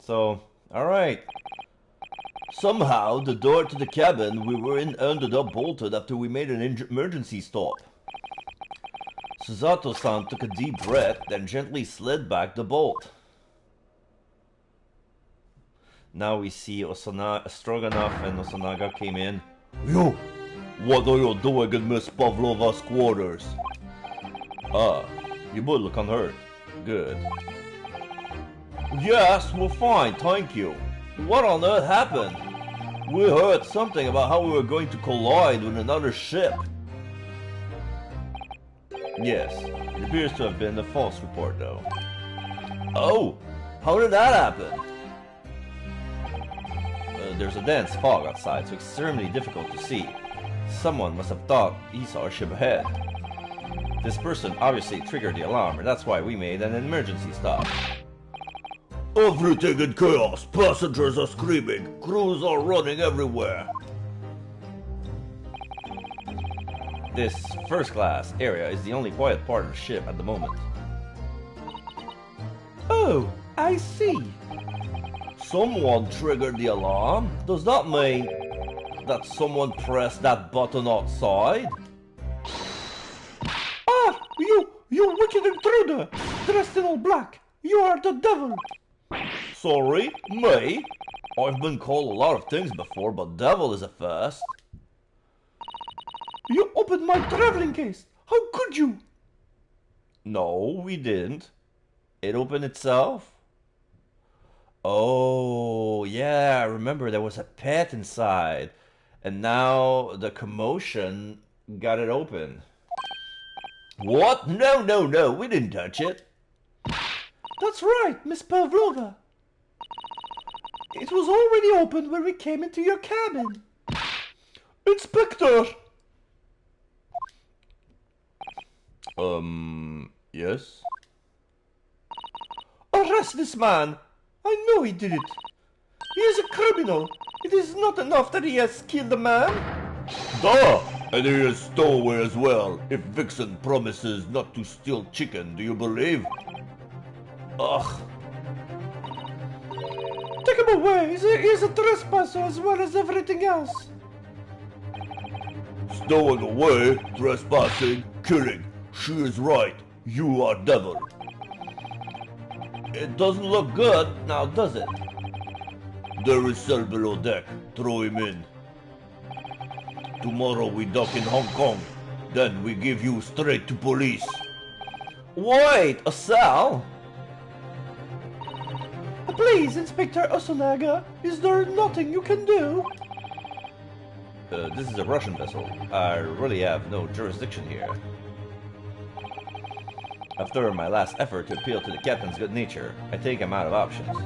So, alright. Somehow, the door to the cabin we were in ended up bolted after we made an emergency stop. Susato-san took a deep breath, then gently slid back the bolt. Now we see Stroganoff and Osanaga came in. You! What are you doing in Miss Pavlova's quarters? Ah, you both look unhurt. Good. Yes, we're fine, thank you. What on earth happened? We heard something about how we were going to collide with another ship. Yes, it appears to have been a false report though. Oh, how did that happen? There's a dense fog outside, so extremely difficult to see. Someone must have thought he saw a ship ahead. This person obviously triggered the alarm, and that's why we made an emergency stop. Everything in chaos. Passengers are screaming. Crews are running everywhere. This first-class area is the only quiet part of the ship at the moment. Oh, I see. Someone triggered the alarm? Does that mean that someone pressed that button outside? Ah, you wicked intruder! Dressed in all black! You are the devil! Sorry, me? I've been called a lot of things before, but devil is a first. You opened my traveling case! How could you? No, we didn't. It opened itself. Oh, yeah, I remember there was a pet inside. And now the commotion got it open. What? No, we didn't touch it. That's right, Miss Pavlova. It was already open when we came into your cabin. Inspector! Yes? Arrest this man! I know he did it. He is a criminal. It is not enough that he has killed a man. Duh! And he is stowaway as well. If Vixen promises not to steal chicken, do you believe? Ugh. Take him away. He is a trespasser as well as everything else. Stowing away, trespassing, killing. She is right. You are devil. It doesn't look good, now does it? There is cell below deck. Throw him in. Tomorrow we dock in Hong Kong. Then we give you straight to police. Wait, a cell? Please, Inspector Osanaga, is there nothing you can do? This is a Russian vessel. I really have no jurisdiction here. After my last effort to appeal to the captain's good nature, I think I'm out of options.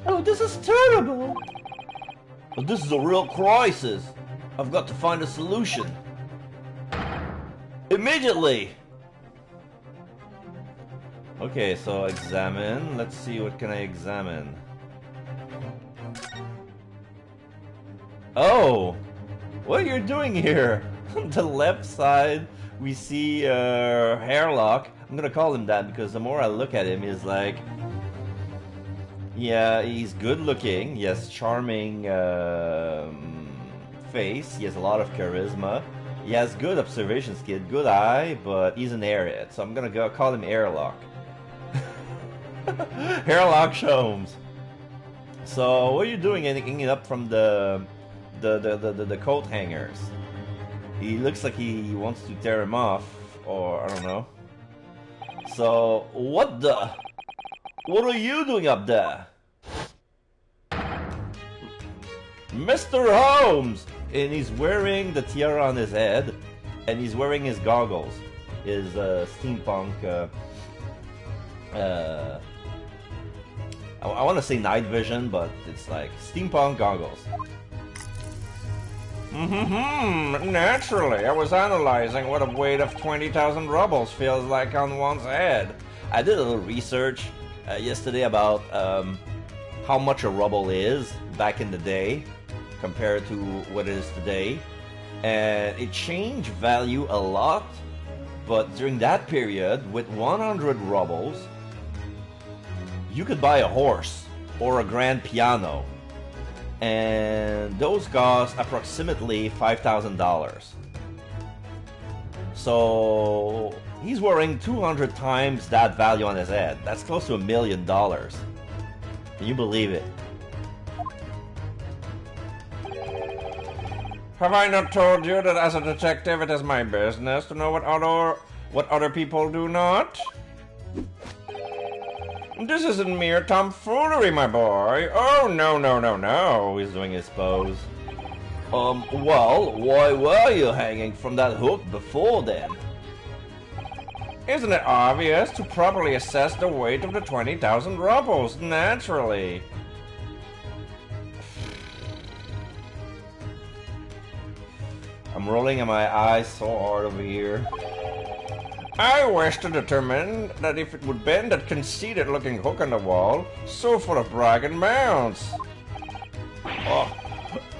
Oh, this is terrible! But this is a real crisis. I've got to find a solution. Immediately! Okay, so examine. Let's see, what can I examine? Oh! What you're doing here? On the left side, we see Hairlock. I'm gonna call him that because the more I look at him, he's like... Yeah, he's good looking. He has charming face. He has a lot of charisma. He has good observation skill, good eye, but he's an airhead. So I'm gonna go call him Airlock. Hairlock Sholmes. So what are you doing hanging up from the coat hangers? He looks like he wants to tear him off, or I don't know. So what are you doing up there? Mr. Holmes! And he's wearing the tiara on his head, and he's wearing his goggles. His steampunk I want to say night vision, but it's like steampunk goggles. Naturally, I was analyzing what a weight of 20,000 rubles feels like on one's head. I did a little research yesterday about how much a ruble is back in the day compared to what it is today. And it changed value a lot, but during that period, with 100 rubles, you could buy a horse or a grand piano, and those cost approximately $5,000. So he's wearing 200 times that value on his head. That's close to $1 million. Can you believe it? Have I not told you that as a detective it is my business to know what other people do not? This isn't mere tomfoolery, my boy. Oh, no. He's doing his pose. Well, why were you hanging from that hook before then? Isn't it obvious? To properly assess the weight of the 20,000 rubles, naturally. I'm rolling in my eyes so hard over here. I wish to determine that if it would bend that conceited-looking hook on the wall, so full of brag and bounce. Oh,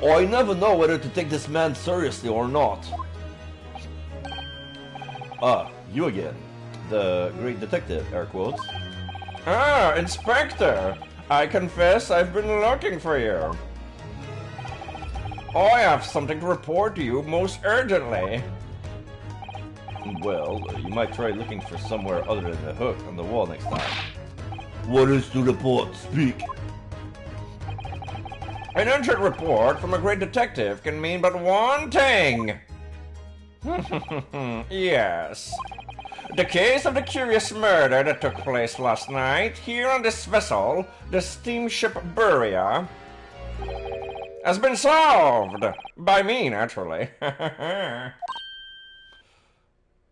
I never know whether to take this man seriously or not. You again. The great detective, air quotes. Ah, Inspector! I confess I've been looking for you. I have something to report to you most urgently. Well, you might try looking for somewhere other than the hook on the wall next time. What is to report? Speak. An urgent report from a great detective can mean but one thing. Yes. The case of the curious murder that took place last night here on this vessel, the steamship Buria, has been solved. By me, naturally.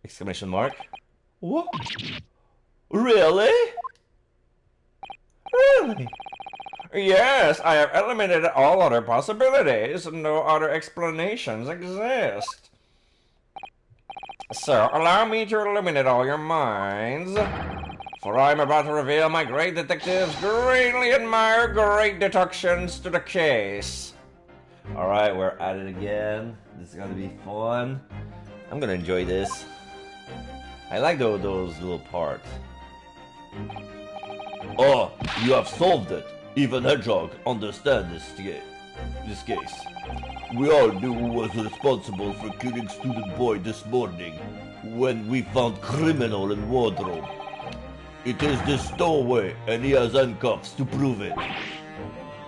Exclamation mark. What? Really? Really? Yes, I have eliminated all other possibilities. No other explanations exist. So, allow me to illuminate all your minds. For I am about to reveal my great detective's greatly admired great deductions to the case. Alright, we're at it again. This is gonna be fun. I'm gonna enjoy this. I like those little parts. Oh, you have solved it. Even Hedgehog understands this case. We all knew who was responsible for killing student boy this morning when we found criminal in wardrobe. It is the stowaway and he has handcuffs to prove it.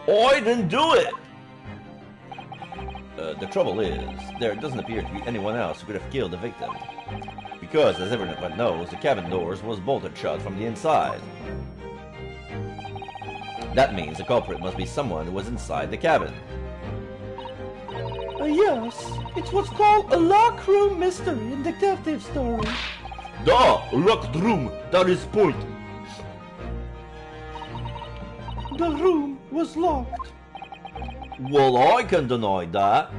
I didn't do it! The trouble is, there doesn't appear to be anyone else who could have killed the victim. Because, as everyone knows, the cabin doors was bolted shut from the inside. That means the culprit must be someone who was inside the cabin. Yes, it's what's called a lock room mystery in detective story. Da, locked room, that is point. The room was locked. Well, I can deny that.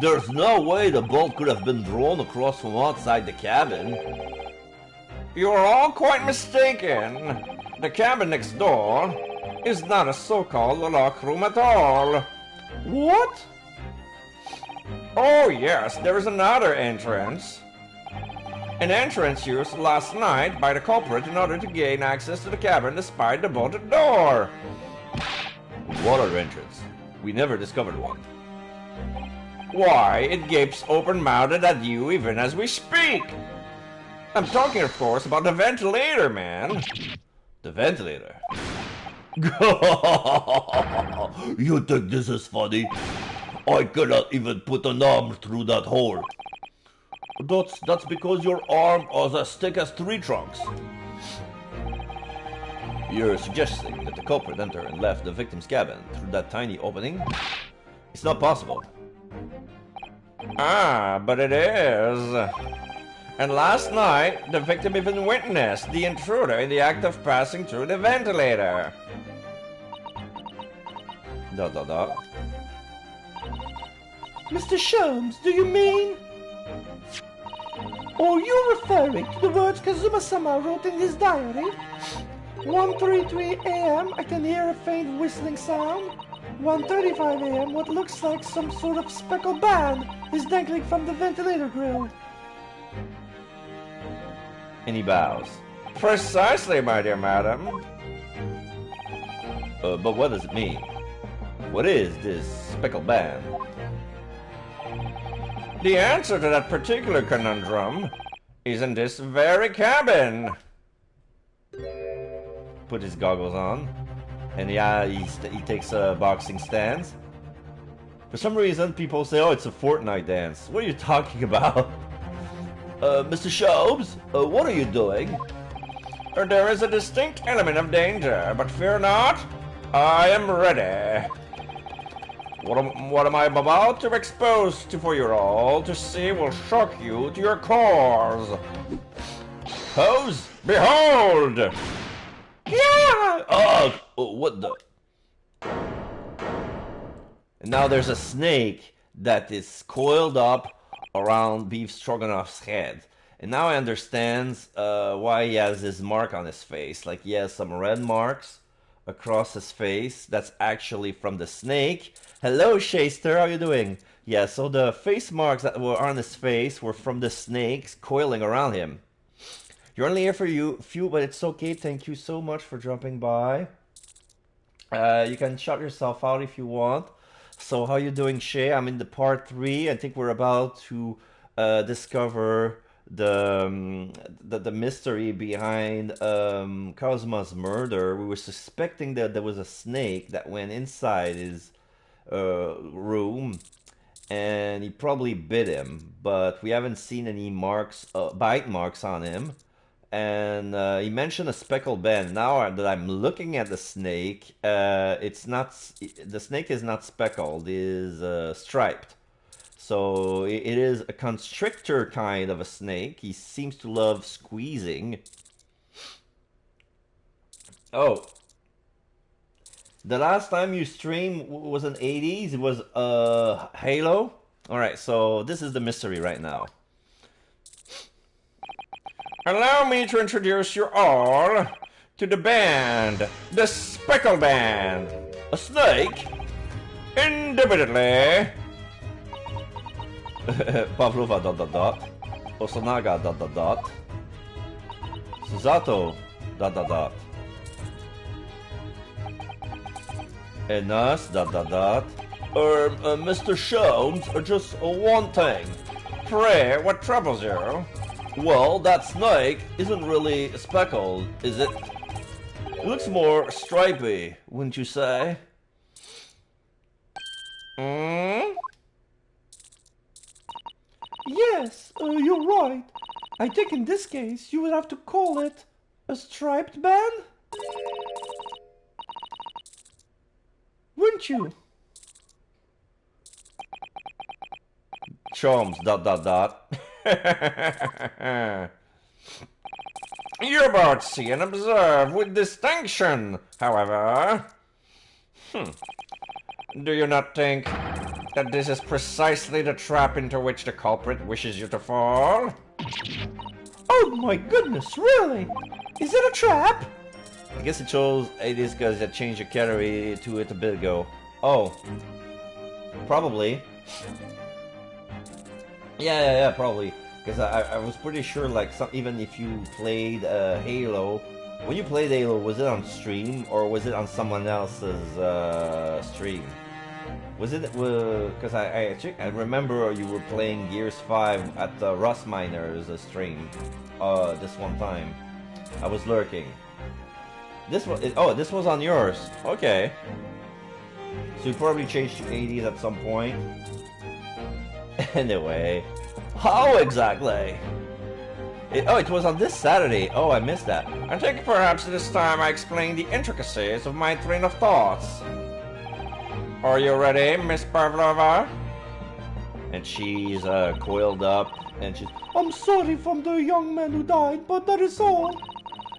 There's no way the bolt could have been drawn across from outside the cabin. You are all quite mistaken. The cabin next door is not a so-called lock room at all. What? Oh yes, there is another entrance. An entrance used last night by the culprit in order to gain access to the cabin despite the bolted door. What other entrance? We never discovered one. Why, it gapes open-mouthed at you even as we speak. I'm talking, of course, about the ventilator, man. The ventilator? You think this is funny? I cannot even put an arm through that hole. That's because your arm is as thick as tree trunks. You're suggesting that the culprit entered and left the victim's cabin through that tiny opening? It's not possible. Ah, but it is. And last night, the victim even witnessed the intruder in the act of passing through the ventilator. ... Mr. Sholmes, do you mean? Or you referring to the words Kazuma-sama wrote in his diary? 1:33 a.m. I can hear a faint whistling sound. 1:35 a.m. what looks like some sort of speckled band is dangling from the ventilator grill. And he bows. Precisely, my dear madam. But what does it mean? What is this speckled band? The answer to that particular conundrum is in this very cabin. Put his goggles on, and yeah, he takes a boxing stance. For some reason, people say, "Oh, it's a Fortnite dance." What are you talking about? Mr. Shobes, what are you doing? There is a distinct element of danger, but fear not, I am ready. What am I about to expose to for you all to see will shock you to your cores. Pose? Behold! Yeah! Oh, what the? And now there's a snake that is coiled up around Beef Stroganoff's head. And now I understand why he has this mark on his face. Like he has some red marks across his face. That's actually from the snake. Hello, Shaster, how you doing? Yeah, so the face marks that were on his face were from the snakes coiling around him. You're only here for few, but it's okay. Thank you so much for dropping by. You can shout yourself out if you want. So how you doing, Shay? I'm in the part 3. I think we're about to discover the mystery behind Cosmo's murder. We were suspecting that there was a snake that went inside his room, and he probably bit him. But we haven't seen any marks, bite marks on him. And he mentioned a speckled band. Now that I'm looking at the snake, it's not. The snake is not speckled. It is striped. So it is a constrictor kind of a snake. He seems to love squeezing. Oh, the last time you streamed was in '80s. It was Halo. All right. So this is the mystery right now. Allow me to introduce you all to the band, the Speckle Band. A snake? Indubitably. Pavlova ... Osanaga ... Susato ... And us ... Mr. Sholmes, just one thing. Pray, what troubles you? Well, that snake isn't really speckled, is it? It looks more stripy, wouldn't you say? Hmm? Yes, you're right. I think in this case you would have to call it a striped band? Wouldn't you? Chums ... You both see and observe with distinction, however. Do you not think that this is precisely the trap into which the culprit wishes you to fall? Oh my goodness, really? Is it a trap? I guess it shows it is because I changed the category to it a bit ago. Oh. Probably. Yeah, probably. Because I was pretty sure, like, even if you played Halo, when you played Halo, was it on stream or was it on someone else's stream? Was it? Because I remember you were playing Gears 5 at the Rust Miners stream this one time. I was lurking. This was on yours. Okay. So you probably changed to 80s at some point. Anyway. How exactly? It was on this Saturday. Oh, I missed that. I think perhaps this time I explain the intricacies of my train of thoughts. Are you ready, Miss Pavlova? And she's coiled up, and she's... I'm sorry from the young man who died, but that is all.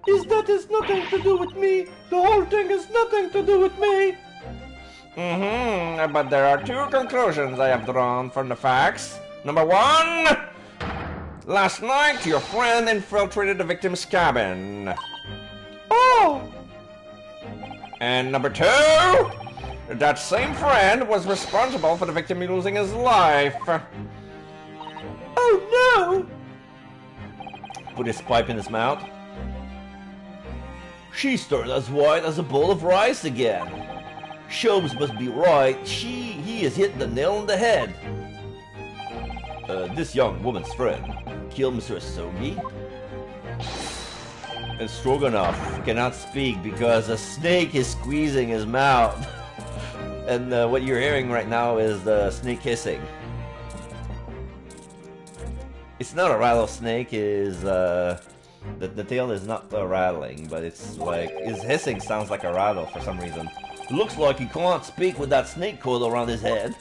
That has nothing to do with me. The whole thing has nothing to do with me. But there are two conclusions I have drawn from the facts. Number one, last night your friend infiltrated the victim's cabin. Oh! And number two, that same friend was responsible for the victim losing his life. Oh no! Put his pipe in his mouth. She's turned as white as a bowl of rice again. Sholmes must be right. He has hit the nail on the head. This young woman's friend killed Mr. Asogi? And Stroganoff cannot speak because a snake is squeezing his mouth. And what you're hearing right now is the snake hissing. It's not a rattlesnake, the tail is not rattling, but it's like, his hissing sounds like a rattle for some reason. Looks like he can't speak with that snake coil around his head.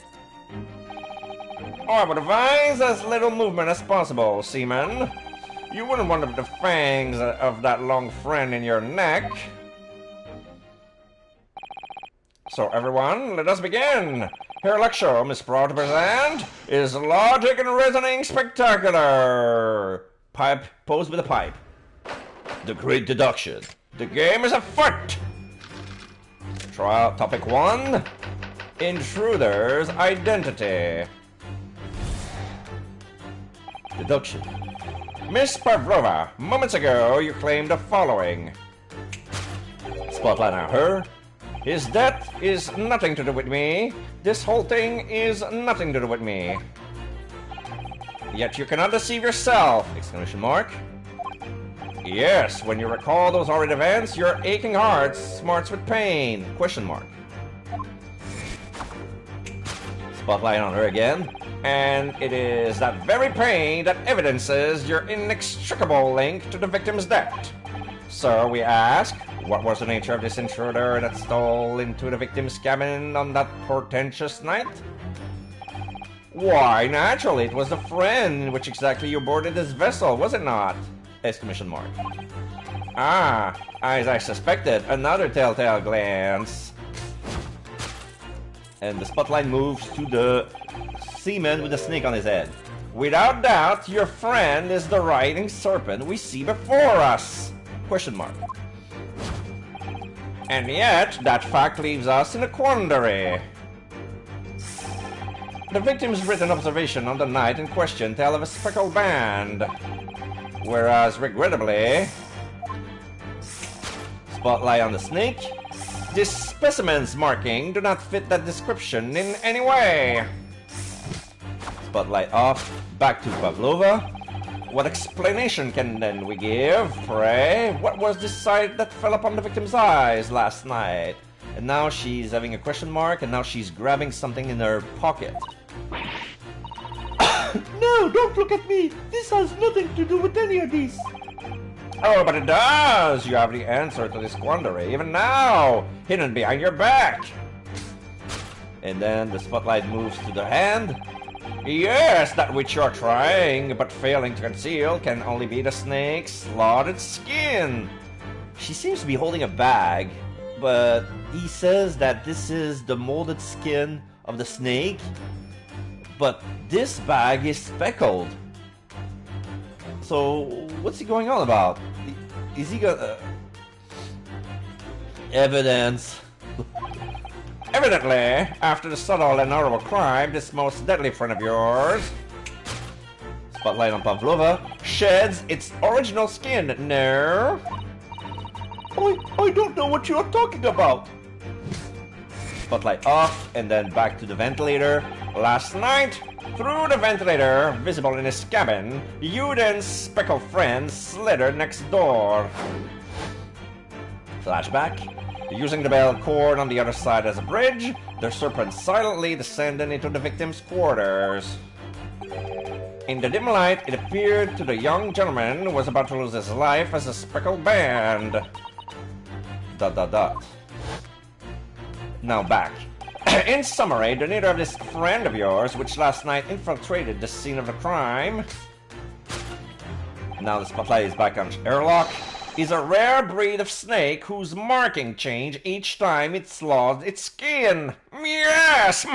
I would advise as little movement as possible, seaman. You wouldn't want the fangs of that long friend in your neck. So everyone, let us begin. Her lecture is proud to present is Logic and Reasoning Spectacular. Pipe, pose with a pipe. The Great Deduction. The game is afoot. Trial topic 1. Intruder's identity. Deduction. Miss Pavlova, moments ago you claimed the following. Spotlight on her. His death is nothing to do with me. This whole thing is nothing to do with me. Yet you cannot deceive yourself! Exclamation mark. Yes, when you recall those horrid events, your aching heart smarts with pain. Question mark. Spotlight on her again. And it is that very pain that evidences your inextricable link to the victim's death. So we ask, what was the nature of this intruder that stole into the victim's cabin on that portentous night? Why, naturally, it was the friend in which exactly you boarded this vessel, was it not? Exclamation mark. Ah, as I suspected, another telltale glance. And the spotlight moves to the seaman with a snake on his head. Without doubt, your friend is the writhing serpent we see before us. Question mark. And yet, that fact leaves us in a quandary. The victim's written observation on the night in question tell of a speckled band. Whereas, regrettably... Spotlight on the snake. This specimen's marking do not fit that description in any way. Spotlight off. Back to Pavlova. What explanation can then we give, pray? What was this sight that fell upon the victim's eyes last night? And now she's having a question mark, and now she's grabbing something in her pocket. No, don't look at me! This has nothing to do with any of these! Oh, but it does! You have the answer to this quandary, even now! Hidden behind your back! And then the spotlight moves to the hand. Yes, that which you're trying but failing to conceal can only be the snake's slotted skin. She seems to be holding a bag, but he says that this is the molded skin of the snake. But this bag is speckled. So what's he going on about? Is he gonna... Evidence. Evidently, after the subtle and horrible crime, this most deadly friend of yours, spotlight on Pavlova, sheds its original skin. No? I don't know what you're talking about. Spotlight off, and then back to the ventilator. Last night, through the ventilator, visible in his cabin, you and speckled friend slithered next door. Flashback. Using the bell cord on the other side as a bridge, the serpent silently descended into the victim's quarters. In the dim light, it appeared to the young gentleman who was about to lose his life as a speckled band. ... Now back. In summary, the nature of this friend of yours, which last night infiltrated the scene of the crime... Now the spotlight is back on airlock. Is a rare breed of snake whose marking change each time it sloths its skin. Yes!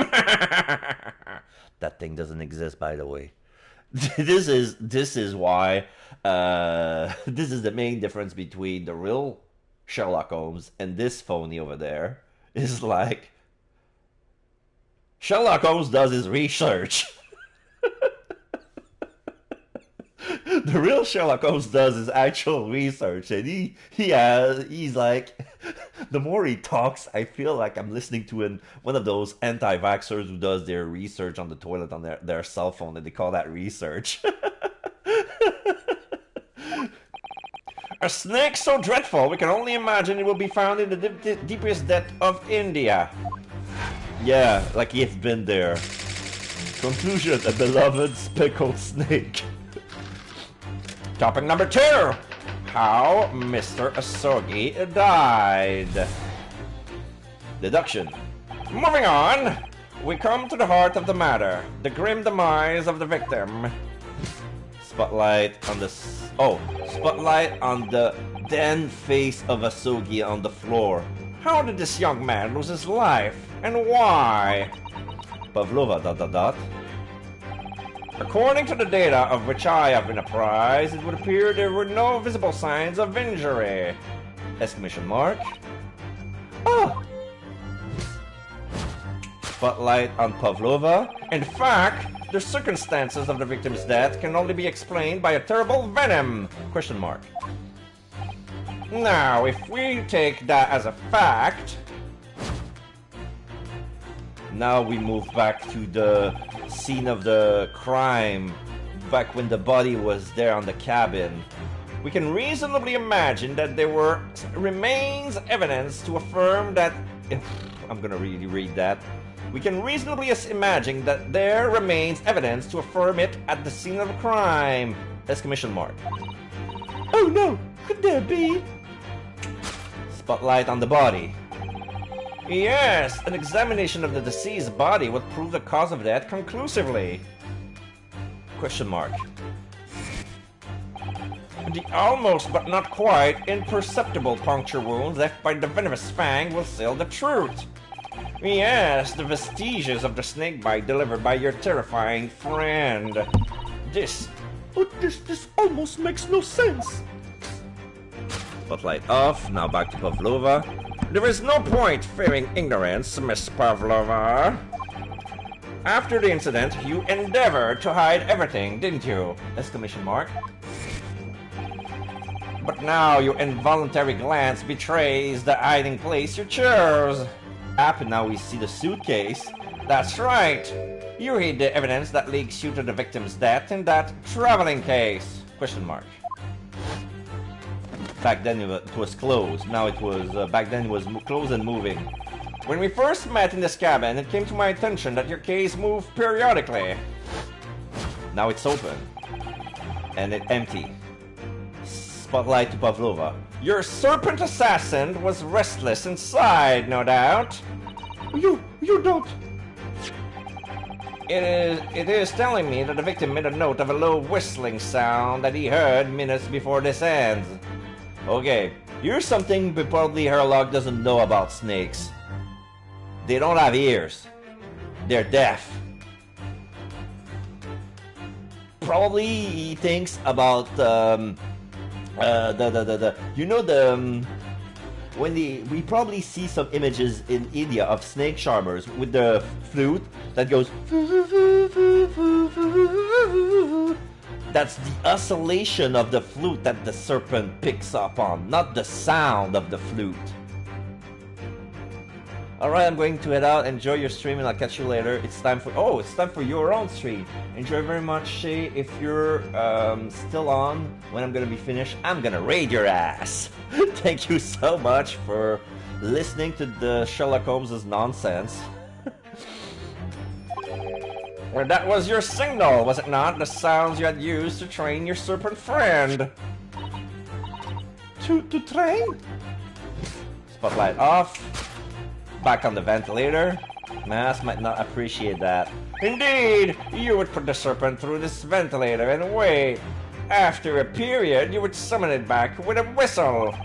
That thing doesn't exist, by the way. This is why this is the main difference between the real Sherlock Holmes and this phony over there. Is like Sherlock Holmes does his research. The real Sherlock Holmes does his actual research, and he's like, the more he talks, I feel like I'm listening to one of those anti-vaxxers who does their research on the toilet on their cell phone, and they call that research. A snake so dreadful we can only imagine it will be found in the deepest depth of India. Yeah, like you've been there. Conclusion, a beloved speckled snake. Topic number 2. How Mr. Asogi died. Deduction. Moving on, we come to the heart of the matter. The grim demise of the victim. Spotlight on the then face of Asogi on the floor. How did this young man lose his life, and why? Pavlova ... According to the data of which I have been apprised, it would appear there were no visible signs of injury. Exclamation mark. Ah! Spotlight on Pavlova. In fact, the circumstances of the victim's death can only be explained by a terrible venom. Question mark. Now, if we take that as a fact... Now we move back to the scene of the crime, back when the body was there on the cabin. We can reasonably imagine that there were remains evidence to affirm that... I'm gonna really read that. We can reasonably imagine that there remains evidence to affirm it at the scene of the crime. Exclamation mark. Oh no! Could there be? Spotlight on the body. Yes, an examination of the deceased body would prove the cause of death conclusively. Question mark. The almost but not quite imperceptible puncture wounds left by the venomous fang will seal the truth. Yes, the vestiges of the snake bite delivered by your terrifying friend. This almost makes no sense. Spotlight off. Now back to Pavlova. There is no point fearing ignorance, Miss Pavlova. After the incident, you endeavored to hide everything, didn't you? Exclamation mark. But now your involuntary glance betrays the hiding place you chose. And now we see the suitcase. That's right. You hid the evidence that leads you to the victim's death in that traveling case. Question mark. Back then it was closed. Now it was, back then it was closed and moving. When we first met in this cabin, it came to my attention that your case moved periodically. Now it's open. And it's empty. Spotlight to Pavlova. Your serpent assassin was restless inside, no doubt. You don't. It is telling me that the victim made a note of a low whistling sound that he heard minutes before this ends. Okay, here's something probably Sherlock doesn't know about snakes. They don't have ears. They're deaf. Probably he thinks about we probably see some images in India of snake charmers with the flute that goes. That's the oscillation of the flute that the serpent picks up on, not the sound of the flute. Alright, I'm going to head out. Enjoy your stream and I'll catch you later. It's time for your own stream. Enjoy very much, Shay. If you're still on when I'm gonna be finished, I'm gonna raid your ass. Thank you so much for listening to the Sherlock Holmes' nonsense. Well, that was your signal, was it not? The sounds you had used to train your serpent friend. To train? Spotlight off. Back on the ventilator. Mass might not appreciate that. Indeed, you would put the serpent through this ventilator and wait. After a period, you would summon it back with a whistle.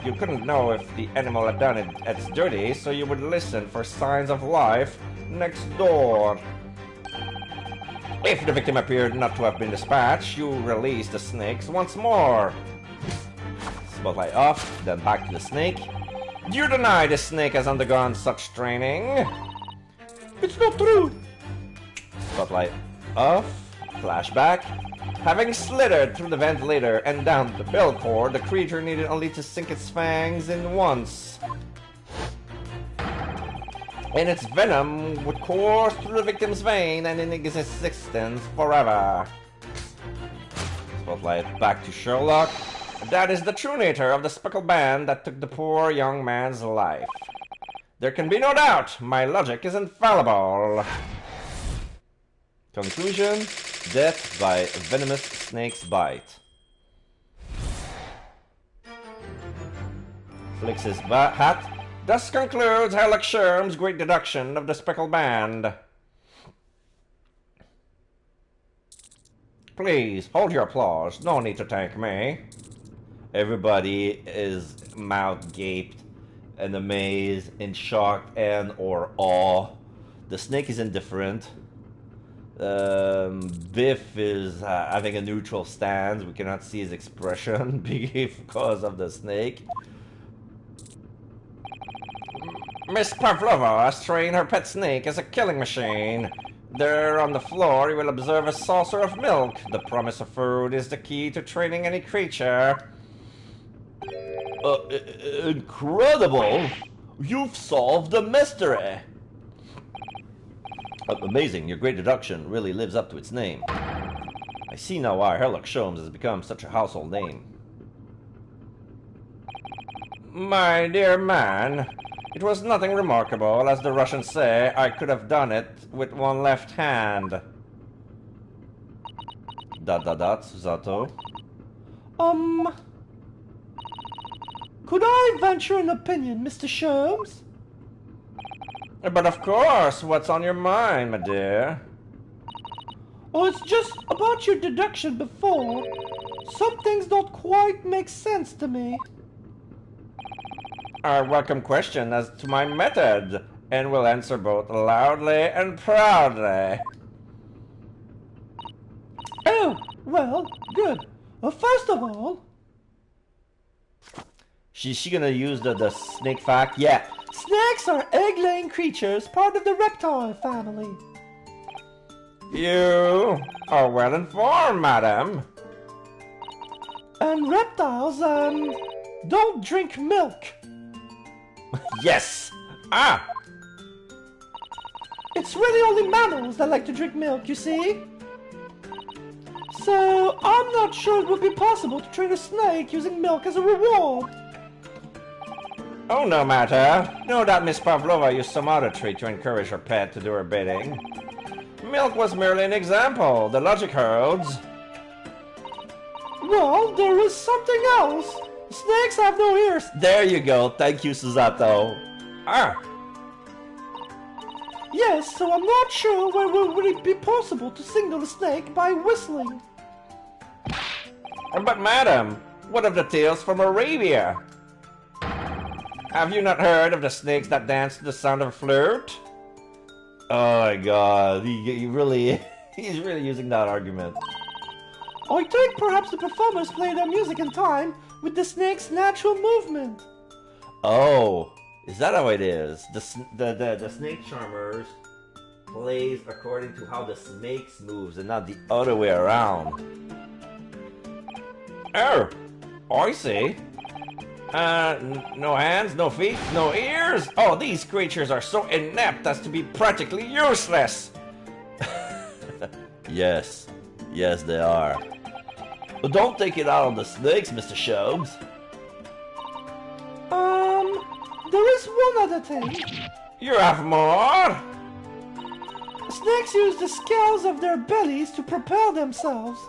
You couldn't know if the animal had done its duty, so you would listen for signs of life next door. If the victim appeared not to have been dispatched, you release the snakes once more. Spotlight off, then back to the snake. Do you deny the snake has undergone such training? It's not true. Spotlight off, flashback. Having slithered through the ventilator and down the bell cord, the creature needed only to sink its fangs in once. And its venom would course through the victim's vein and in its existence forever. Spotlight back to Sherlock. That is the true nature of the speckled band that took the poor young man's life. There can be no doubt, my logic is infallible. Conclusion: death by venomous snake's bite. Flicks his hat. Thus concludes Sherlock Sherm's great deduction of the speckled band. Please, hold your applause. No need to thank me. Everybody is mouth gaped and amazed, in shock and or awe. The snake is indifferent. Biff is having a neutral stance. We cannot see his expression because of the snake. Miss Pavlova has trained her pet snake as a killing machine. There on the floor, you will observe a saucer of milk. The promise of food is the key to training any creature. Incredible! You've solved the mystery! Amazing, your great deduction really lives up to its name. I see now why Sherlock Sholmes has become such a household name. My dear man, it was nothing remarkable. As the Russians say, I could have done it with one left hand. ... Zato. Could I venture an opinion, Mr. Sholmes? But of course, what's on your mind, my dear? Oh, it's just about your deduction before. Some things don't quite make sense to me. A welcome question as to my method, and will answer both loudly and proudly. Oh, well, good. First of all... She gonna use the snake fact? Yeah. Snakes are egg-laying creatures, part of the reptile family. You are well informed, madam. And reptiles, don't drink milk. Yes! Ah! It's really only mammals that like to drink milk, you see? So, I'm not sure it would be possible to train a snake using milk as a reward. Oh, no matter. No doubt Miss Pavlova used some other treat to encourage her pet to do her bidding. Milk was merely an example. The logic holds. Well, there is something else. Snakes have no ears. There you go. Thank you, Susato. Ah! Yes, so I'm not sure where would it be possible to signal a snake by whistling. But madam, what of the tales from Arabia? Have you not heard of the snakes that dance to the sound of a flute? Oh my god, he really, he's really using that argument. I think perhaps the performers play their music in time with the snake's natural movement. Oh, is that how it is? The snake charmers plays according to how the snakes moves and not the other way around. Oh, I see. No hands, no feet, no ears? Oh, these creatures are so inept as to be practically useless! Yes, they are. But don't take it out on the snakes, Mr. Sholmes. There is one other thing. You have more? Snakes use the scales of their bellies to propel themselves.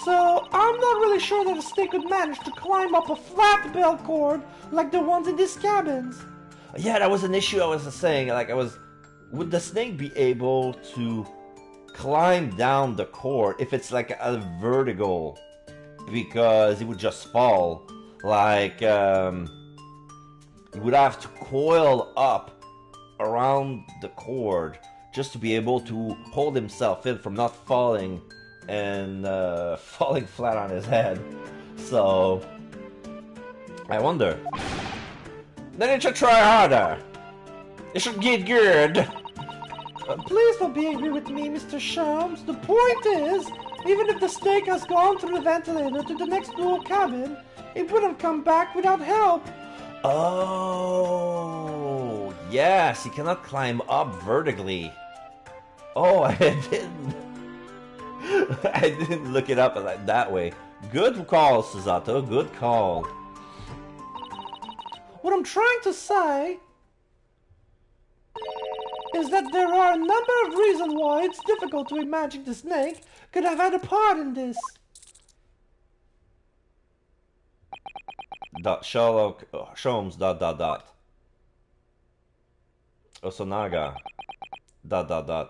So, I'm not really sure that a snake would manage to climb up a flat bell cord like the ones in these cabins. Yeah, that was an issue I was saying. Would the snake be able to climb down the cord if it's like a vertical? Because it would just fall. Like, it would have to coil up around the cord just to be able to hold himself in from not falling and falling flat on his head. So, I wonder. Then you should try harder. You should get good. Please don't be angry with me, Mr. Sholmes. The point is, Even if the snake has gone through the ventilator to the next door cabin, it wouldn't come back without help. Oh, yes, he cannot climb up vertically. Oh, I didn't. I didn't look it up like that way. Good call, Susato. Good call. What I'm trying to say is that there are a number of reasons why it's difficult to imagine the snake could have had a part in this. Sherlock Holmes ... Osonaga ...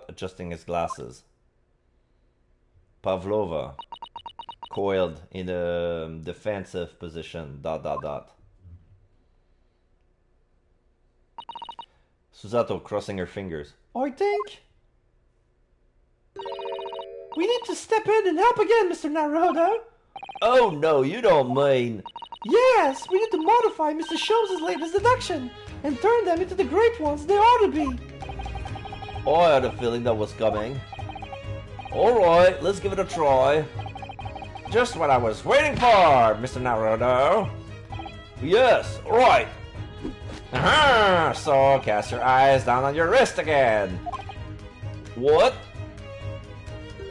adjusting his glasses. Pavlova coiled in a defensive position ... Susato crossing her fingers. I think we need to step in and help again, Mr. Naruto. Oh no, you don't mean... Yes, we need to modify Mr. Sholmes' latest deduction and turn them into the great ones they ought to be. I had a feeling that was coming. Alright, let's give it a try. Just what I was waiting for, Mr. Naruto. Yes, right. Aha! So cast your eyes down on your wrist again. What?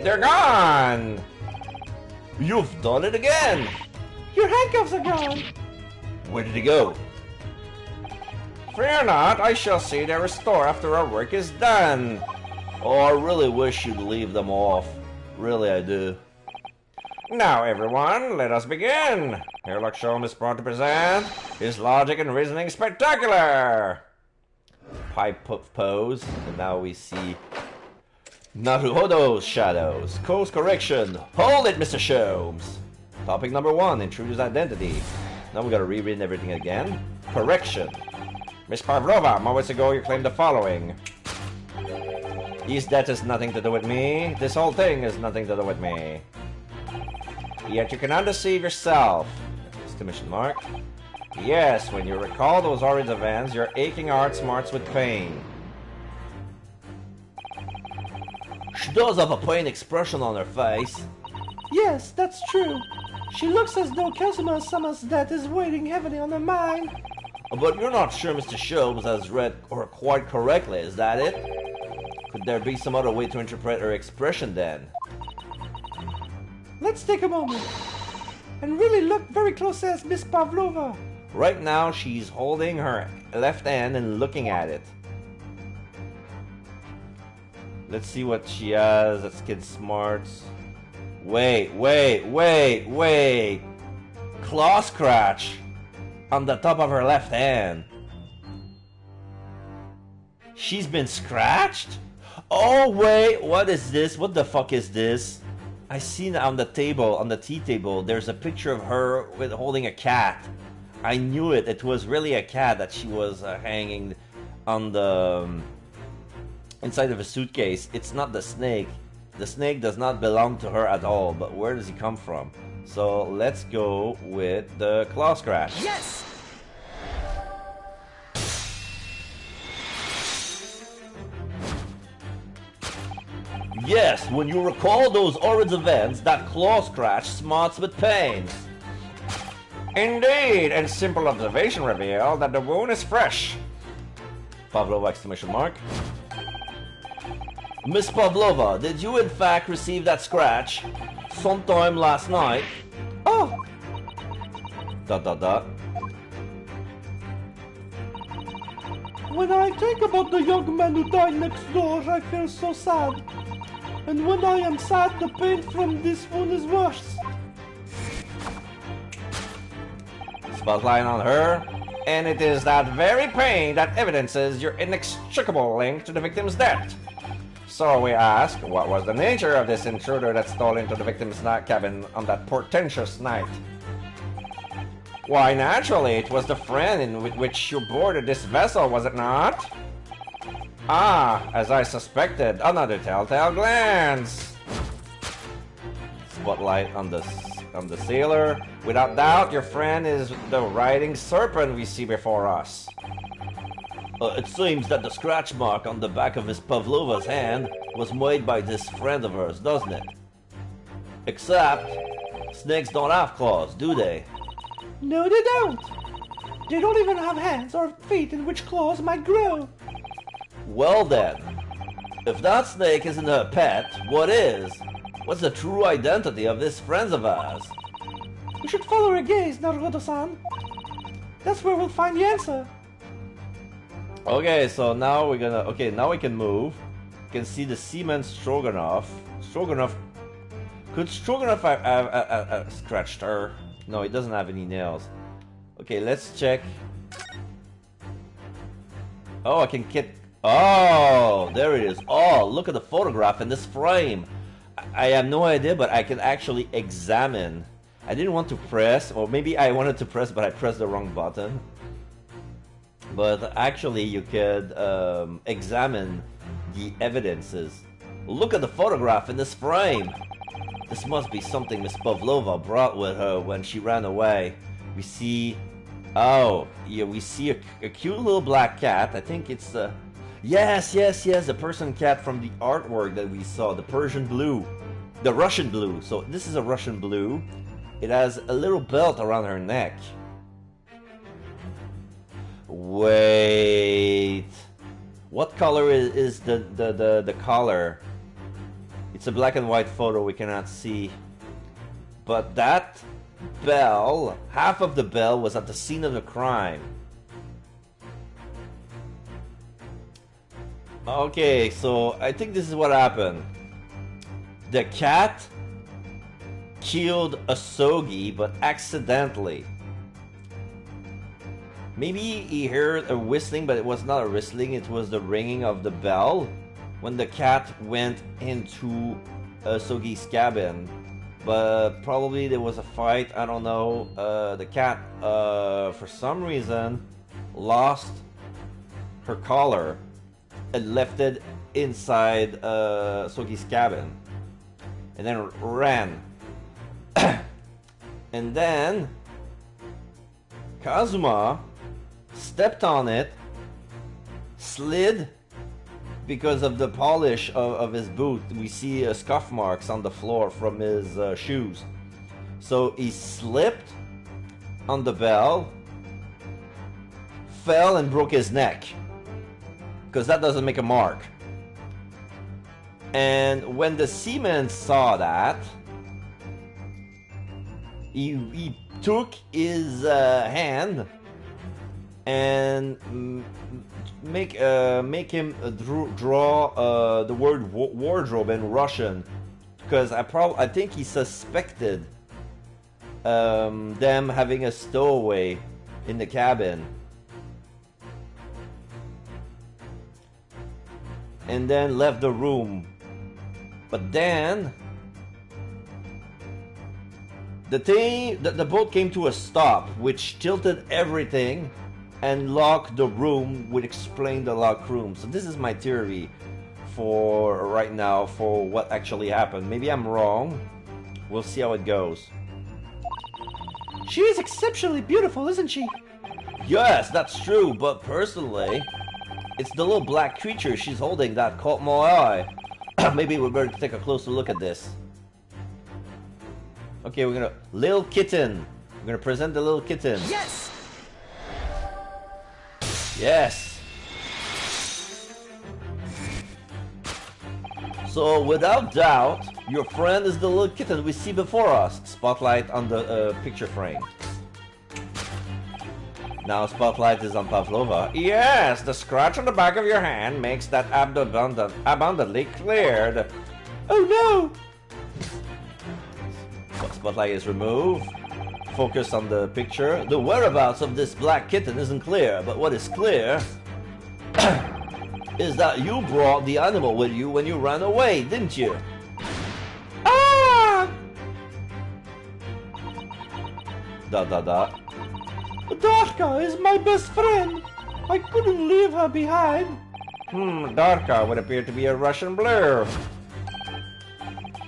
They're gone! You've done it again! Your handcuffs are gone. Where did he go? Fear not, I shall see they restore after our work is done. Oh, I really wish you'd leave them off. Really, I do. Now, everyone, let us begin. Sherlock Holmes is proud to present his logic and reasoning spectacular. Pipe pose, and now we see Naruhodo's shadows. Course correction. Hold it, Mr. Holmes. Topic number 1, intruder's identity. Now we gotta reread everything again. Correction. Miss Pavlova, moments ago you claimed the following. His death has nothing to do with me. This whole thing has nothing to do with me. Yet you cannot deceive yourself. Exclamation mark. Yes, when you recall those horrid events, your aching heart smarts with pain. She does have a pain expression on her face. Yes, that's true. She looks as though Kazuma-sama's death is weighing heavily on her mind. But you're not sure Mr. Holmes has read her quite correctly, is that it? Could there be some other way to interpret her expression then? Let's take a moment and really look very closely at Miss Pavlova. Right now, she's holding her left hand and looking at it. Let's see what she has. That's Kid Smarts. Wait. Claw scratch on the top of her left hand. She's been scratched? Oh, wait. What is this? What the fuck is this? I seen on the table, on the tea table, there's a picture of her with holding a cat. I knew it. It was really a cat that she was hanging on the inside of a suitcase. It's not the snake. The snake does not belong to her at all. But where does he come from? So let's go with the claw scratch. Yes! Yes, when you recall those horrid events, that claw scratch smarts with pain. Indeed, and simple observation reveal that the wound is fresh. Pavlova exclamation mark. Miss Pavlova, did you in fact receive that scratch sometime last night? Oh! ... When I think about the young man who died next door, I feel so sad. And when I am sad, the pain from this wound is worse. Spotlight on her. And it is that very pain that evidences your inextricable link to the victim's death. So we ask, what was the nature of this intruder that stole into the victim's cabin on that portentous night? Why, naturally, it was the friend with which you boarded this vessel, was it not? Ah, as I suspected, another telltale glance. Spotlight on the sailor. Without doubt, your friend is the riding serpent we see before us. It seems that the scratch mark on the back of Miss Pavlova's hand was made by this friend of hers, doesn't it? Except, snakes don't have claws, do they? No, they don't. They don't even have hands or feet in which claws might grow. Well then, if that snake isn't her pet, what is? What's the true identity of this friend of ours? We should follow her gaze, Naruto-san. That's where we'll find the answer. Okay, so now we're gonna... Okay, now we can move. You can see the seaman Stroganoff. Stroganoff... Could Stroganoff have scratched her? No, he doesn't have any nails. Okay, let's check. Oh, I can get... Oh, there it is. Oh, look at the photograph in this frame. I have no idea, but I can actually examine. I didn't want to press, or maybe I wanted to press, but I pressed the wrong button. But actually, you could examine the evidences. Look at the photograph in this frame. This must be something Miss Pavlova brought with her when she ran away. We see... Oh, yeah, we see a cute little black cat. I think it's the... Yes, the Persian cat from the artwork that we saw. The Persian blue. The Russian blue. So this is a Russian blue. It has a little belt around her neck. Wait... What color is the collar? It's a black and white photo, we cannot see. But that bell, half of the bell was at the scene of the crime. Okay, so I think this is what happened. The cat killed Asogi, but accidentally. Maybe he heard a whistling, but it was not a whistling, it was the ringing of the bell when the cat went into Asogi's cabin. But probably there was a fight, I don't know. The cat, for some reason, lost her collar and left it inside Asogi's cabin. And then ran. And then Kazuma stepped on it, slid because of the polish of his boot. We see scuff marks on the floor from his shoes. So he slipped on the bell, fell and broke his neck, because that doesn't make a mark. And when the seaman saw that, he took his hand and make him draw the word wardrobe in Russian, because I think he suspected them having a stowaway in the cabin, and then left the room. But then the boat came to a stop, which tilted everything and locked the room, which explained the locked room. So this is my theory for right now for what actually happened. Maybe I'm wrong. We'll see how it goes. She is exceptionally beautiful, isn't she? Yes, that's true, but personally, it's the little black creature she's holding that caught my eye. Maybe we better take a closer look at this. Okay, we're gonna... Little kitten. We're gonna present the little kitten. Yes! Yes! So, without doubt, your friend is the little kitten we see before us. Spotlight on the picture frame. Now spotlight is on Pavlova. Yes, the scratch on the back of your hand makes that abundantly cleared. Oh no! Spotlight is removed. Focus on the picture. The whereabouts of this black kitten isn't clear, but what is clear is that you brought the animal with you when you ran away, didn't you? Ah! Dot dot dot. Darka is my best friend. I couldn't leave her behind. Darka would appear to be a Russian blue.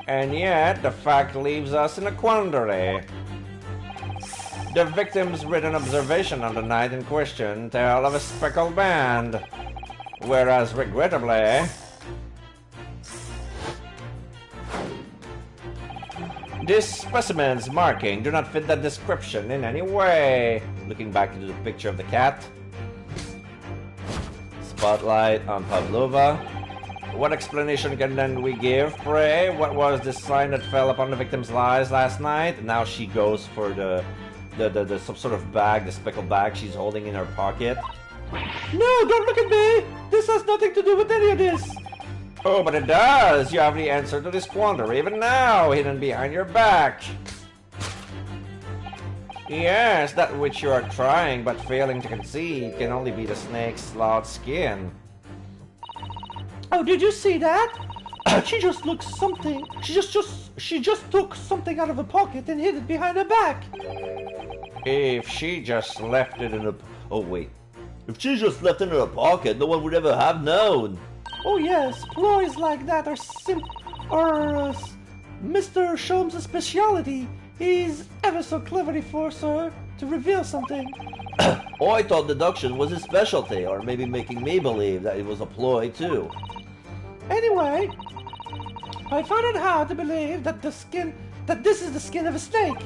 And yet, the fact leaves us in a quandary. The victim's written observation on the night in question tell of a speckled band, whereas regrettably, This specimen's marking do not fit that description in any way. Looking back into the picture of the cat. Spotlight on Pavlova. What explanation can then we give, pray? What was this sign that fell upon the victim's lies last night? Now she goes for the some sort of bag, the speckled bag she's holding in her pocket. No, don't look at me! This has nothing to do with any of this! Oh, but it does! You have the answer to this quandary even now, hidden behind your back. Yes, that which you are trying but failing to concede can only be the snake's sloth skin. Oh, did you see that? She just looked something. She just took something out of her pocket and hid it behind her back. If she just left it in a... Oh, wait. If she just left it in her pocket, no one would ever have known. Oh yes, ploys like that are Mr. Sholmes' speciality. He's ever so cleverly forced her to reveal something. Oh, I thought deduction was his specialty, or maybe making me believe that it was a ploy too. Anyway, I found it hard to believe that this is the skin of a snake.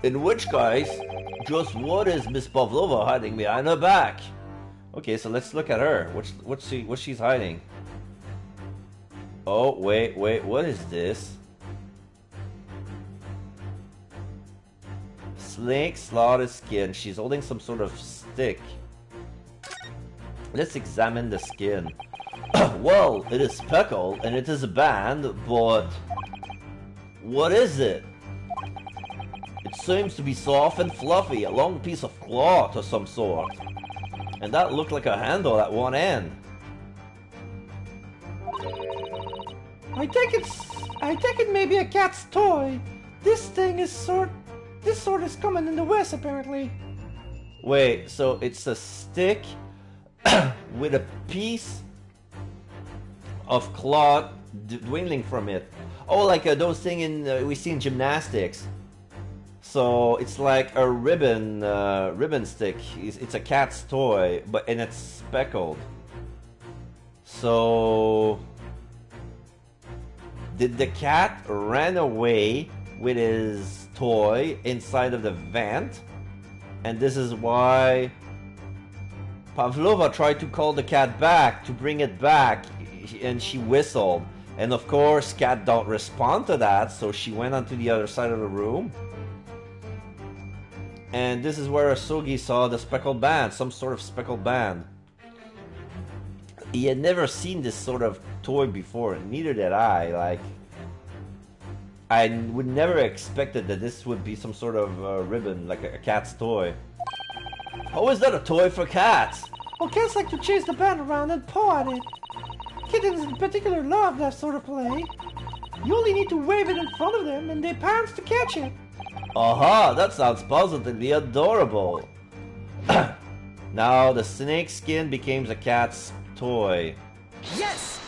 In which case, just what is Miss Pavlova hiding behind her back? Okay, so let's look at her. What she's hiding? Oh, wait, what is this? Snake slaughter skin. She's holding some sort of stick. Let's examine the skin. Well, it is speckled and it is a band, but what is it? It seems to be soft and fluffy, a long piece of cloth of some sort. And that looked like a handle at one end. I think it may be a cat's toy. This sort is common in the West apparently. Wait, so it's a stick with a piece of cloth dwindling from it. Oh, like those things we see in gymnastics. So it's like a ribbon stick. It's a cat's toy, and it's speckled. So did the cat run away with his toy inside of the vent? And this is why Pavlova tried to call the cat back to bring it back, and she whistled. And of course, cat don't respond to that, so she went onto the other side of the room. And this is where Asugi saw the speckled band, some sort of speckled band. He had never seen this sort of toy before, neither did I. Like, I would never expected that this would be some sort of ribbon, like a cat's toy. How is that a toy for cats? Well, cats like to chase the band around and paw at it. Kittens in particular love that sort of play. You only need to wave it in front of them and they pounce to catch it. Aha, that sounds positively adorable. Now the snake skin becomes a cat's toy. Yes!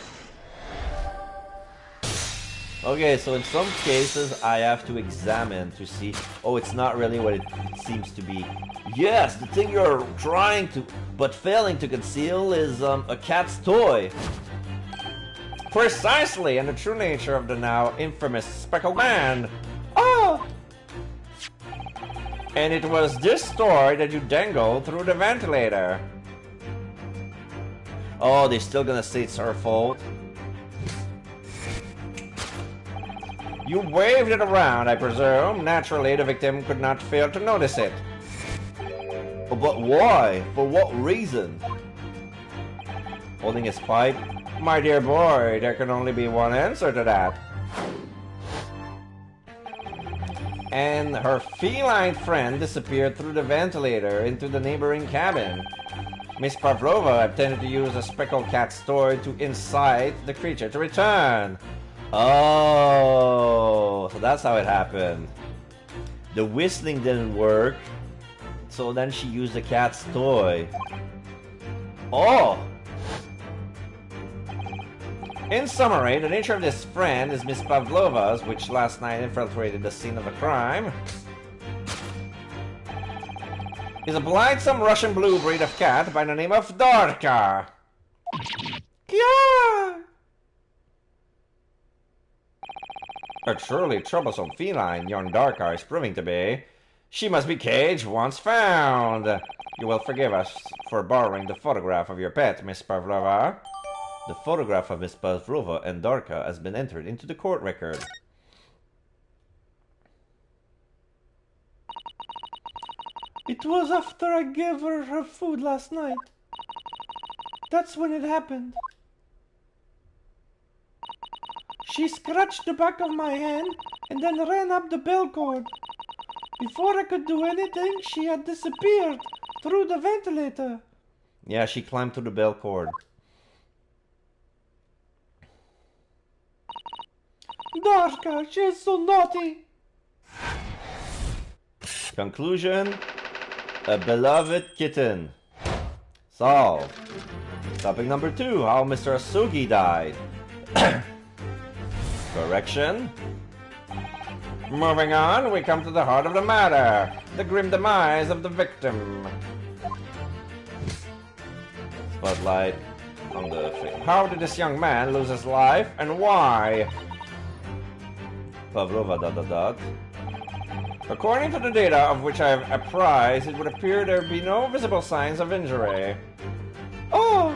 Okay, so in some cases I have to examine to see, oh, it's not really what it seems to be. Yes, the thing you're trying to, but failing to conceal is a cat's toy. Precisely, and the true nature of the now infamous speckled band. Oh! And it was this toy that you dangled through the ventilator. Oh, they're still gonna say it's her fault? You waved it around, I presume. Naturally, the victim could not fail to notice it. But why? For what reason? Holding his pipe. My dear boy, there can only be one answer to that. And her feline friend disappeared through the ventilator into the neighboring cabin. Miss Pavlova intended to use a speckled cat's toy to incite the creature to return. Oh, so that's how it happened. The whistling didn't work, so then she used the cat's toy. Oh! In summary, the nature of this friend is Miss Pavlova's, which last night infiltrated the scene of the crime. Is a blithesome Russian blue breed of cat by the name of Dorka. Yeah! A truly troublesome feline young Darka is proving to be. She must be caged once found. You will forgive us for borrowing the photograph of your pet, Miss Pavlova. The photograph of Miss Pavlova and Darka has been entered into the court record. It was after I gave her food last night. That's when it happened. She scratched the back of my hand and then ran up the bell cord. Before I could do anything, she had disappeared through the ventilator. Yeah, she climbed through the bell cord. Darka, she is so naughty. Conclusion: a beloved kitten. Solved. Topic number 2, how Mr. Asugi died. Correction. Moving on, we come to the heart of the matter. The grim demise of the victim. Spotlight on the thing. How did this young man lose his life and why? Pavlova ... According to the data of which I have apprised, it would appear there be no visible signs of injury. Oh!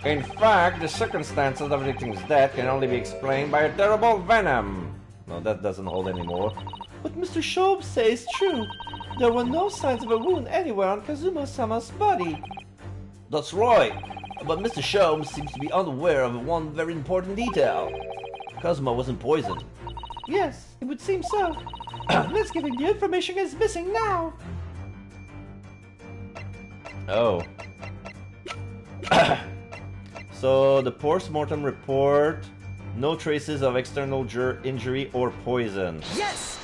In fact, the circumstances of the victim's death can only be explained by a terrible venom. No, that doesn't hold anymore. What Mr. Shob says is true. There were no signs of a wound anywhere on Kazuma-sama's body. That's right, but Mr. Sholmes seems to be unaware of one very important detail. Kazuma wasn't poisoned. Yes, it would seem so. Let's give him the information is missing now. Oh. So, the post-mortem report, no traces of external injury or poison. Yes!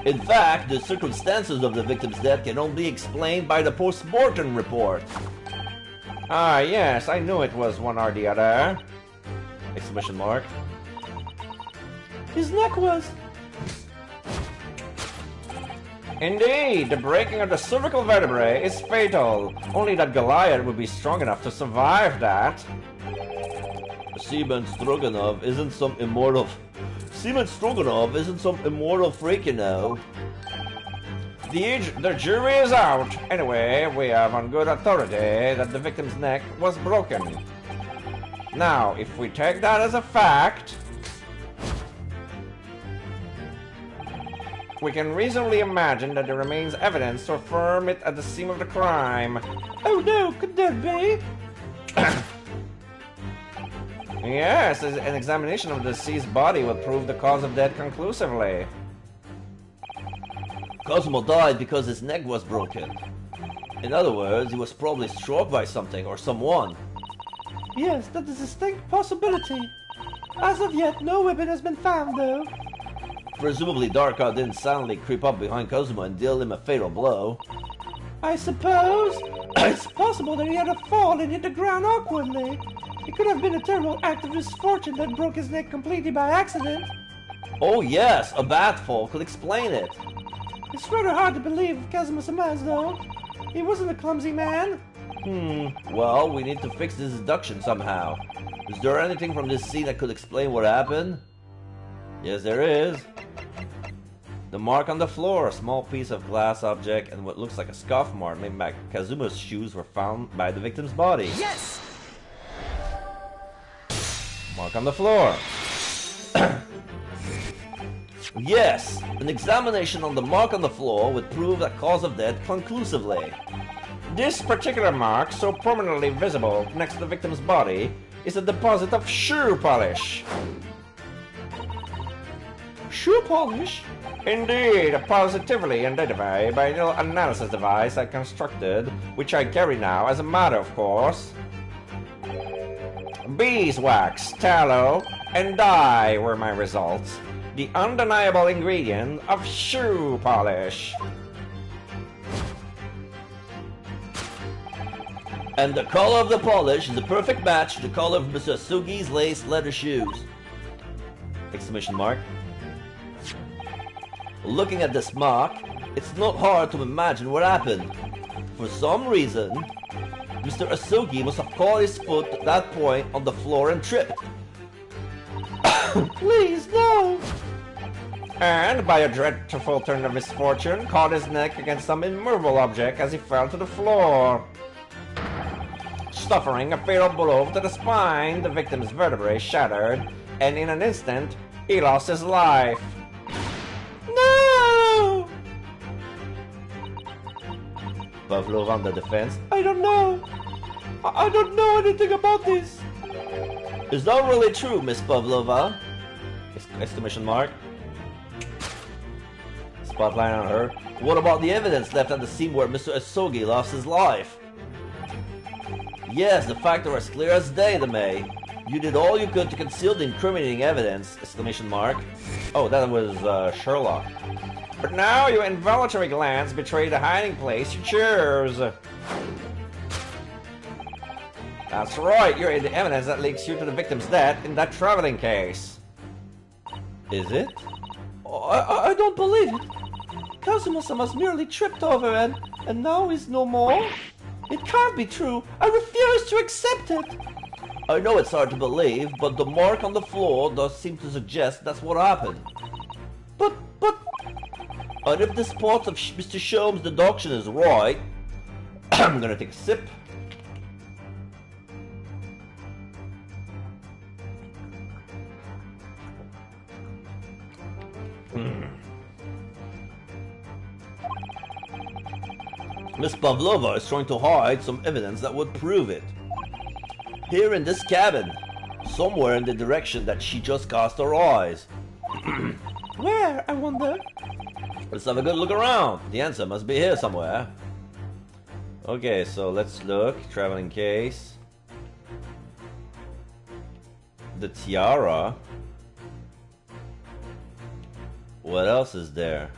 In fact, the circumstances of the victim's death can only be explained by the post-mortem report. Ah, yes, I knew it was one or the other. Exclamation mark. His neck was... Indeed, the breaking of the cervical vertebrae is fatal. Only that Goliath would be strong enough to survive that. Seaman Stroganov isn't some immortal... Seaman Stroganov isn't some immortal freak, you know. The jury is out. Anyway, we have on good authority that the victim's neck was broken. Now, if we take that as a fact, we can reasonably imagine that there remains evidence to affirm it at the scene of the crime. Oh no, could there be? Yes, an examination of the deceased body will prove the cause of death conclusively. Cosmo died because his neck was broken. In other words, he was probably struck by something or someone. Yes, that is a distinct possibility. As of yet, no weapon has been found, though. Presumably Darka didn't silently creep up behind Cosmo and deal him a fatal blow. I suppose it's possible that he had a fall and hit the ground awkwardly. It could have been a terrible act of misfortune that broke his neck completely by accident. Oh yes, a bad fall could explain it. It's rather hard to believe Kazuma-sama, though. He wasn't a clumsy man. Well, we need to fix this deduction somehow. Is there anything from this scene that could explain what happened? Yes, there is. The mark on the floor, a small piece of glass object, and what looks like a scuff mark made by Kazuma's shoes were found by the victim's body. Yes! Mark on the floor. Yes, an examination on the mark on the floor would prove the cause of death conclusively. This particular mark, so prominently visible next to the victim's body, is a deposit of shoe polish. Shoe polish? Indeed, positively identified by a little analysis device I constructed, which I carry now as a matter of course. Beeswax, tallow, and dye were my results. The undeniable ingredient of shoe polish. And the color of the polish is a perfect match to the color of Mr. Sugi's lace leather shoes. Exclamation mark. Looking at this mark, It's not hard to imagine what happened. For some reason, Mr. Asugi must have caught his foot at that point on the floor and tripped. Please, no! And, by a dreadful turn of misfortune, caught his neck against some immovable object as he fell to the floor. Suffering a fatal blow to the spine, the victim's vertebrae shattered, and in an instant, he lost his life. No! Pavlov on the defense. I don't know. I don't know anything about this. Is that really true, Miss Pavlova? Exclamation mark. Spotlight on her. What about the evidence left at the scene where Mr. Asugi lost his life? Yes, the facts are as clear as day, the May. You did all you could to conceal the incriminating evidence! Exclamation mark. Oh, that was Sherlock. But now your involuntary glance betray the hiding place you choose. That's right, you're the evidence that links you to the victim's death in that traveling case. Is it? I don't believe it. Kazuma-sama's merely tripped over and now is no more? It can't be true. I refuse to accept it. I know it's hard to believe, but the mark on the floor does seem to suggest that's what happened. But... And if this part of Mr. Sholmes' deduction is right, I'm gonna take a sip. Miss Pavlova is trying to hide some evidence that would prove it. Here in this cabin, somewhere in the direction that she just cast her eyes. Where, I wonder? Let's have a good look around. The answer must be here somewhere. Okay, so let's look. Traveling case. The tiara. What else is there?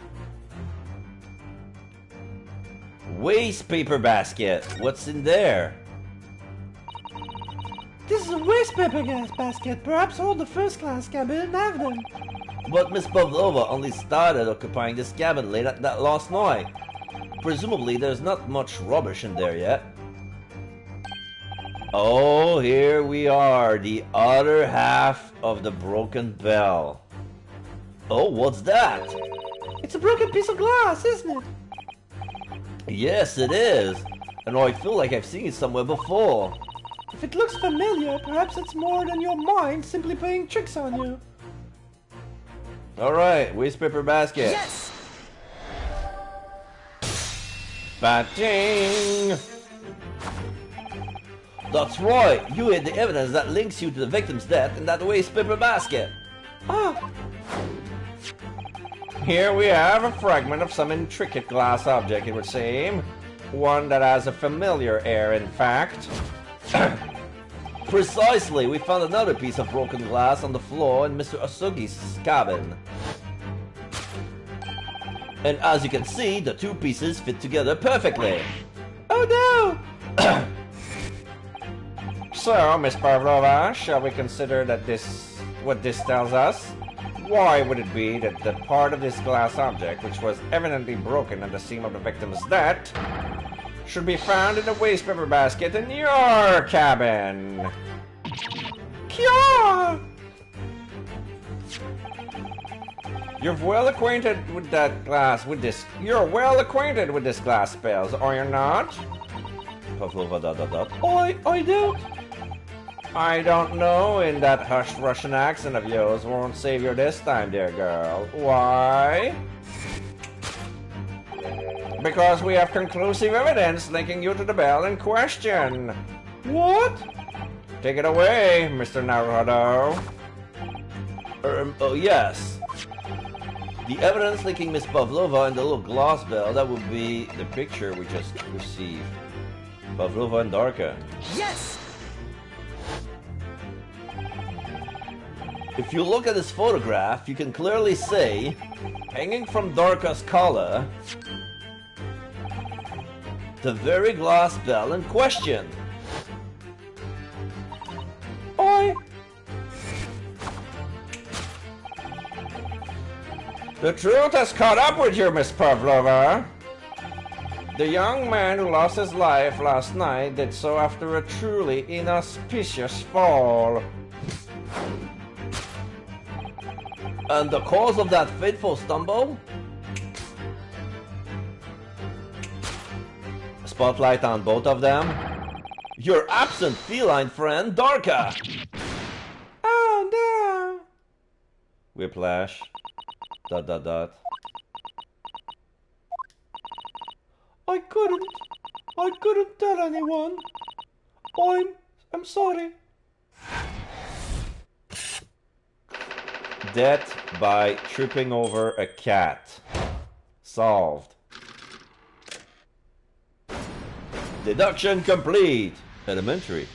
Waste paper basket. What's in there? This is a waste paper gas basket. Perhaps all the first class cabin have them. But Miss Pavlova only started occupying this cabin late at that last night. Presumably there's not much rubbish in there yet. Oh, here we are. The other half of the broken bell. Oh, what's that? It's a broken piece of glass, isn't it? Yes, it is. And I feel like I've seen it somewhere before. If it looks familiar, perhaps it's more than your mind simply playing tricks on you. Alright, waste paper basket. Yes! Batting! That's right, you hid the evidence that links you to the victim's death in that waste paper basket. Ah! Here we have a fragment of some intricate glass object, it would seem. One that has a familiar air, in fact. Precisely, we found another piece of broken glass on the floor in Mr. Asugi's cabin. And as you can see, the two pieces fit together perfectly. Oh no! So, Miss Pavlova, shall we consider that what this tells us? Why would it be that the part of this glass object, which was evidently broken at the scene of the victim's death, should be found in the waste paper basket in your cabin? Cure! You're well acquainted with You're well acquainted with this glass spells, are you not? Pavlova ... I don't. I don't know, in that hushed Russian accent of yours won't save you this time, dear girl. Why? Because we have conclusive evidence linking you to the bell in question. What? Take it away, Mr. Naruhodo. Oh yes. The evidence linking Miss Pavlova and the little glass bell, that would be the picture we just received. Pavlova and Darka. Yes! If you look at this photograph, you can clearly see, hanging from Darka's collar, the very glass bell in question. The truth has caught up with you, Miss Pavlova. The young man who lost his life last night did so after a truly inauspicious fall. And the cause of that fateful stumble? Spotlight on both of them. Your absent feline friend, Darka! Oh no! Whiplash. ... I couldn't tell anyone. I'm sorry. Death by tripping over a cat. Solved. Deduction complete. Elementary.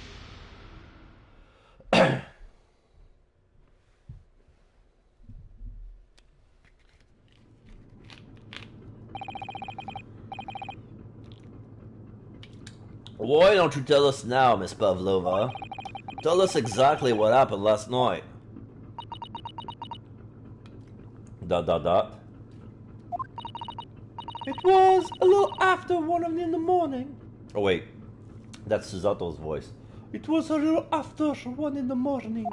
Why don't you tell us now, Miss Pavlova? Tell us exactly what happened last night. ... It was a little after 1 in the morning. Oh wait, that's Suzato's voice. It was a little after 1 in the morning.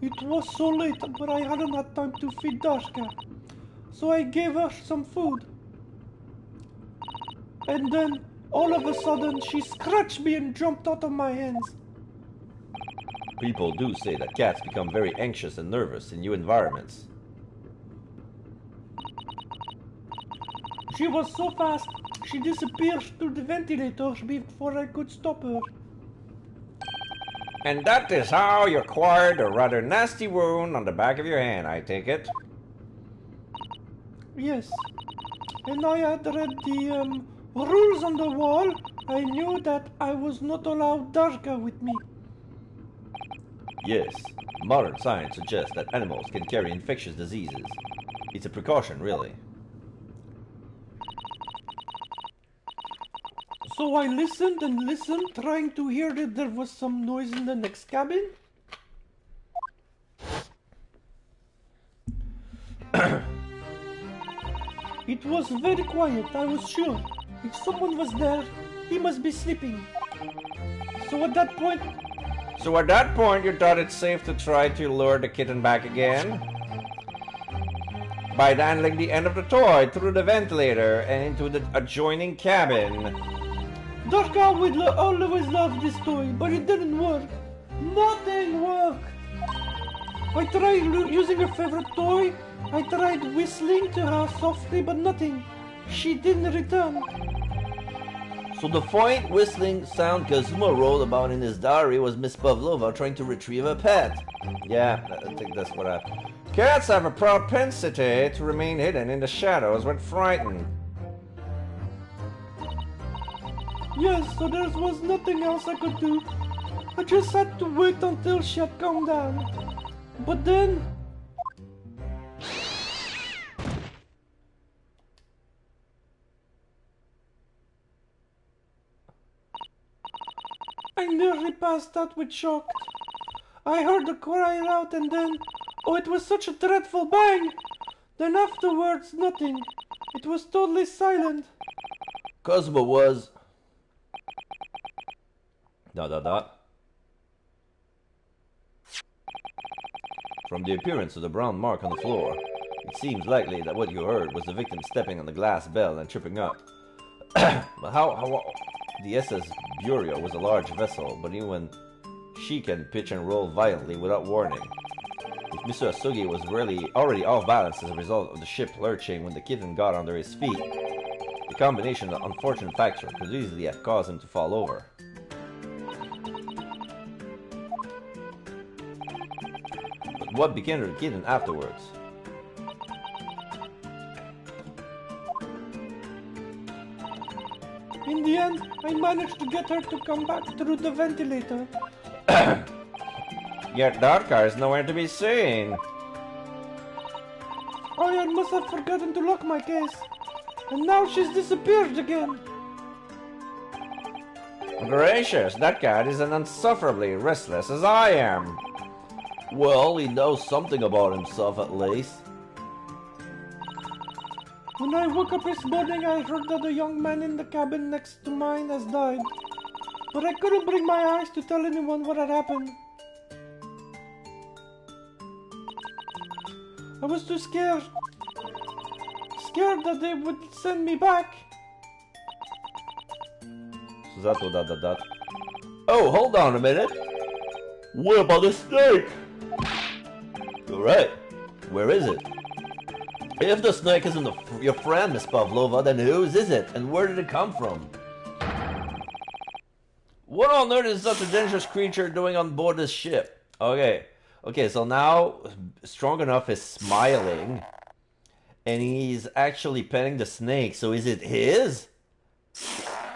It was so late, but I hadn't had time to feed Darka. So I gave her some food. And then, all of a sudden, she scratched me and jumped out of my hands. People do say that cats become very anxious and nervous in new environments. She was so fast, she disappeared through the ventilators before I could stop her. And that is how you acquired a rather nasty wound on the back of your hand, I take it? Yes. And I had read the rules on the wall. I knew that I was not allowed Darka with me. Yes, modern science suggests that animals can carry infectious diseases. It's a precaution, really. So I listened and listened, trying to hear that there was some noise in the next cabin. It was very quiet, I was sure. If someone was there, he must be sleeping. So at that point, you thought it safe to try to lure the kitten back again? By handling the end of the toy through the ventilator and into the adjoining cabin. Darka would always love this toy, but it didn't work. Nothing worked. I tried using her favorite toy. I tried whistling to her softly, but nothing. She didn't return. So the faint whistling sound Kazuma wrote about in his diary was Miss Pavlova trying to retrieve a pet. Yeah, I think that's what happened. Cats have a propensity to remain hidden in the shadows when frightened. Yes, so there was nothing else I could do. I just had to wait until she had calmed down. But then... I nearly passed out with shock. I heard her cry out and then... Oh, it was such a dreadful bang! Then afterwards, nothing. It was totally silent. Kazuma was... ... From the appearance of the brown mark on the floor, it seems likely that what you heard was the victim stepping on the glass bell and tripping up. But how... The SS Bureau was a large vessel, but even she can pitch and roll violently without warning. If Mr. Asugi was already off balance as a result of the ship lurching when the kitten got under his feet, the combination of unfortunate factors could easily have caused him to fall over. But what became of the kitten afterwards? In the end, I managed to get her to come back through the ventilator. Yet Darka is nowhere to be seen. I must have forgotten to lock my case. And now she's disappeared again. Gracious, that cat is as insufferably restless as I am. Well, he knows something about himself at least. When I woke up this morning, I heard that a young man in the cabin next to mine has died. But I couldn't bring my eyes to tell anyone what had happened. I was too scared. Scared that they would send me back. Oh, hold on a minute. What about the snake? Alright, where is it? If the snake isn't your friend, Miss Pavlova, then whose is it? And where did it come from? What on earth is such a dangerous creature doing on board this ship? Okay, so now Strong Enough is smiling. And he's actually petting the snake, so is it his?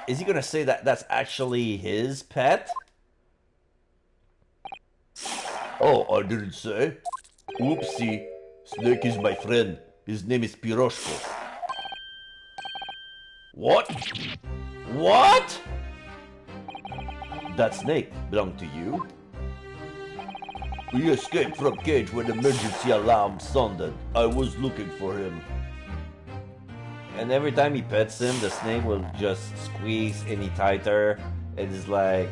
Is he gonna say that that's actually his pet? Oh, I didn't say. Oopsie. Snake is my friend. His name is Piroshko. What? What? That snake belonged to you? We escaped from cage when emergency alarm sounded. I was looking for him. And every time he pets him, the snake will just squeeze any tighter. And it's like...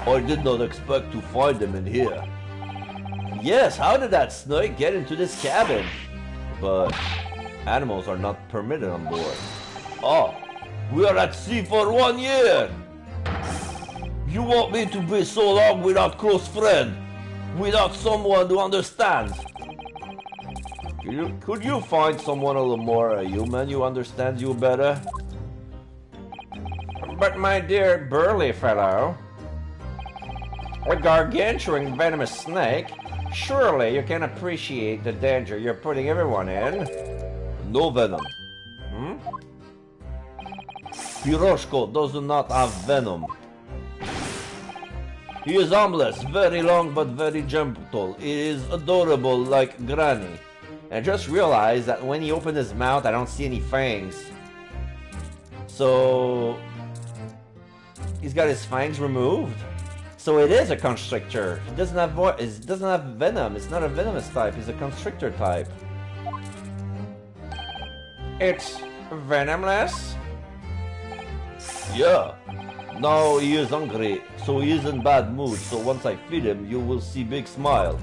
I did not expect to find him in here. Yes, how did that snake get into this cabin? But animals are not permitted on board. Ah, we are at sea for 1 year. You want me to be so long without close friend? Without someone who understands? Could you find someone a little more human who understands you better? But my dear burly fellow, a gargantuan venomous snake, surely you can appreciate the danger you're putting everyone in. No venom. Piroshko does not have venom. He is harmless, very long but very gentle. He is adorable like Granny. And just realize that when he opened his mouth, I don't see any fangs. So he's got his fangs removed. So it is a constrictor. He doesn't have venom. It's not a venomous type. It's a constrictor type. It's venomless? Yeah. Now he is hungry, so he is in bad mood. So once I feed him, you will see big smile.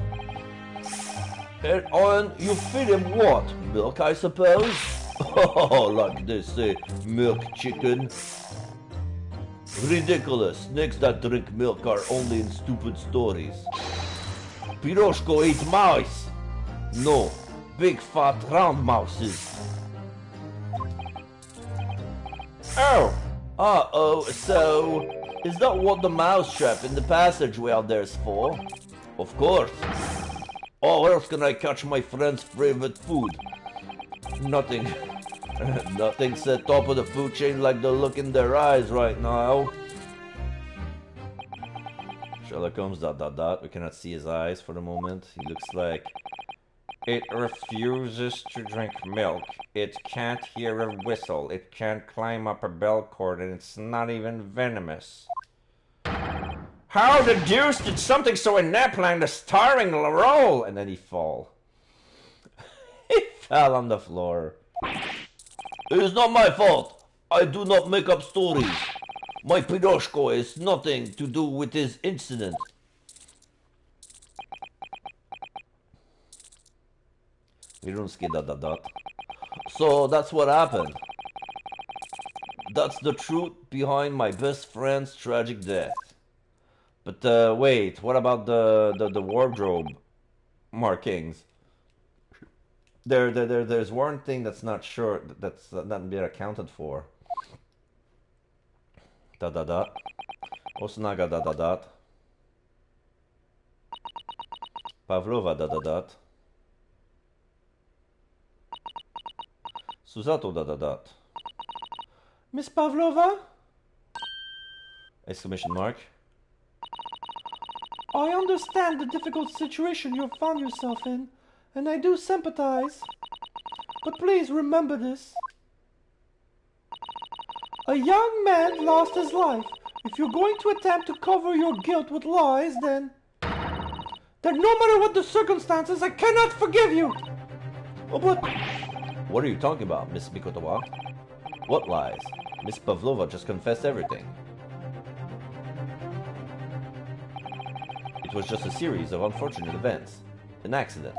And you feed him what? Milk, I suppose? Oh, like they say, milk chicken. Ridiculous. Snakes that drink milk are only in stupid stories. Piroshko eat mice. No, big fat round mouses. Oh! So is that what the mouse trap in the passageway out there is for? Of course. How else can I catch my friend's favorite food? Nothing. Nothing's at top of the food chain like the look in their eyes right now. Sherlock Holmes ... We cannot see his eyes for the moment. He looks like... It refuses to drink milk. It can't hear a whistle. It can't climb up a bell cord, and it's not even venomous. How the deuce did something so inept land a starring role? And then he fall. He fell on the floor. It is not my fault. I do not make up stories. My Piroshko has nothing to do with this incident. So that's what happened. That's the truth behind my best friend's tragic death. But wait, what about the wardrobe markings? There's one thing that's not sure, that's not being accounted for. Osnaga ... Pavlova ... Suzato ... Miss Pavlova? Exclamation mark. I understand the difficult situation you found yourself in, and I do sympathize. But please remember this. A young man lost his life. If you're going to attempt to cover your guilt with lies, then no matter what the circumstances, I cannot forgive you. Oh, but What are you talking about, Miss Mikotowa? What lies? Miss Pavlova just confessed everything. It was just a series of unfortunate events. An accident.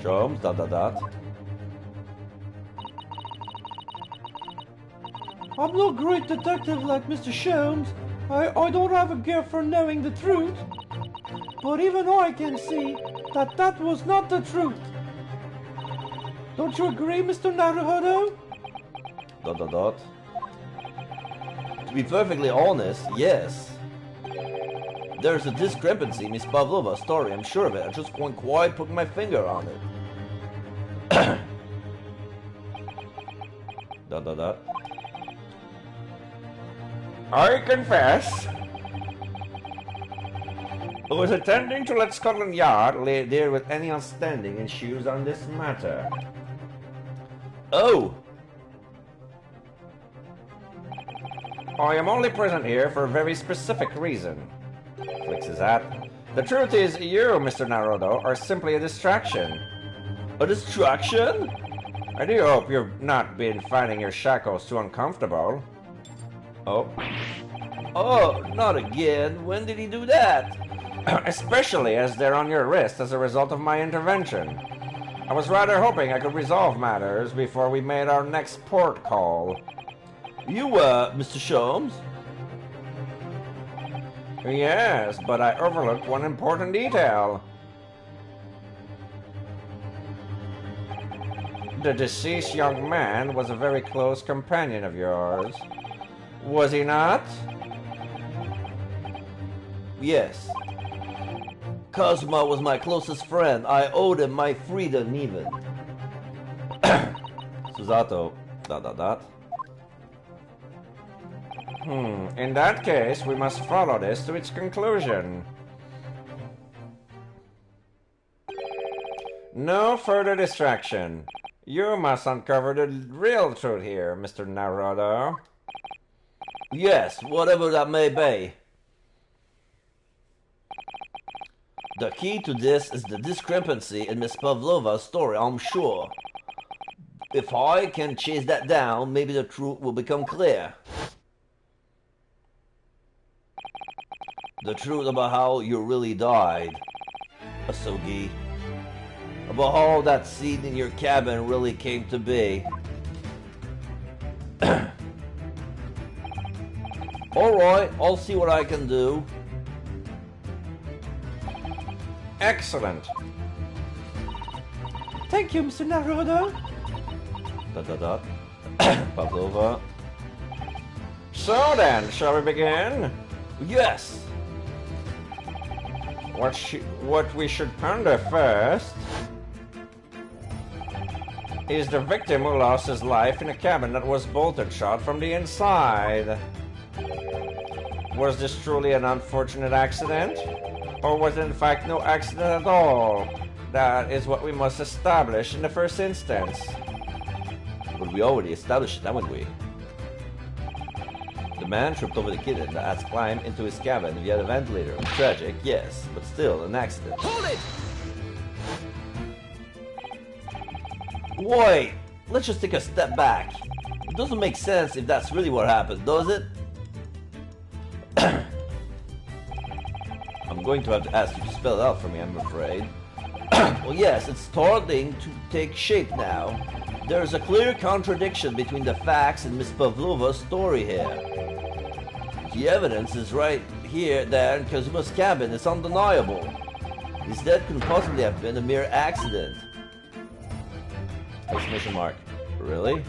Sholmes, ... I'm no great detective like Mr. Sholmes. I don't have a gift for knowing the truth. But even I can see that that was not the truth. Don't you agree, Mr. Naruhodo? ... To be perfectly honest, yes. There's a discrepancy in Miss Pavlova's story, I'm sure of it. I just can't quite put my finger on it. ... I confess, I was attending to let Scotland Yard lay there with any outstanding issues on this matter. Oh! I am only present here for a very specific reason. Flicks his hat. The truth is, you, Mr. Naruto, are simply a distraction. A distraction? I do hope you've not been finding your shackles too uncomfortable. Oh. Oh, not again. When did he do that? Especially as they're on your wrist as a result of my intervention. I was rather hoping I could resolve matters before we made our next port call. You, Mr. Sholmes? Yes, but I overlooked one important detail. The deceased young man was a very close companion of yours. Was he not? Yes. Kazuma was my closest friend. I owed him my freedom even. Susato... ... In that case, we must follow this to its conclusion. No further distraction. You must uncover the real truth here, Mr. Naruto. Yes, whatever that may be. The key to this is the discrepancy in Miss Pavlova's story, I'm sure. If I can chase that down, maybe the truth will become clear. The truth about how you really died, Asogi. About how that scene in your cabin really came to be. Alright, I'll see what I can do. Excellent. Thank you, Mr. Naruto. Pavlova. So then, shall we begin? Yes! What we should ponder first is the victim who lost his life in a cabin that was bolted shut from the inside. Was this truly an unfortunate accident? Or was it in fact no accident at all? That is what we must establish in the first instance. But we already established it, haven't we? The man tripped over the kitten that had climbed into his cabin via the ventilator. Tragic, yes, but still an accident. Hold it! Wait, let's just take a step back. It doesn't make sense if that's really what happened, does it? I'm going to have to ask you to spell it out for me, I'm afraid. Well, yes, it's starting to take shape now. There's a clear contradiction between the facts and Miss Pavlova's story here. The evidence is right here, there in Kazuma's cabin. It's undeniable. His death couldn't possibly have been a mere accident. Exclamation mark. Really?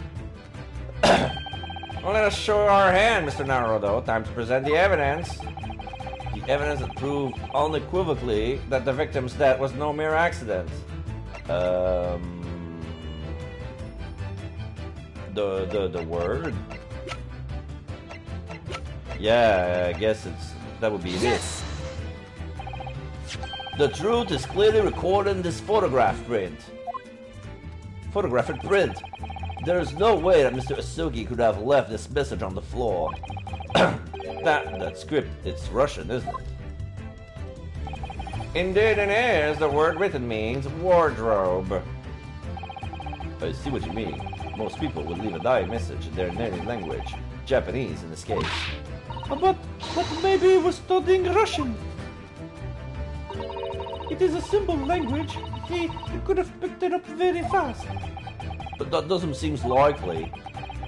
Well, let us show our hand, Mr. Naruto. Time to present the evidence. The evidence that proved unequivocally that the victim's death was no mere accident. The word? Yeah, I guess that would be it. The truth is clearly recorded in this photograph print. Photographic print. There is no way that Mr. Asugi could have left this message on the floor. that script, it's Russian, isn't it? Indeed it is. The word written means wardrobe. I see what you mean. Most people would leave a diary message in their native language, Japanese in this case. But maybe he was studying Russian. It is a simple language. He could have picked it up very fast. But that doesn't seem likely.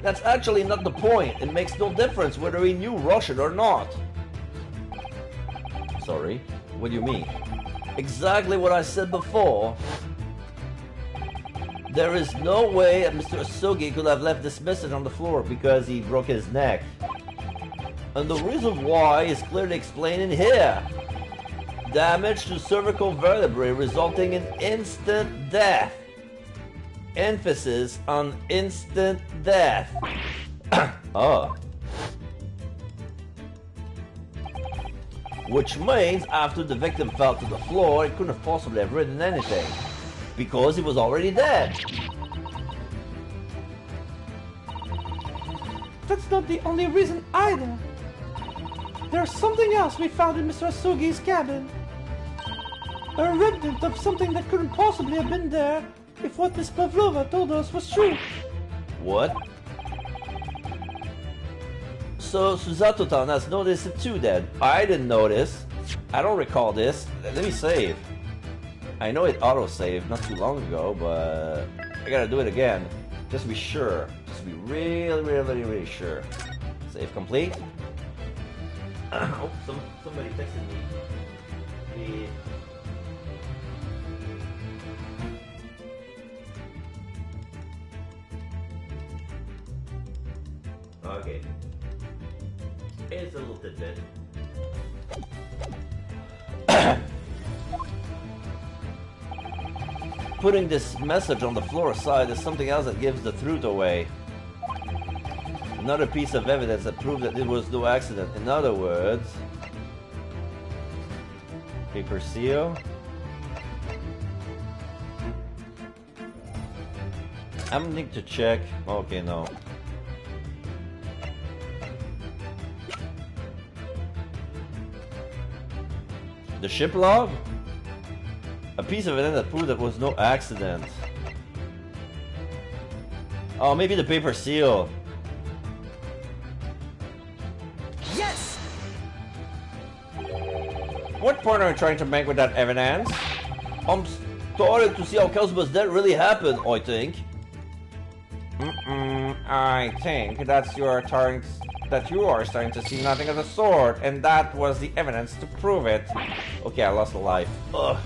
That's actually not the point. It makes no difference whether he knew Russian or not. Sorry, what do you mean? Exactly what I said before. There is no way that Mr. Asugi could have left this message on the floor because he broke his neck. And the reason why is clearly explained in here. Damage to cervical vertebrae resulting in instant death. Emphasis on instant death. Oh. Which means after the victim fell to the floor, he couldn't have possibly have written anything. Because he was already dead. That's not the only reason either. There's something else we found in Mr. Asugi's cabin. A remnant of something that couldn't possibly have been there if what Miss Pavlova told us was true. What? So Susato-tan has noticed it too then. I didn't notice. I don't recall this. Let me save. I know it auto-saved not too long ago, but I gotta do it again. Just to be sure. Just to be really sure. Save complete. Oh, somebody texted me. Okay. It's a little tidbit. Putting this message on the floor aside is something else that gives the truth away. Another piece of evidence that proves that it was no accident. In other words, paper seal. I'm gonna need to check. Okay, no. The ship log? A piece of evidence that proved that was no accident. Oh, maybe the paper seal. Yes! What point are you trying to make with that evidence? I'm starting to see how Kazuma's death really happened, I think. I think that you are starting to see nothing of the sort, and that was the evidence to prove it. Okay, I lost a life. Ugh.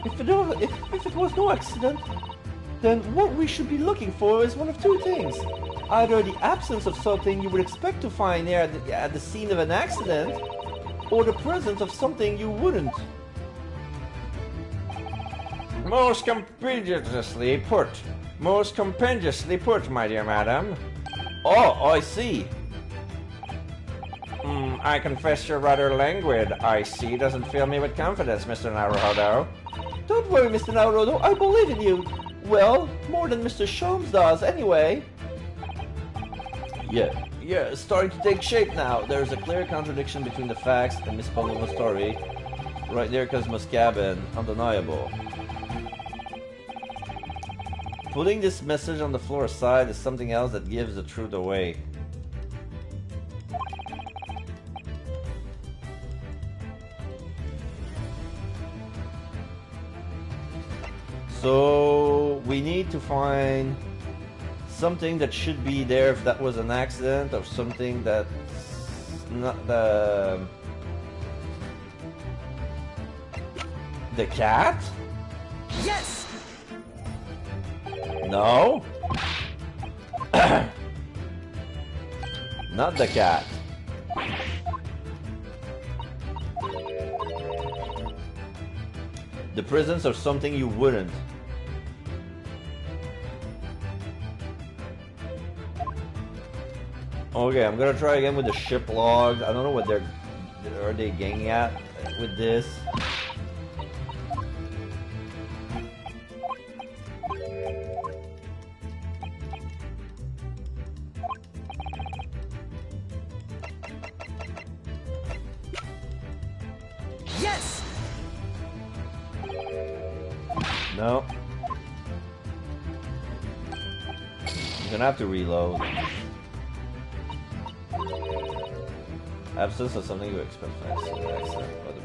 If it was no accident, then what we should be looking for is one of two things. Either the absence of something you would expect to find there at the scene of an accident, or the presence of something you wouldn't. Most compendiously put, my dear madam. Oh, I see. I confess you're rather languid. I see doesn't fill me with confidence, Mr. Naruhodo. Don't worry, Mr. Naruhodo, I believe in you. Well, more than Mr. Sholmes does, anyway. Yeah, it's starting to take shape now. There's a clear contradiction between the facts and Miss Pavlova's story. Right near Kazuma's cabin, undeniable. Putting this message on the floor aside is something else that gives the truth away. So we need to find something that should be there if that was an accident, or something that's not the cat? Yes! No. Not the cat. The presence of something you wouldn't. Okay, I'm gonna try again with the ship log. I don't know what are they getting at with this. Yes! No. I'm gonna have to reload. Absence of something you expect from accident by the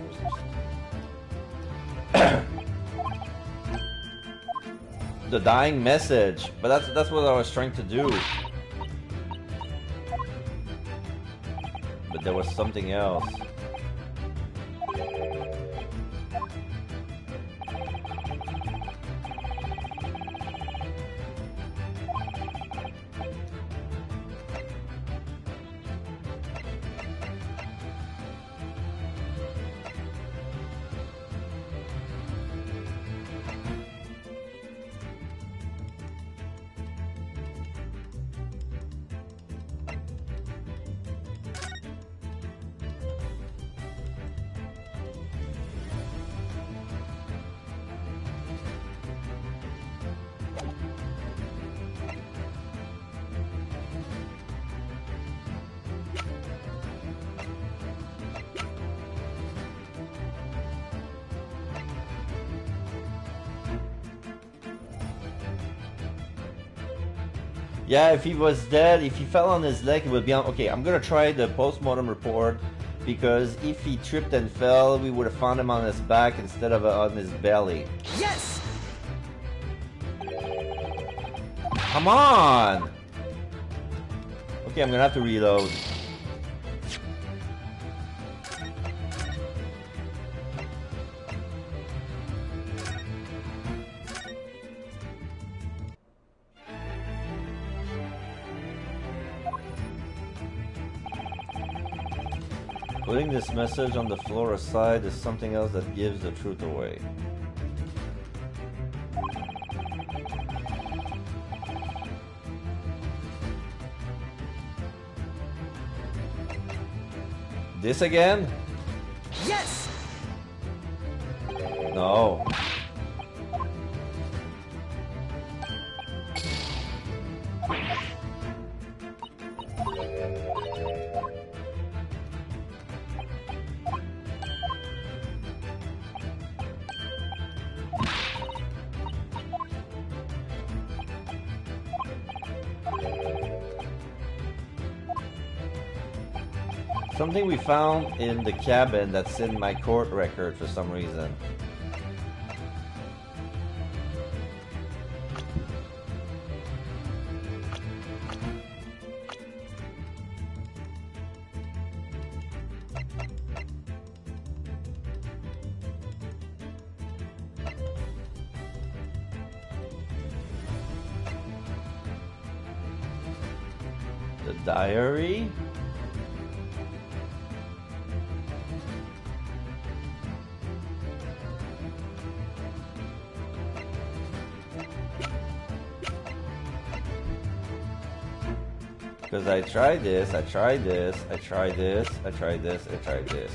person. The dying message, but that's what I was trying to do. But there was something else. Yeah, if he was dead, if he fell on his leg, it would be on... Okay, I'm gonna try the post-mortem report, because if he tripped and fell, we would have found him on his back instead of on his belly. Yes! Come on! Okay, I'm gonna have to reload. Putting this message on the floor aside is something else that gives the truth away. This again? Yes! No. Something we found in the cabin that's in my court record for some reason. The diary? Because I tried this, I tried this, I tried this, I tried this, I tried this.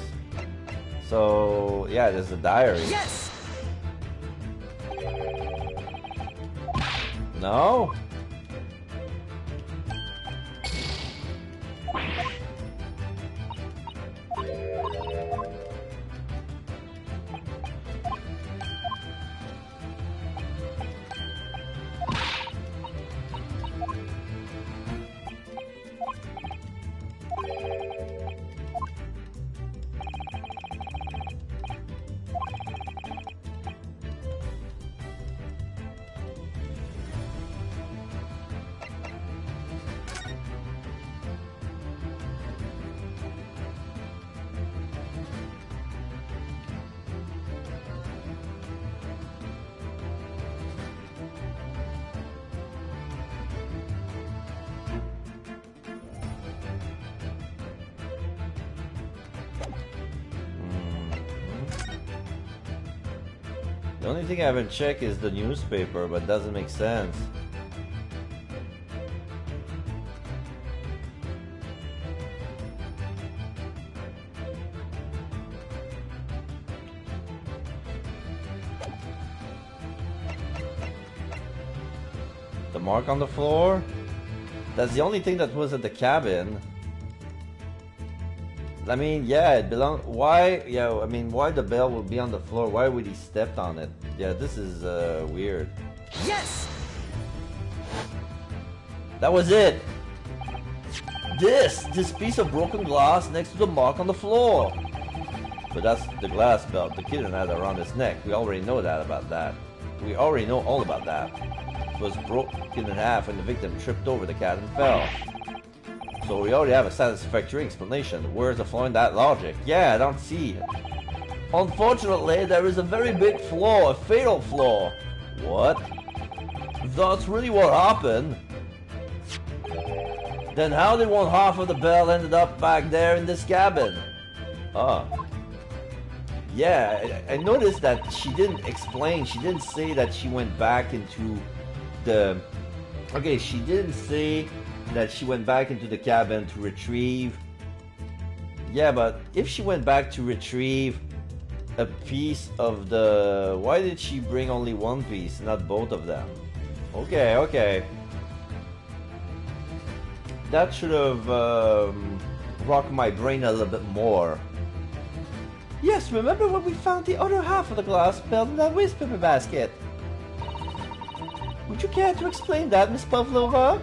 So, yeah, there's a diary. Yes! No? The only thing I haven't checked is the newspaper, but it doesn't make sense. The mark on the floor? That's the only thing that was at the cabin. I mean, yeah, it belonged. Why? Yeah, I mean, why the bell would be on the floor? Why would he stepped on it? Yeah, this is weird. Yes! That was it. This piece of broken glass next to the mark on the floor. But that's the glass belt the kitten had around his neck. We already know that. We already know all about that. It was broken in half and the victim tripped over the cat and fell. So we already have a satisfactory explanation. Where's the flaw in that logic? Yeah, I don't see it. Unfortunately, there is a very big flaw, a fatal flaw. What? If that's really what happened, then how did one half of the bell ended up back there in this cabin? Ah. Yeah, I noticed that she didn't explain, she didn't say that she went back into the... Okay, she didn't say that she went back into the cabin to retrieve... Yeah, but if she went back to retrieve a piece of the... Why did she bring only one piece, not both of them? Okay. That should have rocked my brain a little bit more. Yes, remember when we found the other half of the glass belt in that waste paper basket? Would you care to explain that, Miss Pavlova?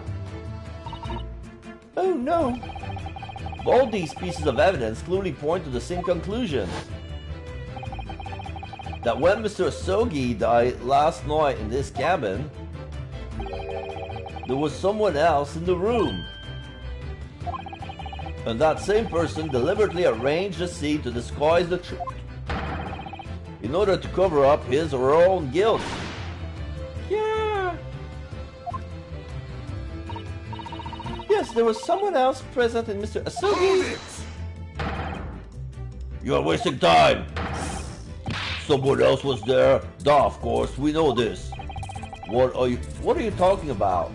Oh no. All these pieces of evidence clearly point to the same conclusion. That when Mr. Asogi died last night in this cabin, there was someone else in the room. And that same person deliberately arranged the scene to disguise the truth in order to cover up his or her own guilt. Yeah. Yes, there was someone else present in Mr. Asogi. You're wasting time. Someone else was there. Duh, of course, we know this. What are you talking about?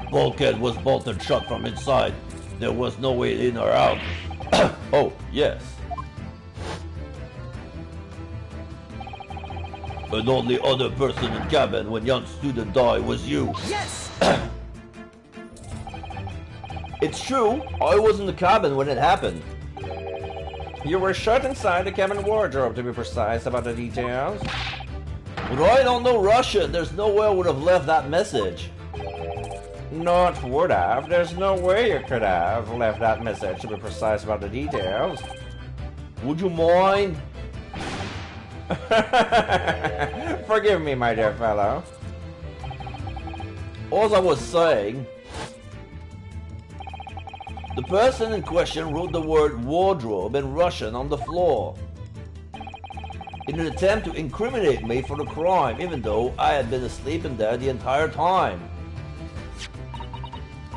Bulkhead was bolted shut from inside. There was no way in or out. Oh, yes. And only other person in cabin when young student died was you. Yes! It's true. I was in the cabin when it happened. You were shut inside the cabin wardrobe, to be precise about the details. But I don't know Russian. There's no way I would have left that message. Not would have. There's no way you could have left that message, to be precise about the details. Would you mind? Forgive me, my dear fellow. All I was saying, the person in question wrote the word wardrobe in Russian on the floor in an attempt to incriminate me for the crime, even though I had been asleep in there the entire time.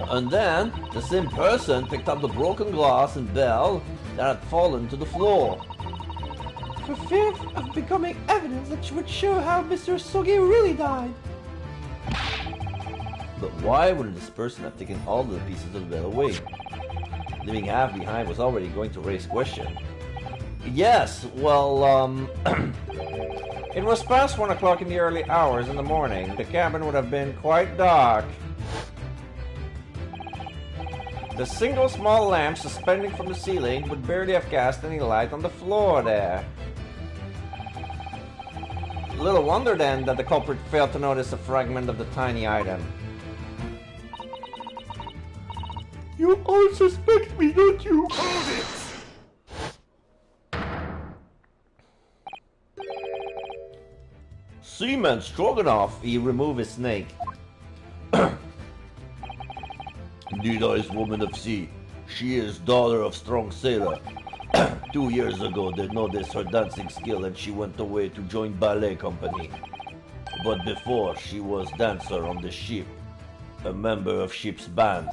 And then, the same person picked up the broken glass and bell that had fallen to the floor. For fear of becoming evidence that would show how Mr. Asogi really died. But why wouldn't this person have taken all of the pieces of the bell away? Leaving half behind was already going to raise question. Yes, well, It was past 1 o'clock in the early hours in the morning. The cabin would have been quite dark. The single small lamp suspending from the ceiling would barely have cast any light on the floor there. Little wonder then that the culprit failed to notice a fragment of the tiny item. You all suspect me, don't you? Hold it! Seaman Stroganoff, he removed his snake. Nina is woman of sea. She is daughter of strong sailor. 2 years ago they noticed her dancing skill and she went away to join ballet company. But before she was dancer on the ship, a member of ship's band.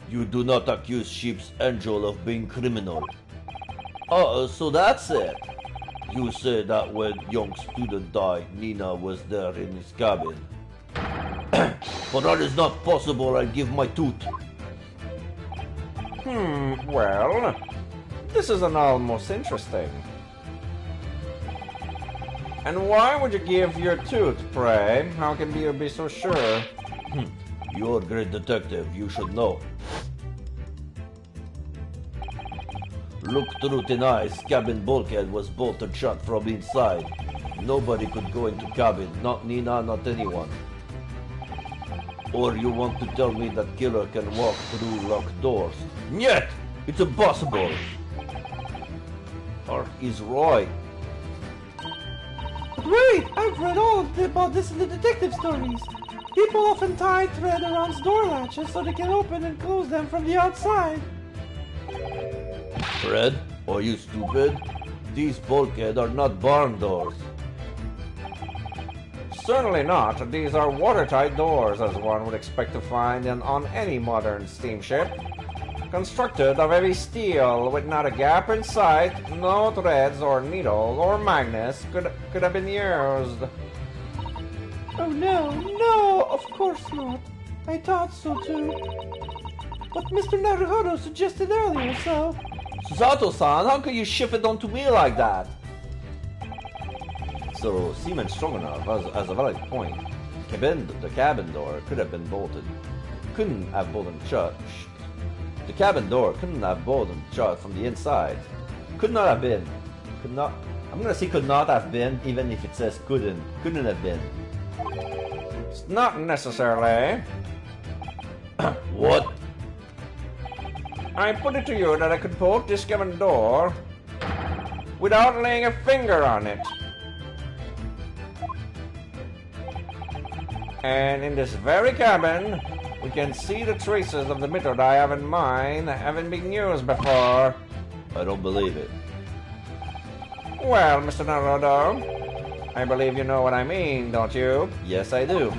You do not accuse ship's angel of being criminal. Oh, so that's it. You say that when young student died, Nina was there in his cabin. But that is not possible, I give my tooth. Well, this is an almost interesting. And why would you give your tooth, pray? How can you be so sure? You're a great detective, you should know. Look through the eyes, cabin bulkhead was bolted shut from inside. Nobody could go into cabin, not Nina, not anyone. Or you want to tell me that killer can walk through locked doors? Yet, it's impossible. Or he's right. But wait, I've read about this in the detective stories. People often tie thread around door latches so they can open and close them from the outside. Fred, are you stupid? These bulkheads are not barn doors. Certainly not. These are watertight doors, as one would expect to find on any modern steamship. Constructed of heavy steel, with not a gap in sight, no threads or needles or magnets could have been used. Oh no, of course not. I thought so too. But Mr. Naruhodo suggested earlier, so... Susato-san, how can you shift it onto me like that? So, Seaman Stroganoff has a valid point. The cabin door could have been bolted. Couldn't have bolted shut. The cabin door couldn't have bolted shut from the inside. Could not have been. Could not. I'm gonna say could not have been, even if it says couldn't. Couldn't have been. It's not necessarily. What? I put it to you that I could bolt this cabin door without laying a finger on it. And in this very cabin, we can see the traces of the method I have in mind having been used before. I don't believe it. Well, Mr. Naruto, I believe you know what I mean, don't you? Yes, I do.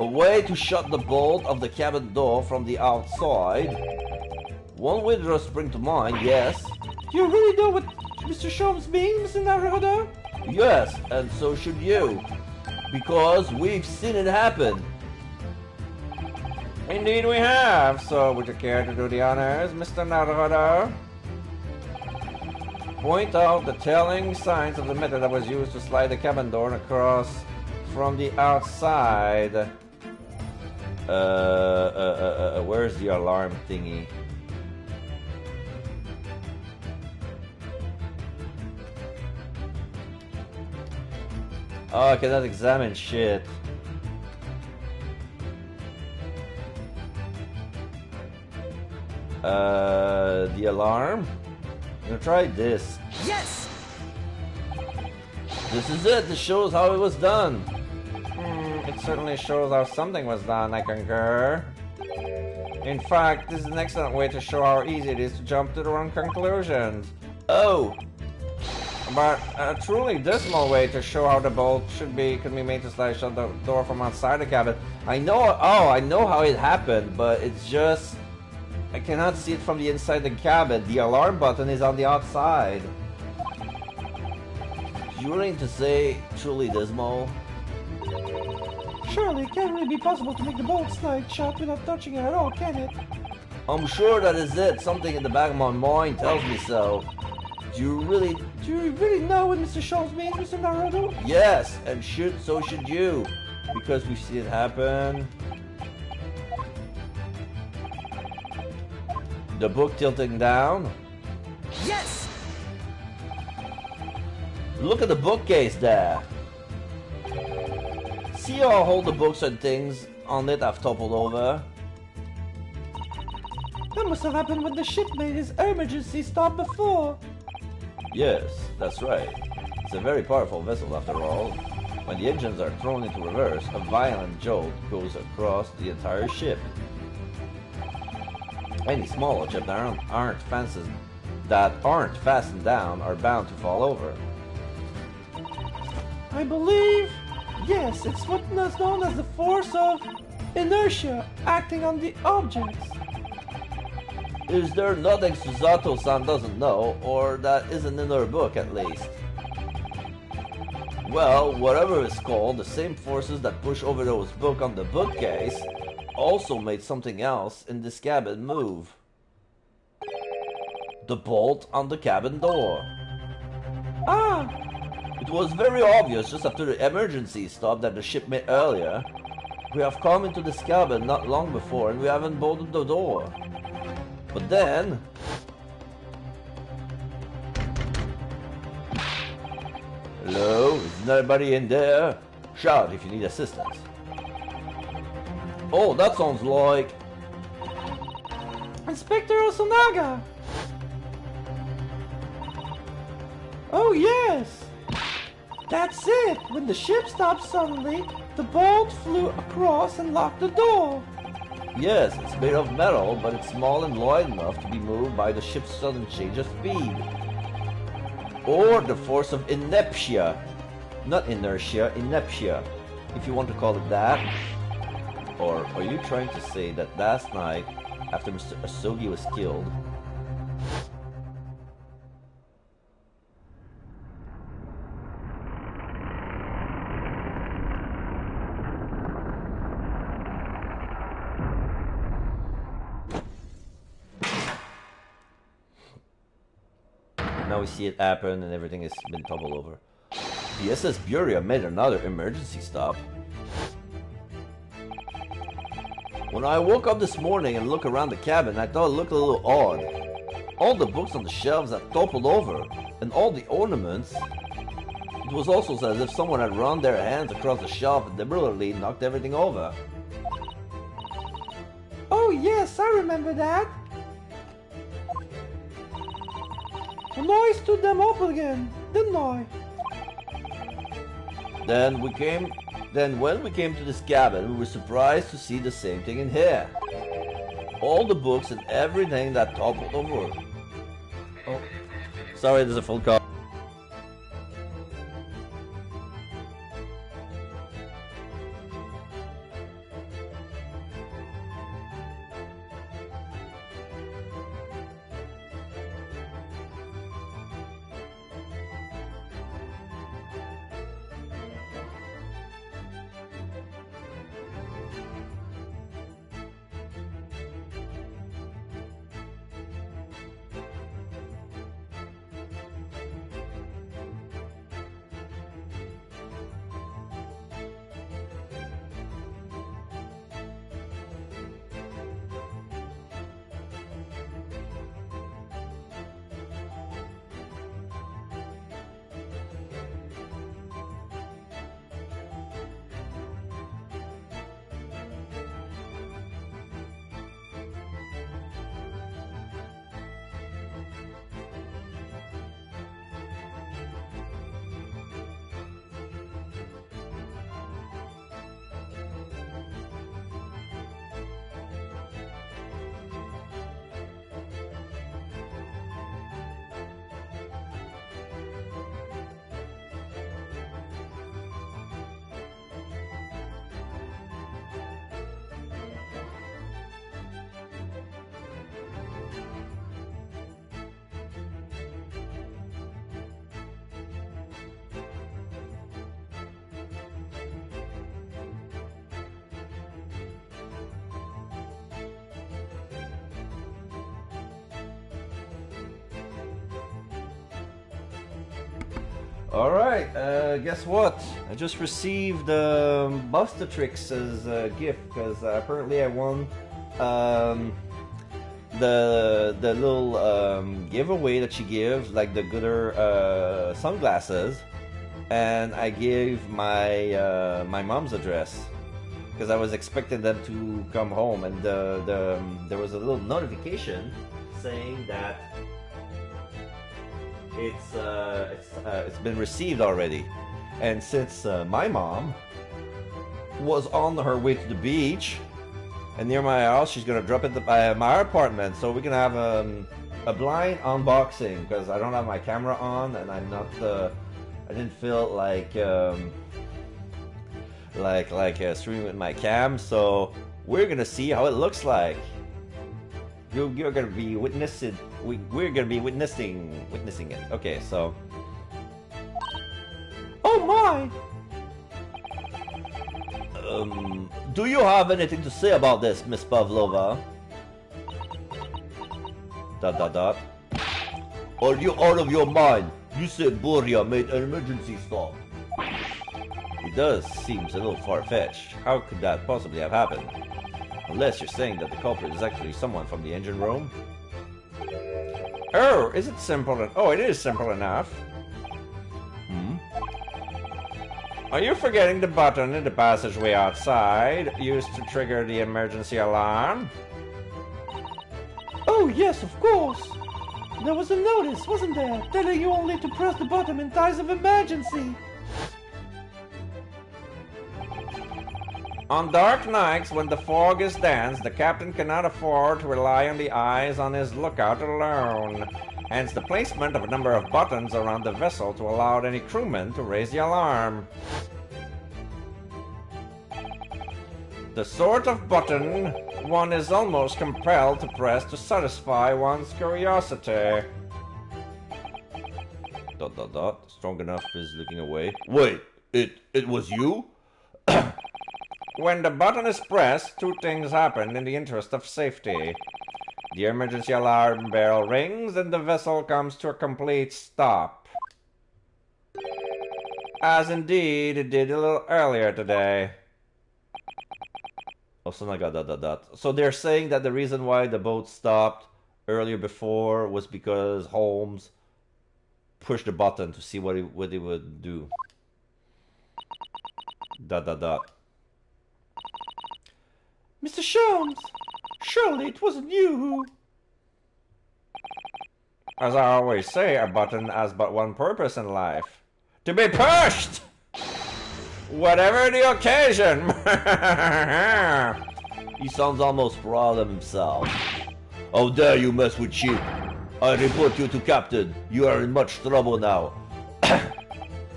A way to shut the bolt of the cabin door from the outside. One way does spring to mind, yes. Do you really know what Mr. Sholmes means, Mr. Naruhodo? Yes, and so should you. Because we've seen it happen. Indeed we have, so would you care to do the honors, Mr. Naruhodo? Point out the telling signs of the method that was used to slide the cabin door across from the outside. Where's the alarm thingy? Oh, I cannot examine shit. The alarm? I'm gonna try this. Yes! This is it. This shows how it was done. It certainly shows how something was done, I concur. In fact, this is an excellent way to show how easy it is to jump to the wrong conclusions. Oh, But a truly dismal way to show how the bolt could be made to slide shut the door from outside the cabin. I know how it happened, but it's just I cannot see it from the inside the cabin. The alarm button is on the outside. You really need to say truly dismal? Surely it can't really be possible to make the bolt slide shut without touching it at all, can it? I'm sure that is it. Something in the back of my mind tells me so. Do you really know what Mr. Sholmes means, Mr. Naruto? Yes, and so should you. Because we've seen it happen. The book tilting down. Yes! Look at the bookcase there. See how all the books and things on it have toppled over? That must have happened when the ship made its emergency stop before. Yes, that's right. It's a very powerful vessel after all. When the engines are thrown into reverse, a violent jolt goes across the entire ship. Any small objects that aren't fastened down are bound to fall over. I believe, yes, it's what is known as the force of inertia acting on the objects. Is there nothing Susato-san doesn't know, or that isn't in her book at least? Well, whatever it's called, the same forces that push over those books on the bookcase also made something else in this cabin move. The bolt on the cabin door. Ah! It was very obvious just after the emergency stop that the ship made earlier. We have come into this cabin not long before and we haven't bolted the door. But then... Hello? Is anybody in there? Shout if you need assistance. Oh, that sounds like... Inspector Osunaga! Oh yes! That's it! When the ship stopped suddenly, the bolt flew across and locked the door. Yes, it's made of metal, but it's small and light enough to be moved by the ship's sudden change of speed. Or the force of inertia. Not inertia, ineptia, if you want to call it that. Or are you trying to say that last night, after Mr. Asogi was killed... Now we see it happen and everything has been toppled over. The SS Buria made another emergency stop. When I woke up this morning and looked around the cabin, I thought it looked a little odd. All the books on the shelves had toppled over, and all the ornaments. It was also as if someone had run their hands across the shelf and deliberately knocked everything over. Oh yes, I remember that. And I stood them up again, didn't I? Then when we came to this cabin, we were surprised to see the same thing in here. All the books and everything that toppled over. Oh, sorry, there's a phone call. Alright, guess what? I just received Bustatrix as a gift because apparently I won the little giveaway that she gives, like the Gooder sunglasses, and I gave my my mom's address because I was expecting them to come home, and there was a little notification saying that it's been received already. And since my mom was on her way to the beach and near my house, she's gonna drop it at my apartment, so we're gonna have a blind unboxing because I don't have my camera on and I'm not I didn't feel like streaming with my cam, so we're gonna see how it looks like. You're gonna be witnessing. We're gonna be witnessing it. Okay, so. Oh my! Do you have anything to say about this, Miss Pavlova? ... Are you out of your mind? You said Boria made an emergency stop. It does seems a little far-fetched. How could that possibly have happened? Unless you're saying that the culprit is actually someone from the engine room. Oh, is it simple? Oh, it is simple enough. Are you forgetting the button in the passageway outside, used to trigger the emergency alarm? Oh, yes, of course. There was a notice, wasn't there, telling you only to press the button in times of emergency. On dark nights, when the fog is dense, the captain cannot afford to rely on the eyes on his lookout alone. Hence the placement of a number of buttons around the vessel to allow any crewman to raise the alarm. The sort of button one is almost compelled to press to satisfy one's curiosity. ... Strong enough is looking away. Wait, it was you? When the button is pressed, two things happen in the interest of safety. The emergency alarm bell rings and the vessel comes to a complete stop. As indeed it did a little earlier today. Oh, so I got ... So they're saying that the reason why the boat stopped earlier before was because Holmes pushed the button to see what he would do. ... Mr. Sholmes, surely it wasn't you who... As I always say, a button has but one purpose in life. To be pushed! Whatever the occasion! He sounds almost proud of himself. How dare you mess with sheep? I report you to Captain. You are in much trouble now.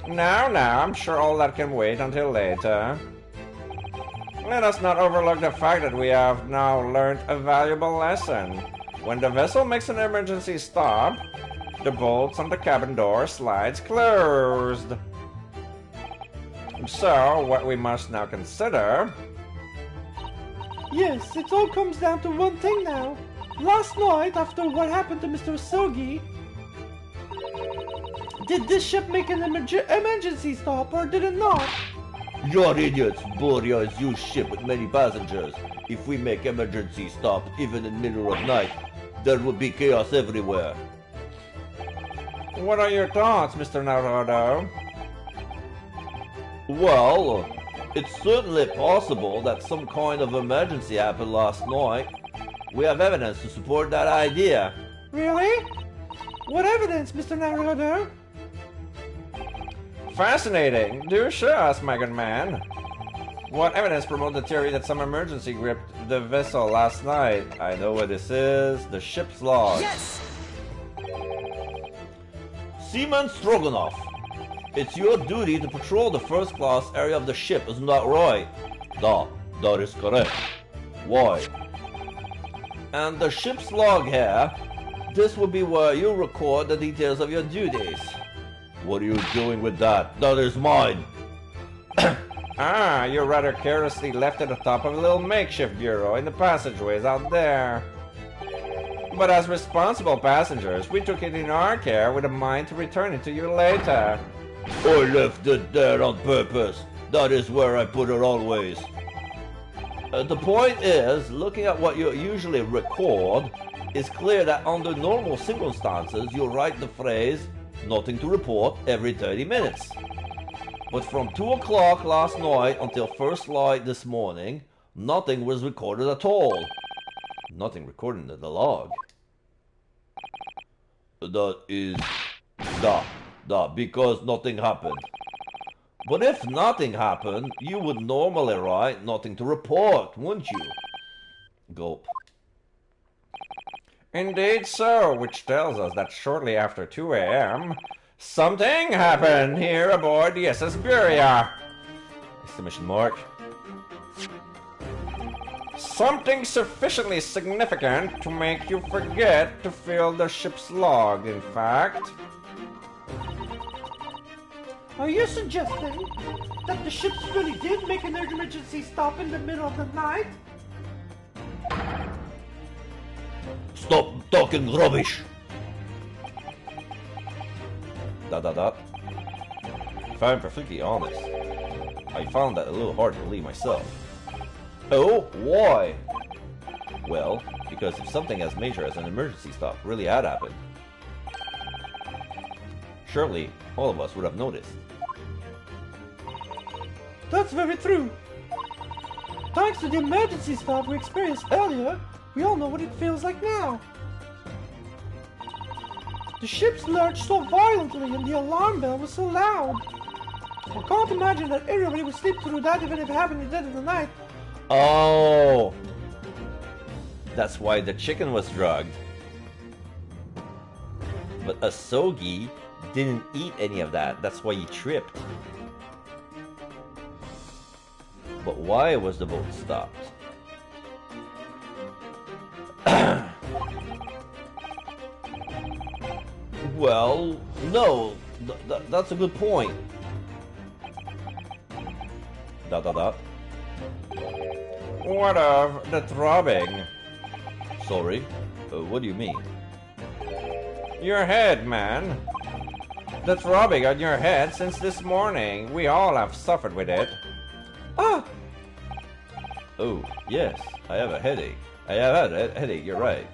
Now, I'm sure all that can wait until later. Let us not overlook the fact that we have now learned a valuable lesson. When the vessel makes an emergency stop, the bolts on the cabin door slides closed. So, what we must now consider... Yes, it all comes down to one thing now. Last night, after what happened to Mr. Asogi, did this ship make an emergency stop or did it not? You're idiots. Boria is used ship with many passengers. If we make emergency stop, even in the middle of night, there would be chaos everywhere. What are your thoughts, Mr. Naruto? Well, it's certainly possible that some kind of emergency happened last night. We have evidence to support that idea. Really? What evidence, Mr. Naruto? Fascinating. Do show us, my good man. What evidence promotes the theory that some emergency gripped the vessel last night? I know what this is. The ship's log. Yes! Seaman Stroganoff, it's your duty to patrol the first-class area of the ship, isn't that right? That is correct. Why? And the ship's log here, this will be where you record the details of your duties. What are you doing with that? That is mine. Ah, you rather carelessly left it atop of a little makeshift bureau in the passageways out there. But as responsible passengers, we took it in our care with a mind to return it to you later. I left it there on purpose. That is where I put it always. The point is, looking at what you usually record, it's clear that under normal circumstances, you write the phrase, "Nothing to report," every 30 minutes. But from 2 o'clock last night until first light this morning, nothing was recorded at all. Nothing recorded in the log. That is... because nothing happened. But if nothing happened, you would normally write "nothing to report," wouldn't you? Gulp. Indeed so, which tells us that shortly after 2 a.m., something happened here aboard the SS Buria. Exclamation mark. Something sufficiently significant to make you forget to fill the ship's log, in fact. Are you suggesting that the ships really did make an emergency stop in the middle of the night? Stop talking rubbish! If I'm perfectly honest, I found that a little hard to believe myself. Oh, why? Well, because if something as major as an emergency stop really had happened, surely all of us would have noticed. That's very true. Thanks to the emergency stop we experienced earlier, we all know what it feels like now. The ships lurched so violently and the alarm bell was so loud. I can't imagine that everybody would sleep through that even if it happened in the dead of the night. Oh! That's why the chicken was drugged. But Asogi didn't eat any of that. That's why he tripped. But why was the boat stopped? Well, no. That's a good point. Dot dot dot. What of the throbbing? Sorry? What do you mean? Your head, man. The throbbing on your head since this morning. We all have suffered with it. Ah! Oh, yes. I have a headache. I have had a headache, you're right.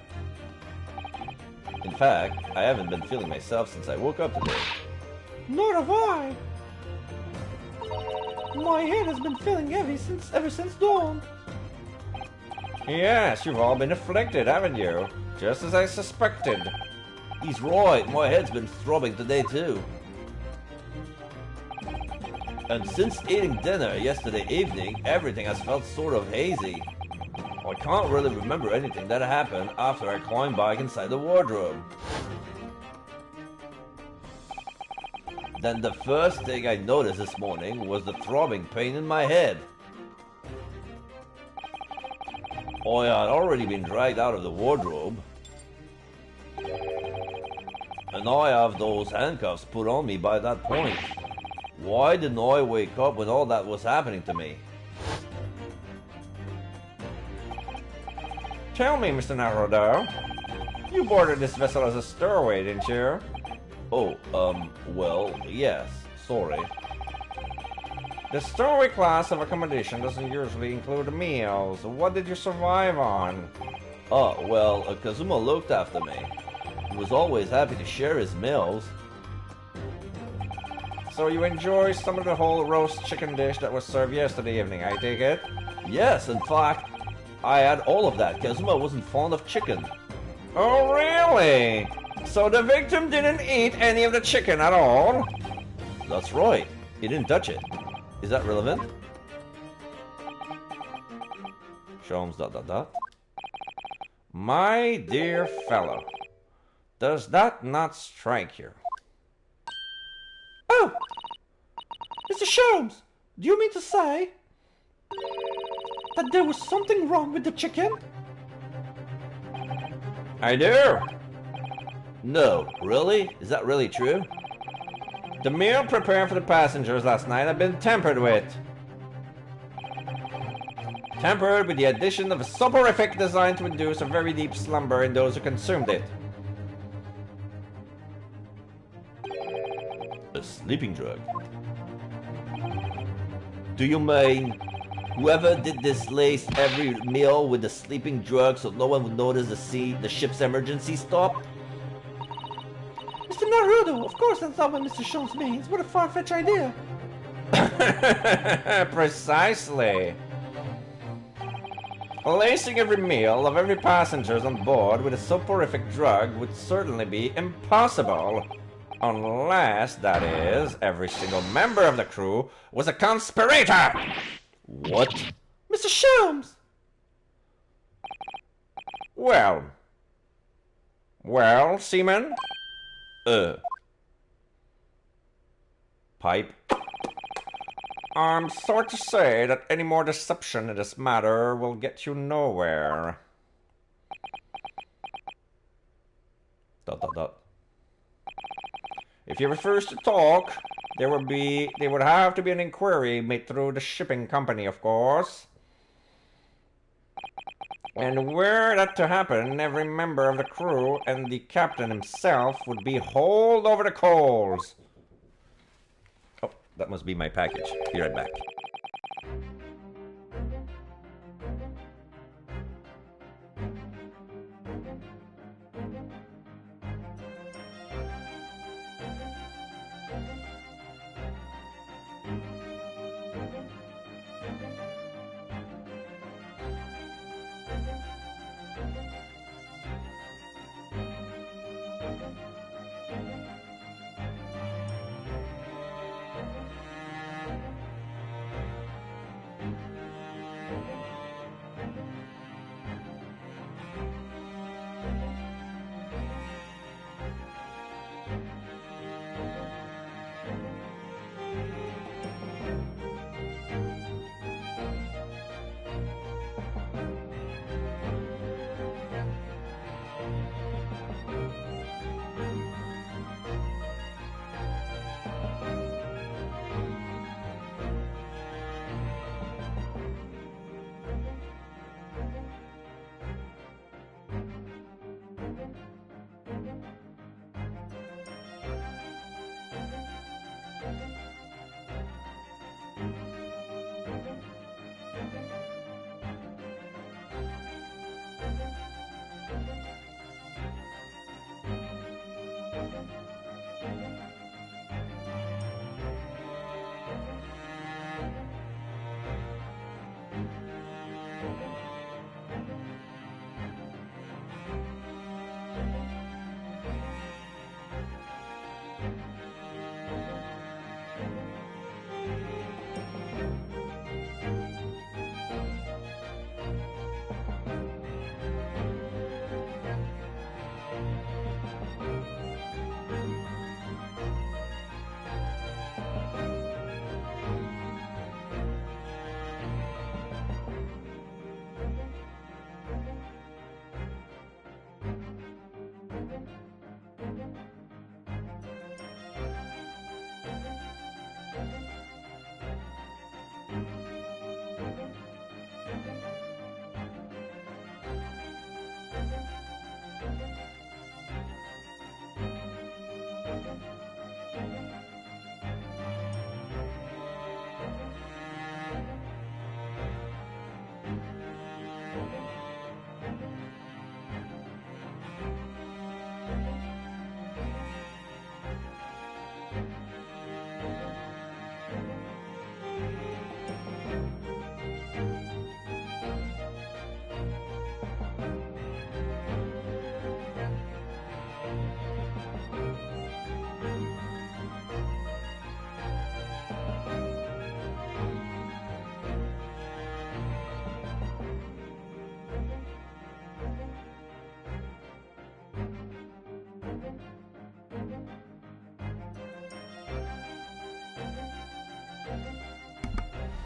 In fact, I haven't been feeling myself since I woke up today. Nor have I. My head has been feeling heavy ever since dawn. Yes, you've all been afflicted, haven't you? Just as I suspected. He's right, my head's been throbbing today too. And since eating dinner yesterday evening, everything has felt sort of hazy. I can't really remember anything that happened after I climbed back inside the wardrobe. Then the first thing I noticed this morning was the throbbing pain in my head. I had already been dragged out of the wardrobe. And I have those handcuffs put on me by that point. Why didn't I wake up when all that was happening to me? Tell me, Mr. Naruto. You boarded this vessel as a stowaway, didn't you? Oh, well, yes, sorry. The stowaway class of accommodation doesn't usually include meals. What did you survive on? Oh, well, Kazuma looked after me. He was always happy to share his meals. So you enjoy some of the whole roast chicken dish that was served yesterday evening, I take it? Yes, in fact, I had all of that. Kazuma wasn't fond of chicken. Oh, really? So the victim didn't eat any of the chicken at all? That's right. He didn't touch it. Is that relevant? Sholmes ... My dear fellow, does that not strike you? Oh! Mr. Sholmes, do you mean to say that there was something wrong with the chicken? I do. No, really? Is that really true? The meal prepared for the passengers last night had been tampered with. Tampered with the addition of a soporific designed to induce a very deep slumber in those who consumed it. A sleeping drug? Do you mean whoever did this laced every meal with a sleeping drug so no one would notice the ship's emergency stop? Mr. Naruto, of course that's not what Mr. Sholmes means. What a far-fetched idea. Precisely. Lacing every meal of every passenger on board with a soporific drug would certainly be impossible. Unless, that is, every single member of the crew was a conspirator! What? Mr. Sholmes! Well, seaman? Pipe? I'm sorry to say that any more deception in this matter will get you nowhere. ... If you refuse to talk, there would have to be an inquiry made through the shipping company, of course. And were that to happen, every member of the crew and the captain himself would be hauled over the coals. Oh, that must be my package. Be right back.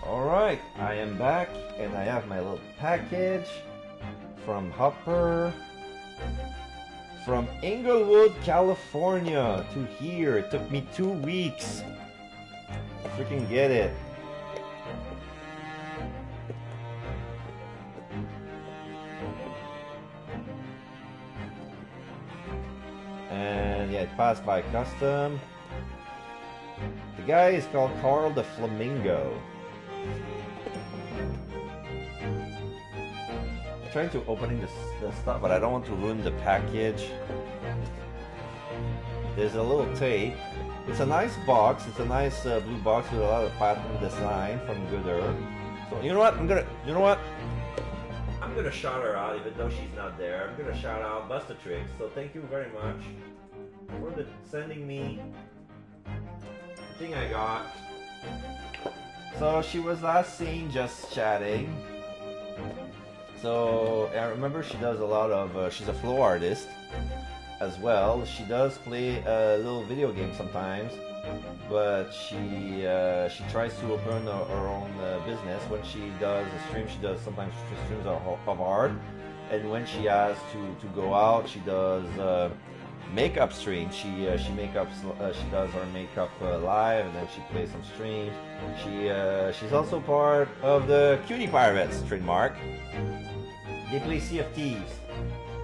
Alright, I am back and I have my little package from Hopper from Inglewood, California to here. It took me 2 weeks to freaking get it. And yeah, it passed by custom. The guy is called Carl the Flamingo. I'm trying to opening the stuff, but I don't want to ruin the package. There's a little tape. It's a nice box. It's a nice blue box with a lot of pattern design from Gooder. So you know what? I'm gonna shout her out, even though she's not there. I'm gonna shout out Bustatrix. So thank you very much for sending me the thing I got. So she was last seen just chatting. So I remember she does a lot of, she's a flow artist as well. She does play a little video game sometimes, but she tries to open her own business. When she does a stream, she does sometimes streams of art, and when she has to go out, she does makeup streams. She does her makeup live, and then she plays some streams. She's also part of the Cutie Pirates trademark. They play Sea of Thieves.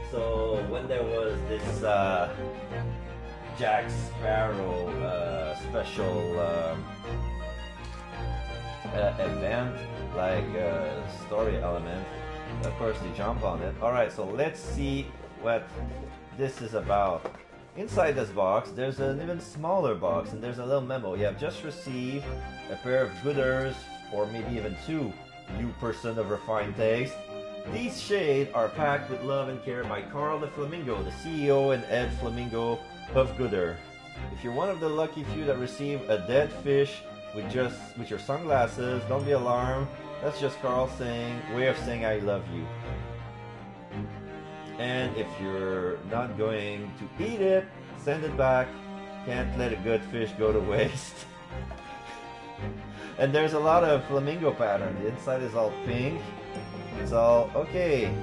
So when there was this Jack Sparrow special event, like story element, of course they jump on it. Alright, so let's see what this is about. Inside this box, there's an even smaller box, and there's a little memo. You have just received a pair of Gooders, or maybe even two, you person of refined taste. These shades are packed with love and care by Carl the Flamingo, the CEO and head flamingo of Gooder. If you're one of the lucky few that receive a dead fish with your sunglasses, don't be alarmed. That's just Carl's way of saying I love you. And if you're not going to eat it, send it back. Can't let a good fish go to waste. And there's a lot of flamingo pattern. The inside is all pink. It's all okay.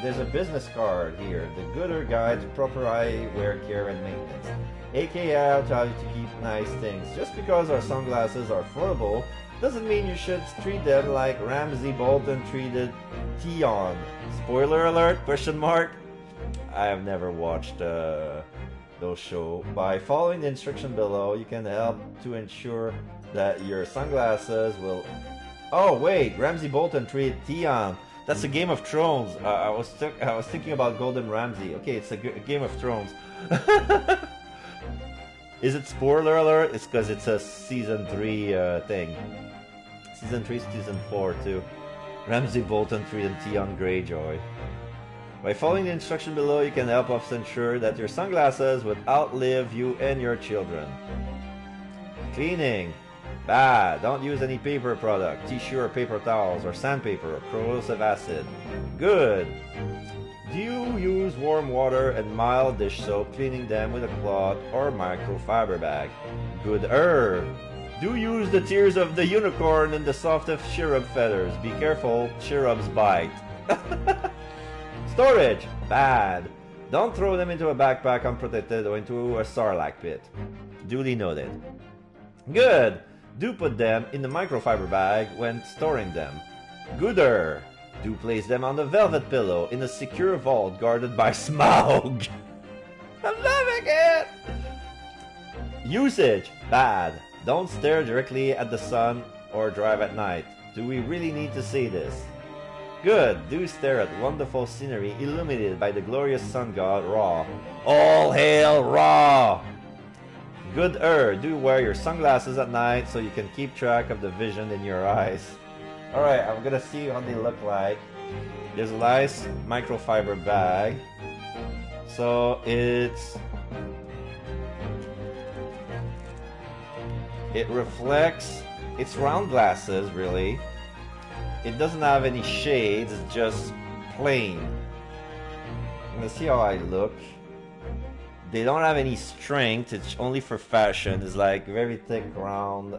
There's a business card here. The Gooder Guide to Proper Eyewear Care and Maintenance. AKA how to keep nice things. Just because our sunglasses are affordable doesn't mean you should treat them like Ramsay Bolton treated Tion. Spoiler alert? Question mark. I have never watched those shows. By following the instruction below, you can help to ensure that your sunglasses will... Oh wait, Ramsay Bolton treated Tion. That's a Game of Thrones. I was thinking about Golden Ramsay. Okay, it's a Game of Thrones. Is it spoiler alert? It's because it's a season 3 thing. Season 3, season 4 too. Ramsay Bolton treated Tion Greyjoy. By following the instruction below, you can help us ensure that your sunglasses will outlive you and your children. Cleaning. Bad. Don't use any paper product, tissue or paper towels, or sandpaper or corrosive acid. Good. Do you use warm water and mild dish soap, cleaning them with a cloth or microfiber bag? Good. Do use the tears of the unicorn and the softest cherub feathers. Be careful, cherubs bite. Storage. Bad. Don't throw them into a backpack unprotected or into a sarlacc pit. Duly noted. Good. Do put them in the microfiber bag when storing them. Gooder. Do place them on the velvet pillow in a secure vault guarded by Smaug. I'm loving it! Usage. Bad. Don't stare directly at the sun or drive at night. Do we really need to say this? Good. Do stare at wonderful scenery illuminated by the glorious sun god Ra. All hail Ra! Good. Do wear your sunglasses at night so you can keep track of the vision in your eyes. Alright, I'm gonna see how they look like. There's a nice microfiber bag. So it reflects, it's round glasses really. It doesn't have any shades, it's just plain. I'm gonna see how I look. They don't have any strength, it's only for fashion. It's like very thick round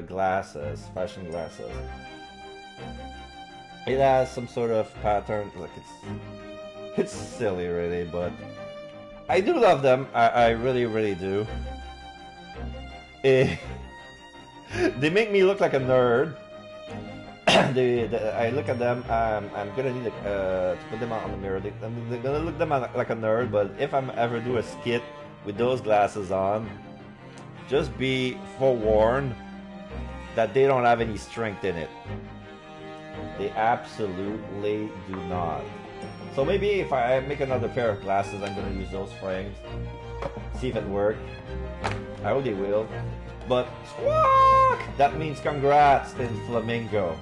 glasses, fashion glasses. It has some sort of pattern. Look, it's silly really, but I do love them. I really, really do. They make me look like a nerd. I look at them. I'm gonna need to put them out on the mirror. I'm gonna look them like a nerd. But if I'm ever do a skit with those glasses on, just be forewarned that they don't have any strength in it. They absolutely do not. So maybe if I make another pair of glasses, I'm gonna use those frames. See if it works. I hope they will. But squawk! That means congrats in Flamingo.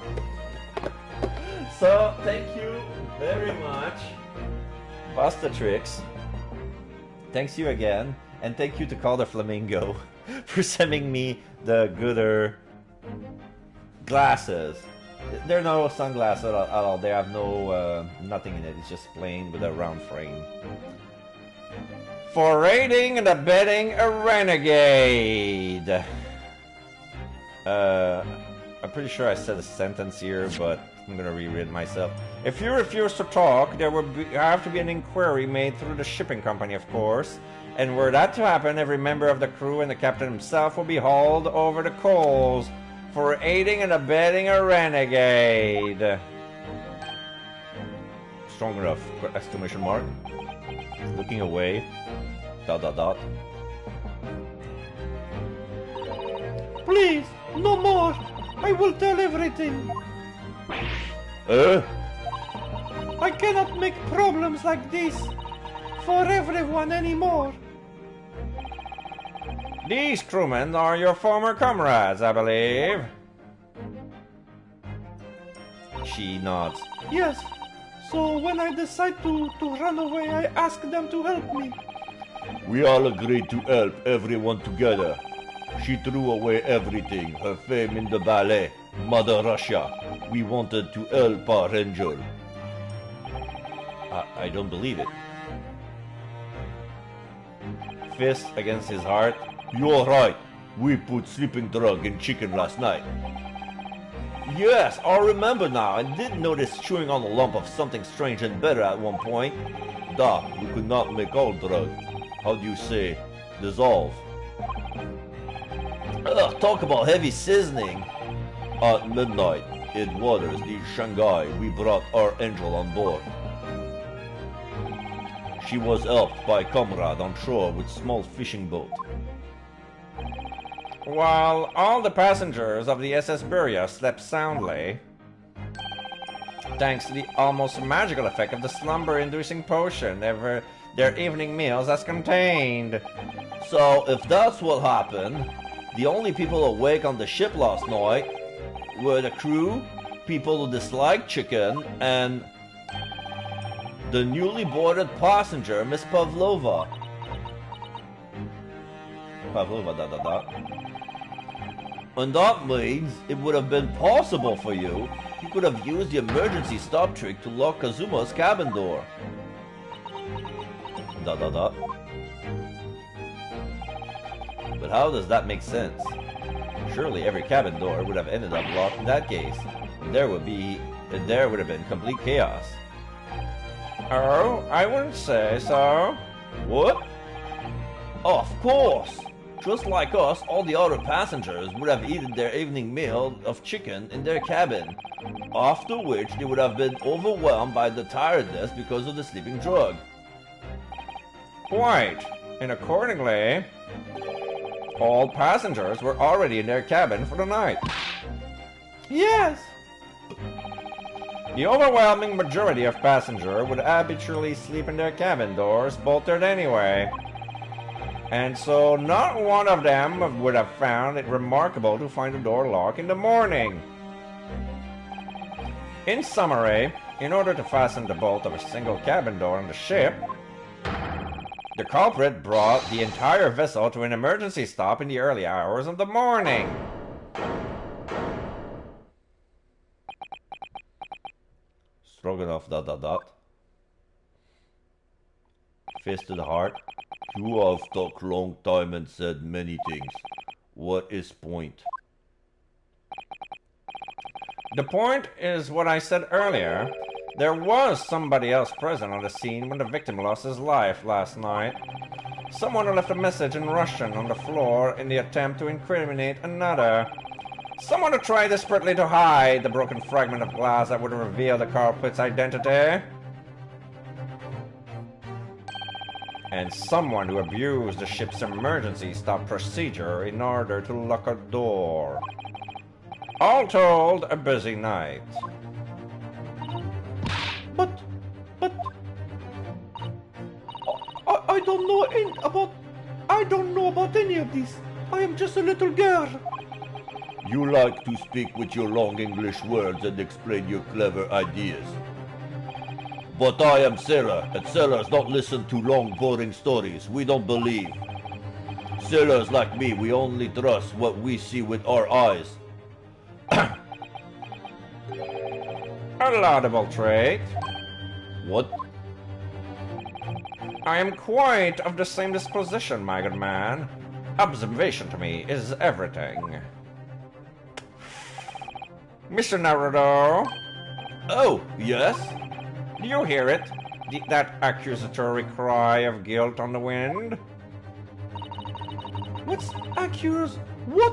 So thank you very much, Bustatrix. Thanks you again, and thank you to Calder Flamingo for sending me the gooder glasses. They're no sunglasses at all. They have no nothing in it. It's just plain with a round frame. For aiding and abetting a renegade. I'm pretty sure I said a sentence here, but I'm gonna reread myself. If you refuse to talk, there will have to be an inquiry made through the shipping company, of course. And were that to happen, every member of the crew and the captain himself will be hauled over the coals for aiding and abetting a renegade. Strong enough, exclamation mark. Looking away. ... Please, no more. I will tell everything. I cannot make problems like this for everyone anymore. These crewmen are your former comrades, I believe. She nods. Yes. So when I decide to run away, I ask them to help me. We all agreed to help everyone together. She threw away everything, her fame in the ballet, Mother Russia. We wanted to help our angel. I don't believe it. Fist against his heart. You're right. We put sleeping drug in chicken last night. Yes, I remember now. I did notice chewing on a lump of something strange and better at one point. We could not make all drug. How do you say, dissolve? Ugh, talk about heavy seasoning. At midnight, in waters near Shanghai, we brought our angel on board. She was helped by comrade on shore with small fishing boat. While all the passengers of the SS Buria slept soundly, thanks to the almost magical effect of the slumber-inducing potion, their evening meals as contained. So, if that's what happened, the only people awake on the ship last night were the crew, people who disliked chicken, and the newly boarded passenger, Miss Pavlova. And that means it would have been possible for you. You could have used the emergency stop trick to lock Kazuma's cabin door. But how does that make sense? Surely every cabin door would have ended up locked in that case. There would have been complete chaos. Oh, I wouldn't say so. What? Of course! Just like us, all the other passengers would have eaten their evening meal of chicken in their cabin, after which they would have been overwhelmed by the tiredness because of the sleeping drug. Quite. And accordingly, All passengers were already in their cabin for the night. Yes. The overwhelming majority of passengers would habitually sleep in their cabin doors, bolted anyway. And so not one of them would have found it remarkable to find the door locked in the morning. In summary, in order to fasten the bolt of a single cabin door on the ship, the culprit brought the entire vessel to an emergency stop in the early hours of the morning. Stroganoff ... Fist to the heart. You have talked long time and said many things. What is point? The point is what I said earlier. There was somebody else present on the scene when the victim lost his life last night. Someone who left a message in Russian on the floor in the attempt to incriminate another. Someone who tried desperately to hide the broken fragment of glass that would reveal the culprit's identity. And someone who abused the ship's emergency stop procedure in order to lock a door. All told, a busy night. But I don't know about any of this. I am just a little girl. You like to speak with your long English words and explain your clever ideas. But I am sailor, and sailors don't listen to long, boring stories. We don't believe. Sailors like me, we only trust what we see with our eyes. A laudable trait. What? I am quite of the same disposition, my good man. Observation to me is everything. Mr. Naruto? Oh, yes? Do you hear it? That accusatory cry of guilt on the wind? What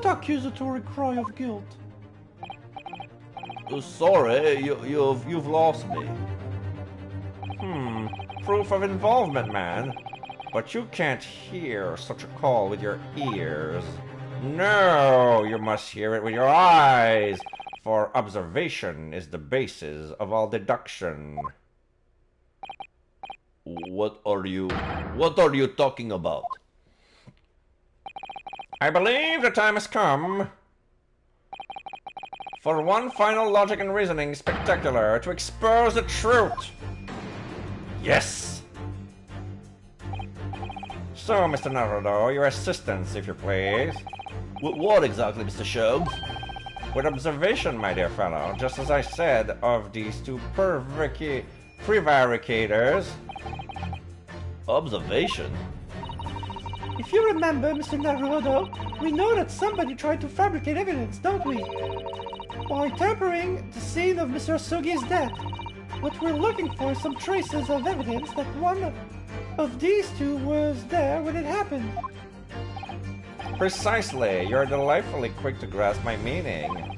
accusatory cry of guilt? Sorry, you've lost me. Proof of involvement, man. But you can't hear such a call with your ears. No, you must hear it with your eyes, for observation is the basis of all deduction. What are you talking about? I believe the time has come for one final logic and reasoning spectacular to expose the truth. Yes! So, Mr. Naruto, your assistance, if you please. What exactly, Mr. Shogs? With observation, my dear fellow, just as I said of these two prevaricators. Observation? If you remember, Mr. Naruto, we know that somebody tried to fabricate evidence, don't we? By tampering the scene of Mr. Asugi's death. What we're looking for is some traces of evidence that one of these two was there when it happened. Precisely. You're delightfully quick to grasp my meaning.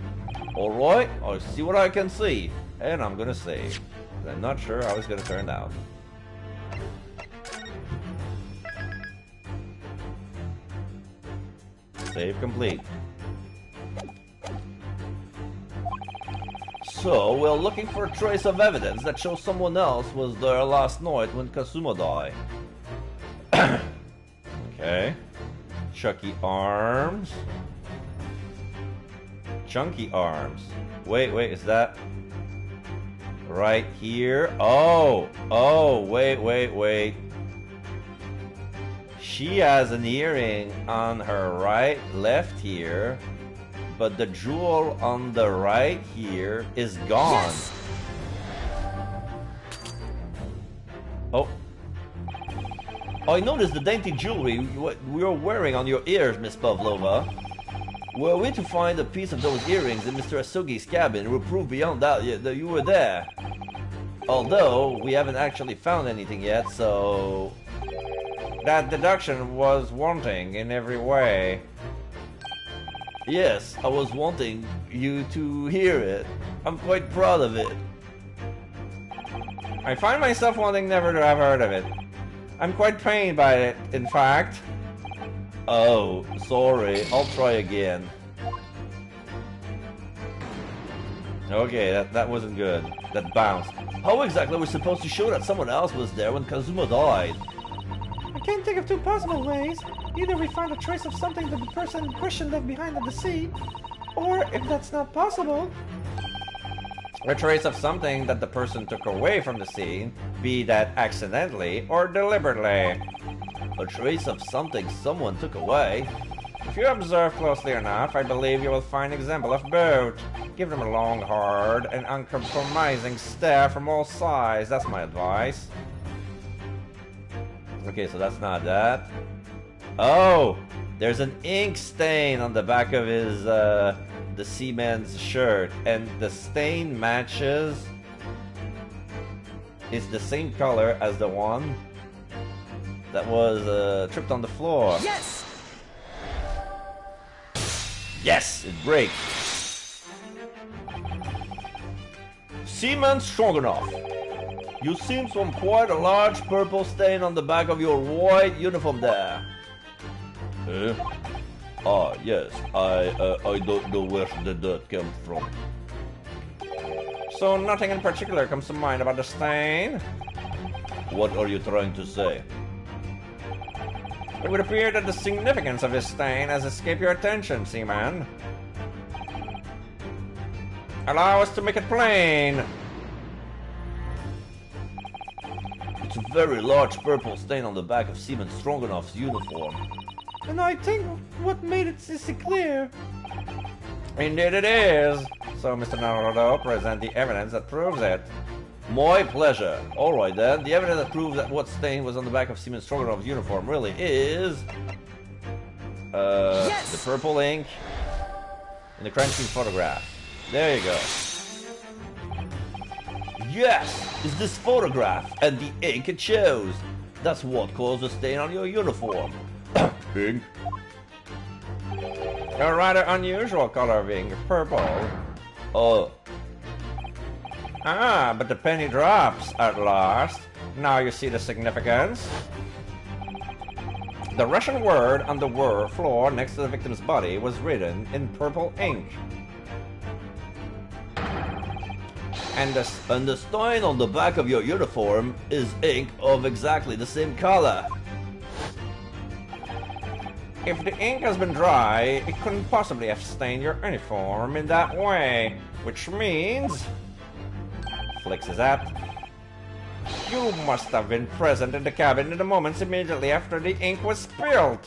Alright, I'll see what I can see. And I'm gonna save. I'm not sure how it's gonna turn out. Save complete. So, we're looking for a trace of evidence that shows someone else was there last night when Kazuma died. Okay. Chucky arms. Chunky arms. Wait, is that right here? Oh, wait. She has an earring on her left here, but the jewel on the right here is gone. Yes! Oh. I noticed the dainty jewelry you're wearing on your ears, Miss Pavlova. Were we to find a piece of those earrings in Mr. Asugi's cabin, it would prove beyond doubt that you were there. Although, we haven't actually found anything yet, so... That deduction was wanting in every way. Yes, I was wanting you to hear it. I'm quite proud of it. I find myself wanting never to have heard of it. I'm quite pained by it, in fact. Oh, sorry. I'll try again. Okay, that wasn't good. That bounced. How exactly are we supposed to show that someone else was there when Kazuma died? I can't think of two possible ways. Either we find a trace of something that the person in question left behind at the scene, or if that's not possible, A trace of something that the person took away from the scene, be that accidentally or deliberately. A trace of something someone took away? If you observe closely enough, I believe you will find example of both. Give them a long, hard, and uncompromising stare from all sides. That's my advice. Okay, so that's not that. Oh! There's an ink stain on the back of his, the seaman's shirt. And the stain matches... It's the same color as the one that was tripped on the floor. yes! Yes! It breaks. Seaman Stroganoff. You seem from quite a large purple stain on the back of your white uniform there. Eh? Ah, yes. I don't know where the dirt came from. So nothing in particular comes to mind about the stain? What are you trying to say? It would appear that the significance of this stain has escaped your attention, Seaman. Allow us to make it plain. It's a very large purple stain on the back of Seaman Stroganoff's uniform. And I think what made it is clear. Indeed it is. So, Mr. Naruto, present the evidence that proves it. My pleasure. Alright then, the evidence that proves that what stain was on the back of Seaman Stroganoff's uniform really is... Yes! The purple ink in the crime scene photograph. There you go. Yes! It's this photograph and the ink it shows. That's what caused the stain on your uniform. Ink? A rather unusual color of ink, purple. Oh. Ah, but the penny drops at last. Now you see the significance. The Russian word on the floor next to the victim's body was written in purple ink. And the stain on the back of your uniform is ink of exactly the same color. If the ink has been dry, it couldn't possibly have stained your uniform in that way. Which means... Flicks his hat. You must have been present in the cabin in the moments immediately after the ink was spilled. ...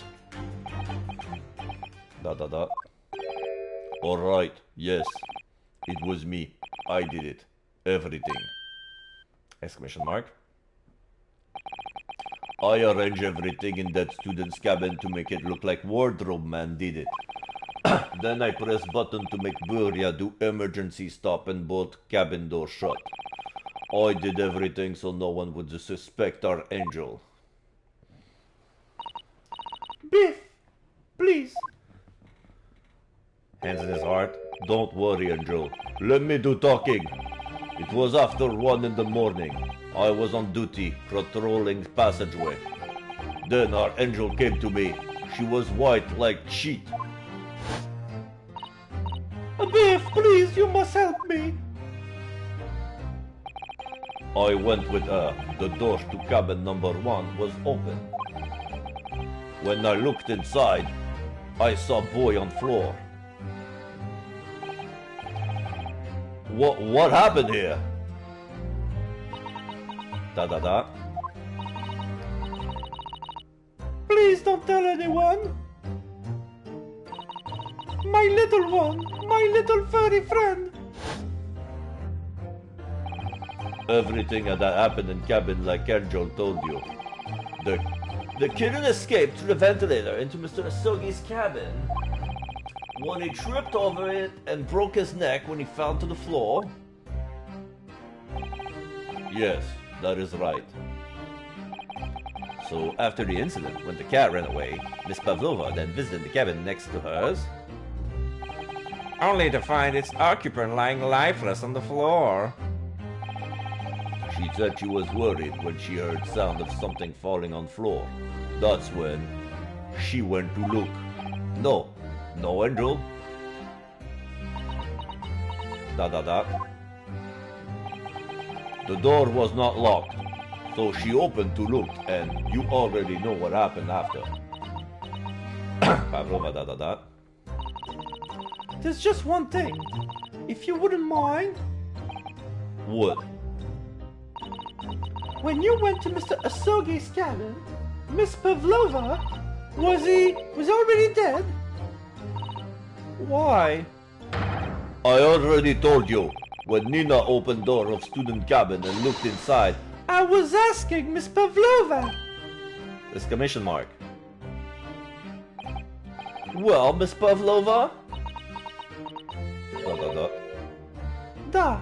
Alright, yes. It was me. I did it. Everything. Exclamation mark. I arranged everything in that student's cabin to make it look like Wardrobe Man did it. Then I pressed button to make Buria do emergency stop and bolt cabin door shut. I did everything so no one would suspect our angel. Biff, please. Hands in his heart. Don't worry, Angel. Let me do talking. It was after 1 in the morning. I was on duty, patrolling passageway. Then our angel came to me. She was white like sheet. Biff, please, you must help me. I went with her. The door to cabin number 1 was open. When I looked inside, I saw boy on floor. What happened here? Da. Please don't tell anyone. My little one, my little furry friend. Everything that happened in cabin like Angel told you. The kitten escaped through the ventilator into Mr. Asogi's cabin. When he tripped over it and broke his neck when he fell to the floor. Yes, that is right. So after the incident, when the cat ran away, Miss Pavlova then visited the cabin next to hers, only to find its occupant lying lifeless on the floor. She said she was worried when she heard sound of something falling on floor. That's when... She went to look. No, no, Andrew. Dot dot dot. The door was not locked, so she opened to look, and you already know what happened after. Pavlova, dot dot dot. There's just one thing. If you wouldn't mind, What? when you went to Mr. Asogi's cabin, Miss Pavlova, was already dead? Why? I already told you. When Nina opened door of student cabin and looked inside, I was asking Miss Pavlova. Exclamation mark. Well, Miss Pavlova? Dot dot dot. Da.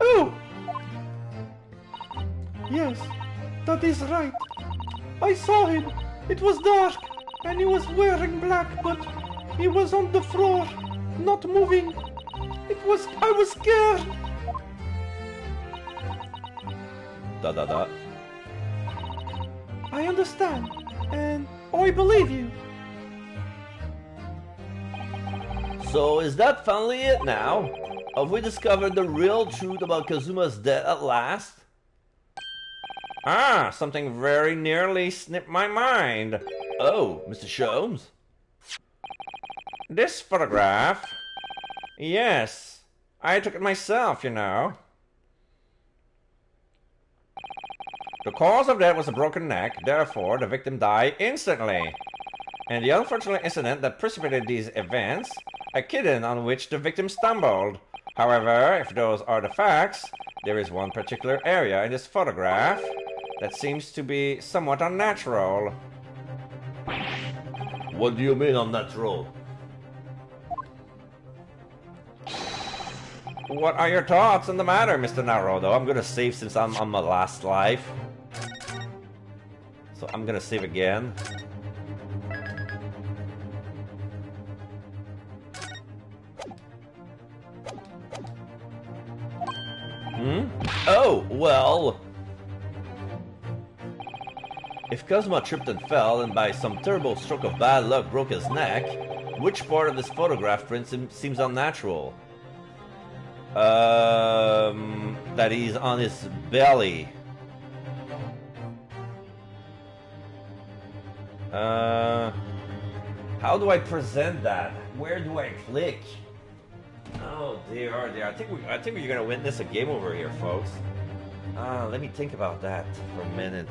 Oh! Yes, that is right. I saw him. It was dark, and he was wearing black, but he was on the floor, not moving. I was scared. Dot dot dot. I understand, and I believe you. So is that finally it now? Have we discovered the real truth about Kazuma's death at last? Ah, something very nearly snipped my mind. Oh, Mr. Sholmes? This photograph? Yes, I took it myself, you know. The cause of death was a broken neck, therefore the victim died instantly. And the unfortunate incident that precipitated these events, a kitten on which the victim stumbled. However, if those are the facts, there is one particular area in this photograph that seems to be somewhat unnatural. what do you mean unnatural? What are your thoughts on the matter, Mr. Naruto? I'm gonna save since I'm on my last life. So I'm gonna save again. Oh, well... If Kazuma tripped and fell and by some terrible stroke of bad luck broke his neck, which part of this photograph print seems unnatural? That he's on his belly. How do I present that? Where do I click? Oh dear, oh dear. I think we're gonna witness a game over here, folks. Let me think about that for a minute.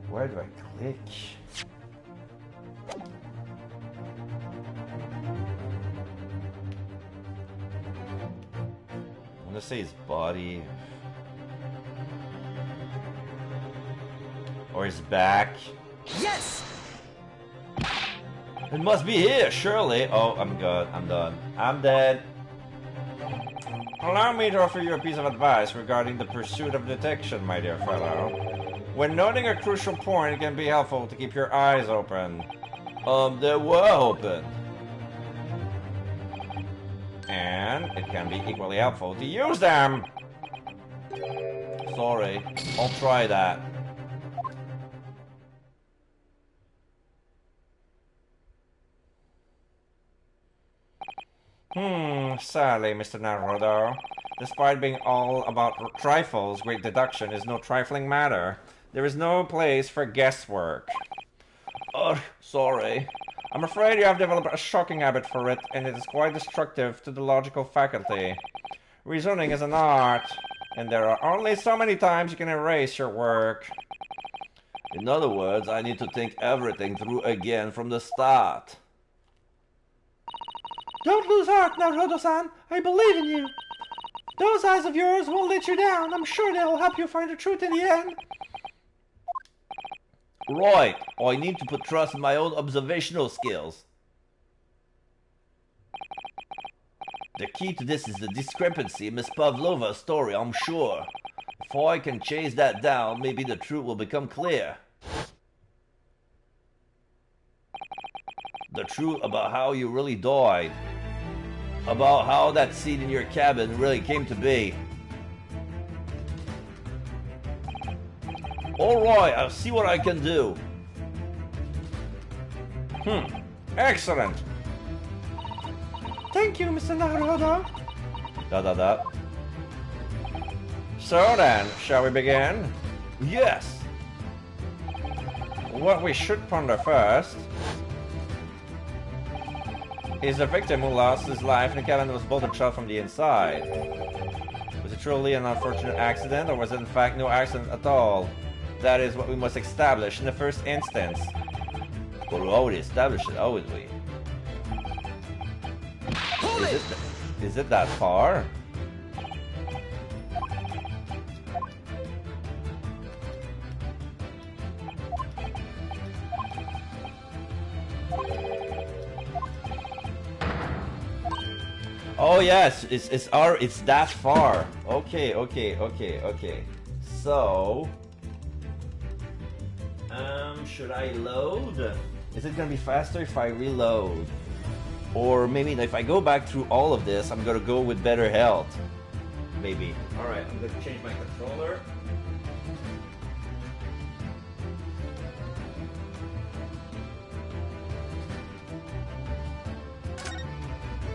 Where do I click? I want to say his body. Or his back. Yes! It must be here, surely. Oh, I'm good. I'm done. I'm dead. Allow me to offer you a piece of advice regarding the pursuit of detection, my dear fellow. When noting a crucial point, it can be helpful to keep your eyes open. They were open. And it can be equally helpful to use them. Sorry, I'll try that. Sadly, Mr. Naruto. Despite being all about trifles, great deduction is no trifling matter. There is no place for guesswork. Oh, sorry. I'm afraid you have developed a shocking habit for it, and it is quite destructive to the logical faculty. Reasoning is an art, and there are only so many times you can erase your work. In other words, I need to think everything through again from the start. Don't lose heart, Naruto-san. I believe in you. Those eyes of yours won't let you down. I'm sure they'll help you find the truth in the end. Right, I need to put trust in my own observational skills. The key to this is the discrepancy in Miss Pavlova's story, I'm sure. If I can chase that down, maybe the truth will become clear. The truth about how you really died. About how that seed in your cabin really came to be. Alright, I'll see what I can do. Excellent. Thank you, Mr. Naruhodo. Da. So then, shall we begin? Yes! What we should ponder first is the victim who lost his life in the cabin was bolted shot from the inside. Was it truly an unfortunate accident, or was it in fact no accident at all? That is what we must establish in the first instance. But we already established it, haven't we? Is it that far? Oh yes, it's that far. Okay. So, should I load? Is it gonna be faster if I reload? Or maybe if I go back through all of this, I'm gonna go with better health. Maybe. Alright, I'm gonna change my controller.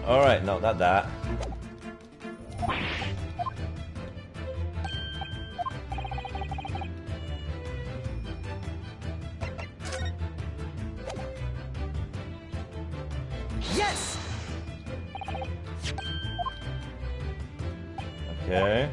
Alright, no, not that. Yes! Okay.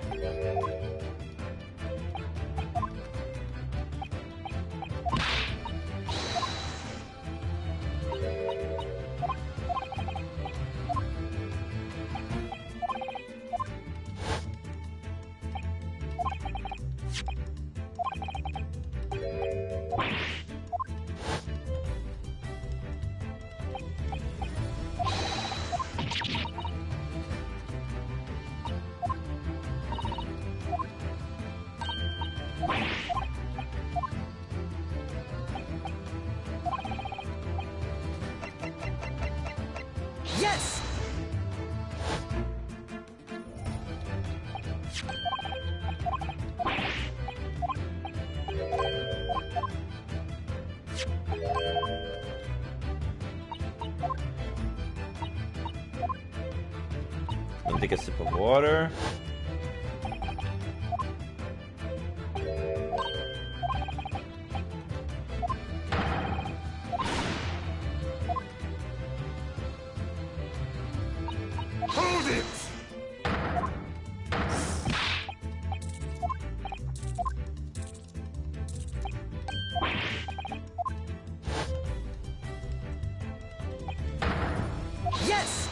Yes! Let me take a sip of water. Hold it! Yes!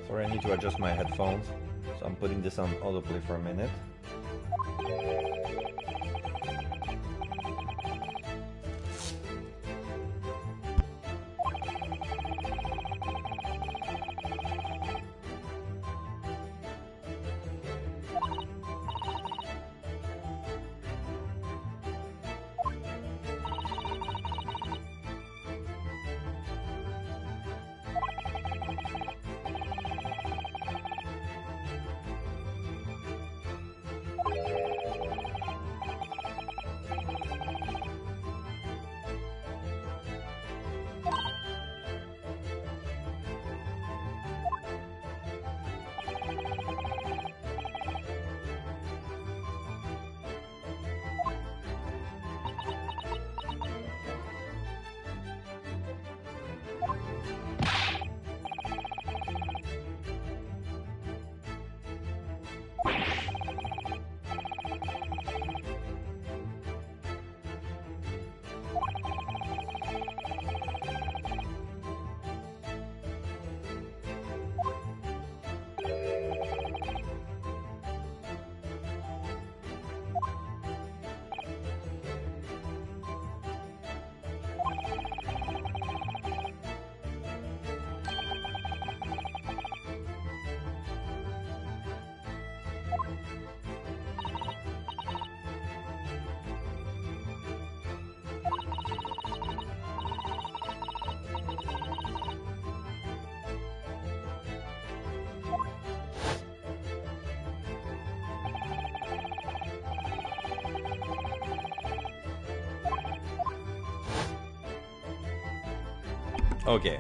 Sorry, I need to adjust my headphones. So I'm putting this on autoplay for a minute. Okay.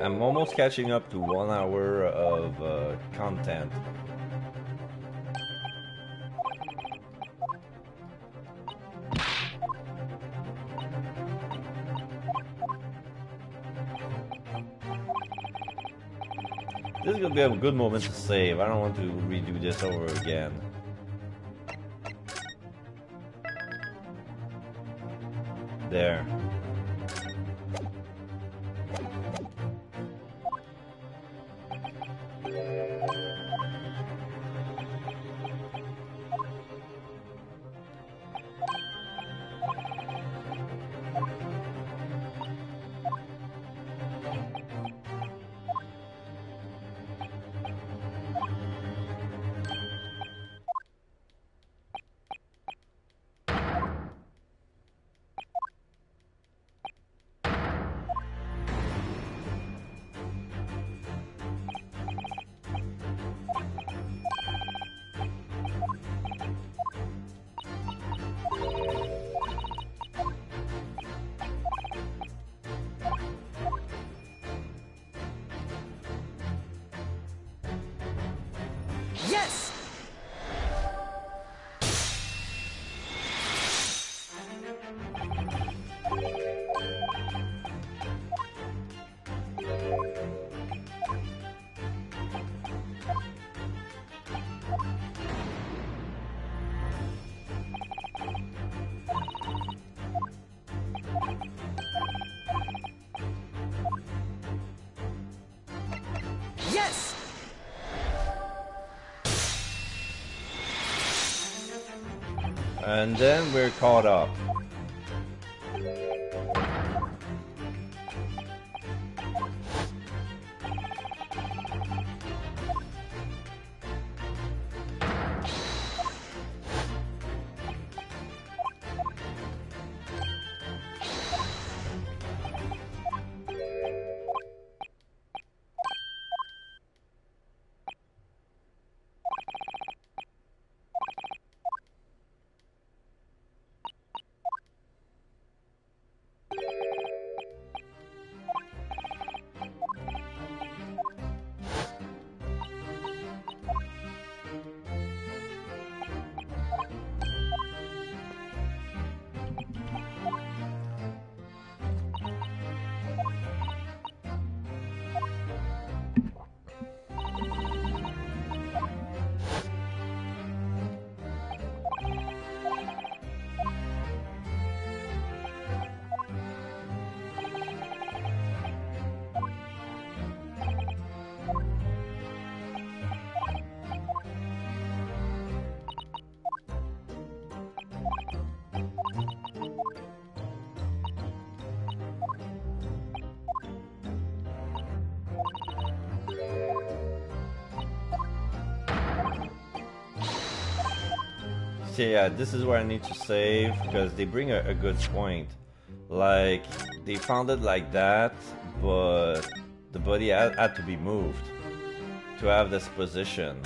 I'm almost catching up to 1 hour of content. This is gonna be a good moment to save. I don't want to redo this over again. There. Yes! Yes! And then we're caught up. So yeah, this is where I need to save because they bring a good point. Like, they found it like that, but the body had to be moved to have this position.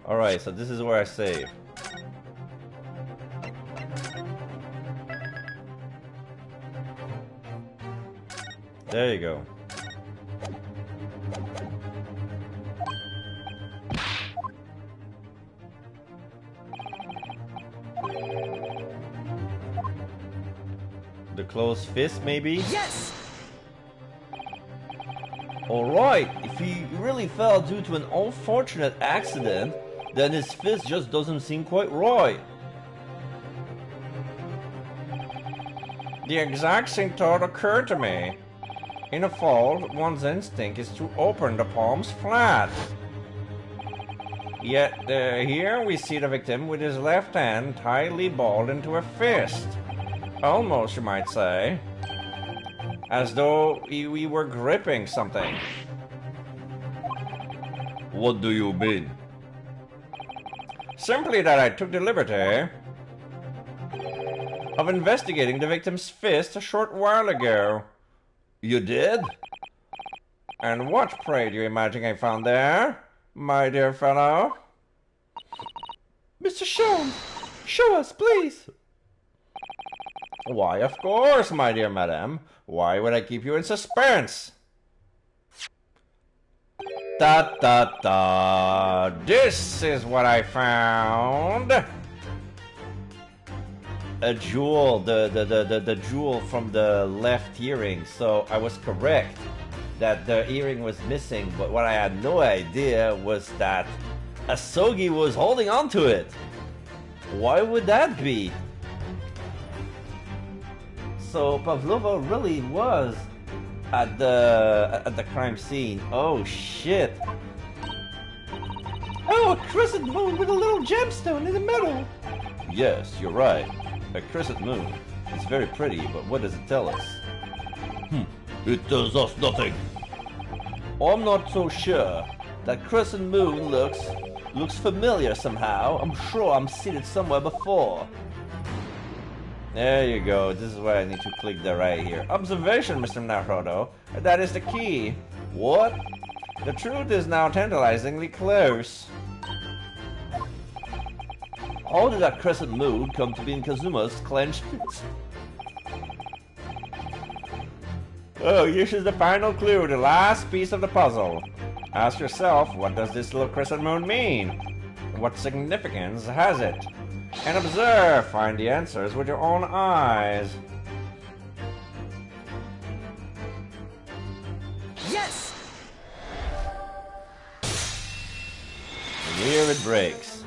Alright, so this is where I save. There you go. The closed fist, maybe? Yes! Alright, if he really fell due to an unfortunate accident, then his fist just doesn't seem quite right. The exact same thought occurred to me. In a fall, one's instinct is to open the palms flat. Yet here we see the victim with his left hand tightly balled into a fist. Almost, you might say. As though we were gripping something. What do you mean? Simply that I took the liberty of investigating the victim's fist a short while ago. You did? And what, pray, do you imagine I found there, my dear fellow? Mr. Sholmes, show us, please. Why, of course, my dear madam. Why would I keep you in suspense? Da da da. This is what I found. A jewel, the jewel from the left earring. So I was correct that the earring was missing, but what I had no idea was that Asogi was holding on to it. Why would that be? So Pavlova really was at the crime scene. Oh shit. Oh, a crescent moon with a little gemstone in the middle. Yes, you're right. A crescent moon. It's very pretty, but what does it tell us? It tells us nothing. I'm not so sure. That crescent moon looks familiar somehow. I'm sure I'm seen it somewhere before. There you go. This is where I need to click the right here. Observation, Mr. Naruto. That is the key. What? The truth is now tantalizingly close. How did that crescent moon come to be in Kazuma's clenched fist? Oh, this is the final clue, the last piece of the puzzle. Ask yourself, what does this little crescent moon mean? What significance has it? And observe, find the answers with your own eyes. Yes! And here it breaks.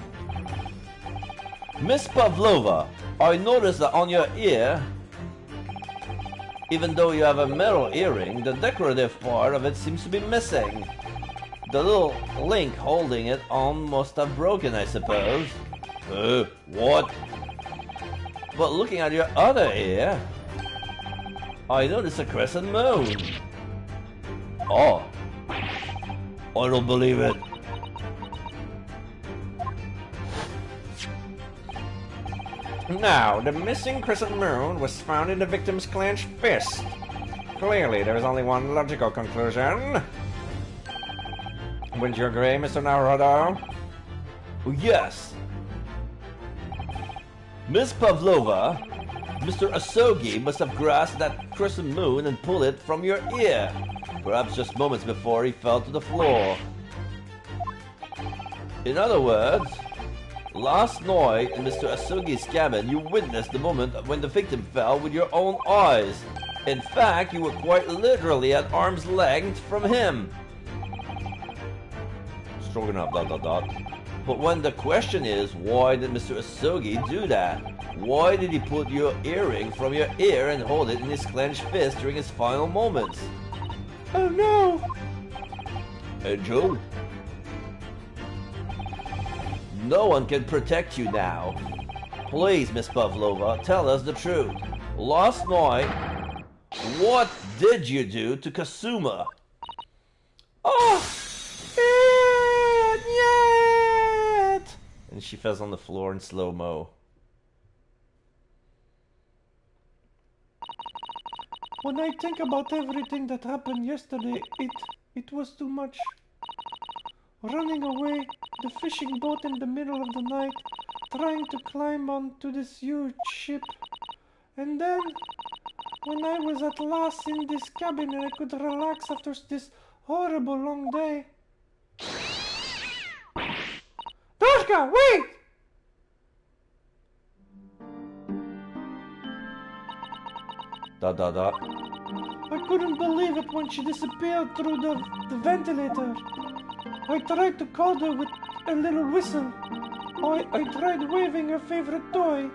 Miss Pavlova, I noticed that on your ear, even though you have a metal earring, the decorative part of it seems to be missing. The little link holding it on must have broken, I suppose. What? But looking at your other ear, I notice a crescent moon. Oh. I don't believe it. Now, the missing crescent moon was found in the victim's clenched fist. Clearly, there is only one logical conclusion. Wouldn't you agree, Mr. Naruto? Yes. Miss Pavlova, Mr. Asogi must have grasped that crescent moon and pulled it from your ear, perhaps just moments before he fell to the floor. In other words, last night in Mr. Asogi's cabin, you witnessed the moment when the victim fell with your own eyes. In fact, you were quite literally at arm's length from him. Strong enough, ... But when the question is, why did Mr. Asogi do that? Why did he put your earring from your ear and hold it in his clenched fist during his final moments? Oh no! Hey, Joe? No one can protect you now. Please, Miss Pavlova, tell us the truth. Last night, what did you do to Kasuma? Oh! Yet! And she falls on the floor in slow-mo. When I think about everything that happened yesterday, it was too much. Running away, the fishing boat in the middle of the night, trying to climb onto this huge ship. And then, when I was at last in this cabin and I could relax after this horrible long day. Doshka, wait! I couldn't believe it when she disappeared through the ventilator. I tried to call her with a little whistle. I tried waving her favorite toy,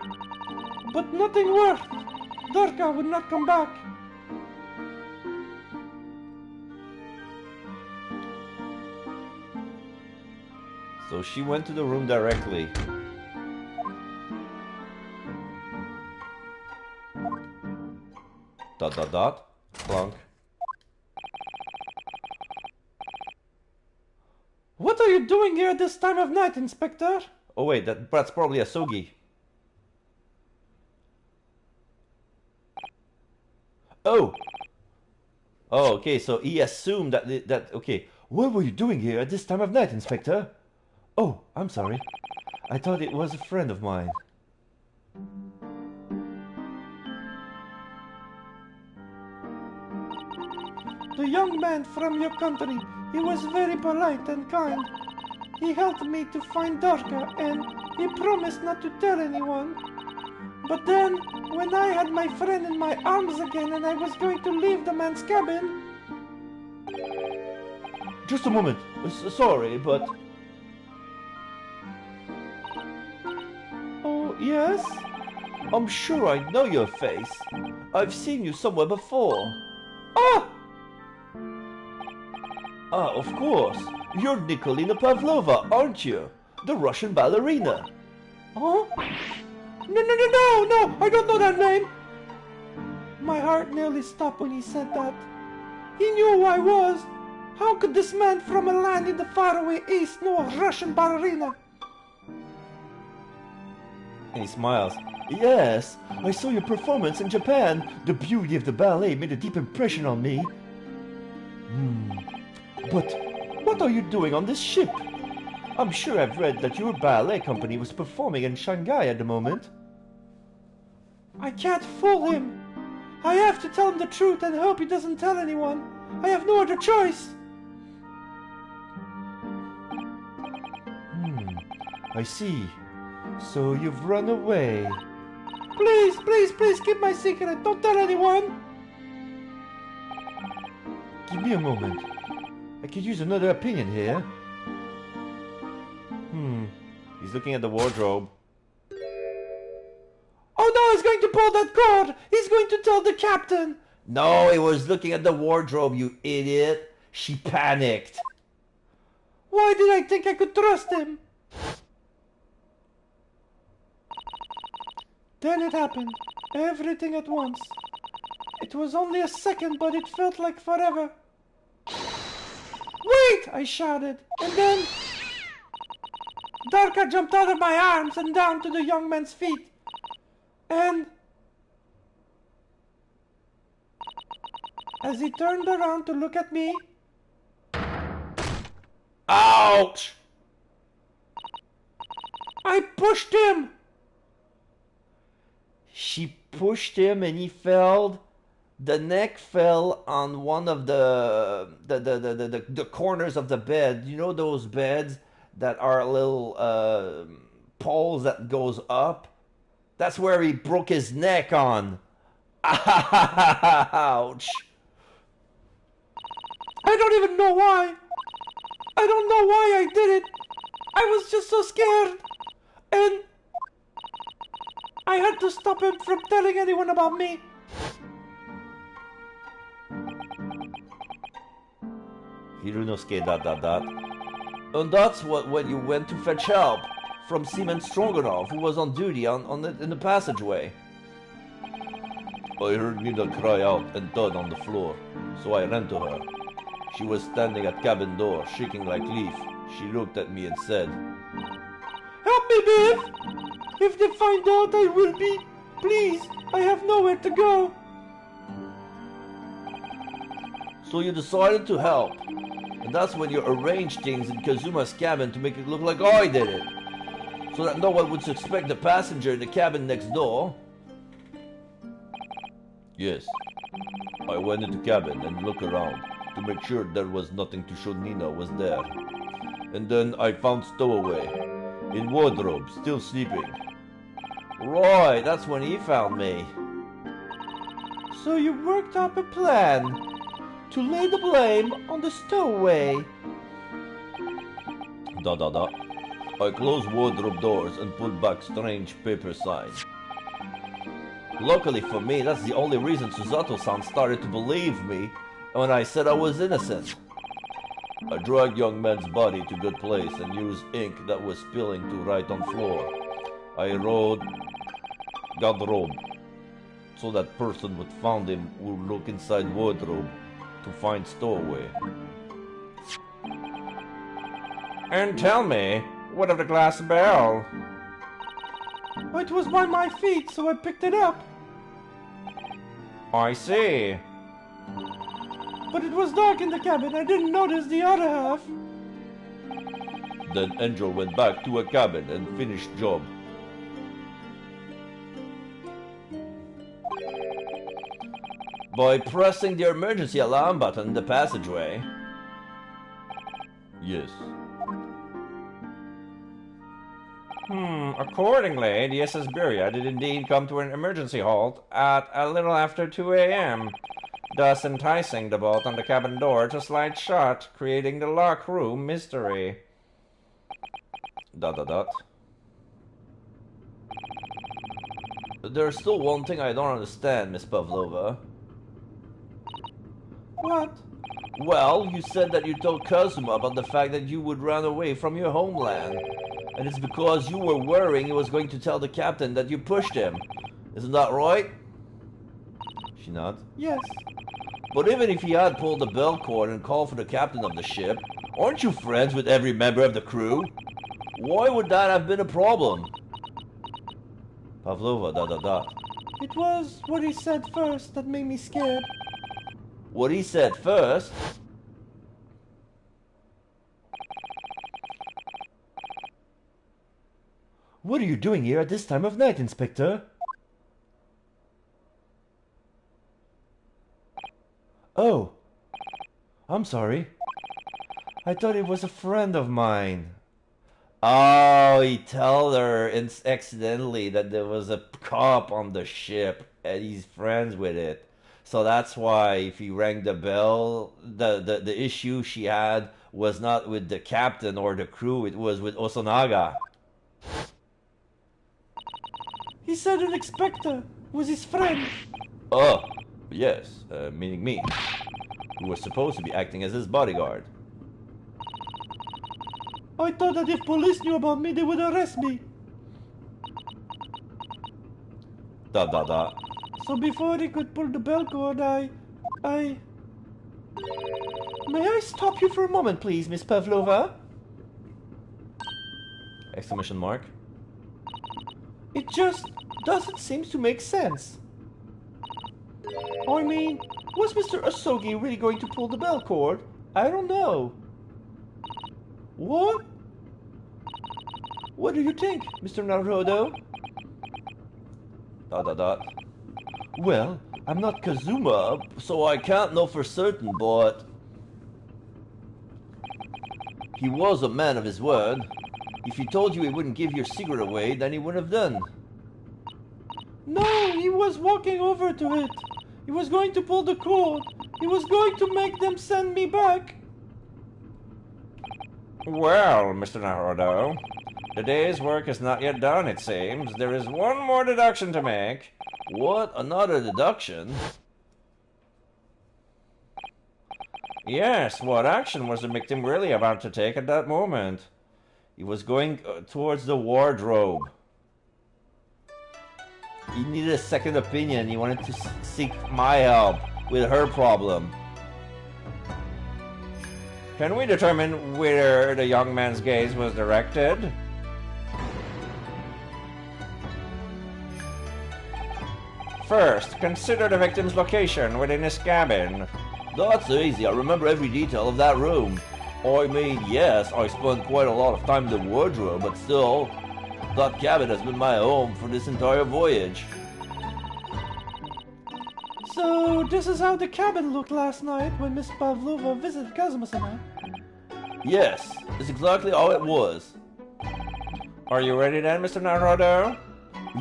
but nothing worked. Dorka would not come back. So she went to the room directly. Dot dot dot. Clunk. What are you doing here at this time of night, Inspector? Oh wait, that's probably a Sogi. Oh! Oh, okay, so he assumed that okay. What were you doing here at this time of night, Inspector? Oh, I'm sorry. I thought it was a friend of mine. The young man from your country, he was very polite and kind. He helped me to find Dorka and he promised not to tell anyone. But then, when I had my friend in my arms again and I was going to leave the man's cabin... Just a moment. Sorry, but... Oh, yes? I'm sure I know your face. I've seen you somewhere before. Ah! Ah, of course. You're Nikolina Pavlova, aren't you? The Russian ballerina. Huh? No, I don't know that name. My heart nearly stopped when he said that. He knew who I was. How could this man from a land in the faraway east know a Russian ballerina? And he smiles. Yes, I saw your performance in Japan. The beauty of the ballet made a deep impression on me. But what are you doing on this ship? I'm sure I've read that your ballet company was performing in Shanghai at the moment. I can't fool him. I have to tell him the truth and hope he doesn't tell anyone. I have no other choice. I see. So you've run away. Please, keep my secret. Don't tell anyone. Give me a moment. I could use another opinion here. He's looking at the wardrobe. Oh no, he's going to pull that cord. He's going to tell the captain. No, he was looking at the wardrobe, you idiot. She panicked. Why did I think I could trust him? Then it happened. Everything at once. It was only a second, but it felt like forever. Wait! I shouted. And then... Dorka jumped out of my arms and down to the young man's feet. And... as he turned around to look at me... Ouch! I pushed him! She pushed him and he fell. The neck fell on one of the corners of the bed. You know those beds that are little poles that goes up? That's where he broke his neck on. Ouch! I don't even know why. I don't know why I did it. I was just so scared. And I had to stop him from telling anyone about me. Hirunosuke ... And that's when you went to fetch help from Seaman Stroganoff, who was on duty in the passageway. I heard Nina cry out and died on the floor, so I ran to her. She was standing at cabin door, shaking like leaf. She looked at me and said, Help me, Biff! If they find out, I will be... Please, I have nowhere to go. So you decided to help. And that's when you arranged things in Kazuma's cabin to make it look like I did it. So that no one would suspect the passenger in the cabin next door. Yes. I went into cabin and looked around to make sure there was nothing to show Nina was there. And then I found Stowaway in wardrobe, still sleeping. Right, that's when he found me. So you worked up a plan to lay the blame on the Stowaway. ... I closed wardrobe doors and pulled back strange paper signs. Luckily for me, that's the only reason Susato-san started to believe me when I said I was innocent. I dragged young man's body to good place and used ink that was spilling to write on floor. I wrote garderobe, so that person would found him would look inside wardrobe to find stowaway. And tell me, what of the glass bell? It was by my feet, so I picked it up. I see. But it was dark in the cabin. I didn't notice the other half. Then Angel went back to a cabin and finished job. By pressing the emergency alarm button in the passageway. Yes. Accordingly, the SS Beria did indeed come to an emergency halt at a little after 2 a.m., thus enticing the bolt on the cabin door to slide shut, creating the lock room mystery. ... There's still one thing I don't understand, Miss Pavlova. What? Well, you said that you told Kazuma about the fact that you would run away from your homeland. And it's because you were worrying he was going to tell the captain that you pushed him. Isn't that right? She nods. Yes. But even if he had pulled the bell cord and called for the captain of the ship, aren't you friends with every member of the crew? Why would that have been a problem? Pavlova, ... It was what he said first that made me scared. What he said first? What are you doing here at this time of night, Inspector? Oh, I'm sorry. I thought it was a friend of mine. Oh, he told her accidentally that there was a cop on the ship and he's friends with it. So that's why if he rang the bell, the issue she had was not with the captain or the crew, it was with Osanaga. He said an inspector was his friend. Oh, yes, meaning me, who was supposed to be acting as his bodyguard. I thought that if police knew about me, they would arrest me. So before he could pull the bell cord, I... May I stop you for a moment, please, Miss Pavlova? Exclamation mark. It just doesn't seem to make sense. I mean, was Mr. Asogi really going to pull the bell cord? I don't know. What? What do you think, Mr. Naruto? ... Well, I'm not Kazuma, so I can't know for certain, but... he was a man of his word. If he told you he wouldn't give your secret away, then he would have done. No, he was walking over to it. He was going to pull the cord. He was going to make them send me back. Well, Mr. Naruto, the day's work is not yet done, it seems. There is one more deduction to make. What? Another deduction? Yes, what action was the victim really about to take at that moment? He was going towards the wardrobe. He needed a second opinion. He wanted to seek my help with her problem. Can we determine where the young man's gaze was directed? First, consider the victim's location within his cabin. That's easy. I remember every detail of that room. I mean, yes, I spent quite a lot of time in the wardrobe, but still, that cabin has been my home for this entire voyage. So, this is how the cabin looked last night when Miss Pavlova visited Kazuma-sama. Yes, it's exactly how it was. Are you ready then, Mr. Naruto?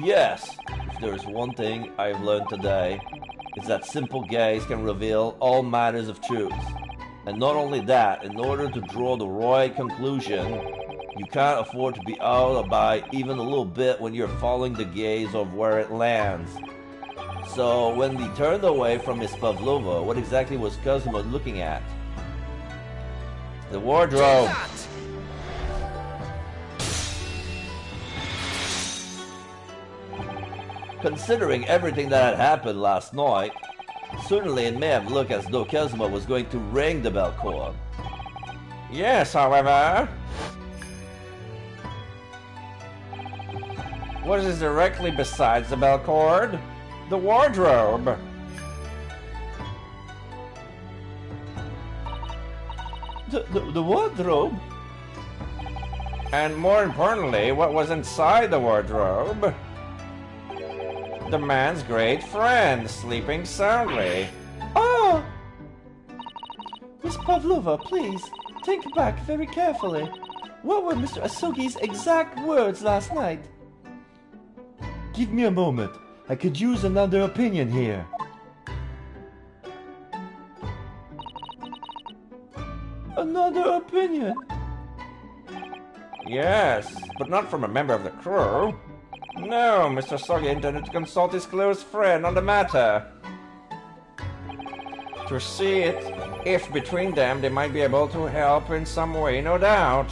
Yes. If there's one thing I've learned today, it's that simple gaze can reveal all matters of truth. And not only that, in order to draw the right conclusion, you can't afford to be out of bite even a little bit when you're following the gaze of where it lands. So, when we turned away from Miss Pavlova, what exactly was Kazuma looking at? The wardrobe. Considering everything that had happened last night, certainly it may have looked as though Kazuma was going to ring the bell cord. Yes, however, what is directly besides the bell cord? The wardrobe. The wardrobe? And more importantly, what was inside the wardrobe? The man's great friend, sleeping soundly. Ah! Miss Pavlova, please, think back very carefully. What were Mr. Asugi's exact words last night? Give me a moment. I could use another opinion here. Another opinion? Yes, but not from a member of the crew. No, Mr. Sogi intended to consult his close friend on the matter. To see if between them they might be able to help in some way, no doubt.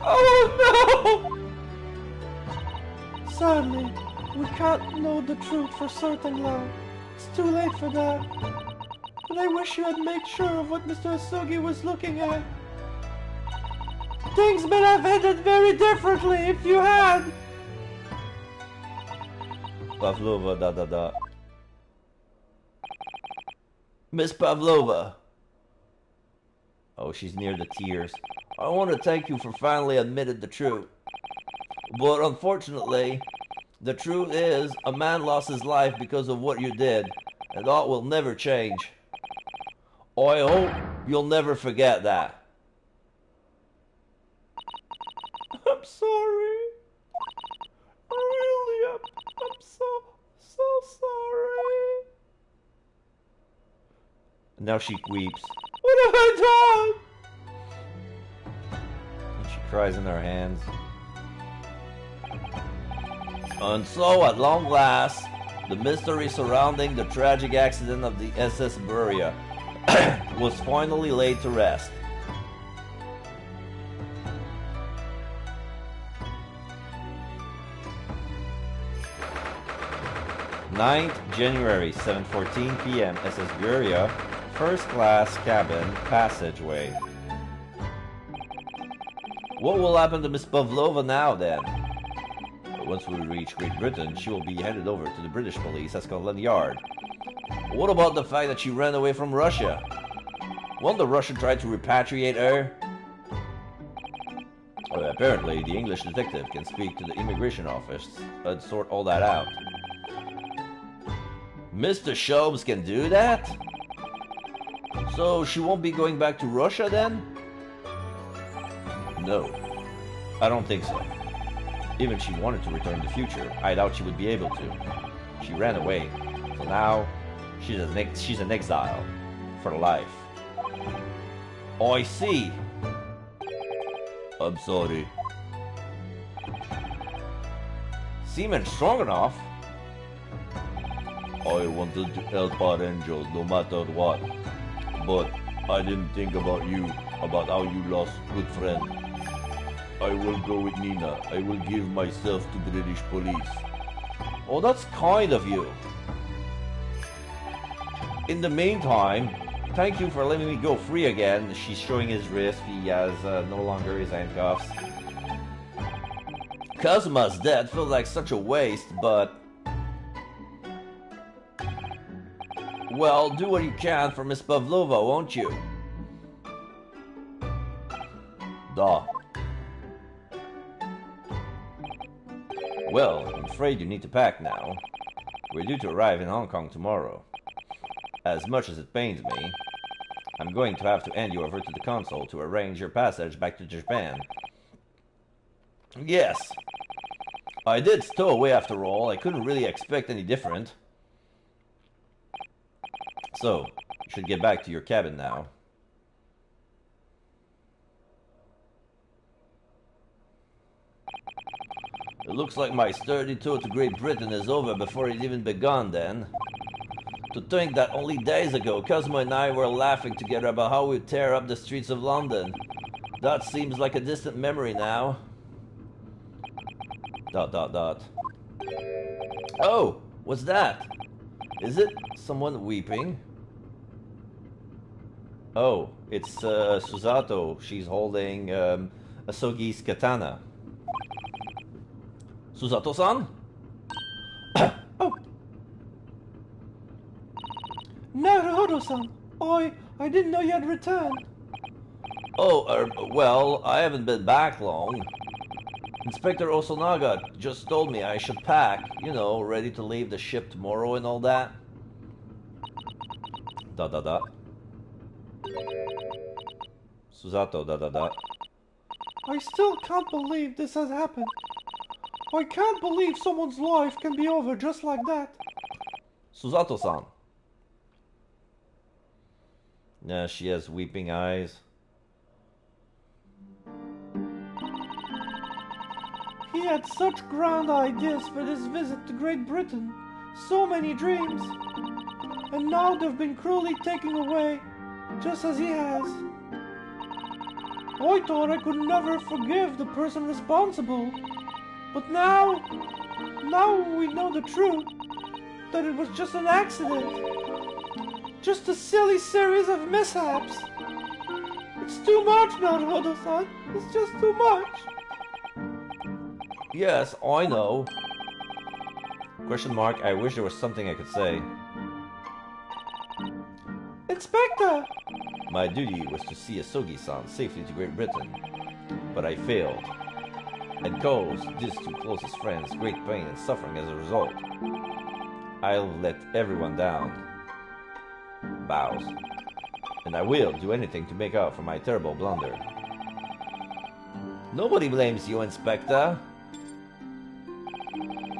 Oh no! Sadly, we can't know the truth for certain now. It's too late for that. But I wish you had made sure of what Mr. Asugi was looking at. Things might have ended very differently if you had. Pavlova, . Miss Pavlova. Oh, she's near the tears. I want to thank you for finally admitting the truth. But unfortunately, the truth is, a man lost his life because of what you did, and that will never change. I hope you'll never forget that. I'm sorry. Really, I'm so sorry. Now she weeps. What have I done? And she cries in her hands. And so, at long last, the mystery surrounding the tragic accident of the SS Buria was finally laid to rest. 9th January, 7:14 p.m. SS Buria, first class cabin, passageway. What will happen to Miss Pavlova now, then? Once we reach Great Britain, she will be handed over to the British police at Scotland Yard. What about the fact that she ran away from Russia? Won't the Russian try to repatriate her? Well, apparently, the English detective can speak to the immigration office and sort all that out. Mr. Shobes can do that? So she won't be going back to Russia then? No, I don't think so. Even if she wanted to return in the future, I doubt she would be able to. She ran away, so now she's an exile for life. Oh, I see. I'm sorry. Seaman Stroganoff? I wanted to help our angels no matter what. But I didn't think about you, about how you lost a good friend. I will go with Nina. I will give myself to British police. Oh, that's kind of you. In the meantime, thank you for letting me go free again. She's showing his wrist. He has no longer his handcuffs. Kazuma's death feels like such a waste, but... well, do what you can for Miss Pavlova, won't you? Duh. Well, I'm afraid you need to pack now. We're due to arrive in Hong Kong tomorrow. As much as it pains me, I'm going to have to hand you over to the consul to arrange your passage back to Japan. Yes. I did stow away after all. I couldn't really expect any different. So, you should get back to your cabin now. It looks like my sturdy tour to Great Britain is over before it even begun then. To think that only days ago, Cosmo and I were laughing together about how we'd tear up the streets of London. That seems like a distant memory now. ... Oh, what's that? Is it someone weeping? Oh, it's Susato. She's holding Asogi's katana. Susato-san? Oh! Naruhodo-san! I didn't know you had returned. Oh, well, I haven't been back long. Inspector Osonaga just told me I should pack, you know, ready to leave the ship tomorrow and all that. ... Susato, ... I still can't believe this has happened. I can't believe someone's life can be over just like that. Susato-san. Yeah, she has weeping eyes. He had such grand ideas for this visit to Great Britain, so many dreams, and now they've been cruelly taken away, just as he has. I thought I could never forgive the person responsible, but now we know the truth, that it was just an accident, just a silly series of mishaps. It's too much, Naruhodo-san. It's just too much. Yes, I know. Question mark, I wish there was something I could say. Inspector! My duty was to see Asogi-san safely to Great Britain, but I failed, and caused these two closest friends great pain and suffering as a result. I'll let everyone down. Bows. And I will do anything to make up for my terrible blunder. Nobody blames you, Inspector.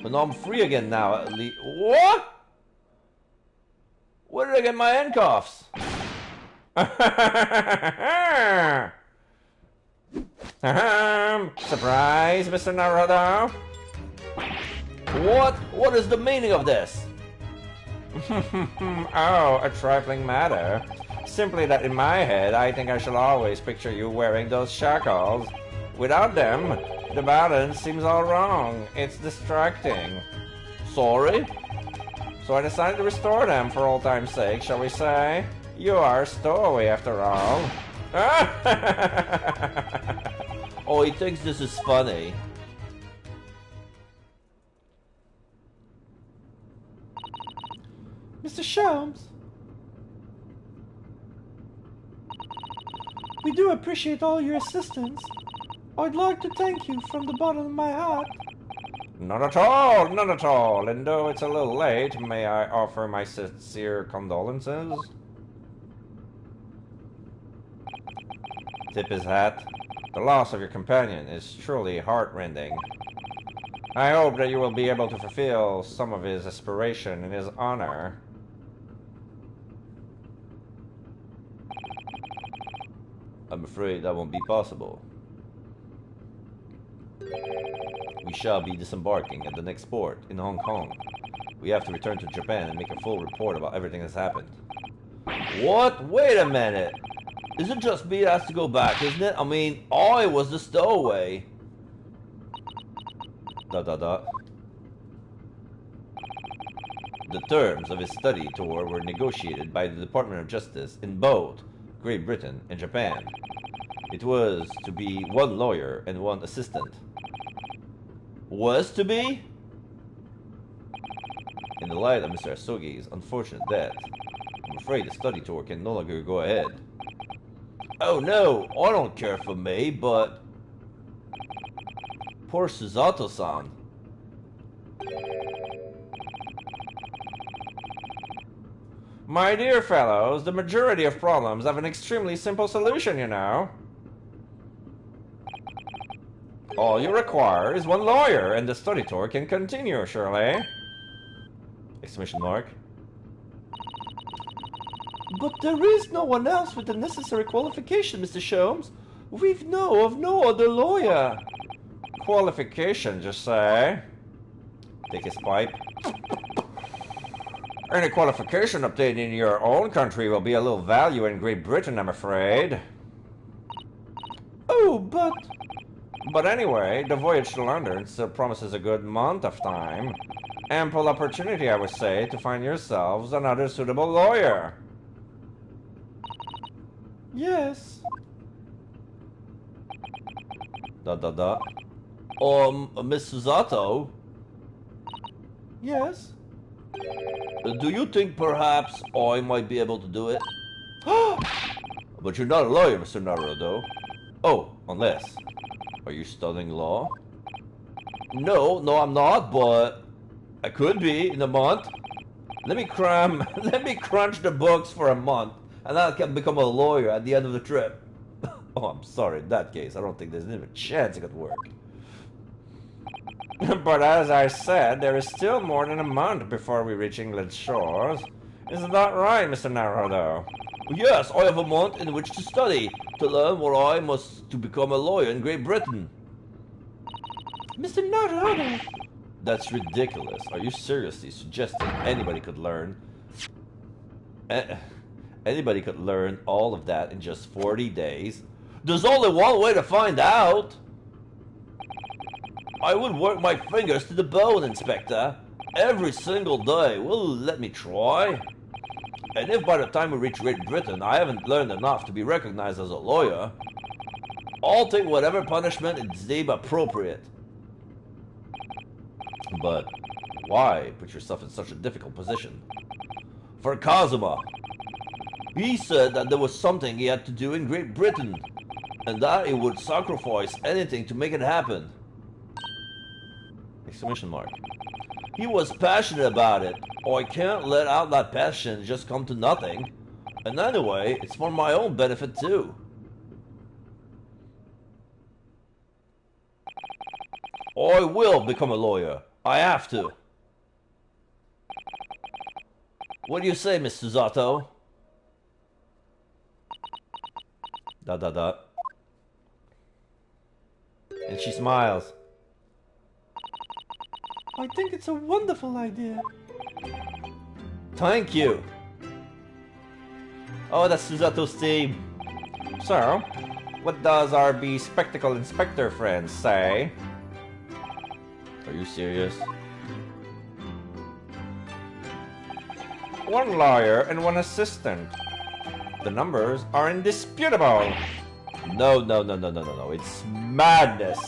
But I'm free again now, at least. What? Where did I get my handcuffs? Surprise, Mr. Naruto. What? What is the meaning of this? Oh, a trifling matter. Simply that in my head, I think I shall always picture you wearing those shackles. Without them, the balance seems all wrong. It's distracting. Sorry? So I decided to restore them for old time's sake, shall we say? You are a stowaway after all. Oh, he thinks this is funny. Mr. Sholmes, we do appreciate all your assistance. I'd like to thank you from the bottom of my heart. Not at all, not at all. And though it's a little late, may I offer my sincere condolences? Tip his hat. The loss of your companion is truly heartrending. I hope that you will be able to fulfill some of his aspiration in his honor. I'm afraid that won't be possible. We shall be disembarking at the next port in Hong Kong. We have to return to Japan and make a full report about everything that's happened. What? Wait a minute! Is it just me that has to go back, isn't it? I mean, I was the stowaway. ... The terms of his study tour were negotiated by the Department of Justice in both Great Britain and Japan. It was to be one lawyer and one assistant. Was to be? In the light of Mr. Asogi's unfortunate death, I'm afraid the study tour can no longer go ahead. Oh no, I don't care for me, but... Poor Susato-san. My dear fellows, the majority of problems have an extremely simple solution, you know. All you require is one lawyer, and the study tour can continue, surely. Exclamation mark. But there is no one else with the necessary qualification, Mr. Sholmes. We know of no other lawyer. qualifications, you say? Take his pipe. Any qualification obtained in your own country will be of little value in Great Britain, I'm afraid. Oh, but... But anyway, the voyage to London still promises a good month of time. Ample opportunity, I would say, to find yourselves another suitable lawyer. Yes. Miss Susato, Yes. do you think perhaps I might be able to do it? But you're not a lawyer, Mr. Naruto. Oh, unless. Are you studying law? No, I'm not, but I could be in a month. Let me crunch the books for a month, and I can become a lawyer at the end of the trip. Oh, I'm sorry, in that case, I don't think there's even a chance it could work. But as I said, there is still more than a month before we reach England's shores. Isn't that right, Mr. Naruto? Yes, I have a month in which to study, to learn what I must to become a lawyer in Great Britain. Mr. Naruto. That's ridiculous. Are you seriously suggesting anybody could learn? Anybody could learn all of that in just 40 days? There's only one way to find out! I would work my fingers to the bone, Inspector. Every single day. Will you let me try? And if by the time we reach Great Britain I haven't learned enough to be recognized as a lawyer, I'll take whatever punishment is deemed appropriate. But why put yourself in such a difficult position? For Kazuma. He said that there was something he had to do in Great Britain, and that he would sacrifice anything to make it happen. Exclamation mark. He was passionate about it. I can't let out that passion just come to nothing. And anyway, it's for my own benefit too. I will become a lawyer. I have to. What do you say, Miss Susato? And she smiles. I think it's a wonderful idea. Thank you. Oh, that's Susato's team. So, what does our bespectacled inspector friend say? Are you serious? One lawyer and one assistant. The numbers are indisputable. No. It's madness.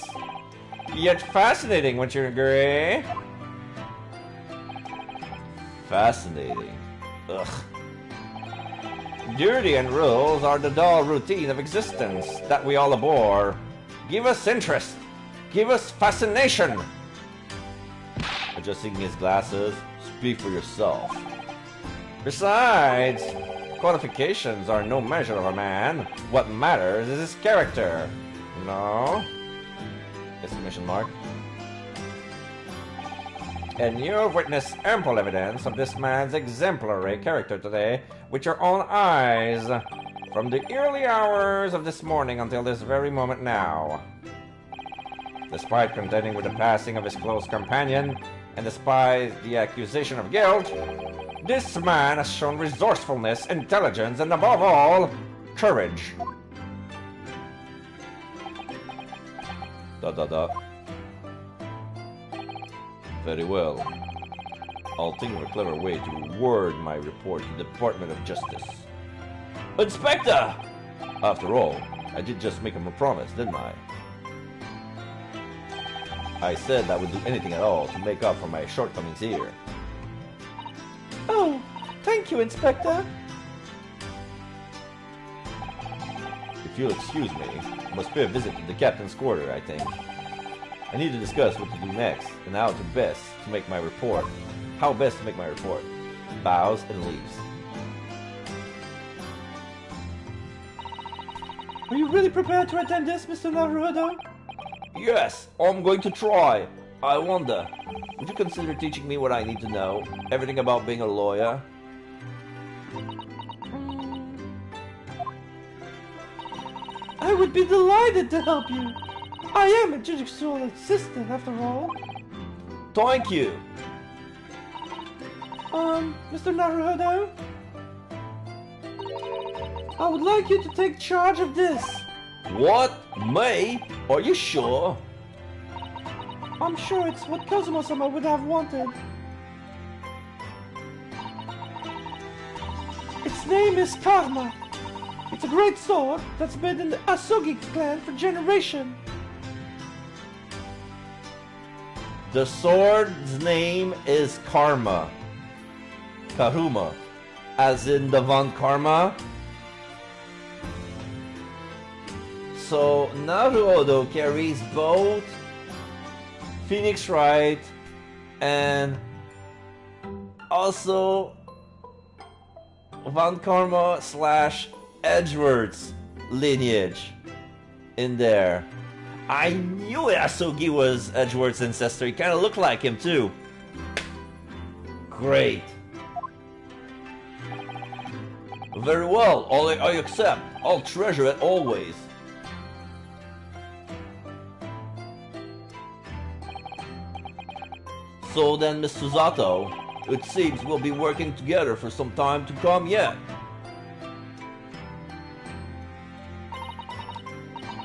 Yet fascinating, wouldn't you agree? Fascinating. Ugh. Duty and rules are the dull routine of existence that we all abhor. Give us interest. Give us fascination. Adjusting his glasses. Speak for yourself. Besides, qualifications are no measure of a man. What matters is his character. No? Exclamation mark. And you have witnessed ample evidence of this man's exemplary character today with your own eyes, from the early hours of this morning until this very moment now. Despite contending with the passing of his close companion, and despite the accusation of guilt, this man has shown resourcefulness, intelligence, and above all, courage. ... Very well. I'll think of a clever way to word my report to the Department of Justice. Inspector! After all, I did just make him a promise, didn't I? I said I would do anything at all to make up for my shortcomings here. Oh, thank you, Inspector. If you'll excuse me, I must pay a visit to the captain's quarter, I think. I need to discuss what to do next, and how best to make my report. Bows and leaves. Are you really prepared to attend this, Mr. Naruto? Yes, I'm going to try. I wonder, would you consider teaching me what I need to know? Everything about being a lawyer? I would be delighted to help you. I am a judicial assistant, after all. Thank you. Mr. Naruhodo? I would like you to take charge of this. What? Me? Are you sure? I'm sure it's what Kazuma-sama would have wanted. Its name is Karma. It's a great sword that's been in the Asugi clan for generations. The sword's name is Karma. Kahuma. As in the Von Karma. So Naruhodo carries both Phoenix Wright and also Von Karma / Edgeworth's lineage in there. I knew Asugi was Edgeworth's ancestor. He kind of looked like him too. Great. Very well. I accept. I'll treasure it always. So then, Miss Susato, it seems we'll be working together for some time to come yet.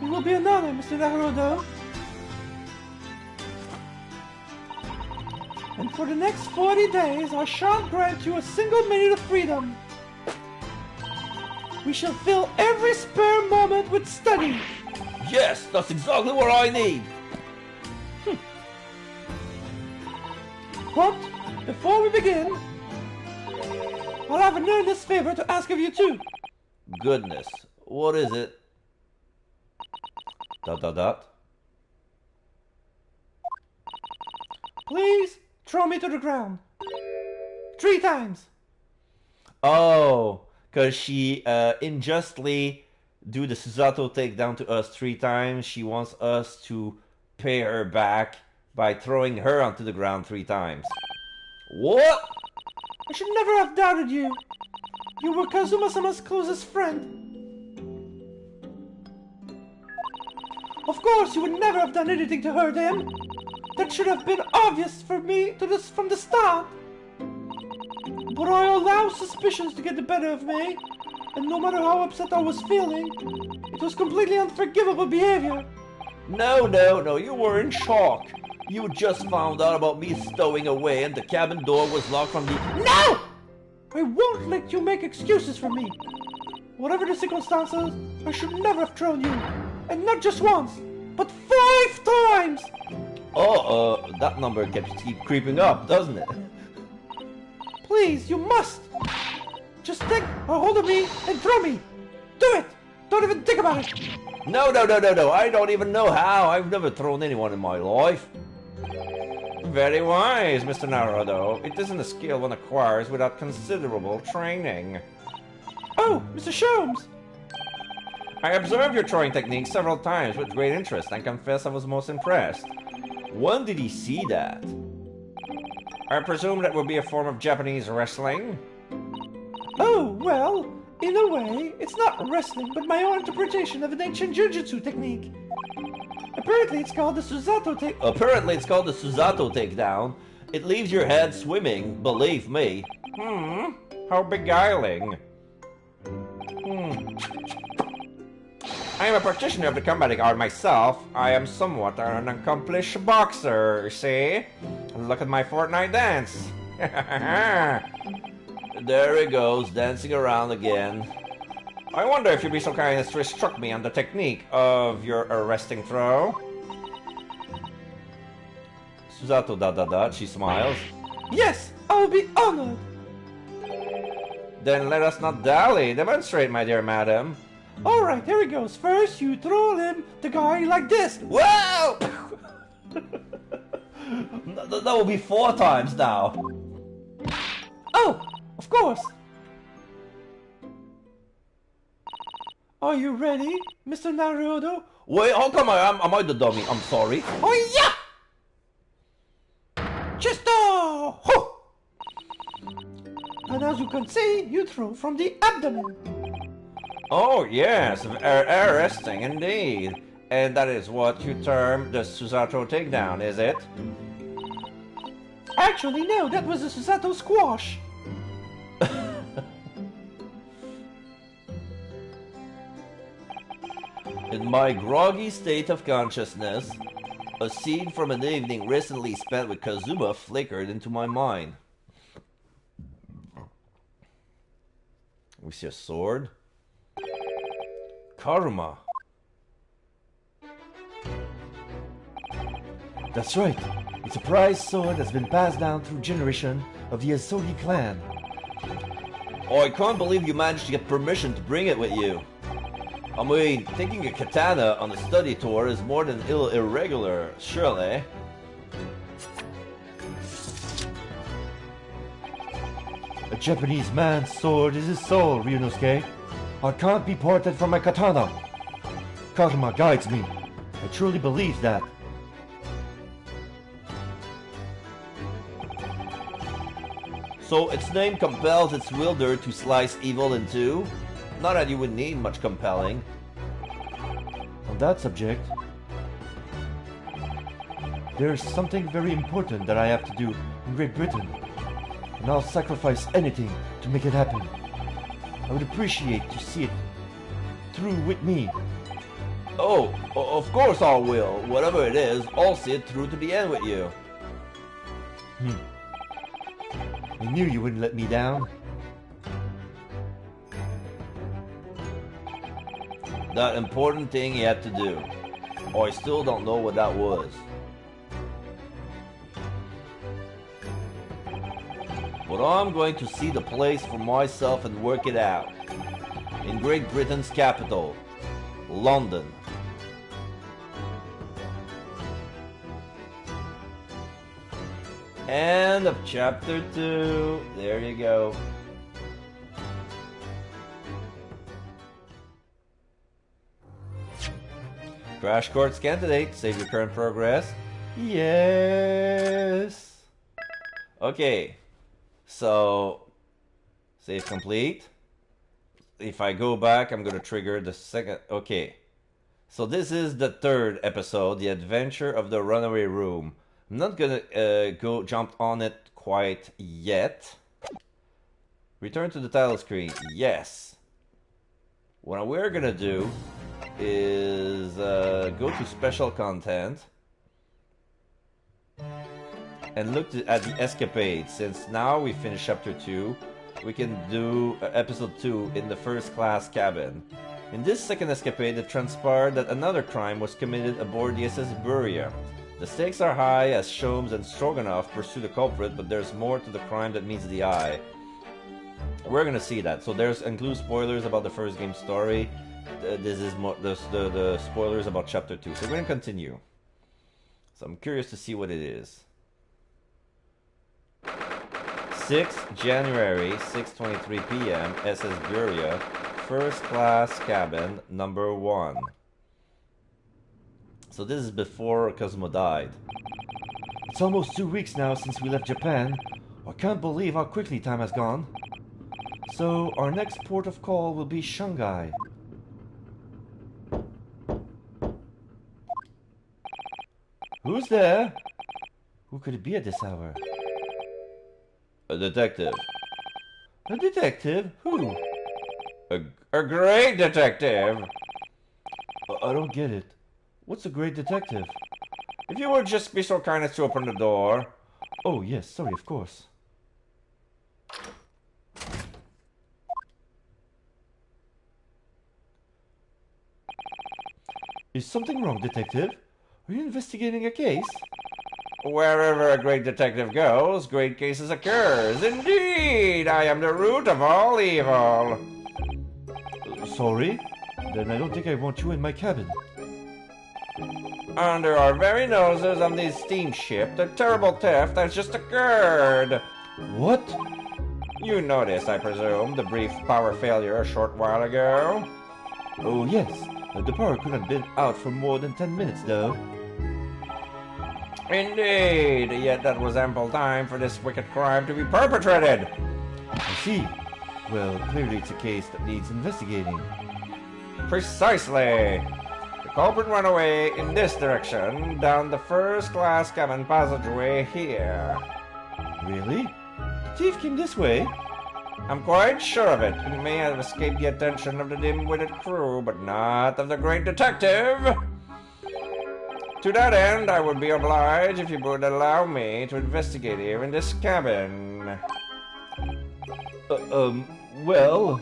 It will be an honor, Mr. Naruhodo. And for the next 40 days, I shan't grant you a single minute of freedom. We shall fill every spare moment with study. Yes, that's exactly what I need. But before we begin, I'll have an earnest favor to ask of you too. Goodness, what is it? ... Please throw me to the ground. 3 times. Oh, because she unjustly do the Susato takedown to us 3 times. She wants us to pay her back by throwing her onto the ground 3 times. What? I should never have doubted you. You were Kazuma-sama's closest friend. Of course, you would never have done anything to hurt him. That should have been obvious for me from the start. But I allowed suspicions to get the better of me, and no matter how upset I was feeling, it was completely unforgivable behavior. No, you were in shock. You just found out about me stowing away and the cabin door was locked from the... No! I won't let you make excuses for me. Whatever the circumstances, I should never have thrown you. And not just once, but 5 times! That number keeps creeping up, doesn't it? Please, you must! Just take a hold of me and throw me! Do it! Don't even think about it! No, I don't even know how. I've never thrown anyone in my life. Very wise, Mr. Naruhodo. It isn't a skill one acquires without considerable training. Oh, Mr. Sholmes! I observed your throwing technique several times with great interest and confess I was most impressed. When did he see that? I presume that would be a form of Japanese wrestling? Oh, well, in a way, it's not wrestling, but my own interpretation of an ancient jujutsu technique. Apparently it's called the Susato takedown. It leaves your head swimming, believe me. How beguiling. I am a practitioner of the combating art myself. I am somewhat an accomplished boxer, see? Look at my fortnight dance. There he goes, dancing around again. I wonder if you'd be so kind as to instruct me on the technique of your arresting throw. Susato ... She smiles. Yes, I'll be honored. Then let us not dally. Demonstrate, my dear madam. Alright, here it goes. First, you throw the guy like this. Whoa! That will be 4 times now. Oh, of course. Are you ready, Mr. Naruhodo? Wait, how come am I the dummy? I'm sorry. Oh, yeah! Just ho! And as you can see, you throw from the abdomen. Oh, yes, arresting indeed. And that is what you term the Susato takedown, is it? Actually, no, that was a Susato squash. In my groggy state of consciousness, a scene from an evening recently spent with Kazuma flickered into my mind. We see a sword. Karuma. That's right. It's a prized sword that's been passed down through generation of the Asogi clan. Oh, I can't believe you managed to get permission to bring it with you. I mean, taking a katana on a study tour is more than irregular, surely. A Japanese man's sword is his soul, Ryunosuke. I can't be parted from my katana. Karma guides me. I truly believe that. So its name compels its wielder to slice evil in two? Not that you would need much compelling. On that subject, there's something very important that I have to do in Great Britain, and I'll sacrifice anything to make it happen. I would appreciate to see it through with me. Oh, of course I will. Whatever it is, I'll see it through to the end with you. I knew you wouldn't let me down. That important thing you had to do. Oh, I still don't know what that was. But I'm going to see the place for myself and work it out. In Great Britain's capital, London. End of chapter 2. There you go. Crash Course candidate, save your current progress. Yes. Okay, so save complete. If I go back, I'm gonna trigger the second. Okay, so this is the third episode, The Adventure of the Runaway Room. I'm not gonna go jump on it quite yet. Return to the title screen. Yes. What we're gonna do is go to special content and look at the escapade. Since now we finished chapter 2, we can do episode 2 in the first class cabin. In this second escapade, it transpired that another crime was committed aboard the SS Buria. The stakes are high as Sholmes and Stroganoff pursue the culprit, but there's more to the crime that meets the eye. We're gonna see that. So there's include spoilers about the first game story. This is more the spoilers about chapter 2. So we're gonna continue. So I'm curious to see what it is. 6 January, 6:23 p.m. SS Buria, first class cabin, number 1. So this is before Kazuma died. It's almost 2 weeks now since we left Japan. I can't believe how quickly time has gone. So our next port of call will be Shanghai. Who's there? Who could it be at this hour? A detective. A detective? Who? A great detective. I don't get it. What's a great detective? If you would just be so kind as to open the door. Oh, yes, sorry, of course. Is something wrong, detective? Are you investigating a case? Wherever a great detective goes, great cases occurs. Indeed, I am the root of all evil. Sorry? Then I don't think I want you in my cabin. Under our very noses on this steamship, the terrible theft has just occurred. What? You noticed, I presume, the brief power failure a short while ago? Oh, yes. The power couldn't have been out for more than 10 minutes, though. Indeed, yet that was ample time for this wicked crime to be perpetrated. I see. Well, clearly it's a case that needs investigating. Precisely. The Culprit ran away in this direction, down the first-class cabin passageway here. Really? The thief came this way? I'm quite sure of it. He may have escaped the attention of the dim-witted crew, but not of the great detective. To that end, I would be obliged if you would allow me to investigate here in this cabin. Well...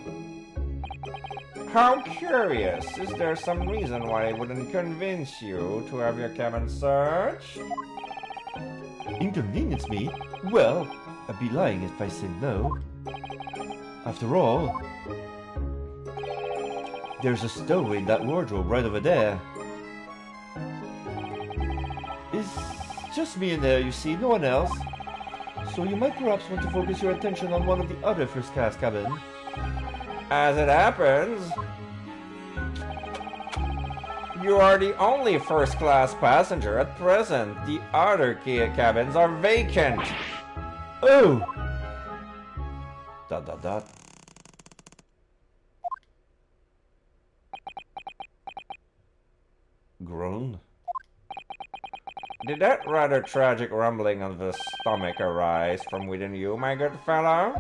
How curious. Is there some reason why it wouldn't convince you to have your cabin searched? Inconvenience me? Well, I'd be lying if I said no. After all, there's a stowaway in that wardrobe right over there. It's just me in there, you see, no one else. So you might perhaps want to focus your attention on one of the other first-class cabins. As it happens, you are the only first-class passenger at present. The other cabins are vacant. Oh! ... Groan? Did that rather tragic rumbling of the stomach arise from within you, my good fellow?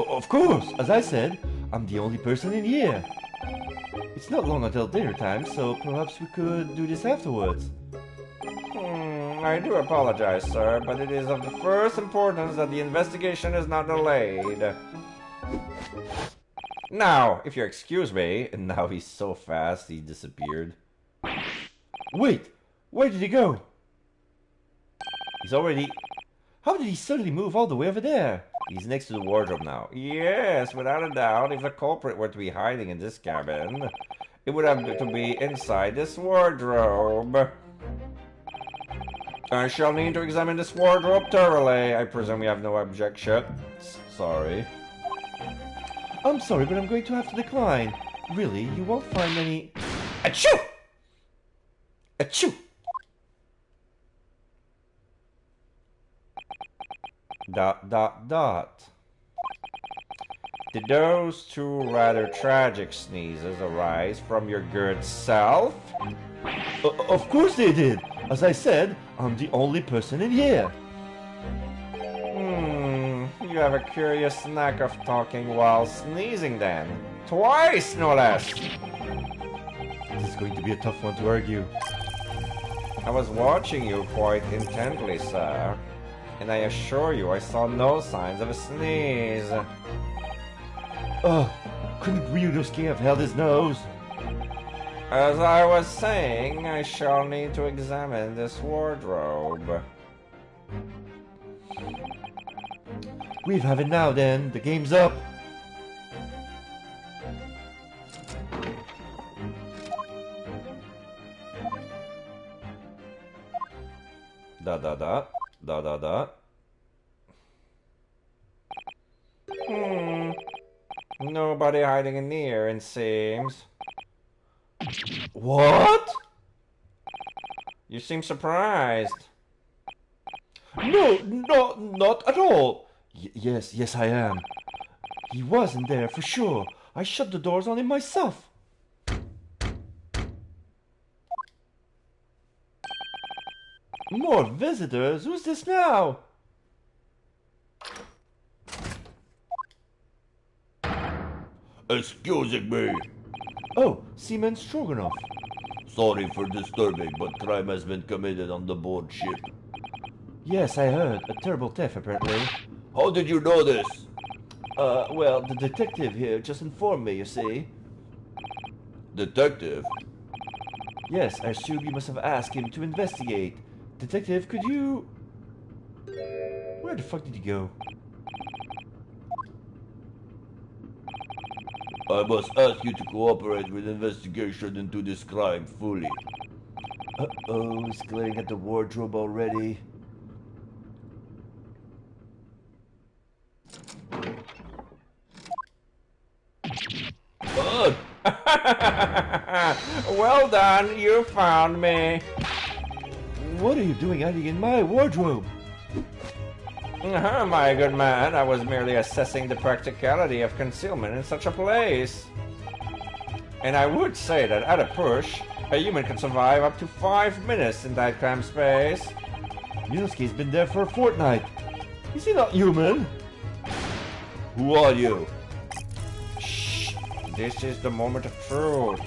Of course! As I said, I'm the only person in here. It's not long until dinner time, so perhaps we could do this afterwards. I do apologize, sir, but it is of the first importance that the investigation is not delayed. Now, if you excuse me, And now he's so fast, he disappeared. Wait! Where did he go? He's already... How did he suddenly move all the way over there? He's next to the wardrobe now. Yes, without a doubt, if the culprit were to be hiding in this cabin, it would have to be inside this wardrobe. I shall need to examine this wardrobe thoroughly. I presume you have no objection. Sorry. I'm sorry, but I'm going to have to decline. Really, you won't find any... Achoo! Achoo! ... Did those two rather tragic sneezes arise from your good self? Of course they did! As I said, I'm the only person in here. You have a curious knack of talking while sneezing then. Twice, no less! This is going to be a tough one to argue. I was watching you quite intently, sir. And I assure you I saw no signs of a sneeze. Oh, couldn't Ryunosuke have held his nose? As I was saying, I shall need to examine this wardrobe. We have it now then, the game's up. Nobody hiding in here, it seems. What? You seem surprised. No, not at all. Yes, I am. He wasn't there for sure. I shut the doors on him myself. More visitors? Who's this now? Excuse me. Oh, Seaman Stroganoff. Sorry for disturbing, but crime has been committed on the board ship. Yes, I heard. A terrible theft, apparently. How did you know this? Well, the detective here just informed me, you see. Detective? Yes, I assume you must have asked him to investigate. Detective, could you... Where the fuck did he go? I must ask you to cooperate with investigation into this crime fully. Uh-oh, he's glaring at the wardrobe already. Well done, you found me. What are you doing hiding in my wardrobe? My good man, I was merely assessing the practicality of concealment in such a place. And I would say that at a push, a human can survive up to 5 minutes in that cramped space. Minsky's been there for a fortnight. Is he not human? Who are you? Shh! This is the moment of truth.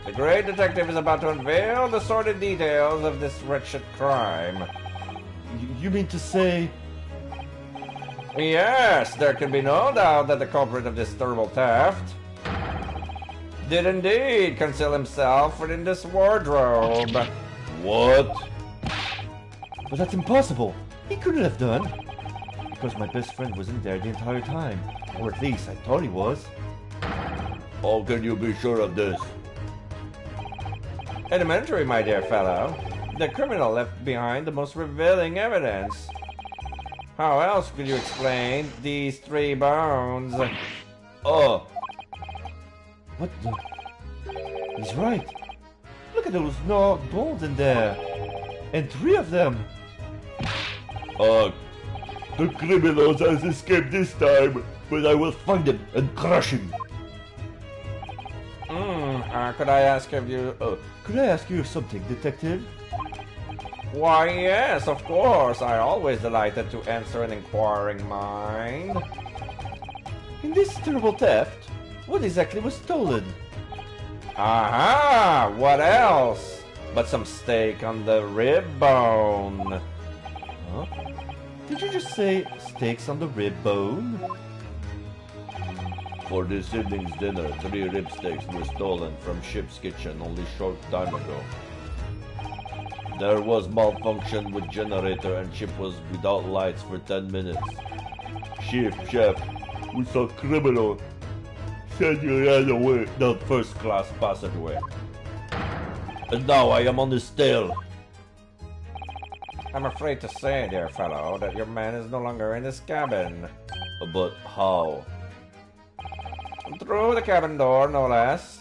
The great detective is about to unveil the sordid details of this wretched crime. You mean to say... Yes, there can be no doubt that the culprit of this terrible theft did indeed conceal himself within this wardrobe. What? But that's impossible. He couldn't have done. Because my best friend was in there the entire time. Or at least I thought he was. How can you be sure of this? Elementary, my dear fellow. The criminal left behind the most revealing evidence. How else could you explain these 3 bones? Oh, What the... He's right. Look at those gnawed bones in there. And 3 of them. the criminal has escaped this time, but I will find him and crush him. Could I ask if you... Could I ask you something, Detective? Why, yes, of course. I always delighted to answer an inquiring mind. In this terrible theft, what exactly was stolen? Aha! What else? But some steak on the rib bone. Huh? Did you just say steaks on the rib bone? For this evening's dinner, 3 rib steaks were stolen from Ship's kitchen only short time ago. There was malfunction with generator and Ship was without lights for 10 minutes. Chef, we saw criminal. Said you ran away down first-class passageway. And now I am on his tail. I'm afraid to say, dear fellow, that your man is no longer in his cabin. But how? Through the cabin door, no less.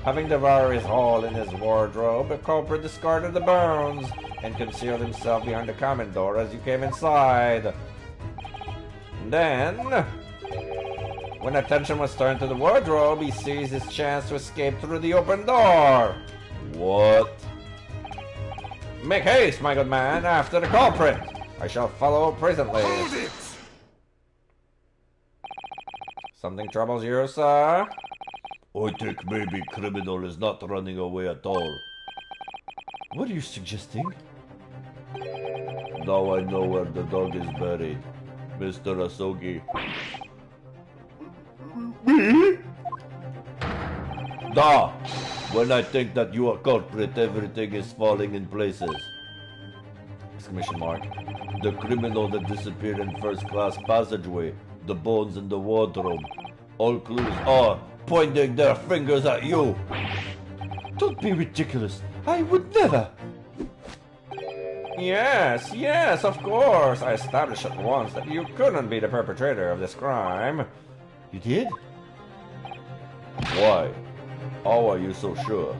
Having devoured his hole in his wardrobe, the culprit discarded the bones and concealed himself behind the cabin door as you came inside. Then, when attention was turned to the wardrobe, he seized his chance to escape through the open door. What? Make haste, my good man, after the culprit. I shall follow presently. Hold it! Something troubles you, sir? I think maybe criminal is not running away at all. What are you suggesting? Now I know where the dog is buried. Mr. Asogi. Me? Da! When I think that you are culprit, everything is falling in places. Exclamation mark. The criminal that disappeared in first-class passageway, the bones in the wardrobe. All clues are pointing their fingers at you. Don't be ridiculous. I would never. Yes, of course. I established at once that you couldn't be the perpetrator of this crime. You did? Why? How are you so sure?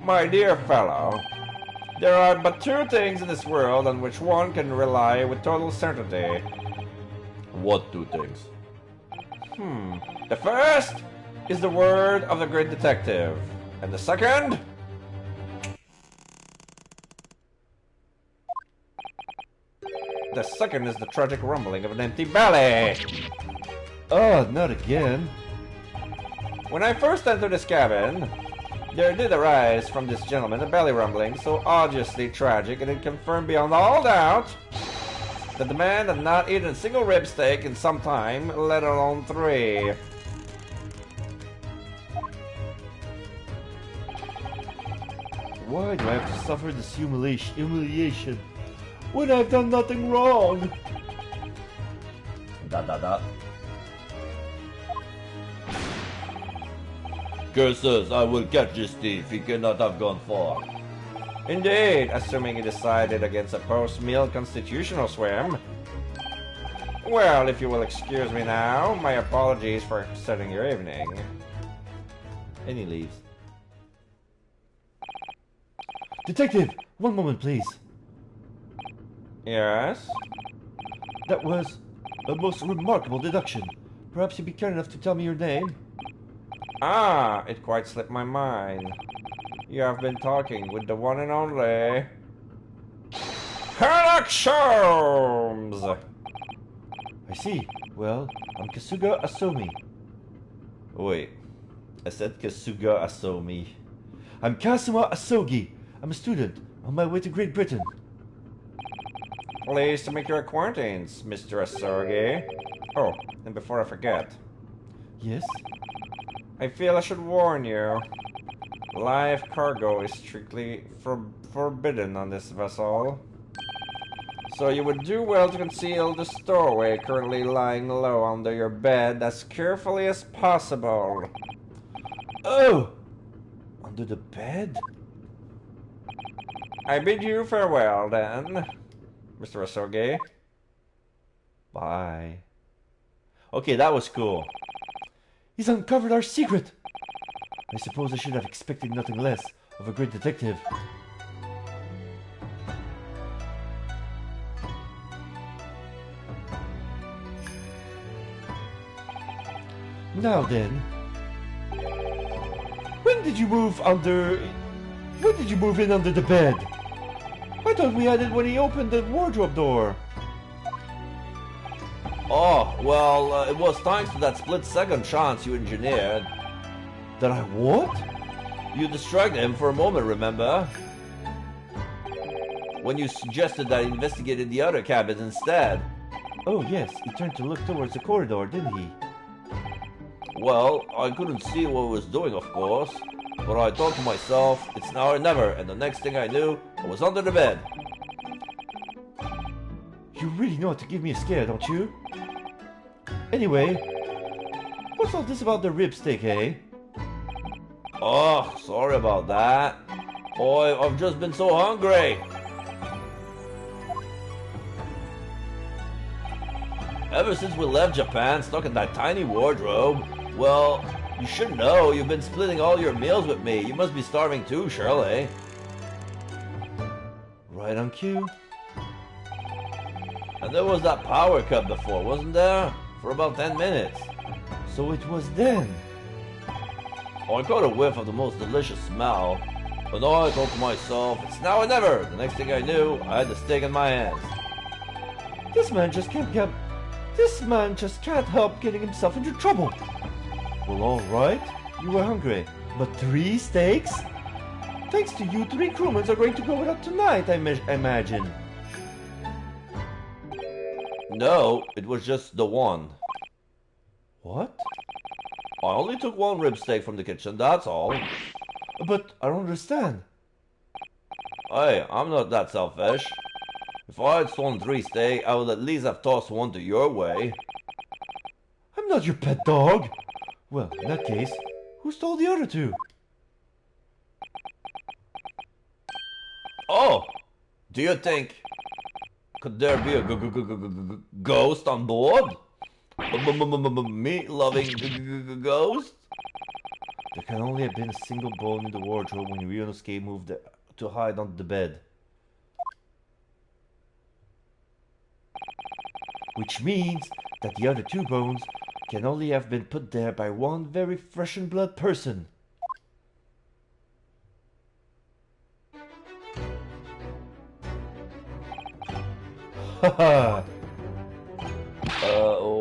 My dear fellow, there are but 2 things in this world on which one can rely with total certainty. What 2 things? The first is the word of the great detective. And the second? The second is the tragic rumbling of an empty belly. Oh, not again. When I first entered this cabin, there did arise from this gentleman a belly rumbling so obviously tragic, and it confirmed beyond all doubt that the man had not eaten a single rib steak in some time, let alone 3. Why do I have to suffer this humiliation when I've done nothing wrong? Da. Curses, I will catch this thief. He cannot have gone far. Indeed, assuming he decided against a post-meal constitutional swim. Well, if you will excuse me now, my apologies for upsetting your evening. And he leaves. Detective, one moment, please. Yes? That was a most remarkable deduction. Perhaps you'd be kind enough to tell me your name? Ah, it quite slipped my mind. You have been talking with the one and only Sherlock Holmes! I see. Well, I'm Kasuga Asomi. Wait, I said Kasuga Asomi. I'm Kasuma Asogi. I'm a student on my way to Great Britain. Pleased to make your acquaintance, Mr. Asogi. Oh, and before I forget, Yes? I feel I should warn you. Live cargo is strictly forbidden on this vessel. So you would do well to conceal the stowaway currently lying low under your bed as carefully as possible. Oh! Under the bed? I bid you farewell, then, Mr. Asogi. Bye. Okay, that was cool. He's uncovered our secret! I suppose I should have expected nothing less of a great detective. Now then, when did you move in under the bed? I thought we had it when he opened the wardrobe door. Oh, well, it was thanks to that split-second chance you engineered. That I what? You distracted him for a moment, remember? When you suggested that he investigated the other cabins instead. Oh yes, he turned to look towards the corridor, didn't he? Well, I couldn't see what he was doing, of course, but I thought to myself, it's now or never, and the next thing I knew, I was under the bed. You really know how to give me a scare, don't you? Anyway, what's all this about the rib steak, eh? Oh, sorry about that. Boy, I've just been so hungry. Ever since we left Japan, stuck in that tiny wardrobe, well, you should know you've been splitting all your meals with me. You must be starving too, surely. Right on cue. And there was that power cut before, wasn't there? For about 10 minutes. So it was then. I caught a whiff of the most delicious smell. But now I thought to myself, it's now or never. The next thing I knew, I had the steak in my hands. This man just can't help getting himself into trouble. Well, alright, you were hungry, but 3 steaks? Thanks to you, 3 crewmen are going to go without tonight, I imagine. No, it was just the one. What? I only took 1 rib steak from the kitchen, that's all. But I don't understand. Hey, I'm not that selfish. If I had stolen 3 steak, I would at least have tossed 1 to your way. I'm not your pet dog. Well, in that case, who stole the other 2? Oh! Do you think... Could there be a ghost on board? Meat-loving ghost? There can only have been a single bone in the wardrobe when Ryunosuke moved to hide under the bed. Which means that the other 2 bones can only have been put there by one very fresh-in-blood person. Haha!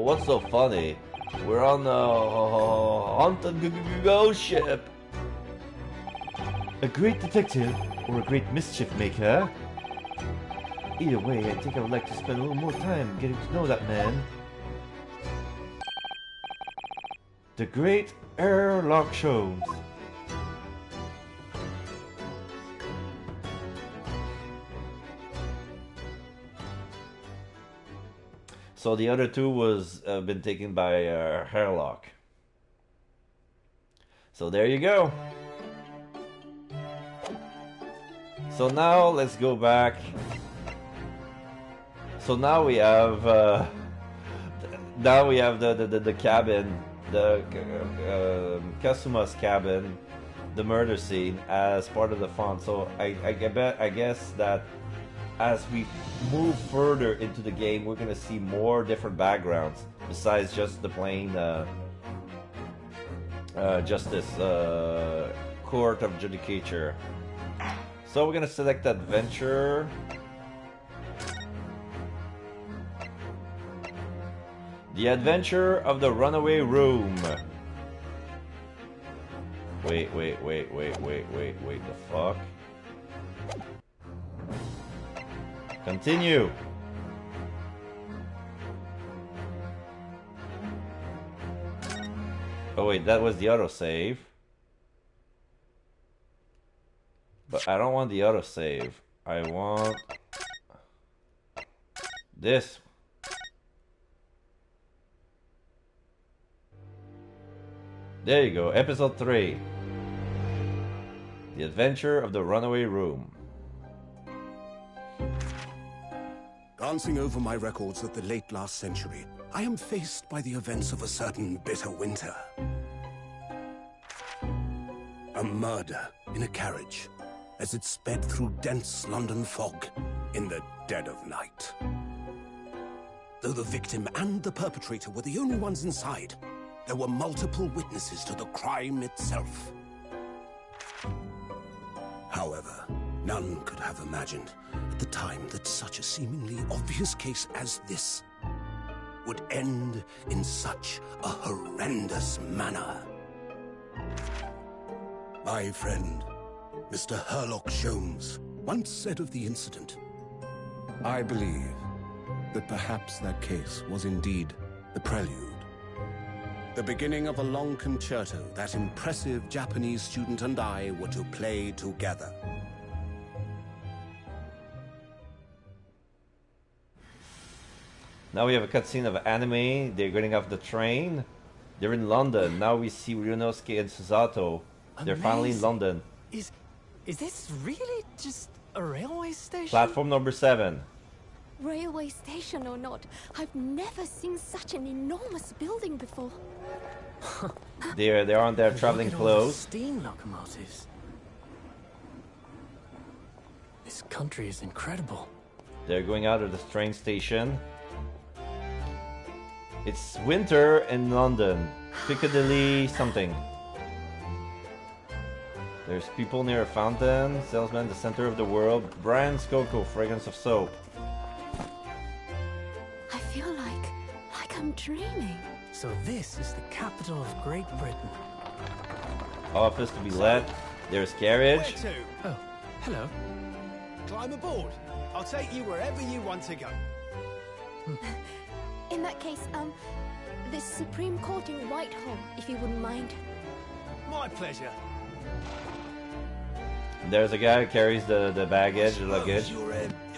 What's so funny? We're on a haunted ghost ship. A great detective or a great mischief maker? Either way, I think I would like to spend a little more time getting to know that man. The great Sherlock Holmes. So the other 2 was been taken by Sherlock. So there you go. So now let's go back. So now we have the cabin, the Kasuma's cabin, the murder scene as part of the fun. So I guess that as we move further into the game, we're gonna see more different backgrounds besides just the plain Justice, Court of Judicature. So we're gonna select Adventure. The Adventure of the Runaway Room. Wait, the fuck? Continue. Oh wait, that was the autosave. But I don't want the autosave. I want this. There you go, episode 3. The Adventure of the Runaway Room. Glancing over my records of the late last century, I am faced by the events of a certain bitter winter. A murder in a carriage as it sped through dense London fog in the dead of night. Though the victim and the perpetrator were the only ones inside, there were multiple witnesses to the crime itself. However, none could have imagined at the time that such a seemingly obvious case as this would end in such a horrendous manner. My friend, Mr. Herlock Sholmes, once said of the incident, "I believe that perhaps that case was indeed the prelude. The beginning of a long concerto that impressive Japanese student and I were to play together." Now we have a cutscene of anime. They're getting off the train. They're in London. Now we see Ryunosuke and Susato. They're finally in London. Is this really just a railway station? Platform number 7. Railway station or not, I've never seen such an enormous building before. They're on their traveling Look at all the clothes. steam locomotives. This country is incredible. They're going out of the train station. It's winter in London. Piccadilly something. There's people near a fountain. Salesman, the center of the world. Brands, cocoa, fragrance of soap. I feel like I'm dreaming. So this is the capital of Great Britain. Office to be let. There's carriage. Where to? Oh, hello. Climb aboard. I'll take you wherever you want to go. In that case, the Supreme Court in Whitehall, if you wouldn't mind. My pleasure. There's a guy who carries the baggage, the luggage. You're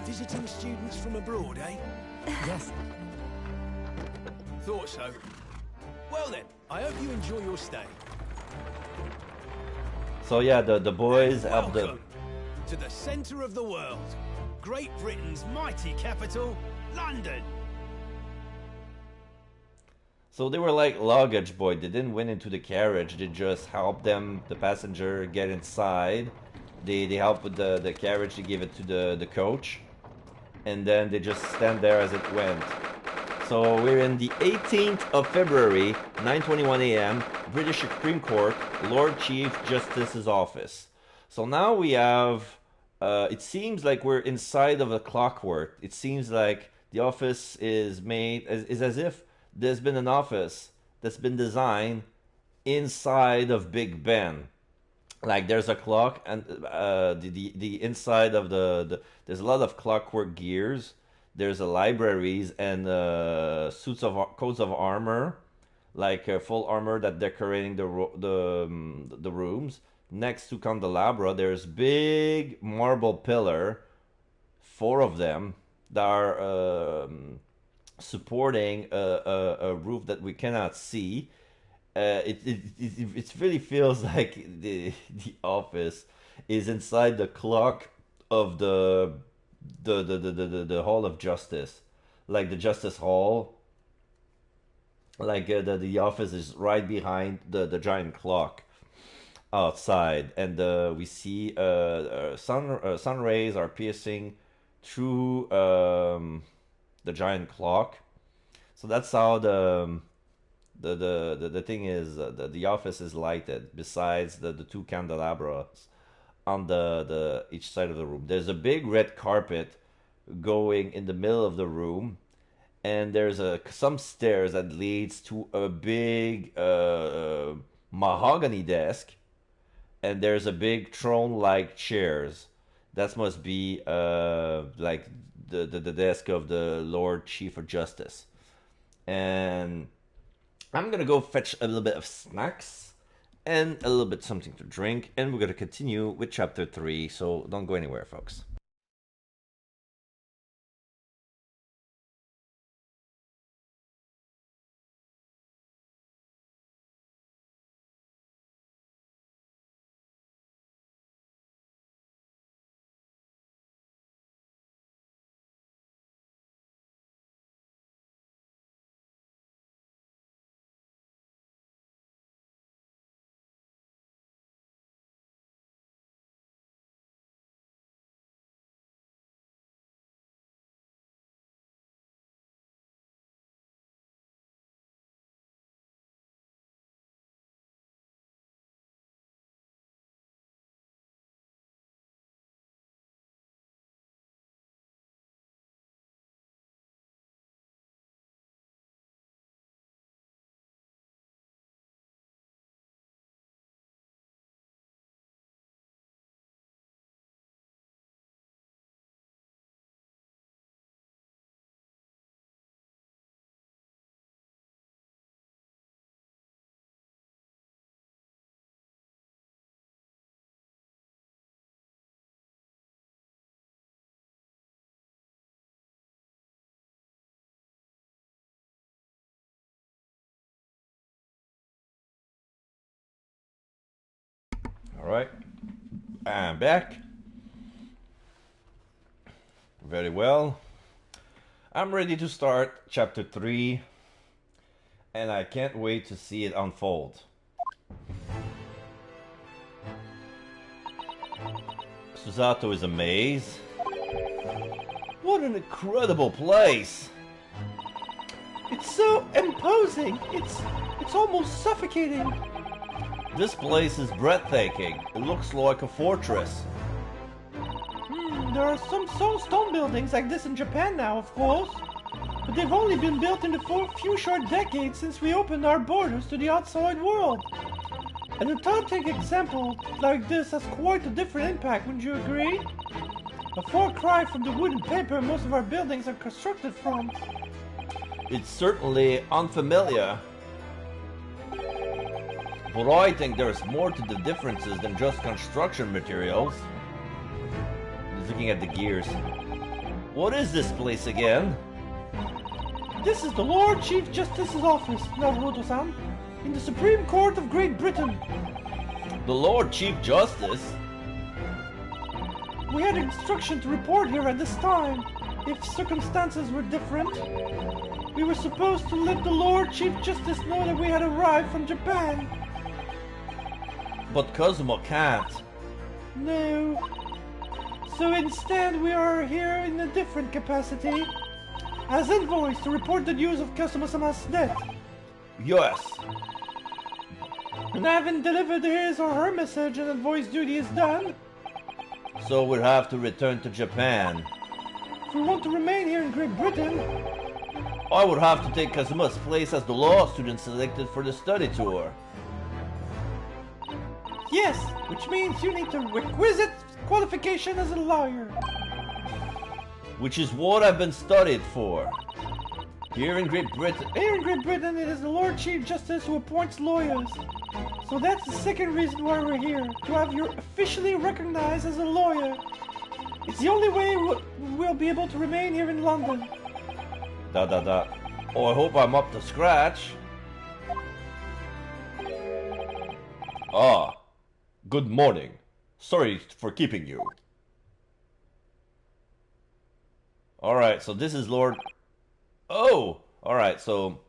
visiting students from abroad, eh? Yes. Thought so. Well then, I hope you enjoy your stay. So yeah, the boys help the... Welcome to the centre of the world. Great Britain's mighty capital, London. So they were like luggage boy. They didn't went into the carriage. They just helped them, the passenger, get inside. They helped with the carriage. They gave it to the coach. And then they just stand there as it went. So we're in the 18th of February, 9:21 a.m., British Supreme Court, Lord Chief Justice's office. So now we have, it seems like we're inside of a clockwork. It seems like the office is as if there's been an office that's been designed inside of Big Ben. Like there's a clock and the inside of there's a lot of clockwork gears. There's libraries and coats of armor, like full armor that decorating the rooms. Next to candelabra, there's big marble pillar, 4 of them that are supporting a roof that we cannot see. It really feels like the office is inside the clock of the Hall of Justice, like the Justice Hall. Like the office is right behind the giant clock outside, and we see sun rays are piercing through the giant clock. So that's how the The thing is, the office is lighted. Besides the two candelabras on the each side of the room, there's a big red carpet going in the middle of the room, and there's some stairs that leads to a big mahogany desk, and there's a big throne-like chairs. That must be like the desk of the Lord Chief of Justice. And I'm gonna go fetch a little bit of snacks and a little bit something to drink, and we're gonna continue with chapter 3. So don't go anywhere, folks. All right, I'm back. Very well. I'm ready to start chapter 3, and I can't wait to see it unfold. Susato is amazed. What an incredible place! It's so imposing. It's almost suffocating. This place is breathtaking. It looks like a fortress. There are some stone buildings like this in Japan now, of course. But they've only been built in the few short decades since we opened our borders to the outside world. An authentic example like this has quite a different impact, wouldn't you agree? A far cry from the wood and paper most of our buildings are constructed from. It's certainly unfamiliar. But I think there's more to the differences than just construction materials. He's looking at the gears. What is this place again? This is the Lord Chief Justice's office, Naruto-san, in the Supreme Court of Great Britain. The Lord Chief Justice? We had instruction to report here at this time, if circumstances were different. We were supposed to let the Lord Chief Justice know that we had arrived from Japan. But Kazuma can't. No. So instead we are here in a different capacity. As envoys to report the news of Kazuma-sama's death. Yes. And having delivered his or her message and envoy's duty is done. So we'll have to return to Japan. If we want to remain here in Great Britain, I would have to take Kazuma's place as the law student selected for the study tour. yes, which means you need the requisite qualification as a lawyer. Which is what I've been studied for. Here in Great Britain. Here in Great Britain, it is the Lord Chief Justice who appoints lawyers. So that's the second reason why we're here, to have you officially recognized as a lawyer. It's the only way we'll be able to remain here in London. Oh, I hope I'm up to scratch. Ah, good morning. Sorry for keeping you. Alright, so this is Lord... Oh! Alright, so...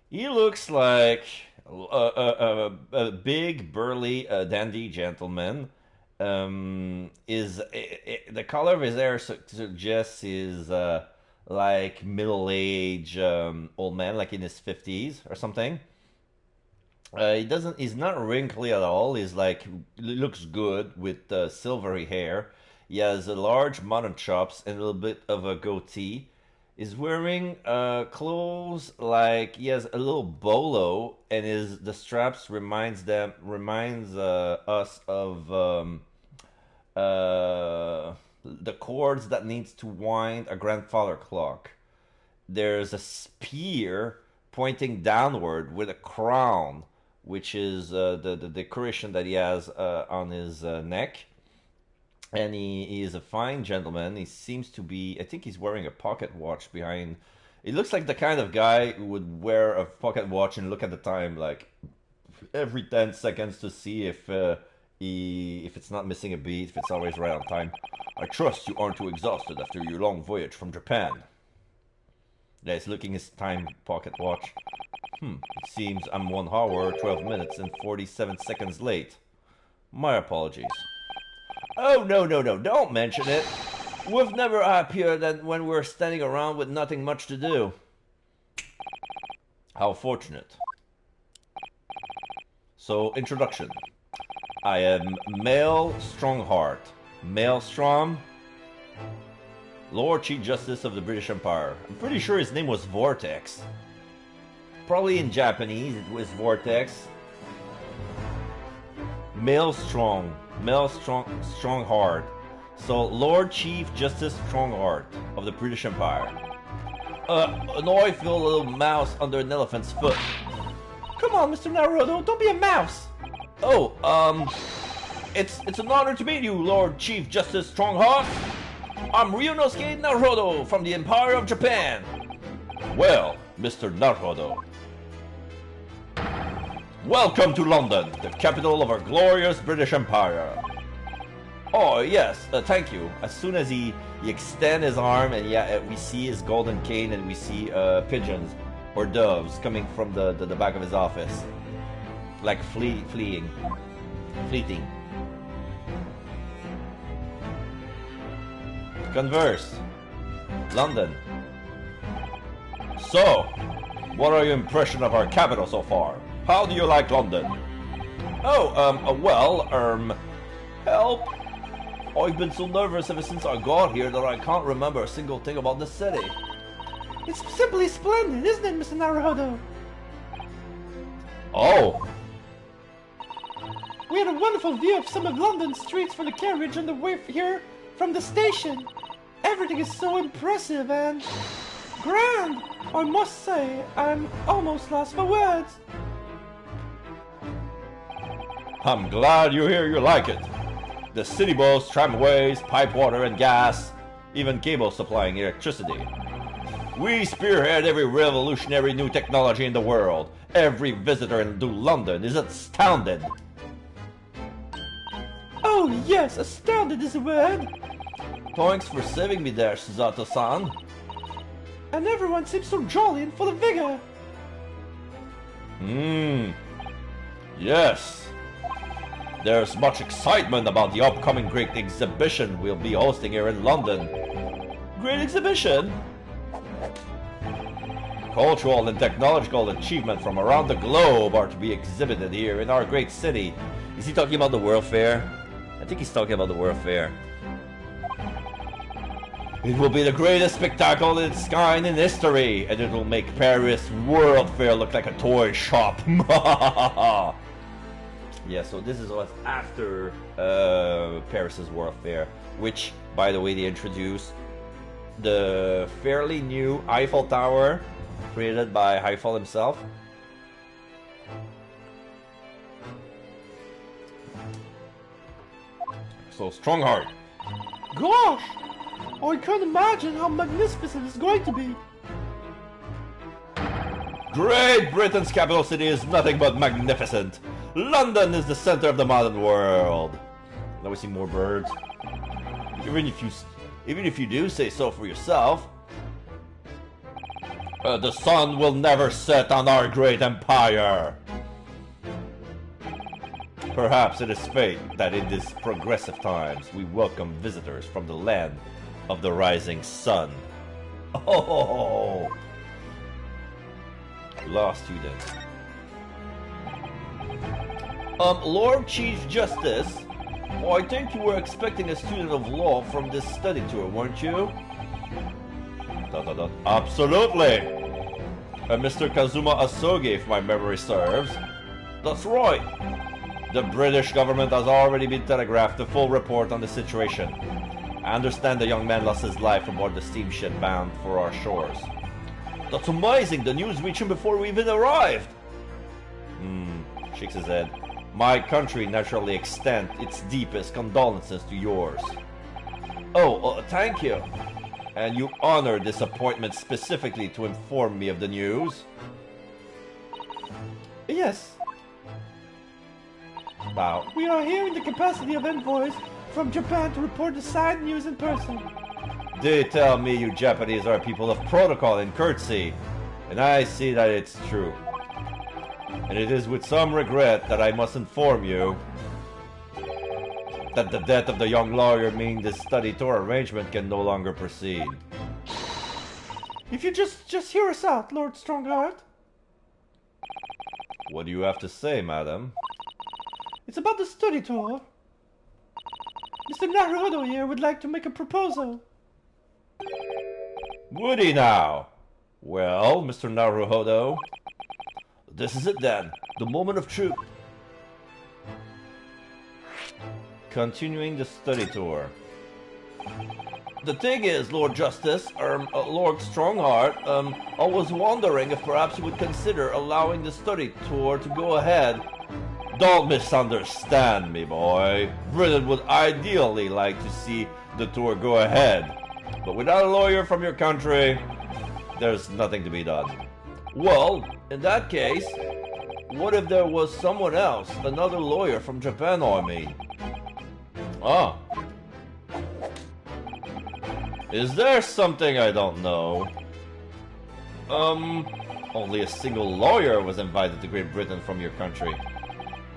He looks like a big, burly, dandy gentleman. The color of his hair suggests he's like middle-aged old man, like in his 50s or something. He's not wrinkly at all. He's like, looks good with silvery hair. He has large mutton chops and a little bit of a goatee. He's wearing clothes like he has a little bolo, and the straps reminds us of the cords that needs to wind a grandfather clock. There's a spear pointing downward with a crown, which is the decoration that he has on his neck. And he is a fine gentleman. He seems to be, I think he's wearing a pocket watch behind. He looks like the kind of guy who would wear a pocket watch and look at the time like every 10 seconds to see if it's not missing a beat, if it's always right on time. I trust you aren't too exhausted after your long voyage from Japan. Yeah, he's looking his time pocket watch. It seems I'm 1 hour, 12 minutes, and 47 seconds late. My apologies. Oh, no, don't mention it. We've never happier than when we're standing around with nothing much to do. How fortunate. So, introduction. I am Male Strongheart. Maelstrom, Lord Chief Justice of the British Empire. I'm pretty sure his name was Vortex. Probably in Japanese it was Vortex. Maelstrom, Strongheart. So, Lord Chief Justice Strongheart of the British Empire. An oil-filled little mouse under an elephant's foot. Come on, Mr. Naruto, don't be a mouse! Oh, it's an honor to meet you, Lord Chief Justice Strongheart. I'm Ryunosuke Naruto from the Empire of Japan. Well, Mr. Naruto, welcome to London, the capital of our glorious British Empire. Oh, yes, thank you. As soon as he extends his arm, and we see his golden cane, and we see pigeons or doves coming from the back of his office. Like fleeting. Converse. London. So, what are your impression of our capital so far? How do you like London? Help! I've been so nervous ever since I got here that I can't remember a single thing about the city. It's simply splendid, isn't it, Mr. Naruto? Oh! We had a wonderful view of some of London's streets from the carriage on the way here from the station. Everything is so impressive and grand. I must say, I'm almost lost for words. I'm glad you're here, you like it. The city boasts tramways, pipe water and gas, even cable supplying electricity. We spearhead every revolutionary new technology in the world. Every visitor into London is astounded. Oh yes, astounded is the word. Thanks for saving me there, Suzato-san. And everyone seems so jolly and full of vigor. Yes. There's much excitement about the upcoming great exhibition we'll be hosting here in London. Great exhibition? Cultural and technological achievements from around the globe are to be exhibited here in our great city. Is he talking about the World Fair? I think he's talking about the World Fair. It will be the greatest spectacle in its kind in history, and it will make Paris World Fair look like a toy shop. Yeah, so this is what's after Paris's World Fair, which, by the way, they introduced the fairly new Eiffel Tower, created by Eiffel himself. So, Strongheart. Gosh! I can't imagine how magnificent it's going to be. Great Britain's capital city is nothing but magnificent. London is the center of the modern world. Now we see more birds. Even if you do say so for yourself. The sun will never set on our great empire. Perhaps it is fate that in these progressive times we welcome visitors from the land of the rising sun. Oh, lost you then. Lord Chief Justice, I think you were expecting a student of law from this study tour, weren't you? Absolutely. Mr. Kazuma Asogi, if my memory serves. That's right. The British government has already been telegraphed a full report on the situation. I understand the young man lost his life aboard the steamship bound for our shores. That's amazing. The news reached him before we even arrived. Shakes his head. My country naturally extends its deepest condolences to yours. Oh, thank you. And you honor this appointment specifically to inform me of the news? Yes. Wow. We are here in the capacity of envoys from Japan to report the sad news in person. They tell me you Japanese are people of protocol and courtesy, and I see that it's true. And it is with some regret that I must inform you that the death of the young lawyer means this study tour arrangement can no longer proceed. If you just hear us out, Lord Strongheart. What do you have to say, madam? It's about the study tour. Mr. Naruhodo here would like to make a proposal. Would he now? Well, Mr. Naruhodo, this is it then, the moment of truth. Continuing the study tour. The thing is, Lord Justice, Lord Strongheart, I was wondering if perhaps you would consider allowing the study tour to go ahead. Don't misunderstand me, boy. Britain would ideally like to see the tour go ahead. But without a lawyer from your country, there's nothing to be done. Well, in that case, what if there was someone else, another lawyer from Japan, I mean? Ah. Is there something I don't know? Only a single lawyer was invited to Great Britain from your country.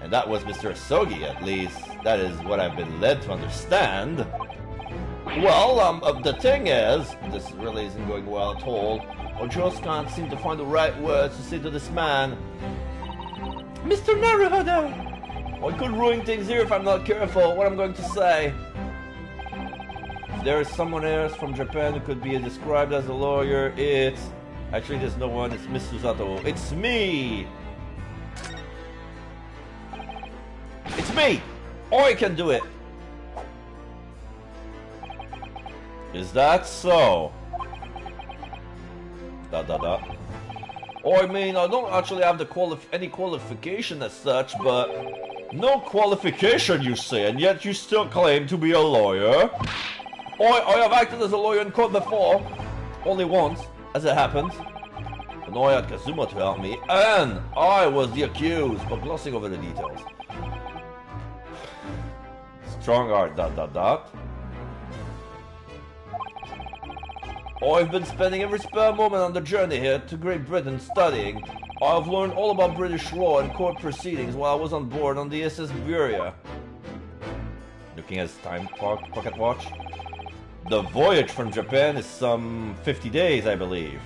And that was Mr. Asogi, at least. That is what I've been led to understand. Well, the thing is, this really isn't going well at all. I just can't seem to find the right words to say to this man. Mr. Naruhodo! I could ruin things here if I'm not careful. What I'm going to say. If there is someone else from Japan who could be described as a lawyer, it's... Actually, there's no one. It's Miss Susato. It's me! It's me! I can do it! Is that so? I mean, I don't actually have any qualification as such, but... No qualification, you say, and yet you still claim to be a lawyer? I have acted as a lawyer in court before. Only once, as it happens. And I had Kazuma to help me, and I was the accused, but glossing over the details. Strongheart, I've been spending every spare moment on the journey here to Great Britain studying. I've learned all about British law and court proceedings while I was on board on the SS Buria. Looking at his pocket watch. The voyage from Japan is some 50 days, I believe.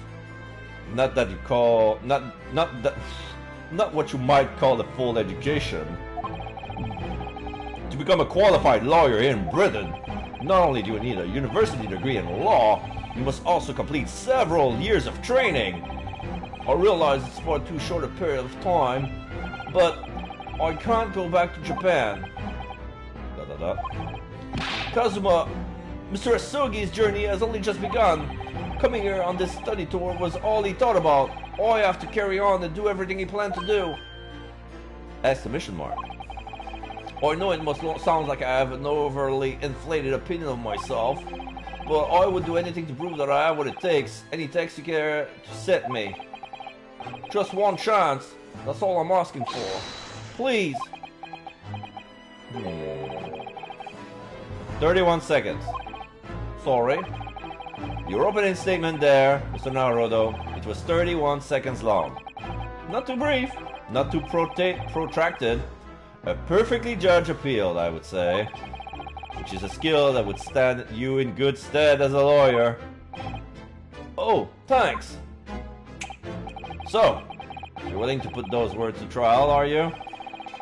Not that you call... Not what you might call a full education. To become a qualified lawyer here in Britain, not only do you need a university degree in law, you must also complete several years of training. I realize it's for too short a period of time, but I can't go back to Japan. Kazuma, Mr. Asogi's journey has only just begun. Coming here on this study tour was all he thought about. I have to carry on and do everything he planned to do. Exclamation mark. I know it must sound like I have an overly inflated opinion of myself, but I would do anything to prove that I have what it takes. Any text you care to set me. Just one chance. That's all I'm asking for. Please. 31 seconds. Sorry. Your opening statement there, Mr. Naruhodo, it was 31 seconds long. Not too brief, not too protracted. A perfectly judged appeal, I would say. Which is a skill that would stand you in good stead as a lawyer. Oh, thanks. So, you're willing to put those words to trial, are you?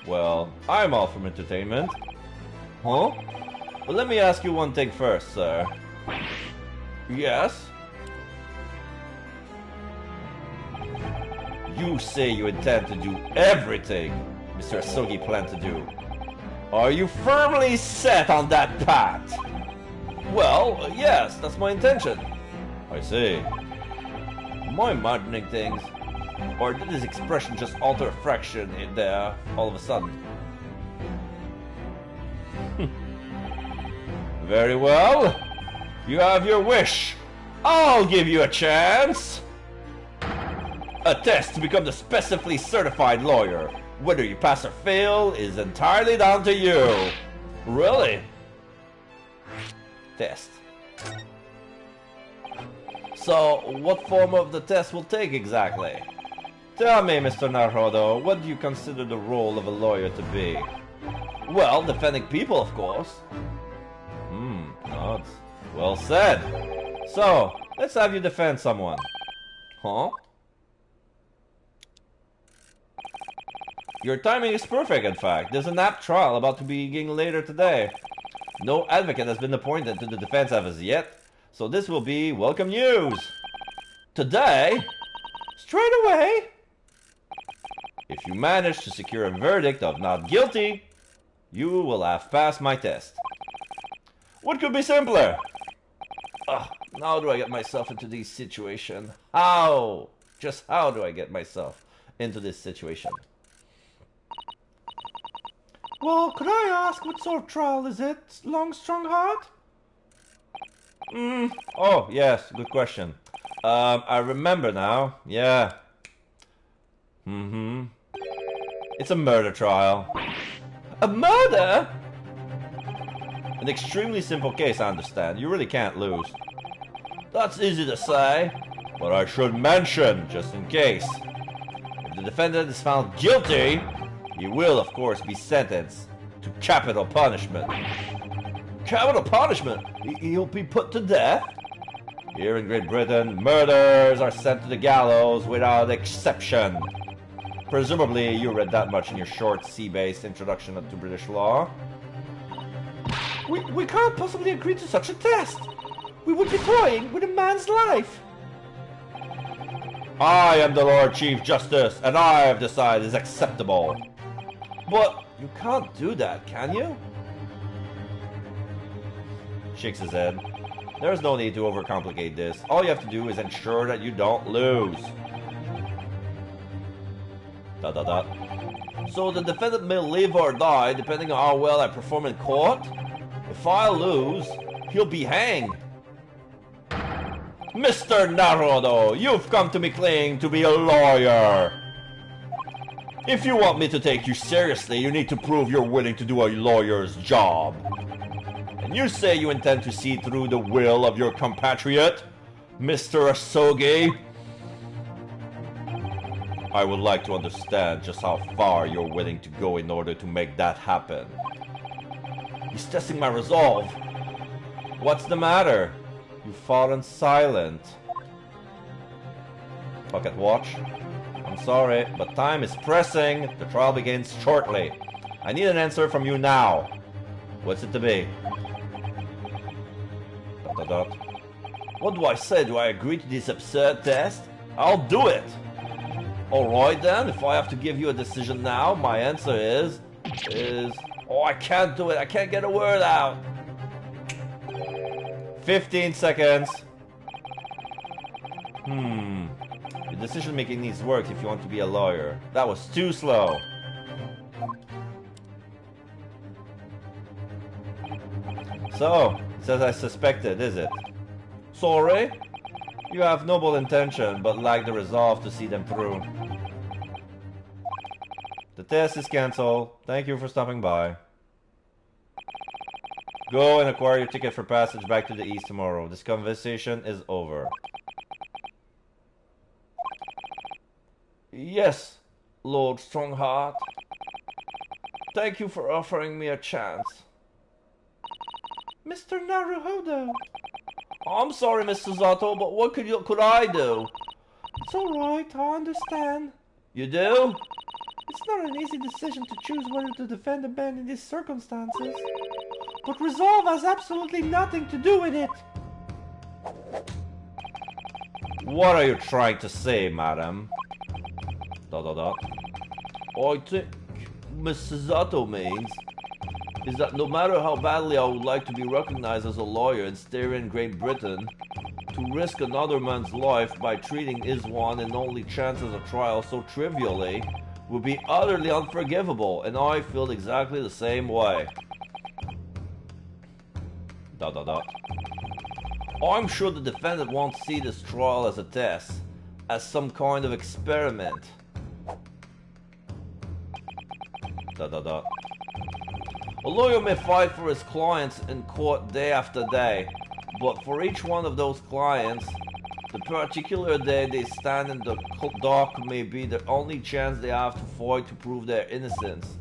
Well, I'm all for entertainment. Huh? But let me ask you one thing first, sir. Yes? You say you intend to do everything Mr. Asogi planned to do. Are you firmly set on that path? Well, yes, that's my intention. I see. Am I imagining things? Or did his expression just alter a fraction in there all of a sudden? Very well. You have your wish. I'll give you a chance. A test to become the specifically certified lawyer. Whether you pass or fail is entirely down to you. Really? Test. So, what form of the test will take exactly? Tell me, Mr. Naruhodo, what do you consider the role of a lawyer to be? Well, defending people, of course. That's well said. So, let's have you defend someone. Huh? Your timing is perfect, in fact. There's an apt trial about to begin later today. No advocate has been appointed to the defense as of yet, so this will be welcome news. Today? Straight away? If you manage to secure a verdict of not guilty, you will have passed my test. What could be simpler? How do I get myself into this situation? How? Just how do I get myself into this situation? Well, could I ask what sort of trial is it, Long Strongheart? Oh, yes, good question. I remember now. Yeah. It's a murder trial. A murder? An extremely simple case, I understand. You really can't lose. That's easy to say, but I should mention, just in case. If the defendant is found guilty, he will, of course, be sentenced to capital punishment. Capital punishment? He'll be put to death? Here in Great Britain, murderers are sent to the gallows without exception. Presumably, you read that much in your short sea-based introduction to British law. We can't possibly agree to such a test. We would be toying with a man's life. I am the Lord Chief Justice, and I have decided is acceptable. But you can't do that, can you? Shakes his head. There's no need to overcomplicate this. All you have to do is ensure that you don't lose. ... So the defendant may live or die depending on how well I perform in court? If I lose, he'll be hanged. Mr. Naruhodo, you've come to me claiming to be a lawyer. If you want me to take you seriously, you need to prove you're willing to do a lawyer's job. And you say you intend to see through the will of your compatriot, Mr. Asogi. I would like to understand just how far you're willing to go in order to make that happen. He's testing my resolve. What's the matter? You've fallen silent. Pocket watch. I'm sorry, but time is pressing. The trial begins shortly. I need an answer from you now. What's it to be? ... What do I say? Do I agree to this absurd test? I'll do it. Alright then, if I have to give you a decision now, my answer is... Oh, I can't do it. I can't get a word out. 15 seconds. Your decision making needs work if you want to be a lawyer. That was too slow. So, it's as I suspected, is it? Sorry? You have noble intention, but lack the resolve to see them through. The test is cancelled. Thank you for stopping by. Go and acquire your ticket for passage back to the east tomorrow. This conversation is over. Yes, Lord Strongheart. Thank you for offering me a chance. Mr. Naruhodo, I'm sorry, Mr. Zato, but what could I do? It's alright, I understand. You do? It's not an easy decision to choose whether to defend a man in these circumstances. But resolve has absolutely nothing to do with it. What are you trying to say, madam? I think Mr. Zato means is that no matter how badly I would like to be recognized as a lawyer and stay in Great Britain, to risk another man's life by treating his one and only chance at a trial so trivially would be utterly unforgivable, and I feel exactly the same way. I'm sure the defendant won't see this trial as a test, as some kind of experiment. A lawyer may fight for his clients in court day after day, but for each one of those clients, the particular day they stand in the dock may be the only chance they have to fight to prove their innocence.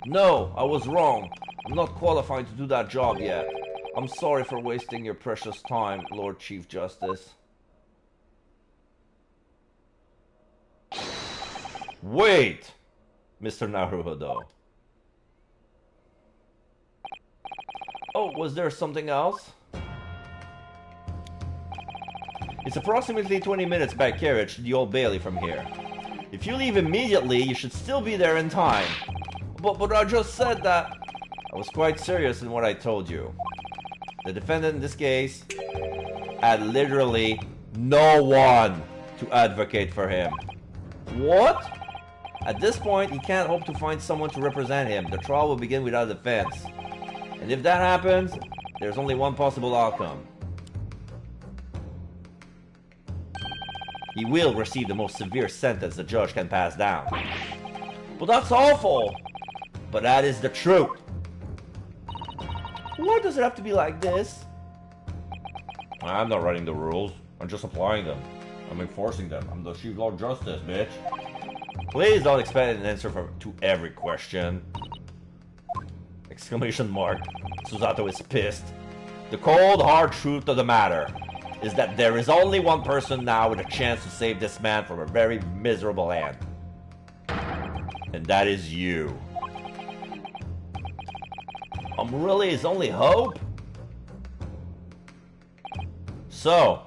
No, I was wrong. I'm not qualified to do that job yet. I'm sorry for wasting your precious time, Lord Chief Justice. Wait, Mr. Naruhodo. Oh, was there something else? It's approximately 20 minutes by carriage to the Old Bailey from here. If you leave immediately, you should still be there in time. But I just said that... I was quite serious in what I told you. The defendant in this case had literally no one to advocate for him. What? At this point, he can't hope to find someone to represent him. The trial will begin without defense. And if that happens, there's only one possible outcome. He will receive the most severe sentence the judge can pass down. But that's awful! But that is the truth. Why does it have to be like this? I'm not writing the rules. I'm just applying them. I'm enforcing them. I'm the Chief Lord Justice, bitch. Please don't expect an answer to every question. Exclamation mark. Susato is pissed. The cold, hard truth of the matter is that there is only one person now with a chance to save this man from a very miserable end. And that is you. I'm really his only hope? So,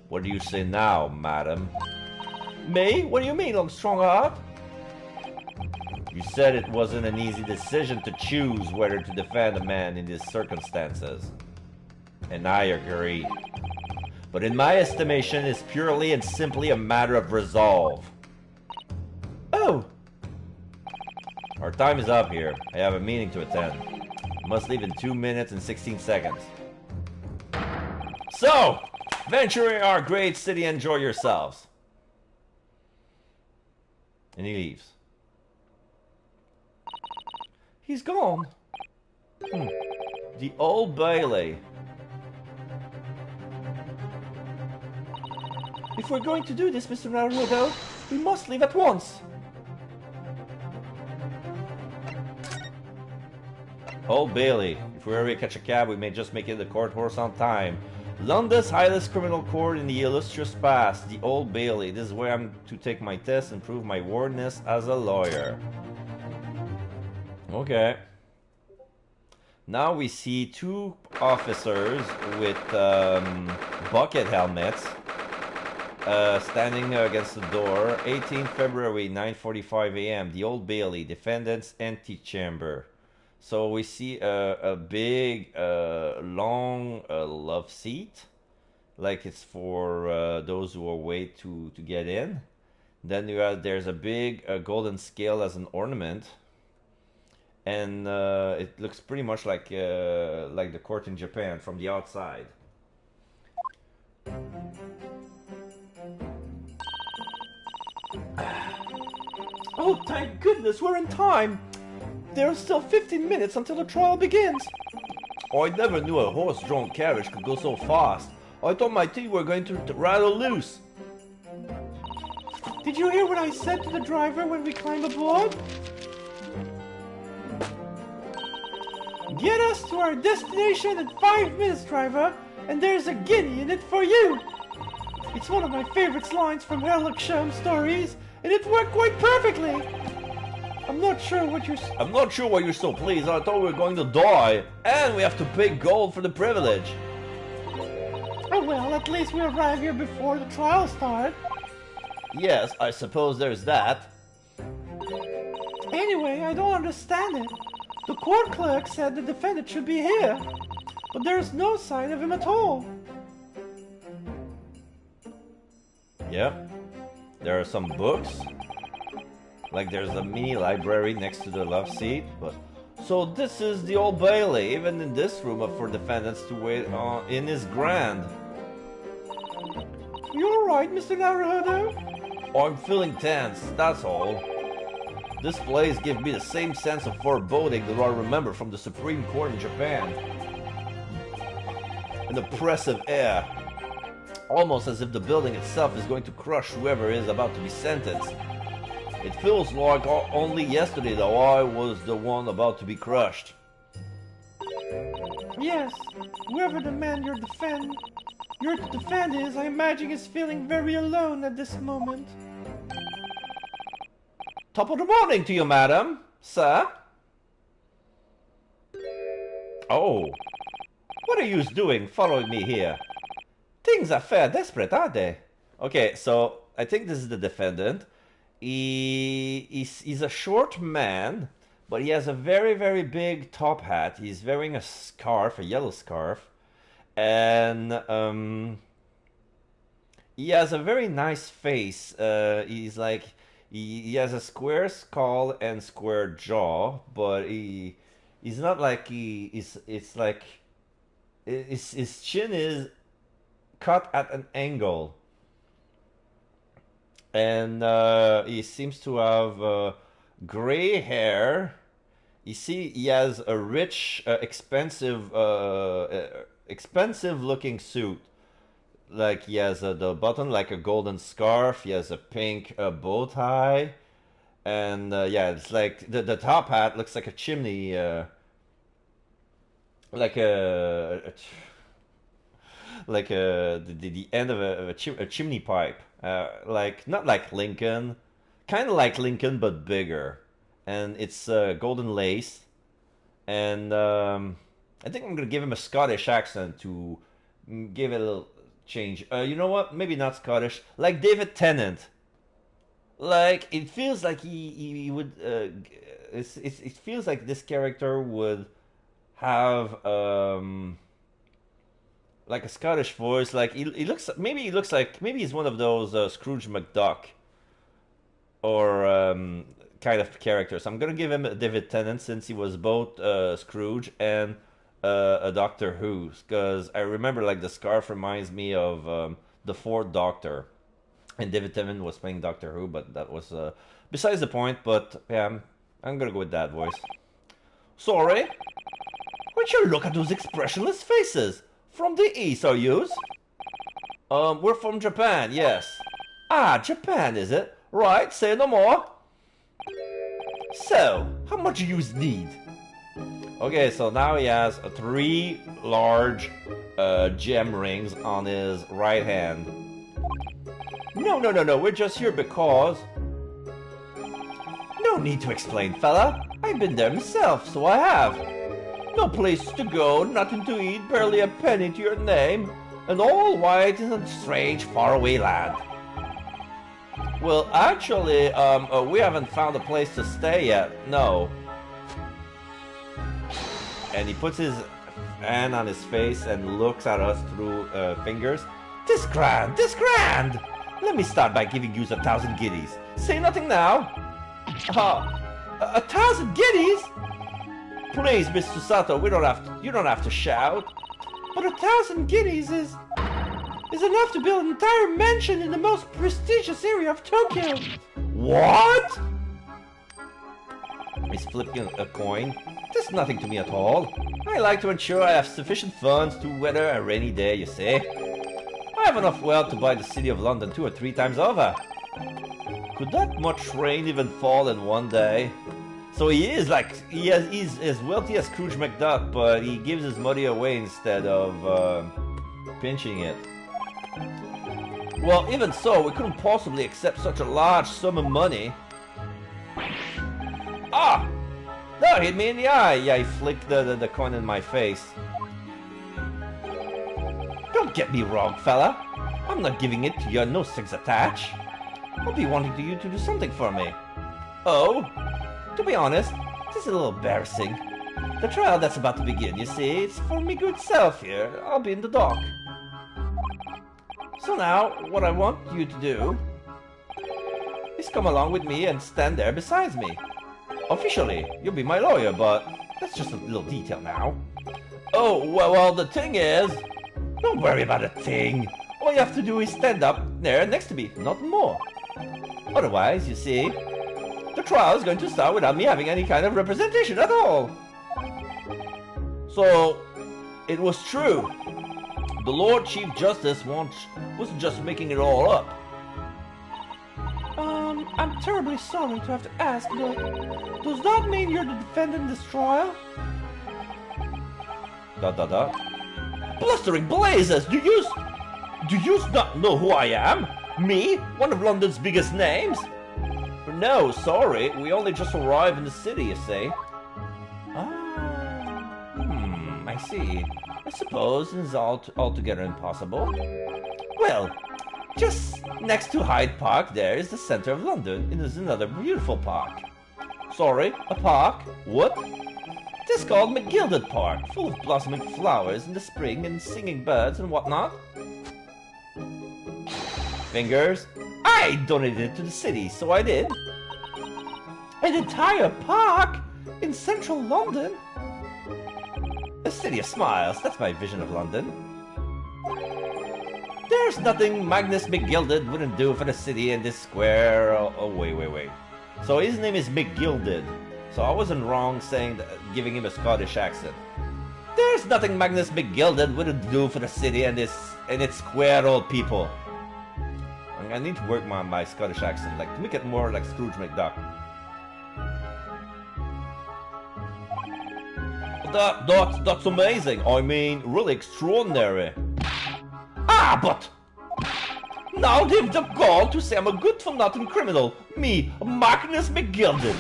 what do you say now, madam? Me? What do you mean, I'm strong-hearted? You said it wasn't an easy decision to choose whether to defend a man in these circumstances. And I agree. But in my estimation, it's purely and simply a matter of resolve. Oh! Our time is up here. I have a meeting to attend. I must leave in 2 minutes and 16 seconds. So, venture in our great city, enjoy yourselves. And he leaves. He's gone. The Old Bailey. If we're going to do this, Mr. Naruto, we must leave at once. Old Bailey. If we hurry to catch a cab, we may just make it to the court horse on time. London's highest criminal court in the illustrious past, the Old Bailey. This is where I'm to take my test and prove my worthiness as a lawyer. Okay. Now we see two officers with bucket helmets standing against the door. 18th February, 9:45 a.m. The Old Bailey, defendant's antechamber. So we see a big, long love seat, like it's for those who are wait to get in. Then there's a big golden scale as an ornament, and it looks pretty much like the court in Japan from the outside. Oh, thank goodness, we're in time! There are still 15 minutes until the trial begins. I never knew a horse-drawn carriage could go so fast. I thought my teeth were going to rattle loose. Did you hear what I said to the driver when we climbed aboard? Get us to our destination in 5 minutes, driver. and there's a guinea in it for you. It's one of my favorite lines from Sherlock Holmes stories, and it worked quite perfectly. I'm not sure what you're so pleased. I thought we were going to die, and we have to pay gold for the privilege. Oh well, at least we arrive here before the trial starts. Yes, I suppose there's that. Anyway, I don't understand it. The court clerk said the defendant should be here, but there's no sign of him at all. Yep. There are some books. Like there's a mini library next to the love seat, but... So this is the Old Bailey. Even in this room for defendants to wait in is grand. You alright, Mr. Naruhodo? I'm feeling tense, that's all. This place gives me the same sense of foreboding that I remember from the Supreme Court in Japan. An oppressive air. Almost as if the building itself is going to crush whoever is about to be sentenced. It feels like only yesterday that I was the one about to be crushed. Yes, whoever the man you're to defend is, I imagine is feeling very alone at this moment. Top of the morning to you, madam. Sir? Oh. What are you doing following me here? Things are fair desperate, aren't they? Okay, so I think this is the defendant. He's a short man, but he has a very, very big top hat. He's wearing a scarf, a yellow scarf. And he has a very nice face. He's like... He has a square skull and square jaw, but he's not like it's like... His chin is cut at an angle. And he seems to have gray hair. You see, he has a rich, expensive looking suit. Like he has the button like a golden scarf. He has a pink bow tie. And yeah, it's like the top hat looks like a chimney. Like the end of a chimney pipe. Like not like Lincoln, kind of like Lincoln but bigger, and it's golden lace. And I think I'm gonna give him a Scottish accent to give it a little change. You know what? Maybe not Scottish, like David Tennant. Like it feels like he would. It feels like this character would have like a Scottish voice. Like he looks like maybe he's one of those Scrooge McDuck or kind of characters. I'm gonna give him a David Tennant since he was both Scrooge and a Doctor Who, because I remember like the scarf reminds me of the Fourth Doctor, and David Tennant was playing Doctor Who, but that was besides the point. But yeah, I'm gonna go with that voice. Sorry, would you look at those expressionless faces? From the East, are yous? We're from Japan, yes. Ah, Japan, is it? Right, say no more. So, how much do yous need? Okay, so now he has 3 large gem rings on his right hand. No, we're just here because... No need to explain, fella. I've been there myself, so I have. No place to go, nothing to eat, barely a penny to your name, and all white in a strange, faraway land. Well, actually, we haven't found a place to stay yet, no. And he puts his hand on his face and looks at us through fingers. This grand! Let me start by giving you 1,000 guineas. Say nothing now. 1,000 guineas? Please, Mr. Sato, you don't have to shout. But 1,000 guineas is enough to build an entire mansion in the most prestigious area of Tokyo. What? He's flipping a coin. That's nothing to me at all. I like to ensure I have sufficient funds to weather a rainy day, you see. I have enough wealth to buy the city of London 2 or 3 times over. Could that much rain even fall in one day? So he's as wealthy as Scrooge McDuck, but he gives his money away instead of pinching it. Well, even so, we couldn't possibly accept such a large sum of money. Ah! That hit me in the eye! Yeah, he flicked the coin in my face. Don't get me wrong, fella. I'm not giving it to you, no strings attached. I'll be wanting you to do something for me. Oh? To be honest, this is a little embarrassing. The trial that's about to begin, you see, it's for me good self here. I'll be in the dock. So now, what I want you to do is come along with me and stand there beside me. Officially, you'll be my lawyer, but that's just a little detail now. Oh, well, the thing is... Don't worry about a thing. All you have to do is stand up there next to me, not more. Otherwise, you see, the trial is going to start without me having any kind of representation at all. So, it was true. The Lord Chief Justice wasn't just making it all up. I'm terribly sorry to have to ask, but does that mean you're the defendant in this trial? Blustering blazes! Do you not know who I am? Me? One of London's biggest names? No, sorry. We only just arrived in the city, you see. I see. I suppose it is altogether impossible. Well, just next to Hyde Park there is the center of London. It is another beautiful park. Sorry, a park? What? It is called McGilded Park, full of blossoming flowers in the spring and singing birds and whatnot. Fingers? I donated it to the city, so I did. An entire park? In central London? A city of smiles, that's my vision of London. There's nothing Magnus McGilded wouldn't do for the city and this square. Oh, wait. So his name is McGilded. So I wasn't wrong saying that, giving him a Scottish accent. There's nothing Magnus McGilded wouldn't do for the city and its square old people. I need to work my Scottish accent, like to make it more like Scrooge McDuck. That's amazing. I mean, really extraordinary. Ah, but now they've the gall to say I'm a good-for-nothing criminal. Me, Magnus McGilded.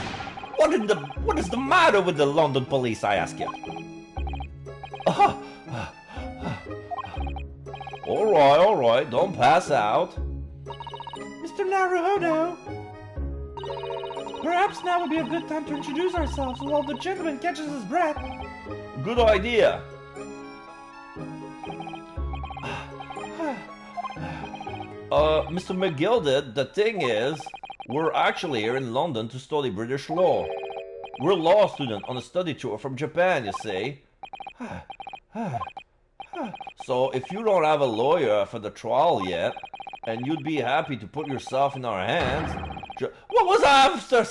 What is the matter with the London police, I ask you? All right, don't pass out. Mr. Naruhodo, perhaps now would be a good time to introduce ourselves while the gentleman catches his breath. Good idea. Mr. McGilded, the thing is, we're actually here in London to study British law. We're a law student on a study tour from Japan, you see. So if you don't have a lawyer for the trial yet, and you'd be happy to put yourself in our hands... What was I after?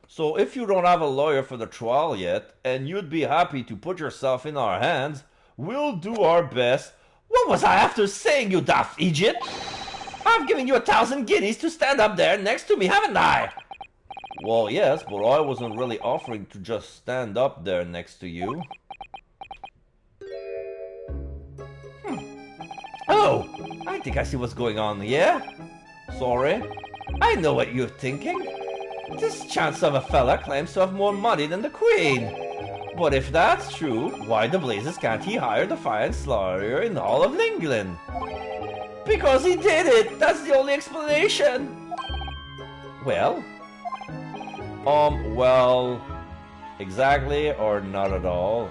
So if you don't have a lawyer for the trial yet, and you'd be happy to put yourself in our hands, we'll do our best. What was I after saying, you daft idiot? I've given you 1,000 guineas to stand up there next to me, haven't I? Well, yes, but I wasn't really offering to just stand up there next to you. Oh, I think I see what's going on here. Sorry, I know what you're thinking. This chance of a fella claims to have more money than the Queen. But if that's true, why the blazes can't he hire the finest lawyer in all of England? Because he did it! That's the only explanation! Well, exactly or not at all?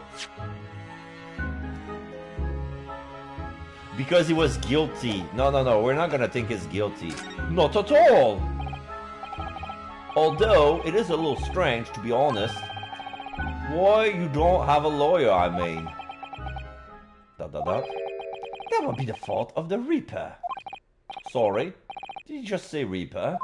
Because he was guilty. No, we're not gonna think he's guilty. Not at all! Although, it is a little strange, to be honest. Why you don't have a lawyer, I mean. ... That would be the fault of the Reaper. Sorry, did you just say Reaper?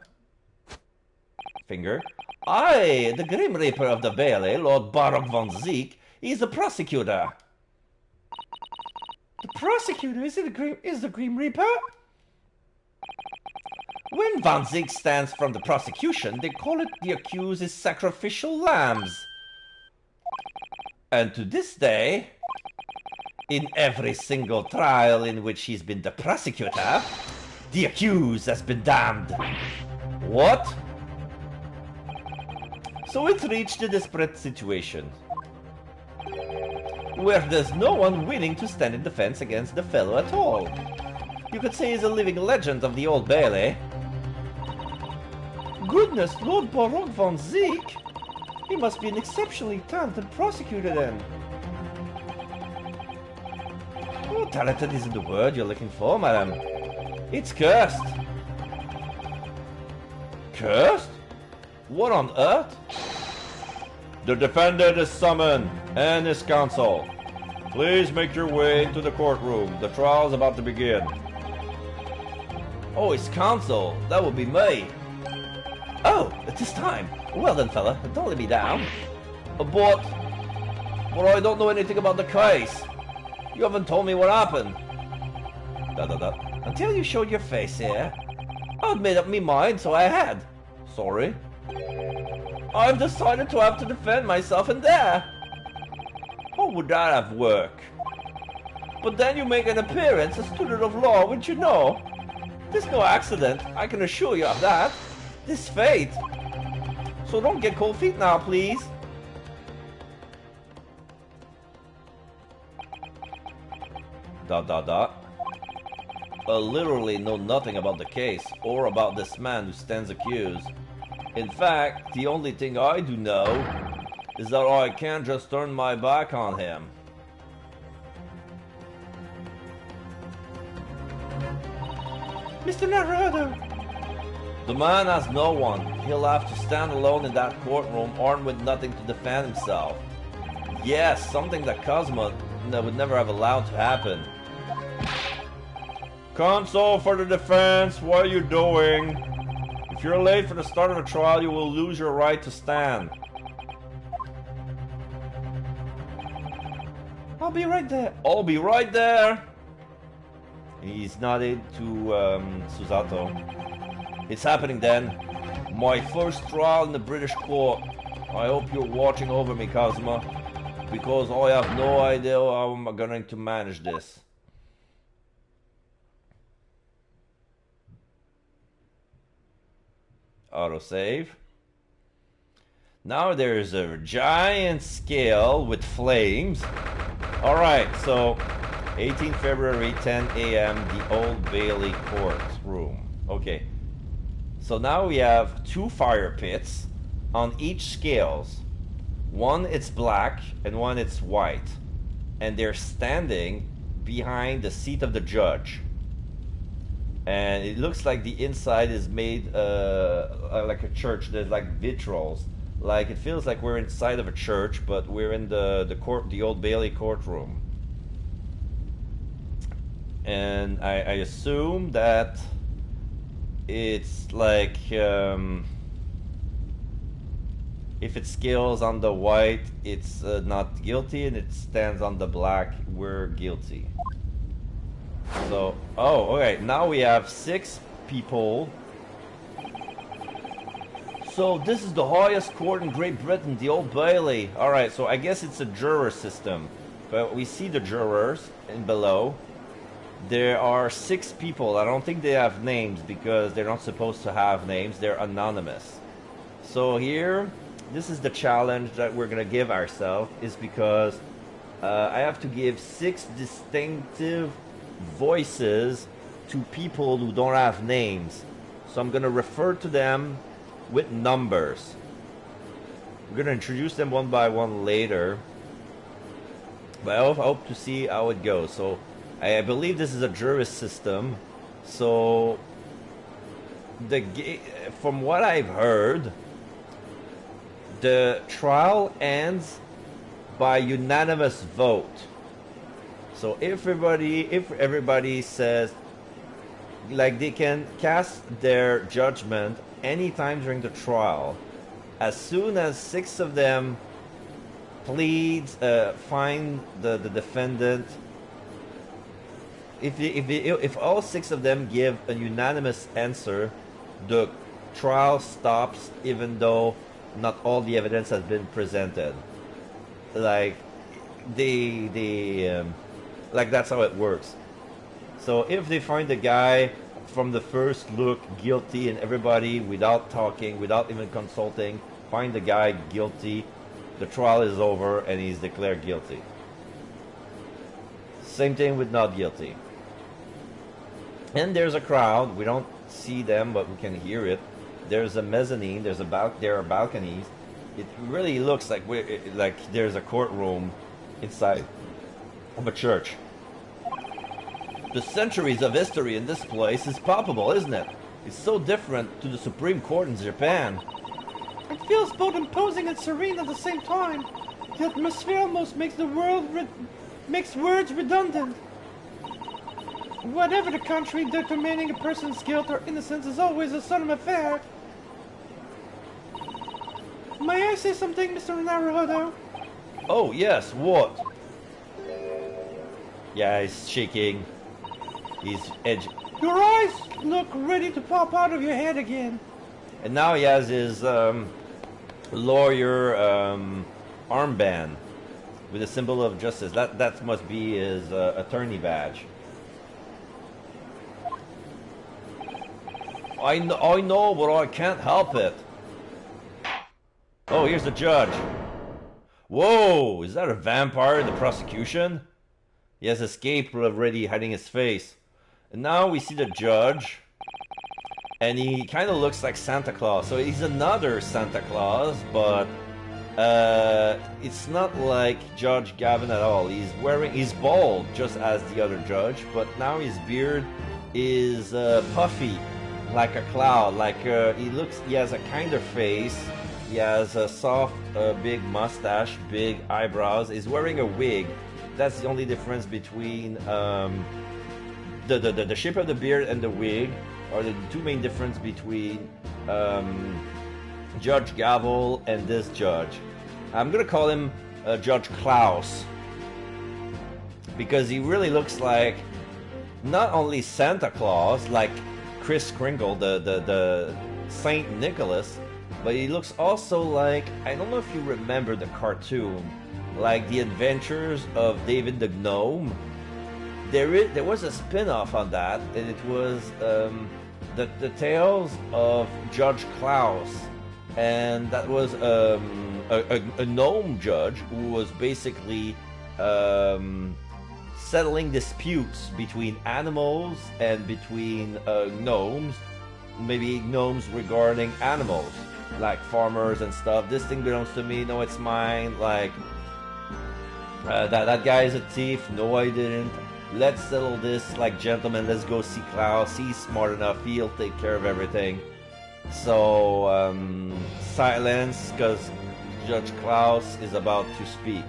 Finger. Aye, the Grim Reaper of the Bailey, Lord Barock von Zeke, he's the prosecutor. The prosecutor? Is the Grim Reaper? When Von Zeke stands from the prosecution, they call it the accused's sacrificial lambs. And to this day, In every single trial in which he's been the prosecutor, the accused has been damned. What? So it reached a desperate situation, where there's no one willing to stand in defense against the fellow at all. You could say he's a living legend of the Old Bailey. Goodness, Lord Baron von Zeke! He must be an exceptionally talented prosecutor then. Oh, talented isn't the word you're looking for, madam. It's cursed. Cursed? What on earth? The defendant is summoned, and his counsel. Please make your way into the courtroom. The trial is about to begin. Oh, his counsel. That would be me. Oh, at this time. Well then, fella, don't let me down. But I don't know anything about the case. You haven't told me what happened. Until you showed your face here, I'd made up me mind, so I had. Sorry? I've decided to have to defend myself in there. How would that have worked? But then you make an appearance, a student of law, wouldn't you know? There's no accident, I can assure you of that. This fate. So don't get cold feet now, please. I literally know nothing about the case or about this man who stands accused. In fact, the only thing I do know is that I can't just turn my back on him. Mr. Narado! The man has no one. He'll have to stand alone in that courtroom, armed with nothing to defend himself. Yes, something that Cosmo would never have allowed to happen. Counsel for the defense, what are you doing? If you're late for the start of the trial, you will lose your right to stand. I'll be right there. I'll be right there. He's nodded to Susato. It's happening then. My first trial in the British court. I hope you're watching over me, Cosmo, because I have no idea how I'm going to manage this. Autosave. Now there's a giant scale with flames. Alright, so 18 February, 10 a.m., the Old Bailey courtroom. Okay. So now we have 2 fire pits on each scales. One it's black and one it's white. And they're standing behind the seat of the judge. And it looks like the inside is made like a church. There's like vitrals. Like it feels like we're inside of a church, but we're in the Old Bailey courtroom. And I assume that it's like if it scales on the white, it's not guilty, and it stands on the black, we're guilty. So, oh, okay, now we have 6 people. So this is the highest court in Great Britain, the Old Bailey. Alright, so I guess it's a juror system. But we see the jurors in below. There are 6 people. I don't think they have names because they're not supposed to have names. They're anonymous. So here, this is the challenge that we're going to give ourselves, is because I have to give 6 distinctive voices to people who don't have names. So I'm going to refer to them with numbers. I'm going to introduce them one by one later. But I hope to see how it goes. So I believe this is a jury system. So from what I've heard, the trial ends by unanimous vote. So if everybody says, like, they can cast their judgment anytime during the trial, as soon as 6 of them find the defendant, if all 6 of them give a unanimous answer, the trial stops, even though not all the evidence has been presented. Like Like that's how it works. So if they find the guy from the first look guilty, and everybody, without talking, without even consulting, find the guy guilty, the trial is over and he's declared guilty. Same thing with not guilty. And there's a crowd. We don't see them, but we can hear it. There's a mezzanine. There are balconies. It really looks like there's a courtroom inside of a church. The centuries of history in this place is palpable, isn't it? It's so different to the Supreme Court in Japan. It feels both imposing and serene at the same time. The atmosphere almost makes makes words redundant. Whatever the country, determining a person's guilt or innocence is always a solemn affair. May I say something, Mr. Naruhodo? Oh, yes, what? Yeah, he's shaking. He's edgy. Your eyes look ready to pop out of your head again. And now he has his lawyer armband with a symbol of justice. That must be his attorney badge. I know, but I can't help it. Oh, here's the judge. Whoa, is that a vampire in the prosecution? He has escaped already, hiding his face. And now we see the judge. And he kind of looks like Santa Claus. So he's another Santa Claus, but it's not like Judge Gavin at all. He's bald, just as the other judge, but now his beard is puffy, like a cloud. Like he has a kinder face. He has a soft, big mustache, big eyebrows. He's wearing a wig. That's the only difference between the shape of the beard and the wig. Are the two main differences between Judge Gavel and this judge. I'm gonna call him Judge Klaus, because he really looks like not only Santa Claus, like Kris Kringle, the Saint Nicholas, but he looks also like, I don't know if you remember the cartoon, like The Adventures of David the Gnome. There was a spin-off on that, and it was the Tales of Judge Klaus, and that was a gnome judge who was basically settling disputes between animals and between gnomes, maybe gnomes regarding animals, like farmers and stuff. This thing belongs to me, no, it's mine. Like that guy is a thief, no, I didn't. Let's settle this like gentlemen. Let's go see Klaus. He's smart enough. He'll take care of everything. So silence, because Judge Klaus is about to speak.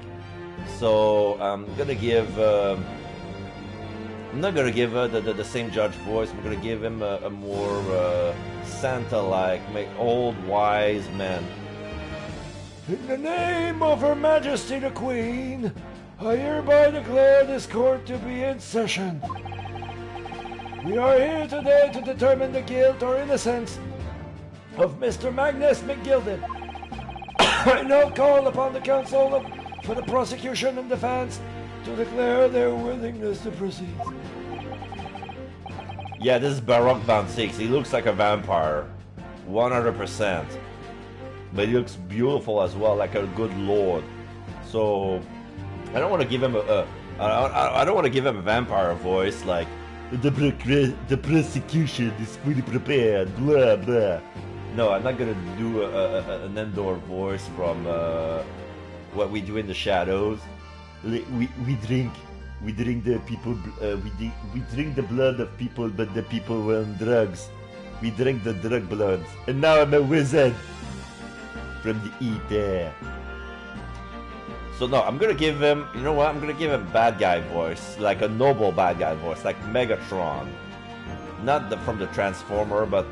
So I'm gonna give. I'm not gonna give the same judge voice. I'm gonna give him a more Santa-like, old wise man. In the name of Her Majesty the Queen, I hereby declare this court to be in session. We are here today to determine the guilt or innocence of Mr. Magnus McGilden. I now call upon the counsel for the prosecution and defense to declare their willingness to proceed. Yeah, this is Baroque Band 6. He looks like a vampire, 100%. But he looks beautiful as well, like a good lord. So I don't want to give him I don't want to give him a vampire voice like the prosecution is fully prepared, blah blah. No, I'm not gonna do an Endor voice from What We Do in the Shadows. We drink the people. We drink the blood of people, but the people were on drugs. We drink the drug bloods, and now I'm a wizard from the ether. So no, I'm gonna give him, you know what, I'm gonna give him bad guy voice, like a noble bad guy voice, like Megatron. Not from the Transformer, but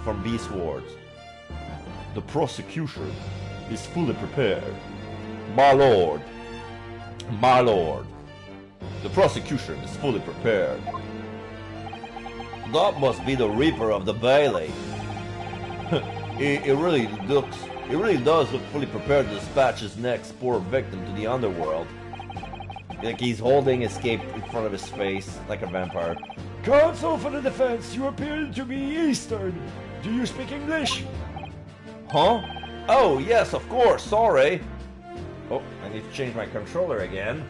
from Beast Wars. The prosecution is fully prepared. My lord. My lord. The prosecution is fully prepared. That must be the Reaper of the Bailey. It really does look fully prepared to dispatch his next poor victim to the underworld. Like he's holding his cape in front of his face like a vampire. Counsel for the defense, you appear to be Eastern. Do you speak English? Huh? Oh, yes, of course, sorry. Oh, I need to change my controller again.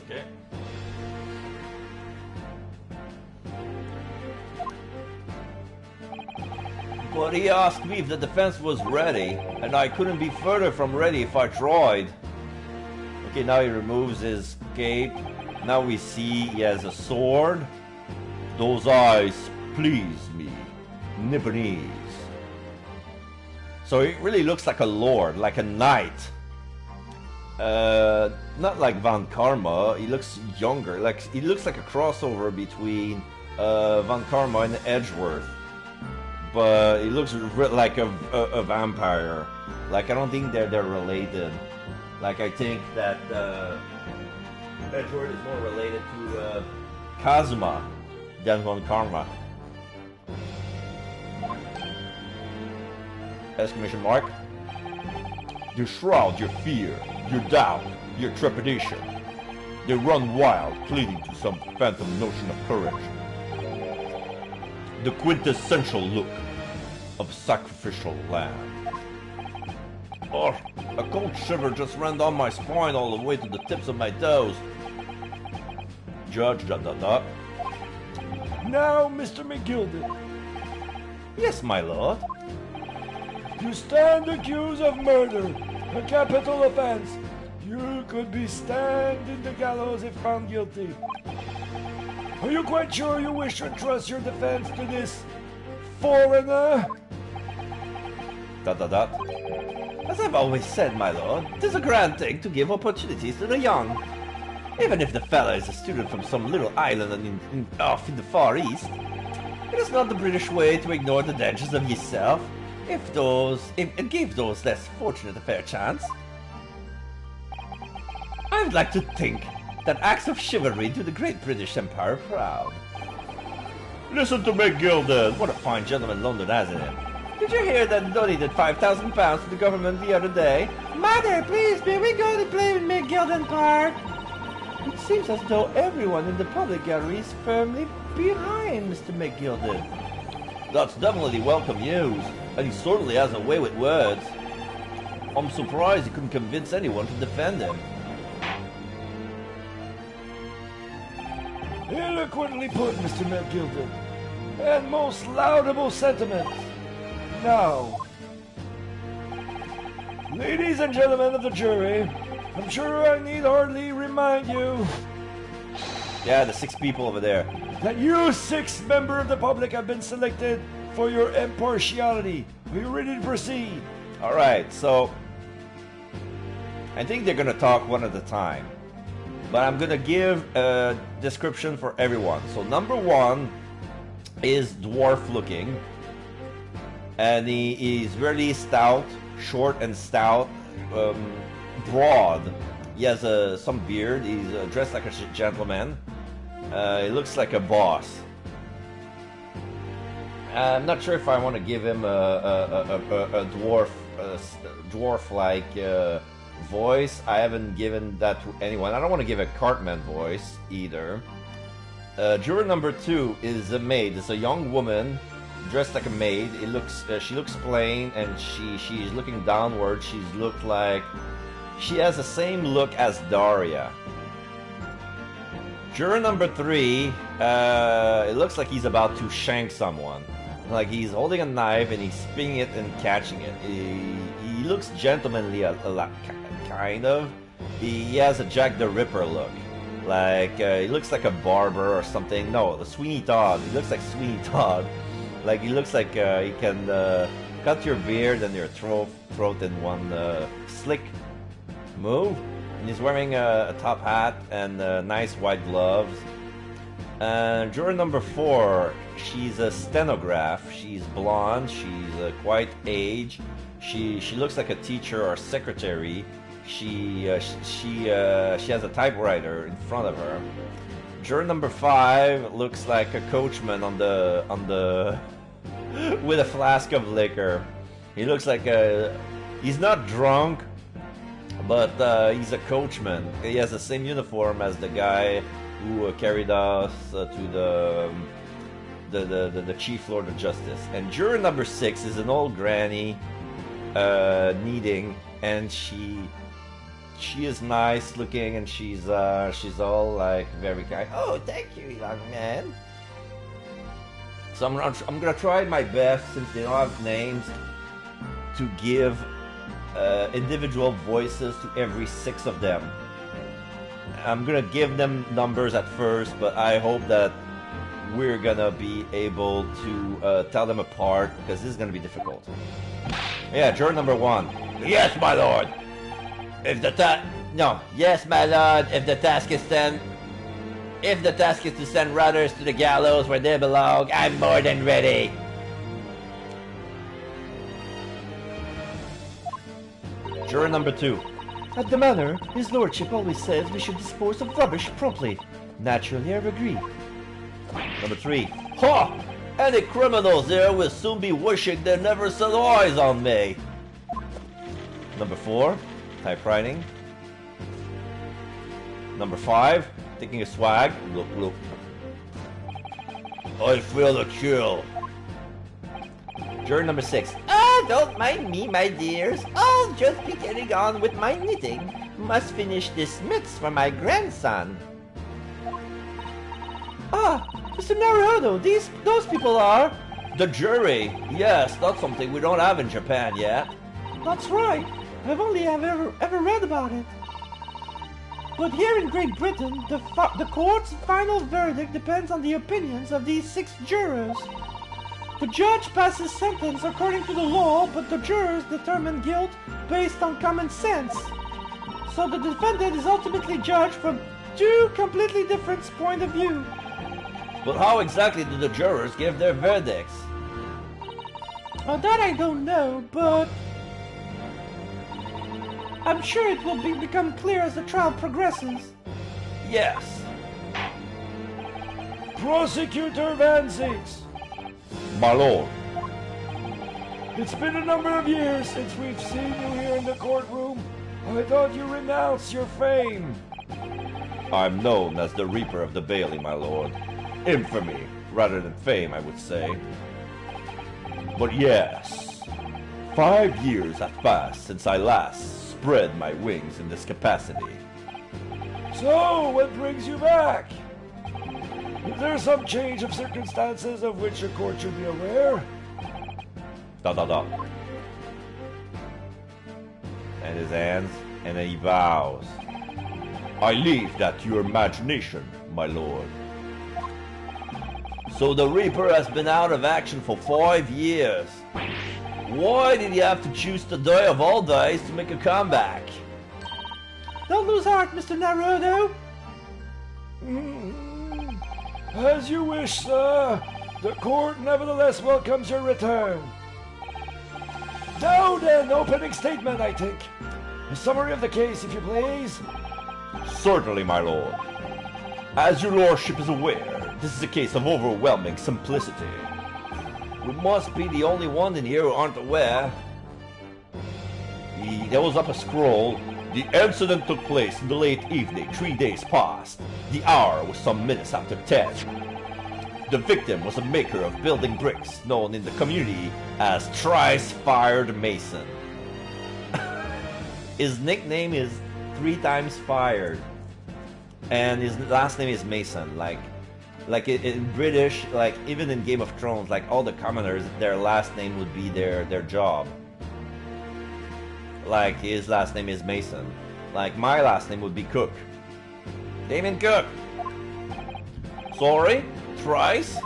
Okay. But he asked me if the defense was ready, and I couldn't be further from ready if I tried. Okay, now he removes his cape. Now we see he has a sword. Those eyes please me. Nipponese. So he really looks like a lord, like a knight. Not like Van Karma. He looks younger. Like he looks like a crossover between Van Karma and Edgeworth. But he looks like a vampire. Like I don't think they're related. Like I think that Edgeworth is more related to Kazuma than Van Karma. Exclamation mark. They shroud your fear, your doubt, your trepidation. They run wild, clinging to some phantom notion of courage. The quintessential look of sacrificial lamb. Oh, a cold shiver just ran down my spine all the way to the tips of my toes. Judge, ... Now, Mr. McGilded. Yes, my lord. You stand accused of murder, a capital offense. You could be stand in the gallows if found guilty. Are you quite sure you wish to entrust your defense to this foreigner? ... As I've always said, my lord, it is a grand thing to give opportunities to the young. Even if the fella is a student from some little island off in the Far East, it is not the British way to ignore the dangers of yourself, and give those less fortunate a fair chance. I would like to think that acts of chivalry do the great British Empire proud. Listen to McGilded, what a fine gentleman London has in him. Did you hear that he donated £5,000 to the government the other day? Mother, please, may we go to play with McGilden Park? It seems as though everyone in the public gallery is firmly behind Mr. McGilded. That's definitely welcome news, and he certainly has a way with words. I'm surprised he couldn't convince anyone to defend him. Eloquently put, Mr. McGilded, and most laudable sentiments. Now, ladies and gentlemen of the jury, I'm sure I need hardly remind you. Yeah, the 6 people over there. That you 6 members of the public have been selected for your impartiality. Are you ready to proceed? Alright, so I think they're gonna talk one at a time. But I'm gonna give a description for everyone. So number 1 is dwarf looking. And he is really stout, short and stout, broad. He has some beard. He's dressed like a gentleman. He looks like a boss. I'm not sure if I want to give him a dwarf-like voice. I haven't given that to anyone. I don't want to give a Cartman voice either. Juror number 2 is a maid. It's a young woman dressed like a maid. She looks plain, and she's looking downward. She has the same look as Daria. Juror number 3, it looks like he's about to shank someone. Like he's holding a knife and he's spinning it and catching it. He looks gentlemanly a lot, kind of. He has a Jack the Ripper look. Like he looks like a barber or something. No, Sweeney Todd. He looks like Sweeney Todd. Like he looks like he can cut your beard and your throat in one slick move. And he's wearing a top hat and nice white gloves. Juror number 4, she's a stenograph. She's blonde. She's quite aged. She looks like a teacher or secretary. She has a typewriter in front of her. Juror number 5 looks like a coachman on the with a flask of liquor. He looks like He's not drunk, but he's a coachman. He has the same uniform as the guy who carried us to the Chief Lord of Justice. And juror number 6 is an old granny, kneading, and she is nice looking, and she's all like very kind. Oh, thank you, young man. So I'm gonna try my best, since they don't have names, to give individual voices to every 6 of them. I'm gonna give them numbers at first, but I hope that we're gonna be able to tell them apart, because this is gonna be difficult. Yeah, juror number 1. Yes, my lord. Yes, my lord. If the task is to send runners to the gallows where they belong, I'm more than ready. Juror number 2. At the manor, his lordship always says we should dispose of rubbish promptly. Naturally, I agree. Number 3. Ha! Any criminals there will soon be wishing they never set eyes on me. Number 4. Typewriting. Number 5. Taking a swag. Look, look. I feel a chill. Juror number 6. Oh, don't mind me, my dears. I'll just be getting on with my knitting. Must finish this mitts for my grandson. Ah, Mr. Naruhodo, those people are... The jury. Yes, that's something we don't have in Japan yet. That's right. I've only ever read about it. But here in Great Britain, the court's final verdict depends on the opinions of these 6 jurors. The judge passes sentence according to the law, but the jurors determine guilt based on common sense. So the defendant is ultimately judged from 2 completely different points of view. But how exactly do the jurors give their verdicts? That I don't know, but I'm sure it will become clear as the trial progresses. Yes. Prosecutor Van Zinks. My lord. It's been a number of years since we've seen you here in the courtroom. I thought you renounced your fame. I'm known as the Reaper of the Bailey, my lord. Infamy, rather than fame, I would say. But yes, 5 years have passed since I last spread my wings in this capacity. So, what brings you back? Is there some change of circumstances of which the court should be aware? And his hands, and then he vows. I leave that to your imagination, my lord. So the Reaper has been out of action for 5 years. Why did he have to choose the day of all days to make a comeback? Don't lose heart, Mr. Naruto. As you wish, sir. The court nevertheless welcomes your return. Now then, opening statement, I think. A summary of the case, if you please. Certainly, my lord. As your lordship is aware, this is a case of overwhelming simplicity. We must be the only one in here who aren't aware. He holds up a scroll. The incident took place in the late evening, 3 days past. The hour was some minutes after 10. The victim was a maker of building bricks, known in the community as Thrice-Fired Mason. His nickname is 3 times fired, and his last name is Mason. Like in British, like even in Game of Thrones, like all the commoners, their last name would be their job. Like his last name is Mason. Like my last name would be Cook. Damon Cook. Sorry? Thrice?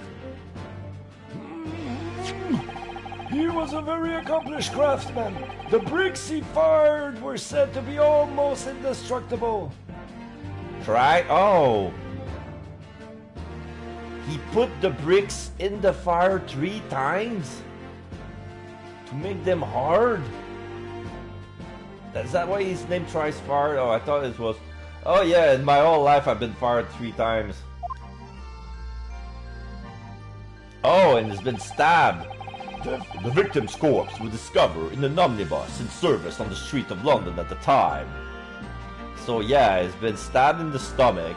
He was a very accomplished craftsman. The bricks he fired were said to be almost indestructible. Oh. He put the bricks in the fire 3 times to make them hard. Is that why his name Thrice Fired? Oh, I thought it was... Oh yeah, in my whole life I've been fired 3 times. Oh, and he's been stabbed. The victim's corpse was discovered in an omnibus in service on the street of London at the time. So yeah, he's been stabbed in the stomach,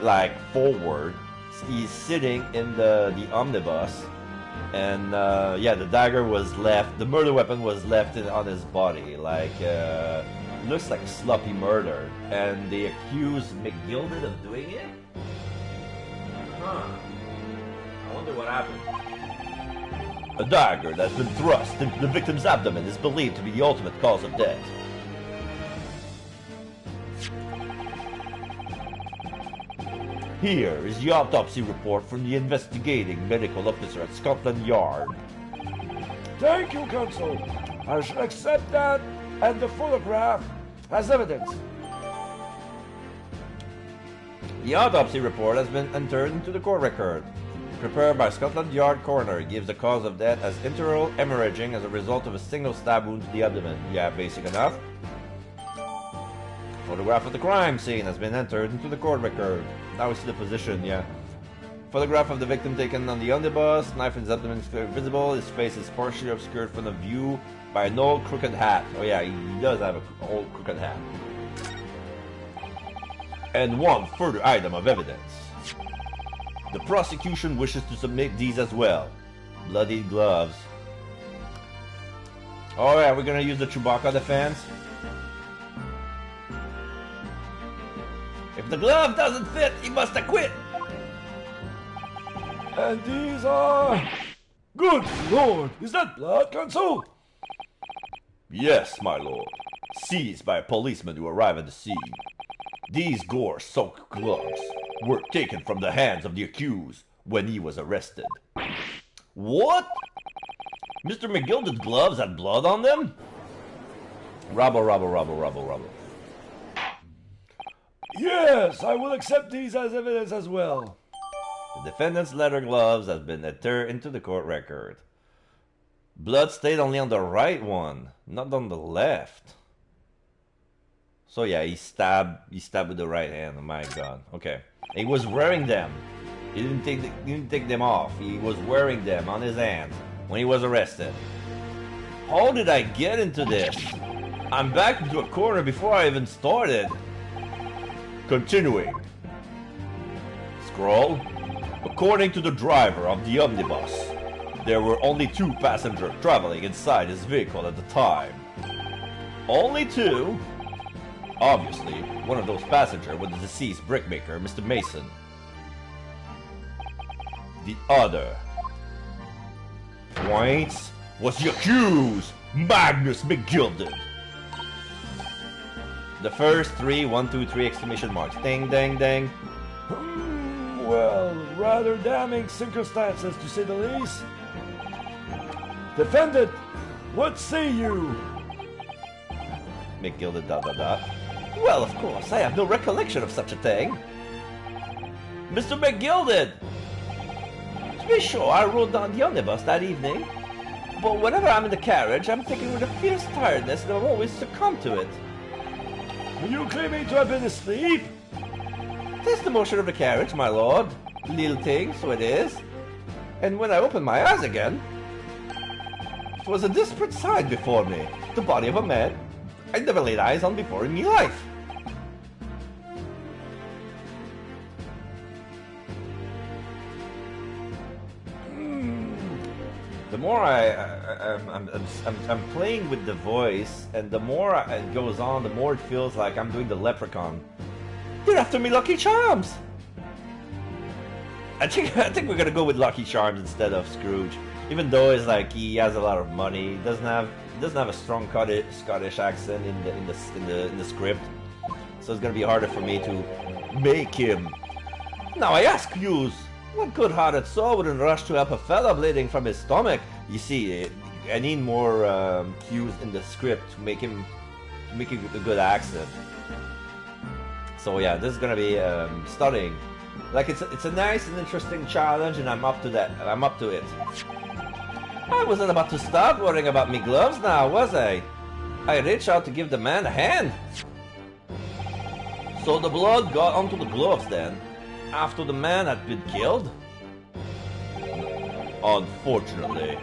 like forward. He's sitting in the omnibus, and yeah, the dagger was left. The murder weapon was left on his body, like looks like sloppy murder. And they accused McGilded of doing it. Huh. I wonder what happened. A dagger that's been thrust into the victim's abdomen is believed to be the ultimate cause of death. Here is the autopsy report from the investigating medical officer at Scotland Yard. Thank you, Consul. I shall accept that and the photograph as evidence. The autopsy report has been entered into the court record. Prepared by Scotland Yard coroner, gives the cause of death as internal hemorrhaging as a result of a single stab wound to the abdomen. Yeah, basic enough. Photograph of the crime scene has been entered into the court record. Now we see the position, yeah. Photograph of the victim taken on the omnibus. Knife in his abdomen is clearly visible. His face is partially obscured from the view by an old crooked hat. Oh yeah, he does have an old crooked hat. And one further item of evidence. The prosecution wishes to submit these as well. Bloodied gloves. Oh yeah, we're gonna use the Chewbacca defense. If the glove doesn't fit, he must acquit. And these are... Good Lord, is that blood, Consul? Yes, my lord. Seized by a policeman who arrived at the scene. These gore-soaked gloves were taken from the hands of the accused when he was arrested. What? Mr. McGilded's gloves had blood on them? Robbo. Yes, I will accept these as evidence as well. The defendant's leather gloves have been entered into the court record. Blood stayed only on the right one, not on the left. So yeah, he stabbed with the right hand. Oh my god. Okay. He was wearing them. He didn't take them off. He was wearing them on his hands when he was arrested. How did I get into this? I'm back into a corner before I even started. Continuing. Scroll. According to the driver of the omnibus, there were only 2 passengers traveling inside his vehicle at the time. Only 2? Obviously, one of those passengers was the deceased brickmaker, Mr. Mason. The other points was the accused, Magnus McGilded. The first 3, 1, 2, 3 exclamation marks. Ding, ding, ding. Well, rather damning circumstances to say the least. Defendant, what say you? McGilded ... Well, of course, I have no recollection of such a thing. Mr. McGilded! To be sure, I rode down the omnibus that evening. But whenever I'm in the carriage, I'm thinking with a fierce tiredness that I've always succumbed to it. Are you claiming to have been asleep? 'Tis the motion of the carriage, my lord. Little thing, so it is. And when I opened my eyes again, it was a desperate sight before me. The body of a man I'd never laid eyes on before in my life. The more I'm playing with the voice, and the more it goes on, the more it feels like I'm doing the leprechaun. You're after me, Lucky Charms. I think we're gonna go with Lucky Charms instead of Scrooge, even though it's like he has a lot of money. He doesn't have a strong Scottish accent in the script, so it's gonna be harder for me to make him. Now I ask yous. What good-hearted soul wouldn't rush to help a fella bleeding from his stomach? You see, I need more cues in the script to make him a good accent. So yeah, this is gonna be stunning. Like it's a nice and interesting challenge, and I'm up to that. I'm up to it. I wasn't about to stop worrying about me gloves now, was I? I reached out to give the man a hand. So the blood got onto the gloves then, after the man had been killed? Unfortunately,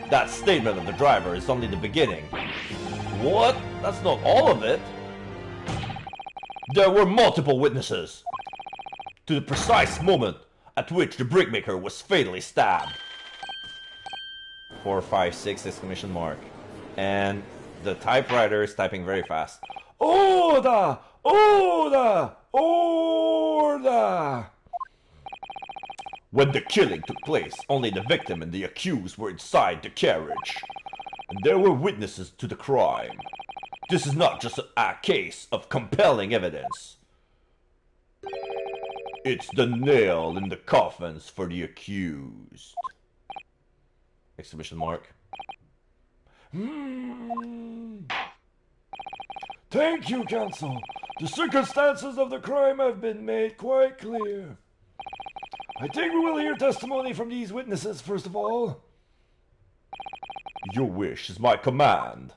That statement of the driver is only the beginning. What? That's not all of it. There were multiple witnesses to the precise moment at which the brickmaker was fatally stabbed. 456 exclamation mark. And the typewriter is typing very fast. Order! Order! Order! When the killing took place, only the victim and the accused were inside the carriage. And there were witnesses to the crime. This is not just a case of compelling evidence. It's the nail in the coffins for the accused. Exclamation mark. Thank you, counsel. The circumstances of the crime have been made quite clear. I think we will hear testimony from these witnesses first of all. Your wish is my command.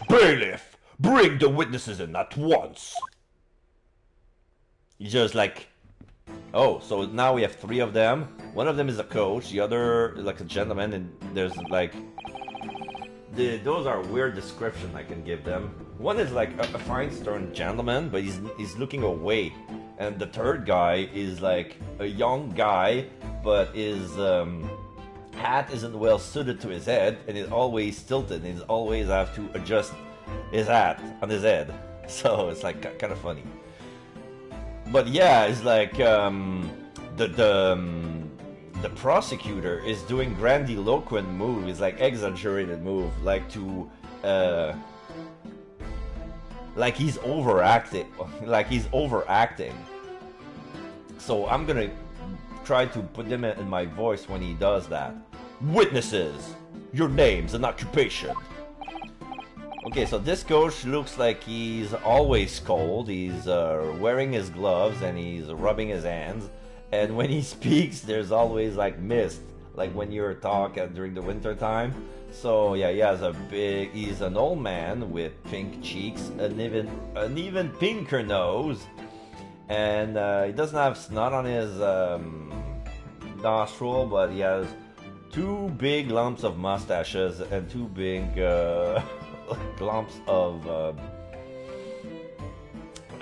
Bailiff, bring the witnesses in at once. He's just like, oh, so now we have 3 of them. One of them is a coach, the other is like a gentleman, and there's like... those are weird descriptions I can give them. One is like a fine stern gentleman, but he's looking away. And the third guy is like a young guy, but his hat isn't well suited to his head, and it's always tilted, and he's always have to adjust his hat on his head. So it's like kind of funny. But yeah, it's like the prosecutor is doing grandiloquent moves, like exaggerated move, like to like he's overacting, So I'm gonna try to put them in my voice when he does that. Witnesses, your names and occupation. Okay, so this coach looks like he's always cold. He's wearing his gloves and he's rubbing his hands. And when he speaks, there's always like mist, like when you're talking during the winter time. So yeah, he's an old man with pink cheeks, an even pinker nose, and he doesn't have snot on his nostril, but he has 2 big lumps of mustaches and 2 big lumps of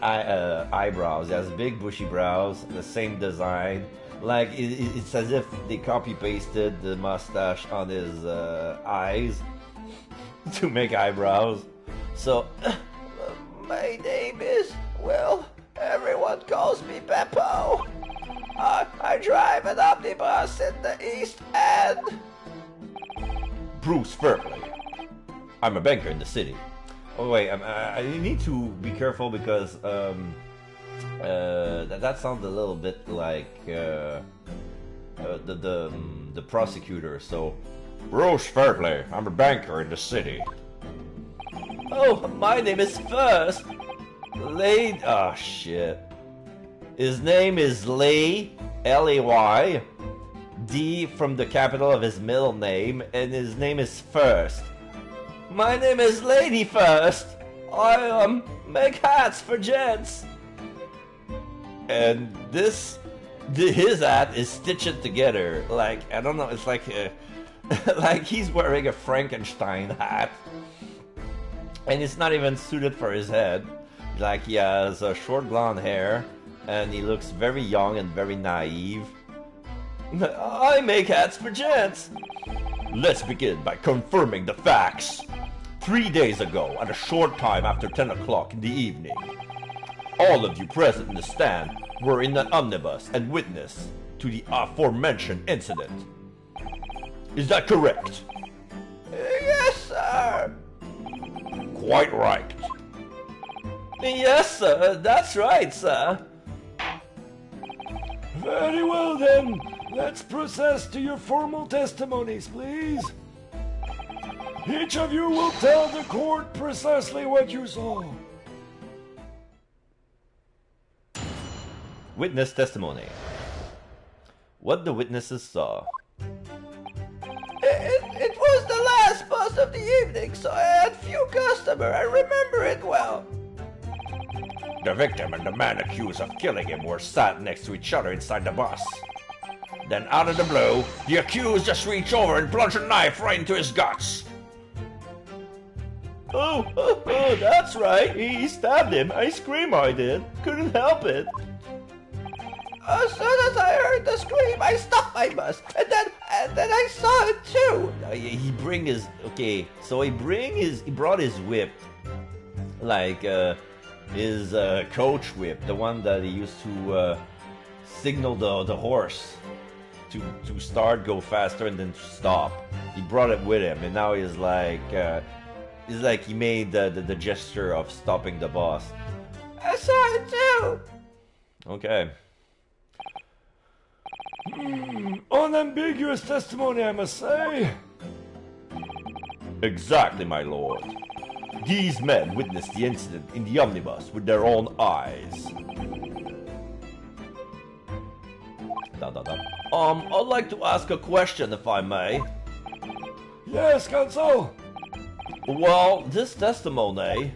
eyebrows. He has big bushy brows, the same design. Like it's as if they copy pasted the mustache on his eyes to make eyebrows. So my name is, well, everyone calls me Beppo. I drive an omnibus in the East End. Bruce Fairley. I'm a banker in the city. Oh wait, I need to be careful because that sounds a little bit like the prosecutor. So, Bruce Fairley, I'm a banker in the city. Oh, my name is First. Lay. Oh shit. His name is Lay, Lay. D from the capital of his middle name, and his name is First. My name is Lady First. I make hats for gents. And his hat is stitched together. Like, I don't know, it's like like he's wearing a Frankenstein hat. And it's not even suited for his head. Like, he has short blonde hair, and he looks very young and very naive. I make hats for gents. Let's begin by confirming the facts. 3 days ago, at a short time after 10 o'clock in the evening, all of you present in the stand were in an omnibus and witness to the aforementioned incident. Is that correct? Yes, sir. Quite right. Yes, sir. That's right, sir. Very well then. Let's process to your formal testimonies, please. Each of you will tell the court precisely what you saw. Witness testimony. What the witnesses saw. It was the last bus of the evening, so I had few customers. I remember it well. The victim and the man accused of killing him were sat next to each other inside the bus. Then out of the blue, the accused just reached over and plunged a knife right into his guts. Oh, that's right. He stabbed him. I screamed, I did. Couldn't help it. As soon as I heard the scream, I stopped my bus, and then I saw it too. He bring his so he brought his whip, like his coach whip, the one that he used to signal the horse to start, go faster, and then to stop. He brought it with him, and now he's like he made the gesture of stopping the boss. I saw it too. Okay. Unambiguous testimony, I must say. Exactly, my lord. These men witnessed the incident in the omnibus with their own eyes. I'd like to ask a question, if I may. Yes, Counsel. Well, this testimony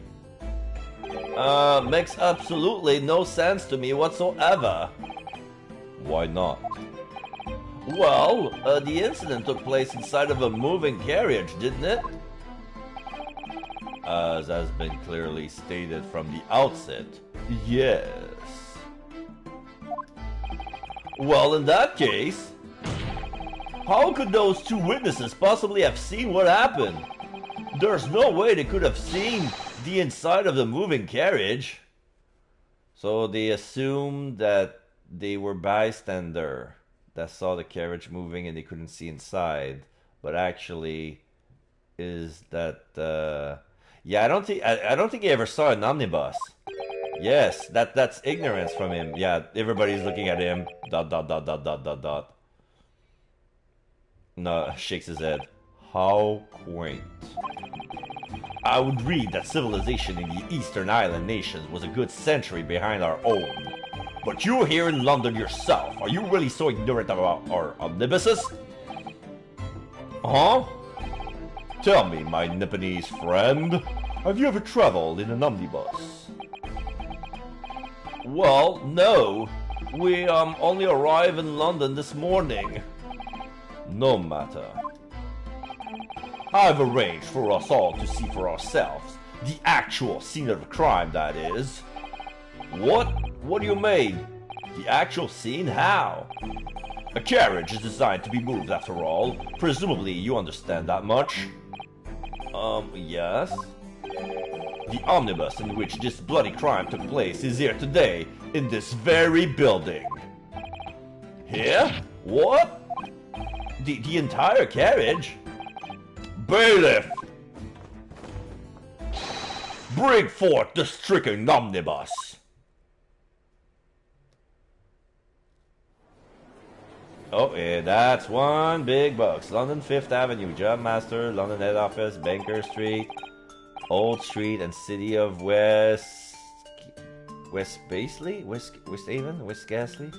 makes absolutely no sense to me whatsoever. Why not? Well, the incident took place inside of a moving carriage, didn't it? As has been clearly stated from the outset, yes. Well, in that case, how could those two witnesses possibly have seen what happened? There's no way they could have seen the inside of the moving carriage. So they assumed that they were bystander that saw the carriage moving and they couldn't see inside, but actually is that yeah, I don't think he ever saw an omnibus. Yes, that's ignorance from him. Yeah, everybody's looking at him. ... No, shakes his head. How quaint. I would read that civilization in the Eastern Island nations was a good century behind our own. But you here in London yourself, are you really so ignorant about our omnibuses? Huh? Tell me, my Nipponese friend, have you ever traveled in an omnibus? Well, no. We only arrived in London this morning. No matter. I've arranged for us all to see for ourselves the actual scene of the crime, that is. What? What do you mean? The actual scene? How? A carriage is designed to be moved, after all. Presumably you understand that much. Yes? The omnibus in which this bloody crime took place is here today, in this very building. Here? What? The entire carriage? Bailiff! Bring forth the stricken omnibus! Oh, yeah, that's one big box. London 5th Avenue, Job Master, London Head Office, Banker Street, Old Street, and City of West Basley? West Haven? West Gasley?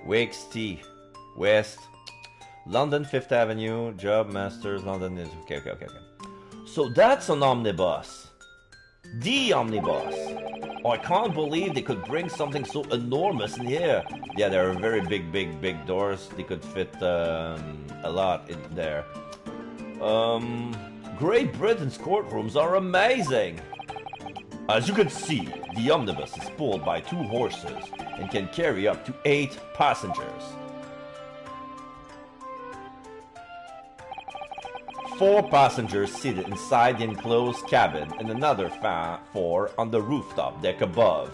Wakes T. West. London 5th Avenue, Job Masters, London is... Okay. So that's an omnibus. The omnibus. Oh, I can't believe they could bring something so enormous in here. Yeah, there are very big doors. They could fit a lot in there. Great Britain's courtrooms are amazing. As you can see, the omnibus is pulled by 2 horses and can carry up to 8 passengers. 4 passengers seated inside the enclosed cabin and another 4 on the rooftop deck above.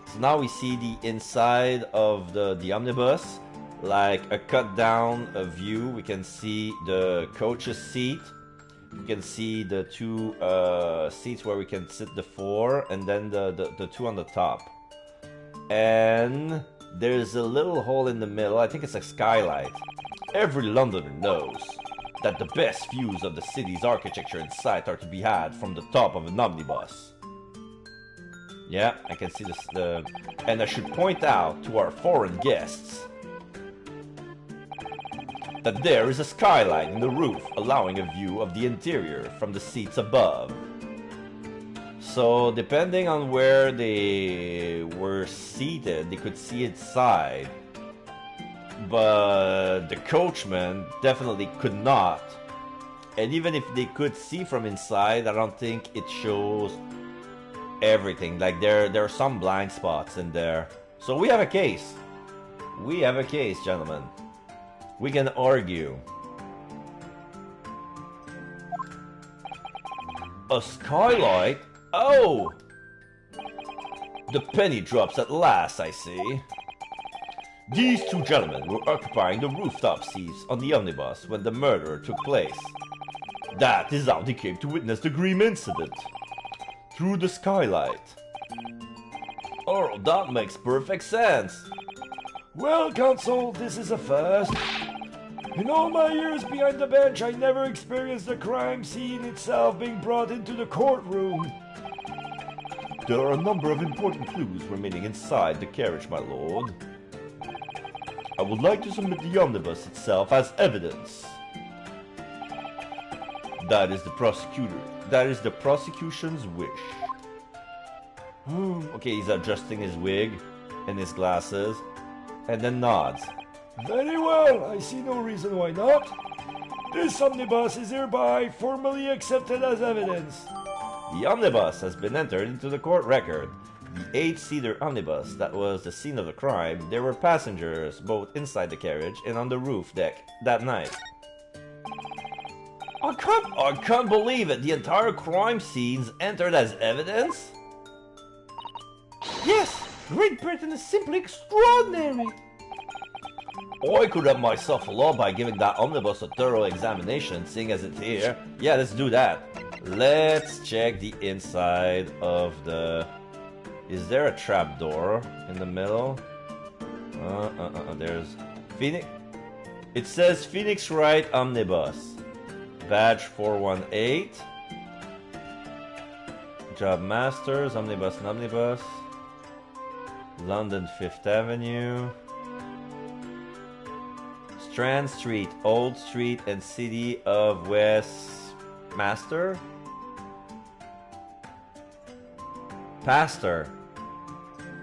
So now we see the inside of the omnibus, like a cut down view. We can see the coach's seat. We can see the 2 seats where we can sit the 4, and then the 2 on the top. And there's a little hole in the middle. I think it's a skylight. Every Londoner knows that the best views of the city's architecture and sight are to be had from the top of an omnibus. Yeah, I can see this. And I should point out to our foreign guests that there is a skylight in the roof, allowing a view of the interior from the seats above. So depending on where they were seated, they could see inside. But the coachman definitely could not. And even if they could see from inside, I don't think it shows everything. Like there are some blind spots in there. So we have a case. We have a case, gentlemen. We can argue. A skylight? Oh! The penny drops at last, I see. These two gentlemen were occupying the rooftop seats on the omnibus when the murder took place. That is how they came to witness the grim incident. Through the skylight. Oh, that makes perfect sense. Well, Counsel, this is a first. In all my years behind the bench, I never experienced the crime scene itself being brought into the courtroom. There are a number of important clues remaining inside the carriage, my lord. I would like to submit the omnibus itself as evidence. That is the prosecution's wish. Okay, he's adjusting his wig and his glasses, and then nods. Very well, I see no reason why not. This omnibus is hereby formally accepted as evidence. The omnibus has been entered into the court record. The 8-seater omnibus that was the scene of the crime, there were passengers both inside the carriage and on the roof deck that night. I can't believe it! The entire crime scene's entered as evidence? Yes! Great Britain is simply extraordinary! I could have myself a law by giving that omnibus a thorough examination, seeing as it's here. Yeah, let's do that. Let's check the inside of the... Is there a trapdoor in the middle? There's... Phoenix... It says Phoenix Wright Omnibus. Badge 418. Job Masters, Omnibus and Omnibus. London 5th Avenue. Strand Street, Old Street, and City of Westmaster? Pastor.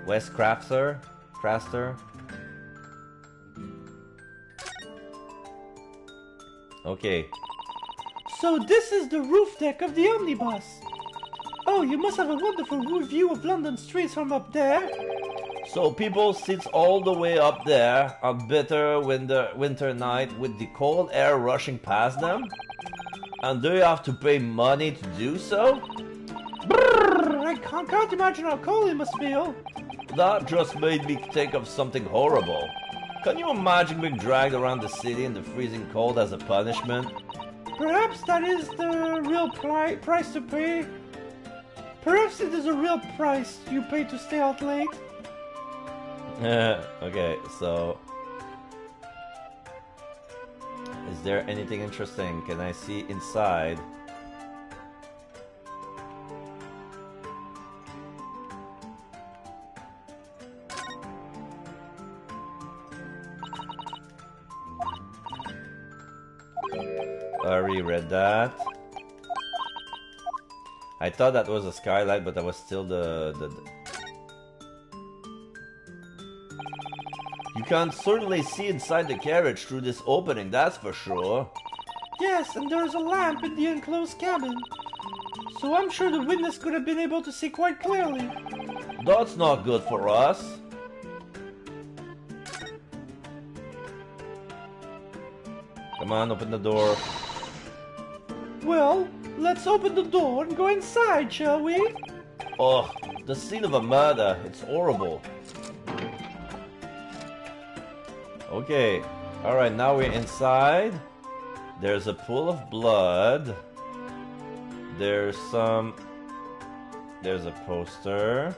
West Craster? Okay. So this is the roof deck of the omnibus. Oh, you must have a wonderful view of London streets from up there. So people sit all the way up there on bitter winter night with the cold air rushing past them? And do you have to pay money to do so? Brrr, I can't imagine how cold it must feel. That just made me think of something horrible. Can you imagine being dragged around the city in the freezing cold as a punishment? Perhaps that is the real price to pay. Perhaps it is a real price you pay to stay out late. Okay, so... Is there anything interesting? Can I see inside? I already read that. I thought that was a skylight, but that was still the... You can certainly see inside the carriage through this opening, that's for sure. Yes, and there's a lamp in the enclosed cabin. So I'm sure the witness could have been able to see quite clearly. That's not good for us. Come on, open the door. Well, let's open the door and go inside, shall we? Oh, the scene of a murder. It's horrible. Okay. Alright, now we're inside. There's a pool of blood. There's a poster.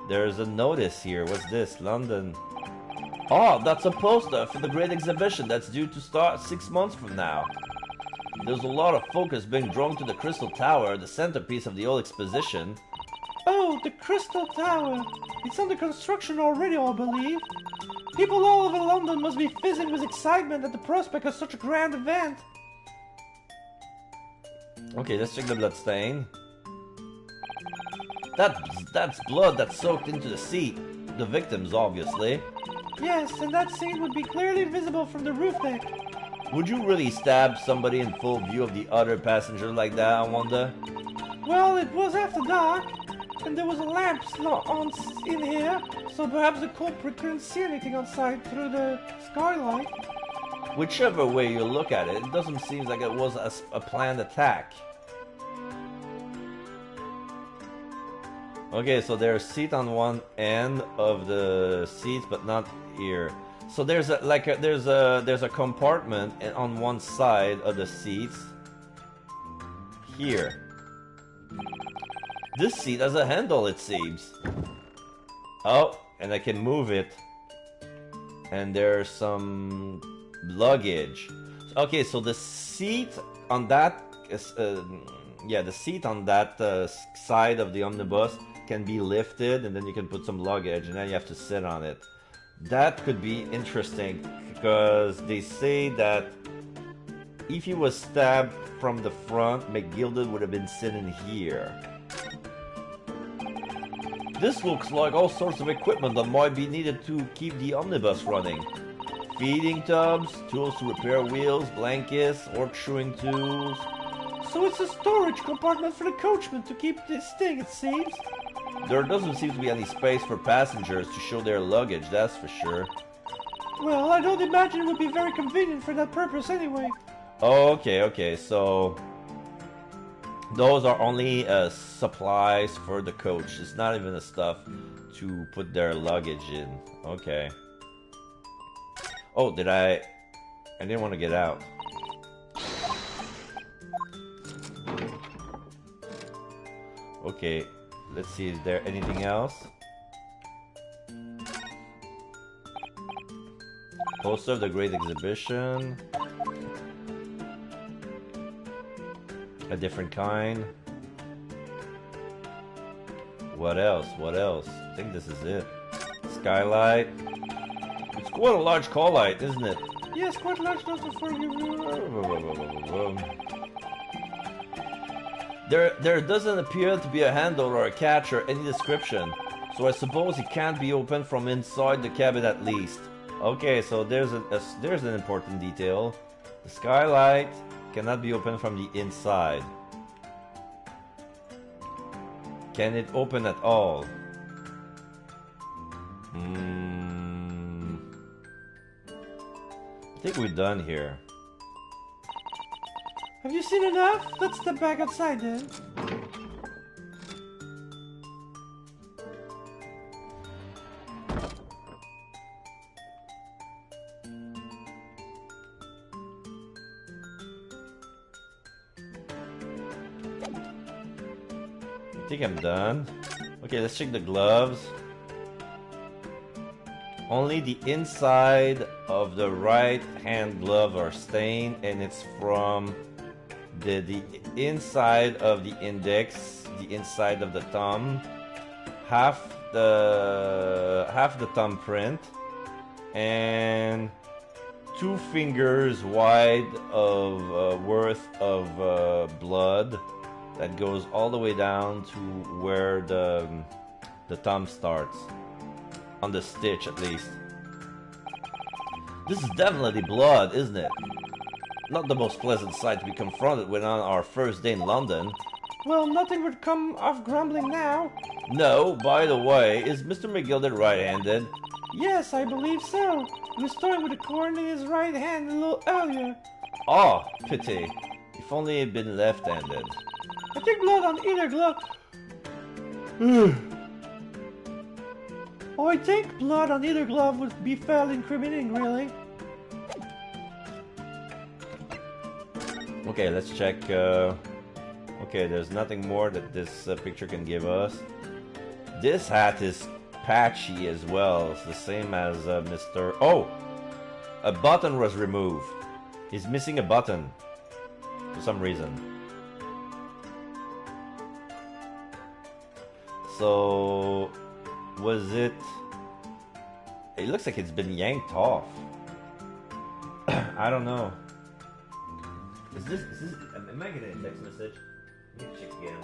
There's a notice here. What's this? London. Oh, that's a poster for the great exhibition that's due to start 6 months from now. There's a lot of focus being drawn to the Crystal Tower, the centerpiece of the old exposition. Oh, the Crystal Tower. It's under construction already, I believe. People all over London must be fizzing with excitement at the prospect of such a grand event. Okay, let's check the blood stain. That's blood that's soaked into the seat. The victims, obviously. Yes, and that scene would be clearly visible from the roof deck. Would you really stab somebody in full view of the other passengers like that, I wonder? Well, it was after dark, and there was a lamp on in here, so perhaps the culprit couldn't see anything outside through the skylight. Whichever way you look at it, it doesn't seem like it was a planned attack. Okay, so there's a seat on one end of the seats, but not here. So there's a compartment on one side of the seats. Here. This seat has a handle, it seems. Oh, and I can move it. And there's some luggage. Okay, so the seat on that the seat on that side of the omnibus can be lifted, and then you can put some luggage, and then you have to sit on it. That could be interesting, because they say that if he was stabbed from the front, McGilded would have been sitting here. This looks like all sorts of equipment that might be needed to keep the omnibus running. Feeding tubs, tools to repair wheels, blankets, or chewing tools. So it's a storage compartment for the coachman to keep this thing, it seems. There doesn't seem to be any space for passengers to show their luggage, that's for sure. Well, I don't imagine it would be very convenient for that purpose anyway. Oh, okay, so those are only supplies for the coach. It's not even the stuff to put their luggage in. Okay. Oh, I didn't want to get out. Okay, let's see, is there anything else? Poster of the Great Exhibition. A different kind. What else? I think this is it. Skylight. It's quite a large call light, isn't it? Yes, quite large enough for you. There doesn't appear to be a handle or a catch or any description, so I suppose it can't be opened from inside the cabin at least. Okay, so there's an important detail. The skylight cannot be opened from the inside. Can it open at all? I think we're done here. Have you seen enough? Let's step back outside then. I think I'm done. Okay, let's check the gloves. Only the inside of the right hand glove are stained, and it's from the inside of the index, the inside of the thumb, half the thumb print, and 2 fingers wide of worth of blood that goes all the way down to where the thumb starts. On the stitch, at least. This is definitely blood, isn't it? Not the most pleasant sight to be confronted with on our first day in London. Well, nothing would come of grumbling now. No, by the way, is Mr. McGilded right-handed? Yes, I believe so. He was starting with a corn in his right hand a little earlier. Oh, pity. If only he'd been left-handed. I think blood on either glove. Oh, I think blood on either glove would be fairly incriminating, really. Okay, let's check. Okay, there's nothing more that this picture can give us. This hat is patchy as well. It's the same as Mr. Oh! A button was removed. He's missing a button. For some reason. So... was it... It looks like it's been yanked off. I don't know. Is this... Am I getting a text message? Check again.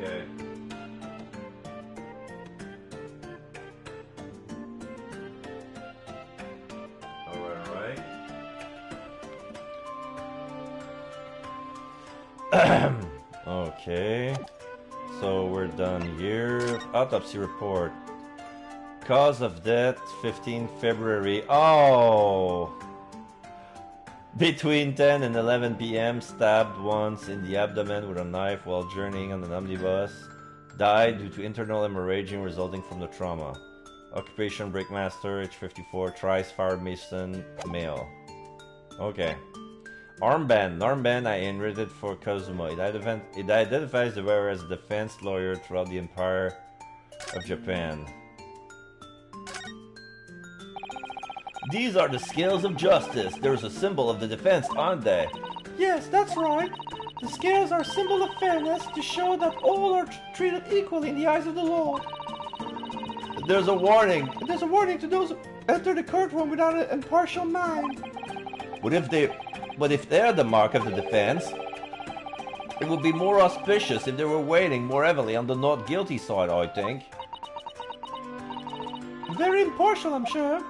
Okay. Alright. Okay. So we're done here. Autopsy report. Cause of death, 15 February. Oh! Between 10 and 11 p.m., stabbed once in the abdomen with a knife while journeying on an omnibus. Died due to internal hemorrhaging resulting from the trauma. Occupation breakmaster, age 54, Trice Fire Mason, male. Okay. Armband I inherited for Kazuma. It identifies the wearer as a defense lawyer throughout the Empire of Japan. These are the scales of justice. There's a symbol of the defense, aren't they? Yes, that's right. The scales are a symbol of fairness to show that all are treated equally in the eyes of the law. There's a warning. There's a warning to those who enter the courtroom without an impartial mind. But if they're the mark of the defense, it would be more auspicious if they were weighting more heavily on the not guilty side, I think. Very impartial, I'm sure.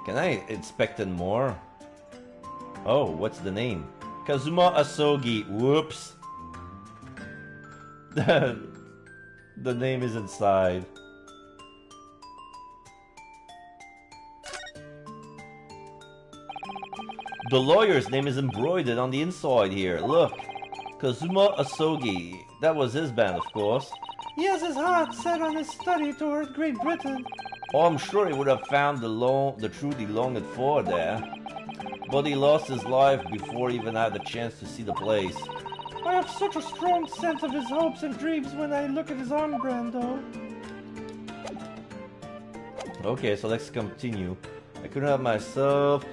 Can I inspect it more? Oh, what's the name? Kazuma Asogi. Whoops. The name is inside. The lawyer's name is embroidered on the inside here. Look. Kazuma Asogi. That was his band, of course. He has his heart set on his study toward Great Britain. Oh, I'm sure he would have found the truth he longed for there. But he lost his life before he even had the chance to see the place. I have such a strong sense of his hopes and dreams when I look at his armband, though. Okay, so let's continue. I couldn't help myself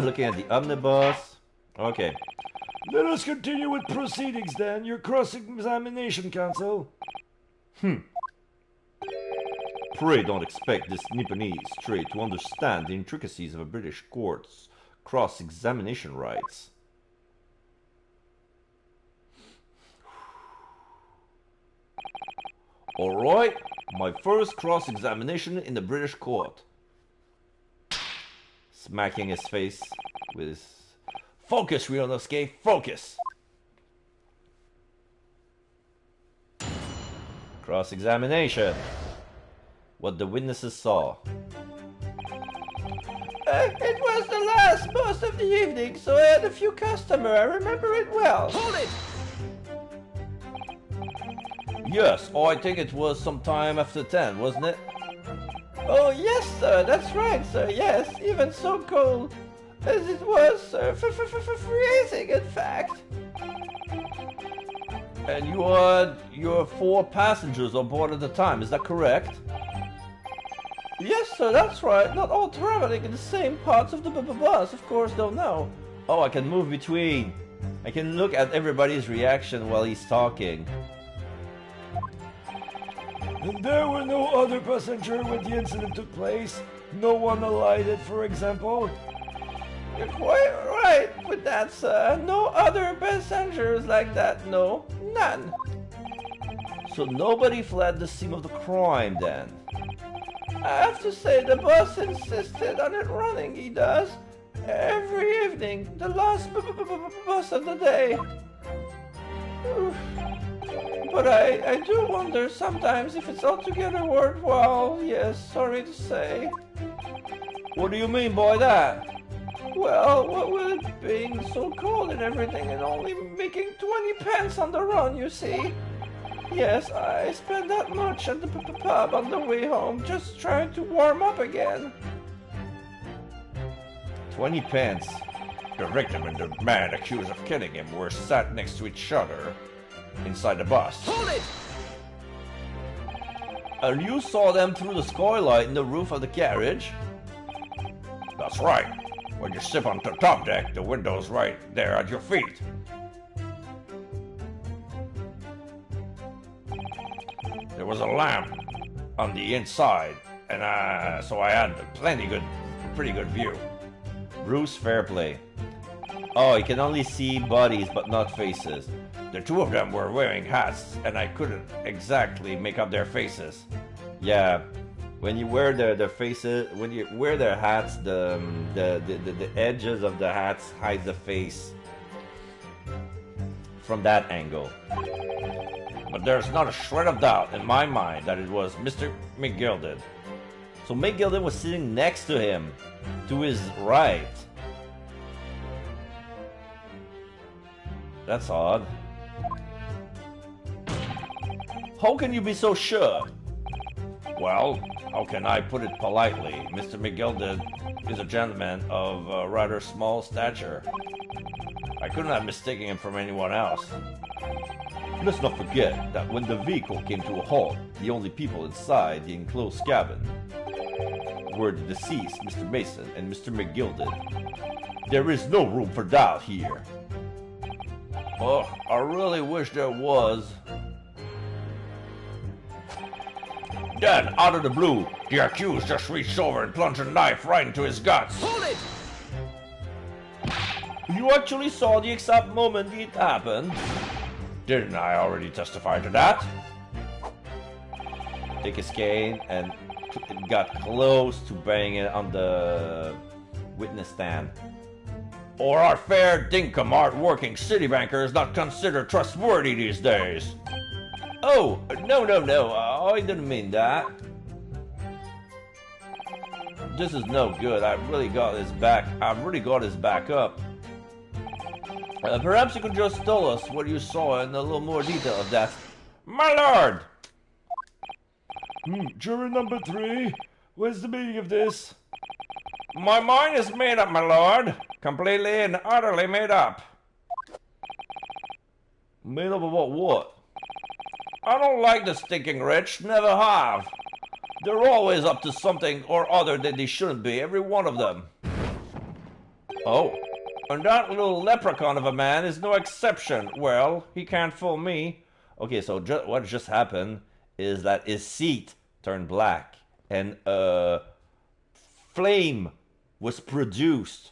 looking at the omnibus. Okay. Let us continue with proceedings then. Your cross-examination, counsel. Pray don't expect this Nipponese trade to understand the intricacies of a British court's cross-examination rights. Alright, my first cross-examination in the British court. Smacking his face with his... Focus, Ryunosuke, focus! Cross-examination. What the witnesses saw. It was the last bus of the evening, so I had a few customers. I remember it well. Hold it! Yes, I think it was sometime after 10, wasn't it? Oh, yes, sir. That's right, sir. Yes, even so cold as it was, sir. Freezing, in fact. And you had your 4 passengers on board at the time, is that correct? Yes, sir, that's right. Not all traveling in the same parts of the bus, of course, don't know. Oh, I can move between. I can look at everybody's reaction while he's talking. And there were no other passengers when the incident took place? No one alighted, for example? You're quite right with that, sir. No other passengers like that, no. None. So nobody fled the scene of the crime then? I have to say, the boss insisted on it running, he does. Every evening, the last bus of the day. Oof. But I do wonder sometimes if it's altogether worthwhile, yes, sorry to say. What do you mean by that? Well, what with it being so cold and everything and only making 20 pence on the run, you see. Yes, I spent that much at the pub on the way home, just trying to warm up again. 20 pence. The victim and the man accused of killing him were sat next to each other inside the bus. Hold it! And you saw them through the skylight in the roof of the carriage? That's right. When you sit on the top deck, the window's right there at your feet. There was a lamp on the inside, and so I had pretty good view. Bruce Fairplay. Oh, you can only see bodies but not faces. The two of them were wearing hats, and I couldn't exactly make out their faces. Yeah, when you wear their faces, when you wear their hats, the edges of the hats hide the face from that angle. But there's not a shred of doubt in my mind that it was Mr. McGilded. So McGilded was sitting next to him, to his right. That's odd. How can you be so sure? Well, how can I put it politely? Mr. McGilded is a gentleman of rather small stature. I couldn't have mistaken him from anyone else. Let's not forget that when the vehicle came to a halt, the only people inside the enclosed cabin were the deceased Mr. Mason and Mr. McGilded. There is no room for doubt here. Oh, I really wish there was. Then, out of the blue, the accused just reached over and plunged a knife right into his guts. Hold it! You actually saw the exact moment it happened? Didn't I already testify to that? Take his cane and got close to banging it on the witness stand. Or are fair dinkum hard-working city bankers not considered trustworthy these days? Oh, no, I didn't mean that. This is no good. I've really got his back up. Perhaps you could just tell us what you saw in a little more detail of that. My lord! Juror number 3, what's the meaning of this? My mind is made up, my lord. Completely and utterly made up. Made up about what? I don't like the stinking rich, never have. They're always up to something or other that they shouldn't be, every one of them. Oh, and that little leprechaun of a man is no exception. Well, he can't fool me. Okay, so what just happened is that his seat turned black, and flame was produced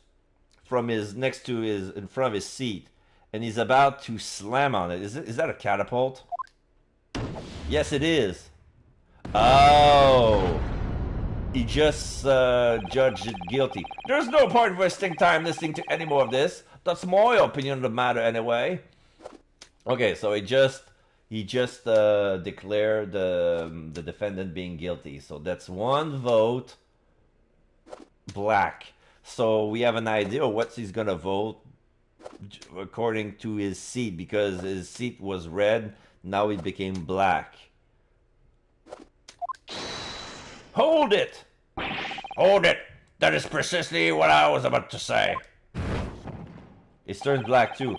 from in front of his seat, and he's about to slam on it. Is that a catapult? Yes, it is. Oh, he just judged it guilty. There's no point wasting time listening to any more of this. That's my opinion of the matter, anyway. Okay, so he just declared the defendant being guilty. So that's one vote black. So we have an idea of what he's gonna vote according to his seat, because his seat was red, now it became black. Hold it! Hold it! That is precisely what I was about to say. It turns black too.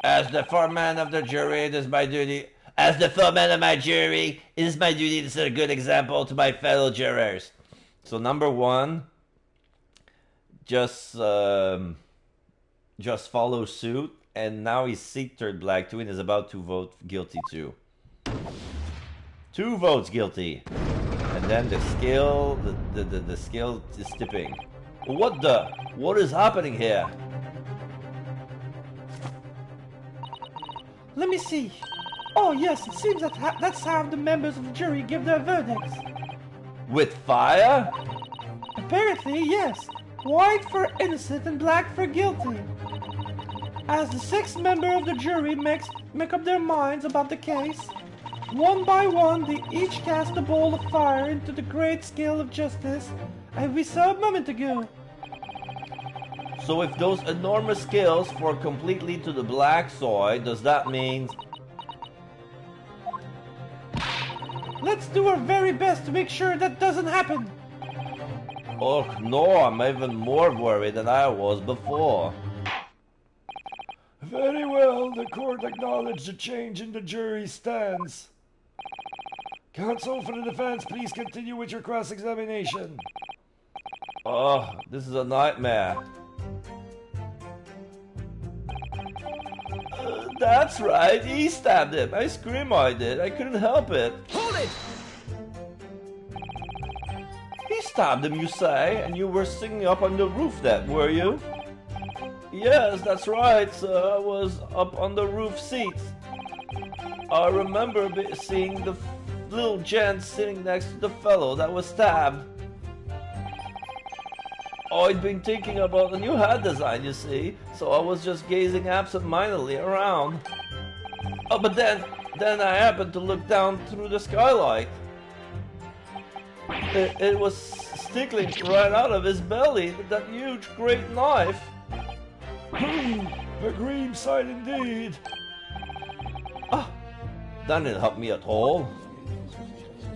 As the foreman of the jury, it is my duty. As the foreman of my jury, it is my duty to set a good example to my fellow jurors. So number one, just follow suit, and now his seat turned black too, and is about to vote guilty too. 2 votes guilty, and then the scale is tipping. What is happening here? Let me see. Oh yes, it seems that that's how the members of the jury give their verdicts. With fire? Apparently, yes. White for innocent and black for guilty. As the 6th member of the jury make up their minds about the case, one by one they each cast a bolt of fire into the great scale of justice, as we saw a moment ago. So if those enormous scales fall completely to the black side, does that mean... Let's do our very best to make sure that doesn't happen. Oh no, I'm even more worried than I was before. Very well, the court acknowledged the change in the jury's stance. Counsel for the defense, please continue with your cross-examination. Oh, this is a nightmare. That's right, he stabbed him. I screamed, I did. I couldn't help it. Hold it! He stabbed him, you say? And you were sitting up on the roof then, were you? Yes, that's right, sir. I was up on the roof seat. I remember seeing the little gent sitting next to the fellow that was stabbed. I'd been thinking about the new hat design, you see, so I was just gazing absent-mindedly around. Oh, but then I happened to look down through the skylight. It was sticking right out of his belly, that huge great knife. A green sight indeed. Ah, that didn't help me at all.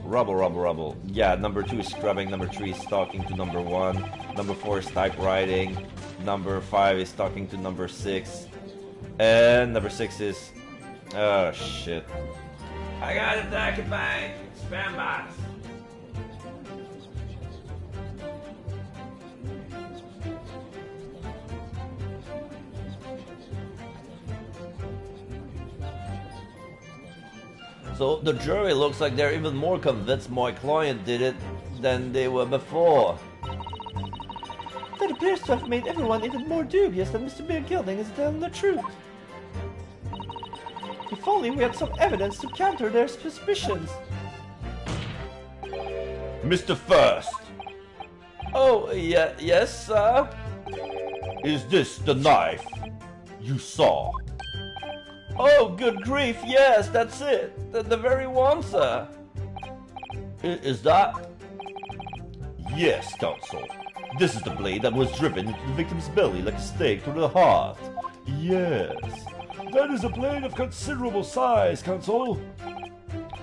Rubble. Yeah, number 2 is scrubbing, number 3 is talking to number 1, number 4 is typewriting, number 5 is talking to number 6, and number 6 is... oh, shit. I got a tacky bank! Spam box! So the jury looks like they're even more convinced my client did it than they were before. That appears to have made everyone even more dubious that Mr. Beer Gilding is telling the truth. If only we had some evidence to counter their suspicions. Mr. First, Oh, yeah, yes, sir? is this the knife you saw? Oh, good grief, yes, that's it. The very one, sir. Is that? Yes, counsel. This is the blade that was driven into the victim's belly like a stake through the heart. Yes. That is a blade of considerable size, Counsel.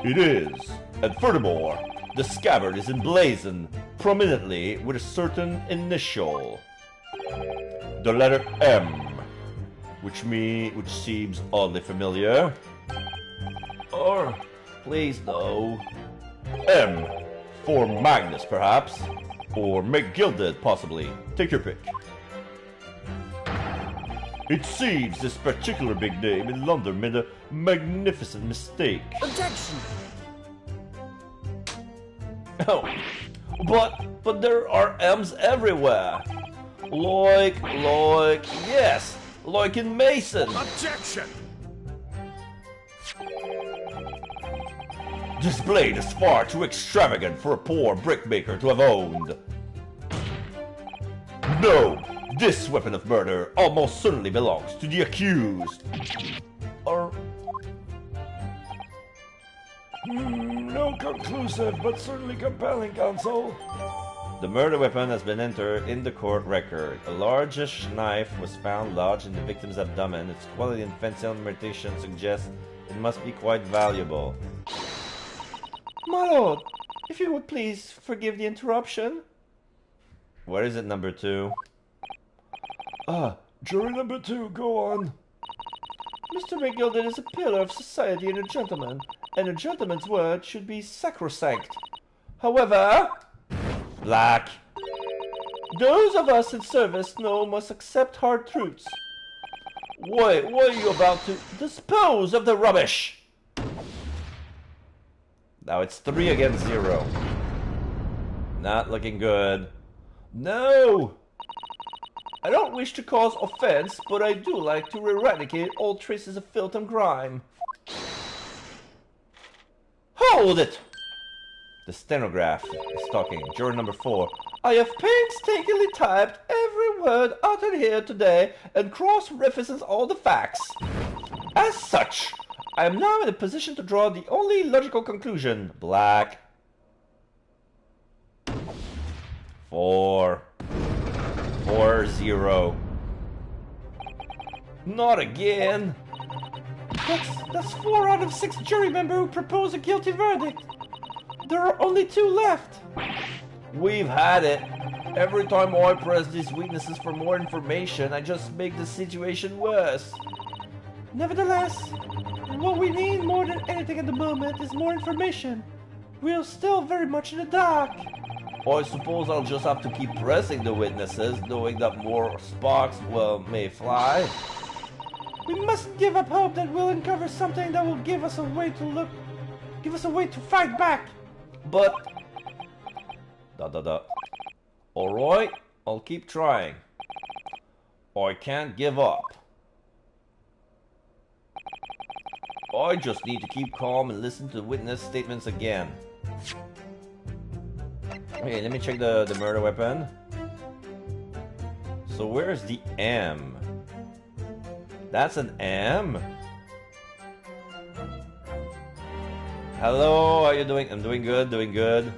It is. And furthermore, the scabbard is emblazoned prominently with a certain initial. The letter M. Which seems oddly familiar. Or, please, no. M. For Magnus, perhaps. Or McGilded, possibly. Take your pick. It seems this particular big name in London made a magnificent mistake. Objection! Oh, but there are M's everywhere. Yes, like in Mason. Objection! This blade is far too extravagant for a poor brickmaker to have owned. No, this weapon of murder almost certainly belongs to the accused. Or... No conclusive, but certainly compelling, Counsel. The murder weapon has been entered in the court record. A largish knife was found lodged in the victim's abdomen. Its quality and fancy ornamentation suggests it must be quite valuable. My lord, if you would please forgive the interruption. Where is it, number 2? Jury number 2, go on. Mr. McGilded is a pillar of society and a gentleman, and a gentleman's word should be sacrosanct. However, Black. those of us in service know must accept hard truths. Why are you about to dispose of the rubbish? Now it's 3 against 0. Not looking good. No! I don't wish to cause offense, but I do like to eradicate all traces of filth and grime. Hold it! The stenograph is talking. Juror number 4. I have painstakingly typed every word uttered here today and cross-references all the facts. As such, I am now in a position to draw the only logical conclusion. Black. 4. 4-0. Not again. That's 4 out of 6 jury members who propose a guilty verdict. There are only 2 left. We've had it. Every time I press these witnesses for more information, I just make the situation worse. Nevertheless, what we need more than anything at the moment is more information. We're still very much in the dark. I suppose I'll just have to keep pressing the witnesses, knowing that more sparks may fly. We mustn't give up hope that we'll uncover something that will give us a way to fight back. But... Alright, I'll keep trying. I can't give up. I just need to keep calm and listen to the witness statements again. Okay, let me check the murder weapon. So where's the M? That's an M? Hello, how you doing? I'm doing good, doing good.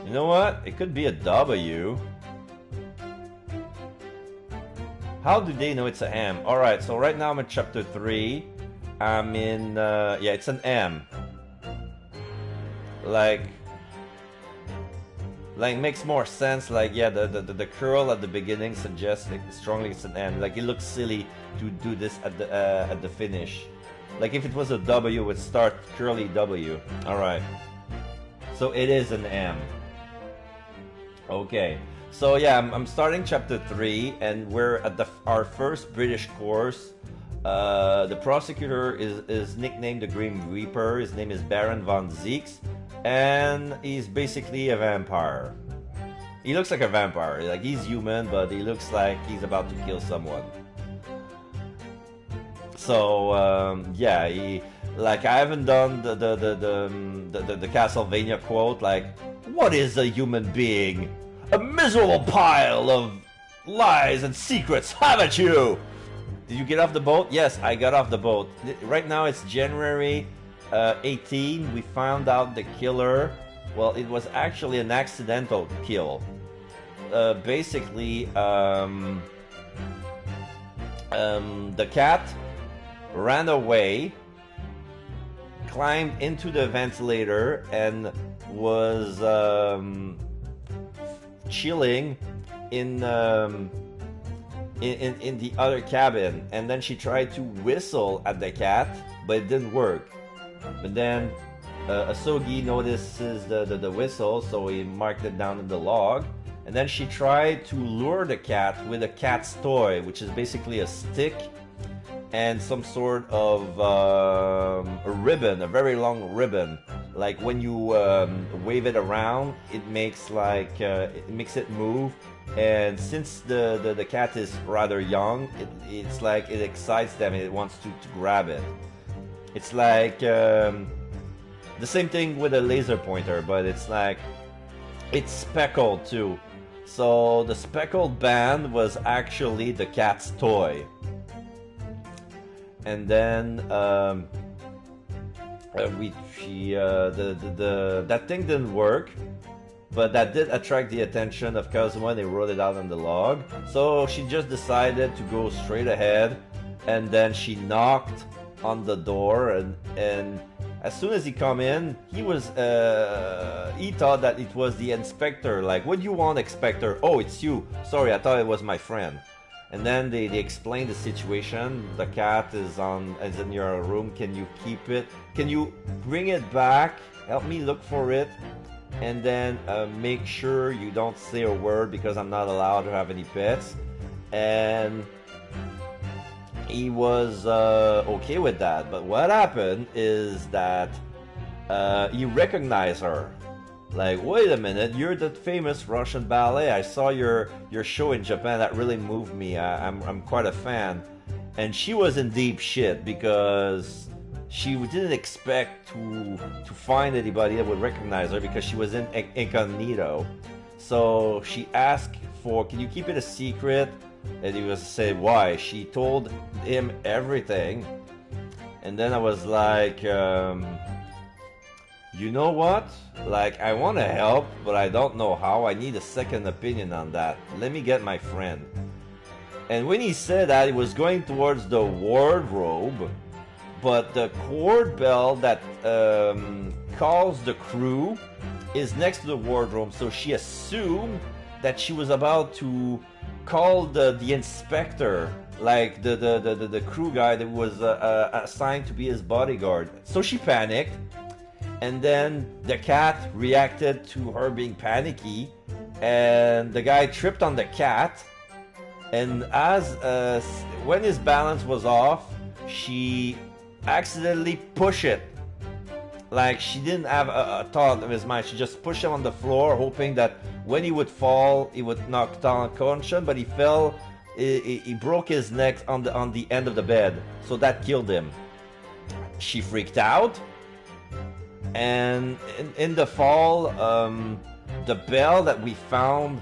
You know what? It could be a W. How do they know it's an M? Alright, so right now I'm in chapter 3. I'm in, yeah, it's an M. Like makes more sense. Like, yeah, the curl at the beginning suggests like, strongly it's an M. Like, it looks silly to do this at the finish. Like, if it was a W, it would start curly W. Alright. So it is an M. Okay. So yeah, I'm starting chapter 3, and we're at our first British course. The prosecutor is nicknamed the Grim Reaper. His name is Baron von Zeeks, and he's basically a vampire. He looks like a vampire. Like, he's human, but he looks like he's about to kill someone. So yeah, I haven't done the Castlevania quote. Like, what is a human being? A miserable pile of lies and secrets, haven't you? Did you get off the boat? Yes, I got off the boat. Right now it's January 18. We found out the killer. Well, it was actually an accidental kill. Basically, the cat ran away, climbed into the ventilator, and was chilling in the other cabin, and then she tried to whistle at the cat, but it didn't work. But then Asogi notices the whistle, so he marked it down in the log, and then she tried to lure the cat with a cat's toy, which is basically a stick and some sort of a ribbon, a very long ribbon. Like, when you wave it around, it makes like it makes it move. And since the cat is rather young, it's like it excites them and it wants to grab it. It's like the same thing with a laser pointer, but it's like it's speckled too. So the speckled band was actually the cat's toy. And then that thing didn't work, but that did attract the attention of Kazuma, and they wrote it out on the log. So she just decided to go straight ahead, and then she knocked on the door, and as soon as he come in, he thought that it was the inspector. Like, what do you want, inspector? Oh, it's you. Sorry, I thought it was my friend. And then they explain the situation. The cat is in your room. Can you keep it? Can you bring it back? Help me look for it. And then make sure you don't say a word, because I'm not allowed to have any pets. And he was okay with that. But what happened is that he recognized her. Like, wait a minute, you're that famous Russian ballet. I saw your show in Japan. That really moved me. I'm quite a fan. And she was in deep shit, because she didn't expect to find anybody that would recognize her, because she was in incognito. So she asked for, can you keep it a secret? And he was saying, why? She told him everything. And then I was like, you know what? Like, I want to help, but I don't know how. I need a second opinion on that. Let me get my friend. And when he said that, he was going towards the wardrobe, but the cord bell that calls the crew is next to the wardrobe, so she assumed that she was about to call the inspector like the crew guy that was assigned to be his bodyguard. So she panicked, and then the cat reacted to her being panicky, and the guy tripped on the cat, and as when his balance was off, she accidentally pushed it. Like, she didn't have a thought of his mind. She just pushed him on the floor, hoping that when he would fall, he would knock down unconscious. But he fell. He broke his neck on the end of the bed, so that killed him. She freaked out, and in the fall, the bell that we found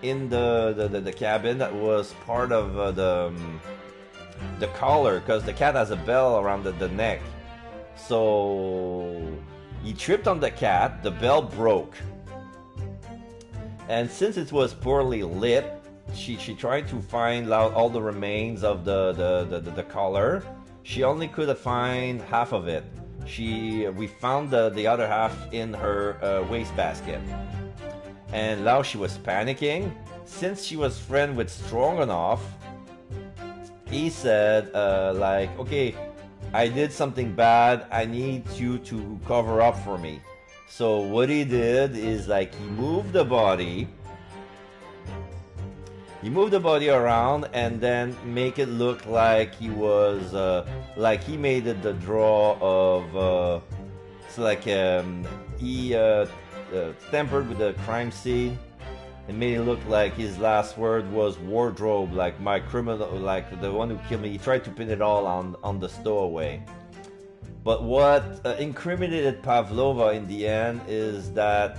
in the cabin that was part of the collar, because the cat has a bell around the neck. So he tripped on the cat, the bell broke. And since it was poorly lit, she tried to find all the remains of the collar. She only could find half of it. We found the other half in her wastebasket. And now she was panicking. Since she was friend with Stroganoff, he said, like, okay, I did something bad, I need you to cover up for me. So what he did is, like, he moved the body around and then make it look like he was like he made it the draw of so like he tampered with the crime scene and made it look like his last word was wardrobe, like my criminal, like the one who killed me. He tried to pin it all on the stowaway. But what incriminated Pavlova in the end is that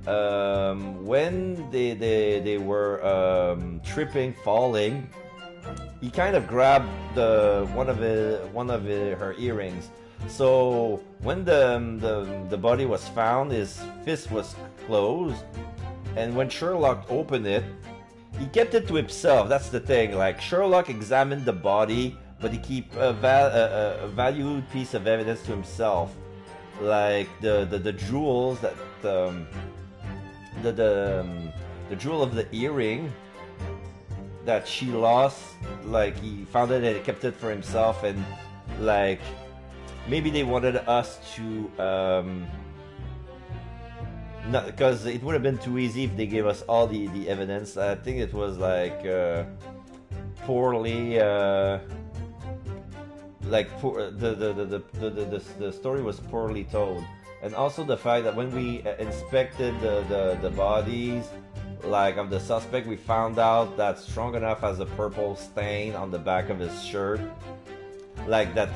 when they were tripping, falling, he kind of grabbed one of her earrings. So when the body was found, his fist was closed. And when Sherlock opened it, he kept it to himself. That's the thing. Like, Sherlock examined the body, but he keep a valued piece of evidence to himself, like the jewels that the jewel of the earring that she lost. Like, he found it and he kept it for himself, and like maybe they wanted us to. Not because it would have been too easy if they gave us all the evidence. I think it was like poorly, like the story was poorly told, and also the fact that when we inspected the bodies, like, of the suspect, we found out that Stroganoff has a purple stain on the back of his shirt, like that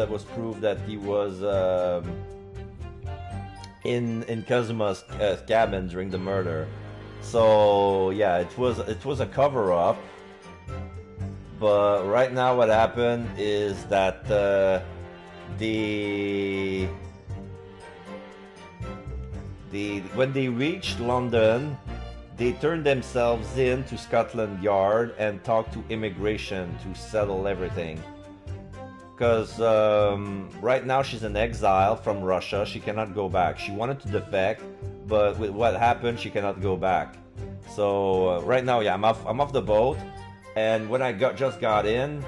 was proof that he was. In Kazuma's cabin during the murder. So yeah, it was a cover-up. But right now what happened is that when they reached London, they turned themselves in to Scotland Yard and talked to immigration to settle everything. Because right now she's in exile from Russia. She cannot go back. She wanted to defect, but with what happened, she cannot go back. So right now, yeah, I'm off the boat. And when I just got in,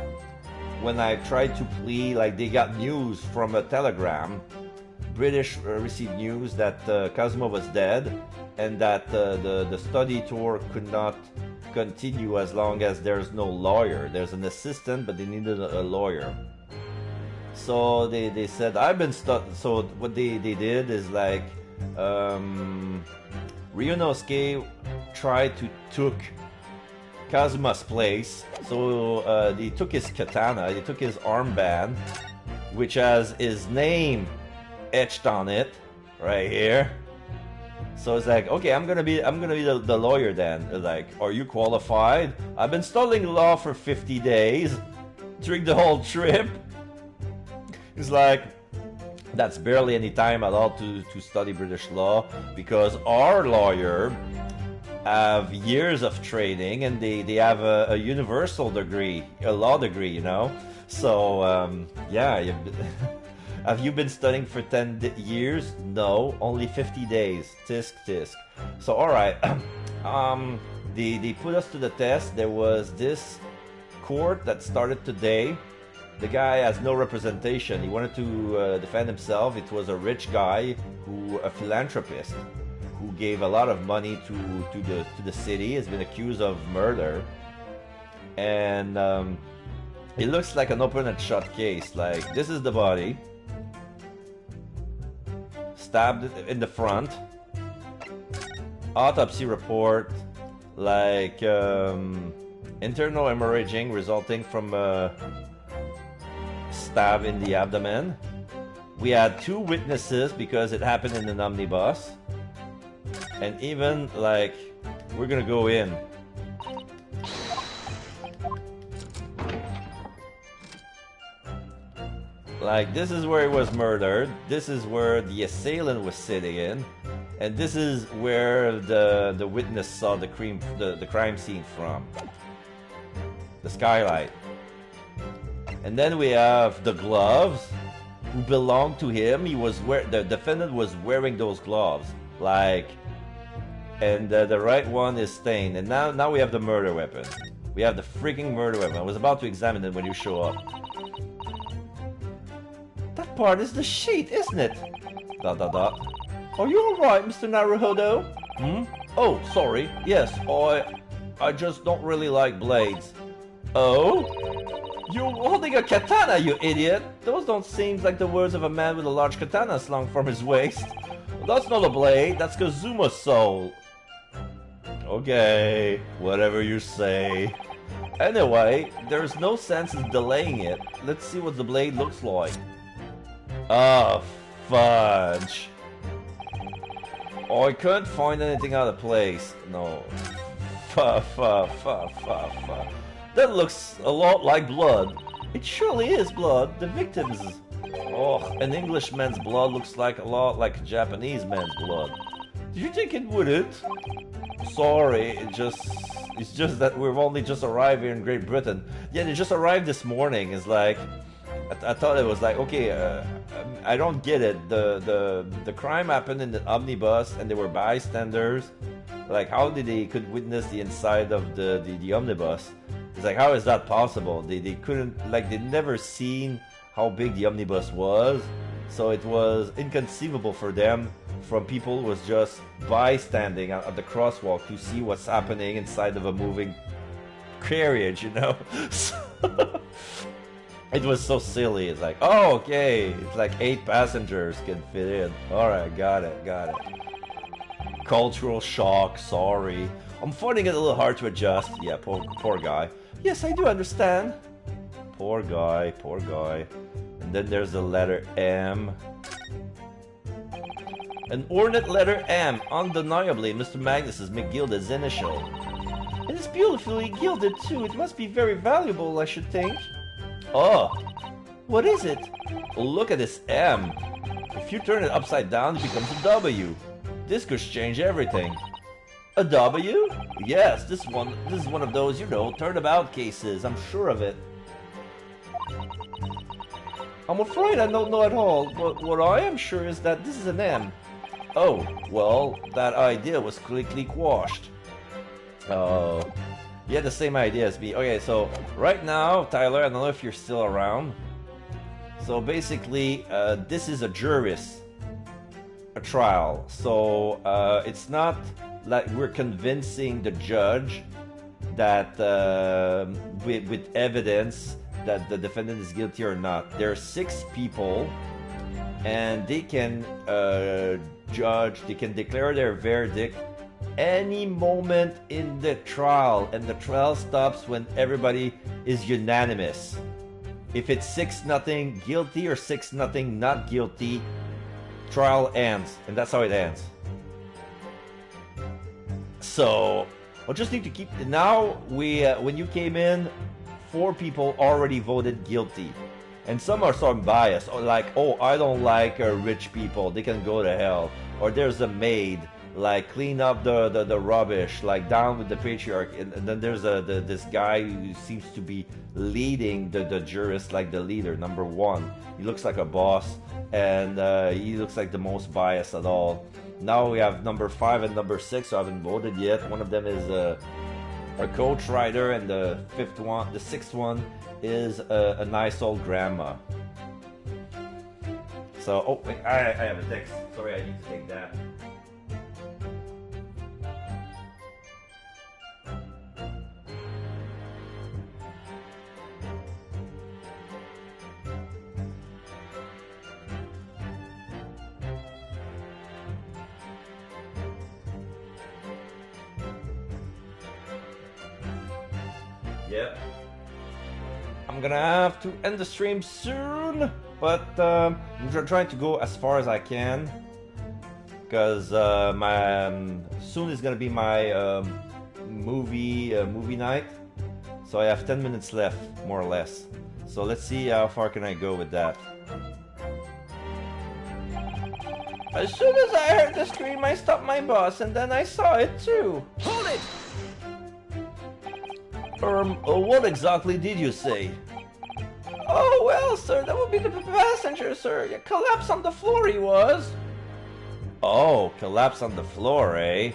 when I tried to plead, like, they got news from a telegram. British received news that Kazuma was dead, and that the study tour could not continue as long as there's no lawyer. There's an assistant, but they needed a lawyer. So they said, I've been stuck. So what they did is, like, Ryunosuke tried to took Kazuma's place. So they took his katana, they took his armband, which has his name etched on it right here. So it's like, okay, I'm gonna be the lawyer then. Like, are you qualified? I've been studying law for 50 days during the whole trip. It's like, that's barely any time at all to study British law, because our lawyer have years of training, and they have a universal degree, a law degree, you know. So yeah, have you been studying for 10 years? No, only 50 days. Tisk tisk. So all right, they put us to the test. There was this court that started today. The guy has no representation. He wanted to defend himself. It was a rich guy, a philanthropist, who gave a lot of money to the city. Has been accused of murder, and it looks like an open and shut case. Like, this is the body, stabbed in the front. Autopsy report, like internal hemorrhaging resulting from a stab in the abdomen. We had 2 witnesses because it happened in an omnibus. And even, like, we're gonna go in. Like, this is where he was murdered. This is where the assailant was sitting in. And this is where the witness saw the crime scene from. The skylight. And then we have the gloves who belonged to him. The defendant was wearing those gloves. Like, and the right one is stained. And now we have the murder weapon. We have the freaking murder weapon. I was about to examine it when you show up. That part is the sheet, isn't it? ... Are you alright, Mr. Naruhodo? Oh, sorry. Yes, I just don't really like blades. Oh? You're holding a katana, you idiot! Those don't seem like the words of a man with a large katana slung from his waist. That's not a blade, that's Kazuma's soul. Okay, whatever you say. Anyway, there's no sense in delaying it. Let's see what the blade looks like. Ah, fudge. Oh, I couldn't find anything out of place. No. That looks a lot like blood. It surely is blood. The victim's... Oh, an Englishman's blood looks like a lot like a Japanese man's blood. Do you think it wouldn't? Sorry, it's just that we've only just arrived here in Great Britain. Yeah, they just arrived this morning. It's like... I thought it was like, okay, I don't get it. The crime happened in the omnibus and there were bystanders. Like, how did they could witness the inside of the omnibus? It's like, how is that possible? They couldn't, like, they'd never seen how big the omnibus was. So it was inconceivable for them, from people who was just bystanding at the crosswalk to see what's happening inside of a moving carriage, you know? It was so silly. It's like, oh, okay. It's like 8 passengers can fit in. Alright, got it. Cultural shock, sorry. I'm finding it a little hard to adjust. Yeah, poor guy. Yes, I do understand. Poor guy. And then there's the letter M. An ornate letter M, undeniably Mr. Magnus's McGilda's initial. And it's beautifully gilded too. It must be very valuable, I should think. Oh, what is it? Look at this M. If you turn it upside down, it becomes a W. This could change everything. A W? Yes, this is one of those, you know, turnabout cases. I'm sure of it. I'm afraid I don't know at all, but what I am sure is that this is an M. Oh, well, that idea was quickly quashed. Oh. You had the same idea as me. Okay, so right now, Tyler, I don't know if you're still around. So basically, this is a trial. So it's not like we're convincing the judge that with evidence that the defendant is guilty or not. There are 6 people, and they can judge. They can declare their verdict any moment in the trial, and the trial stops when everybody is unanimous. If it's 6-0 guilty or 6-0 not guilty, trial ends, and that's how it ends. So I'll just need to keep. Now when you came in, 4 people already voted guilty, and some are sort of biased, or like, oh, I don't like rich people, they can go to hell. Or there's a maid, like, clean up the rubbish, like, down with the patriarch. And then there's this guy who seems to be leading the jurist, like the leader, number 1. He looks like a boss, and he looks like the most biased at all. Now we have number 5 and number 6 who haven't voted yet. One of them is a coach rider, and the sixth one is a nice old grandma. So, oh wait, I have a text. Sorry, I need to take that. Yep. I'm gonna have to end the stream soon, but I'm trying to go as far as I can, because soon is gonna be my movie night. So I have 10 minutes left, more or less. So let's see how far can I go with that. As soon as I heard the scream, I stopped my bus, and then I saw it too. Hold it! What exactly did you say? Oh, well, sir, that would be the passenger, sir. You collapsed on the floor, he was. Oh, collapsed on the floor, eh?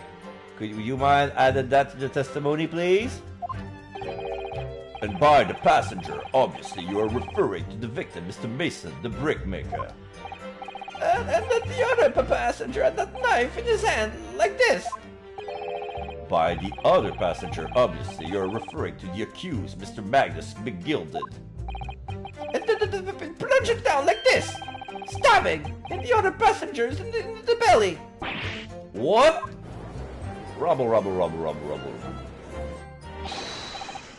Could you mind adding that to the testimony, please? And by the passenger, obviously you are referring to the victim, Mr. Mason, the brickmaker. And then the other passenger had that knife in his hand, like this. By the other passenger, obviously, you're referring to the accused, Mr. Magnus McGilded. And plunge it down like this, stabbing and the other passengers in the belly. What? Rubble.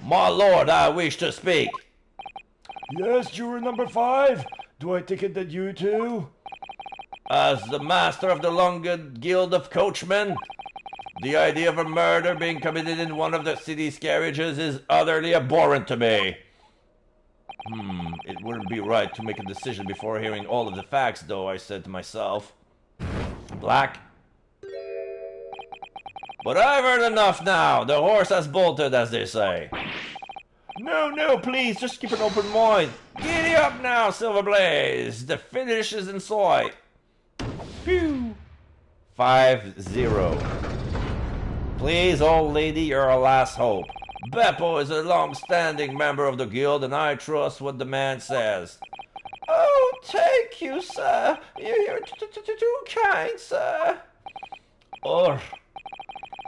My lord, I wish to speak. Yes, juror number 5. Do I take it that you too? As the master of the London Guild of Coachmen, the idea of a murder being committed in one of the city's carriages is utterly abhorrent to me. It wouldn't be right to make a decision before hearing all of the facts, though, I said to myself. Black. But I've heard enough now. The horse has bolted, as they say. No, please, just keep an open mind. Giddy up now, Silverblaze. The finish is in sight. Phew. 5-0. Please, old lady, you're our last hope. Beppo is a long-standing member of the guild, and I trust what the man says. Oh, thank you, sir. You're too kind, sir. Or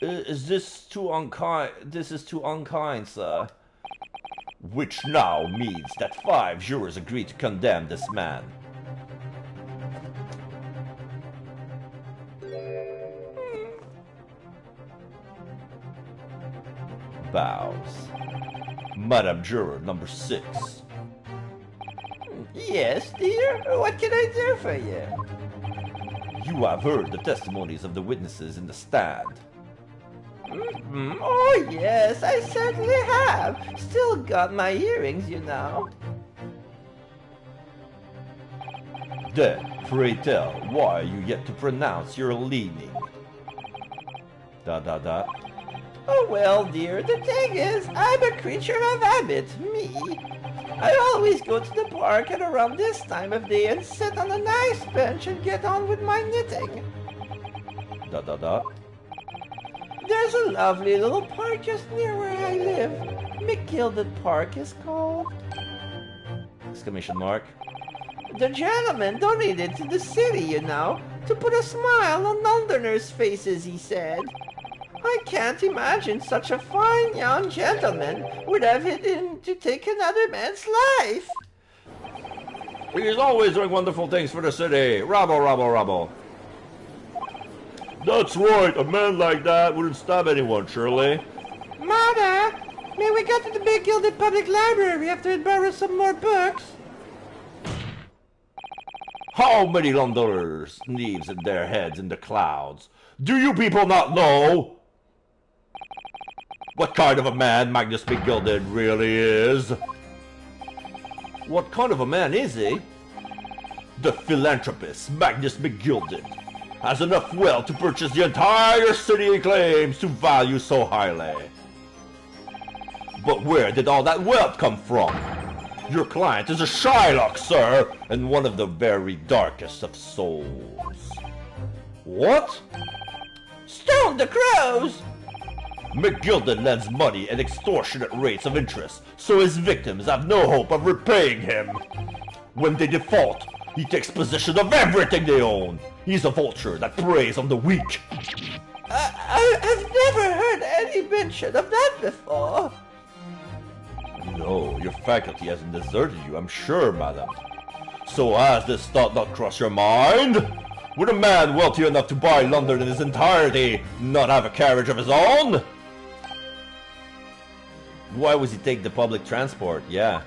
is this too unkind? This is too unkind, sir. Which now means that 5 jurors agree to condemn this man. Bows. Madam Juror number 6. Yes, dear? What can I do for you? You have heard the testimonies of the witnesses in the stand. Oh, yes, I certainly have. Still got my earrings, you know. Then, pray tell, why are you yet to pronounce your leaning? ... Oh, well, dear, the thing is, I'm a creature of habit, me. I always go to the park at around this time of day and sit on a nice bench and get on with my knitting. ... There's a lovely little park just near where I live. McGilded Park is called. ... Exclamation mark. The gentleman donated to the city, you know, to put a smile on Londoners' faces, he said. I can't imagine such a fine young gentleman would have it in to take another man's life. He's always doing wonderful things for the city. Rabble. That's right, a man like that wouldn't stab anyone, surely. Mother, may we go to the Big Gilded Public Library after and borrow some more books? How many Londoners leaves in their heads in the clouds? Do you people not know what kind of a man Magnus McGilded really is? What kind of a man is he? The philanthropist Magnus McGilded has enough wealth to purchase the entire city he claims to value so highly. But where did all that wealth come from? Your client is a Shylock, sir, and one of the very darkest of souls. What? Stone the crows! McGilden lends money at extortionate rates of interest, so his victims have no hope of repaying him. When they default, he takes possession of everything they own. He's a vulture that preys on the weak. I've never heard any mention of that before. No, your faculty hasn't deserted you, I'm sure, madam. So has this thought not crossed your mind? Would a man wealthy enough to buy London in its entirety not have a carriage of his own? Why would he take the public transport? Yeah.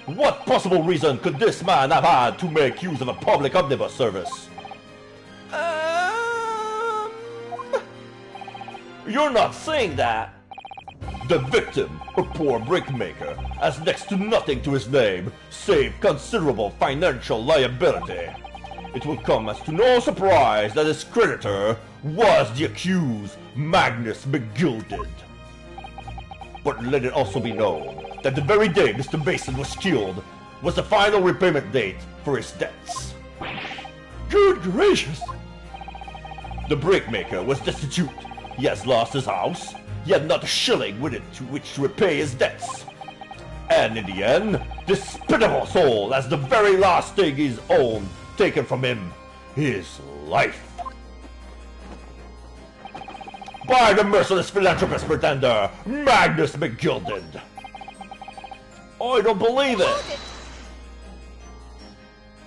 What possible reason could this man have had to make use of a public omnibus service? You're not saying that. The victim, a poor brickmaker, has next to nothing to his name, save considerable financial liability. It will come as to no surprise that his creditor was the accused Magnus McGilded. But let it also be known that the very day Mr. Mason was killed was the final repayment date for his debts. Good gracious! The brickmaker was destitute. He has lost his house. He had not a shilling with it to which to repay his debts. And in the end, this pitiful soul has the very last thing he's owned taken from him, his life. By the merciless philanthropist pretender, Magnus McGilded. I don't believe it.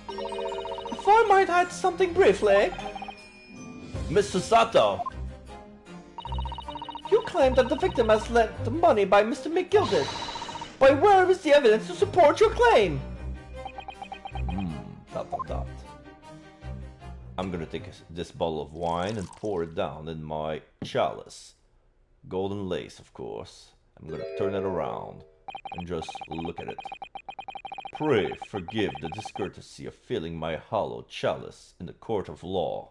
If I might add something briefly, Mr. Sato. you claim that the victim has lent the money by Mr. McGilded. By where is the evidence to support your claim? Dot. I'm gonna take this bottle of wine and pour it down in my chalice. Golden lace, of course. I'm gonna turn it around and just look at it. Pray forgive the discourtesy of filling my hollow chalice in the court of law.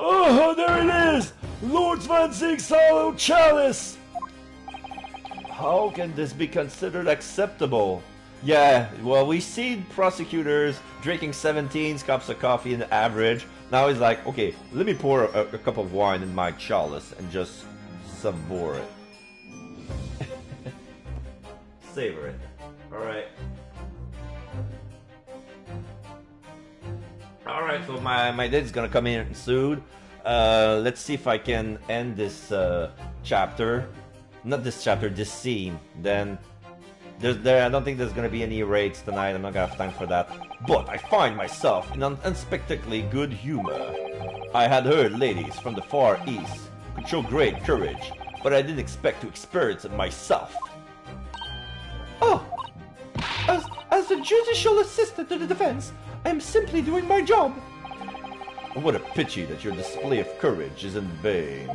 Oh, there it is! Lord Van Zieg's hollow chalice! How can this be considered acceptable? Yeah, well, we see prosecutors drinking 17 cups of coffee in average. Now he's like, okay, let me pour a cup of wine in my chalice and just savor it. Savor it. Alright. Alright, so my dad's gonna come in soon. Let's see if I can end this chapter. Not this chapter, this scene. Then I don't think there's gonna be any raids tonight. I'm not gonna have time for that. But I find myself in an unexpectedly good humor. I had heard ladies from the Far East could show great courage, but I didn't expect to experience it myself. Oh! As the judicial assistant to the defense, I am simply doing my job. What a pity that your display of courage is in vain.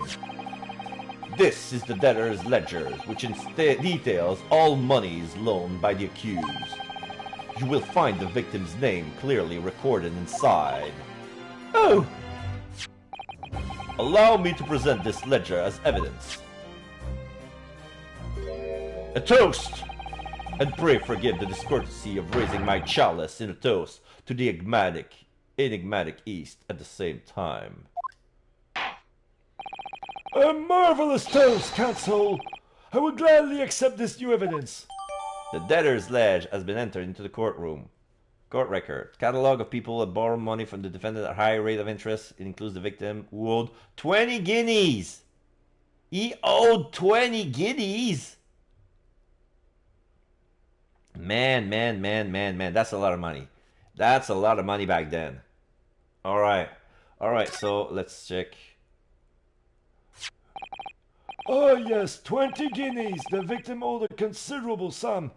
This is the debtor's ledger, which details all monies loaned by the accused. You will find the victim's name clearly recorded inside. Oh! Allow me to present this ledger as evidence. A toast! And pray forgive the discourtesy of raising my chalice in a toast to the enigmatic East at the same time. A marvelous toast, Counsel! I will gladly accept this new evidence. The debtor's ledge has been entered into the courtroom. Court record. Catalog of people that borrowed money from the defendant at a high rate of interest. It includes the victim who owed 20 guineas. He owed 20 guineas. Man. That's a lot of money. That's a lot of money back then. Alright, so let's check. Oh yes, 20 guineas. The victim owed a considerable sum.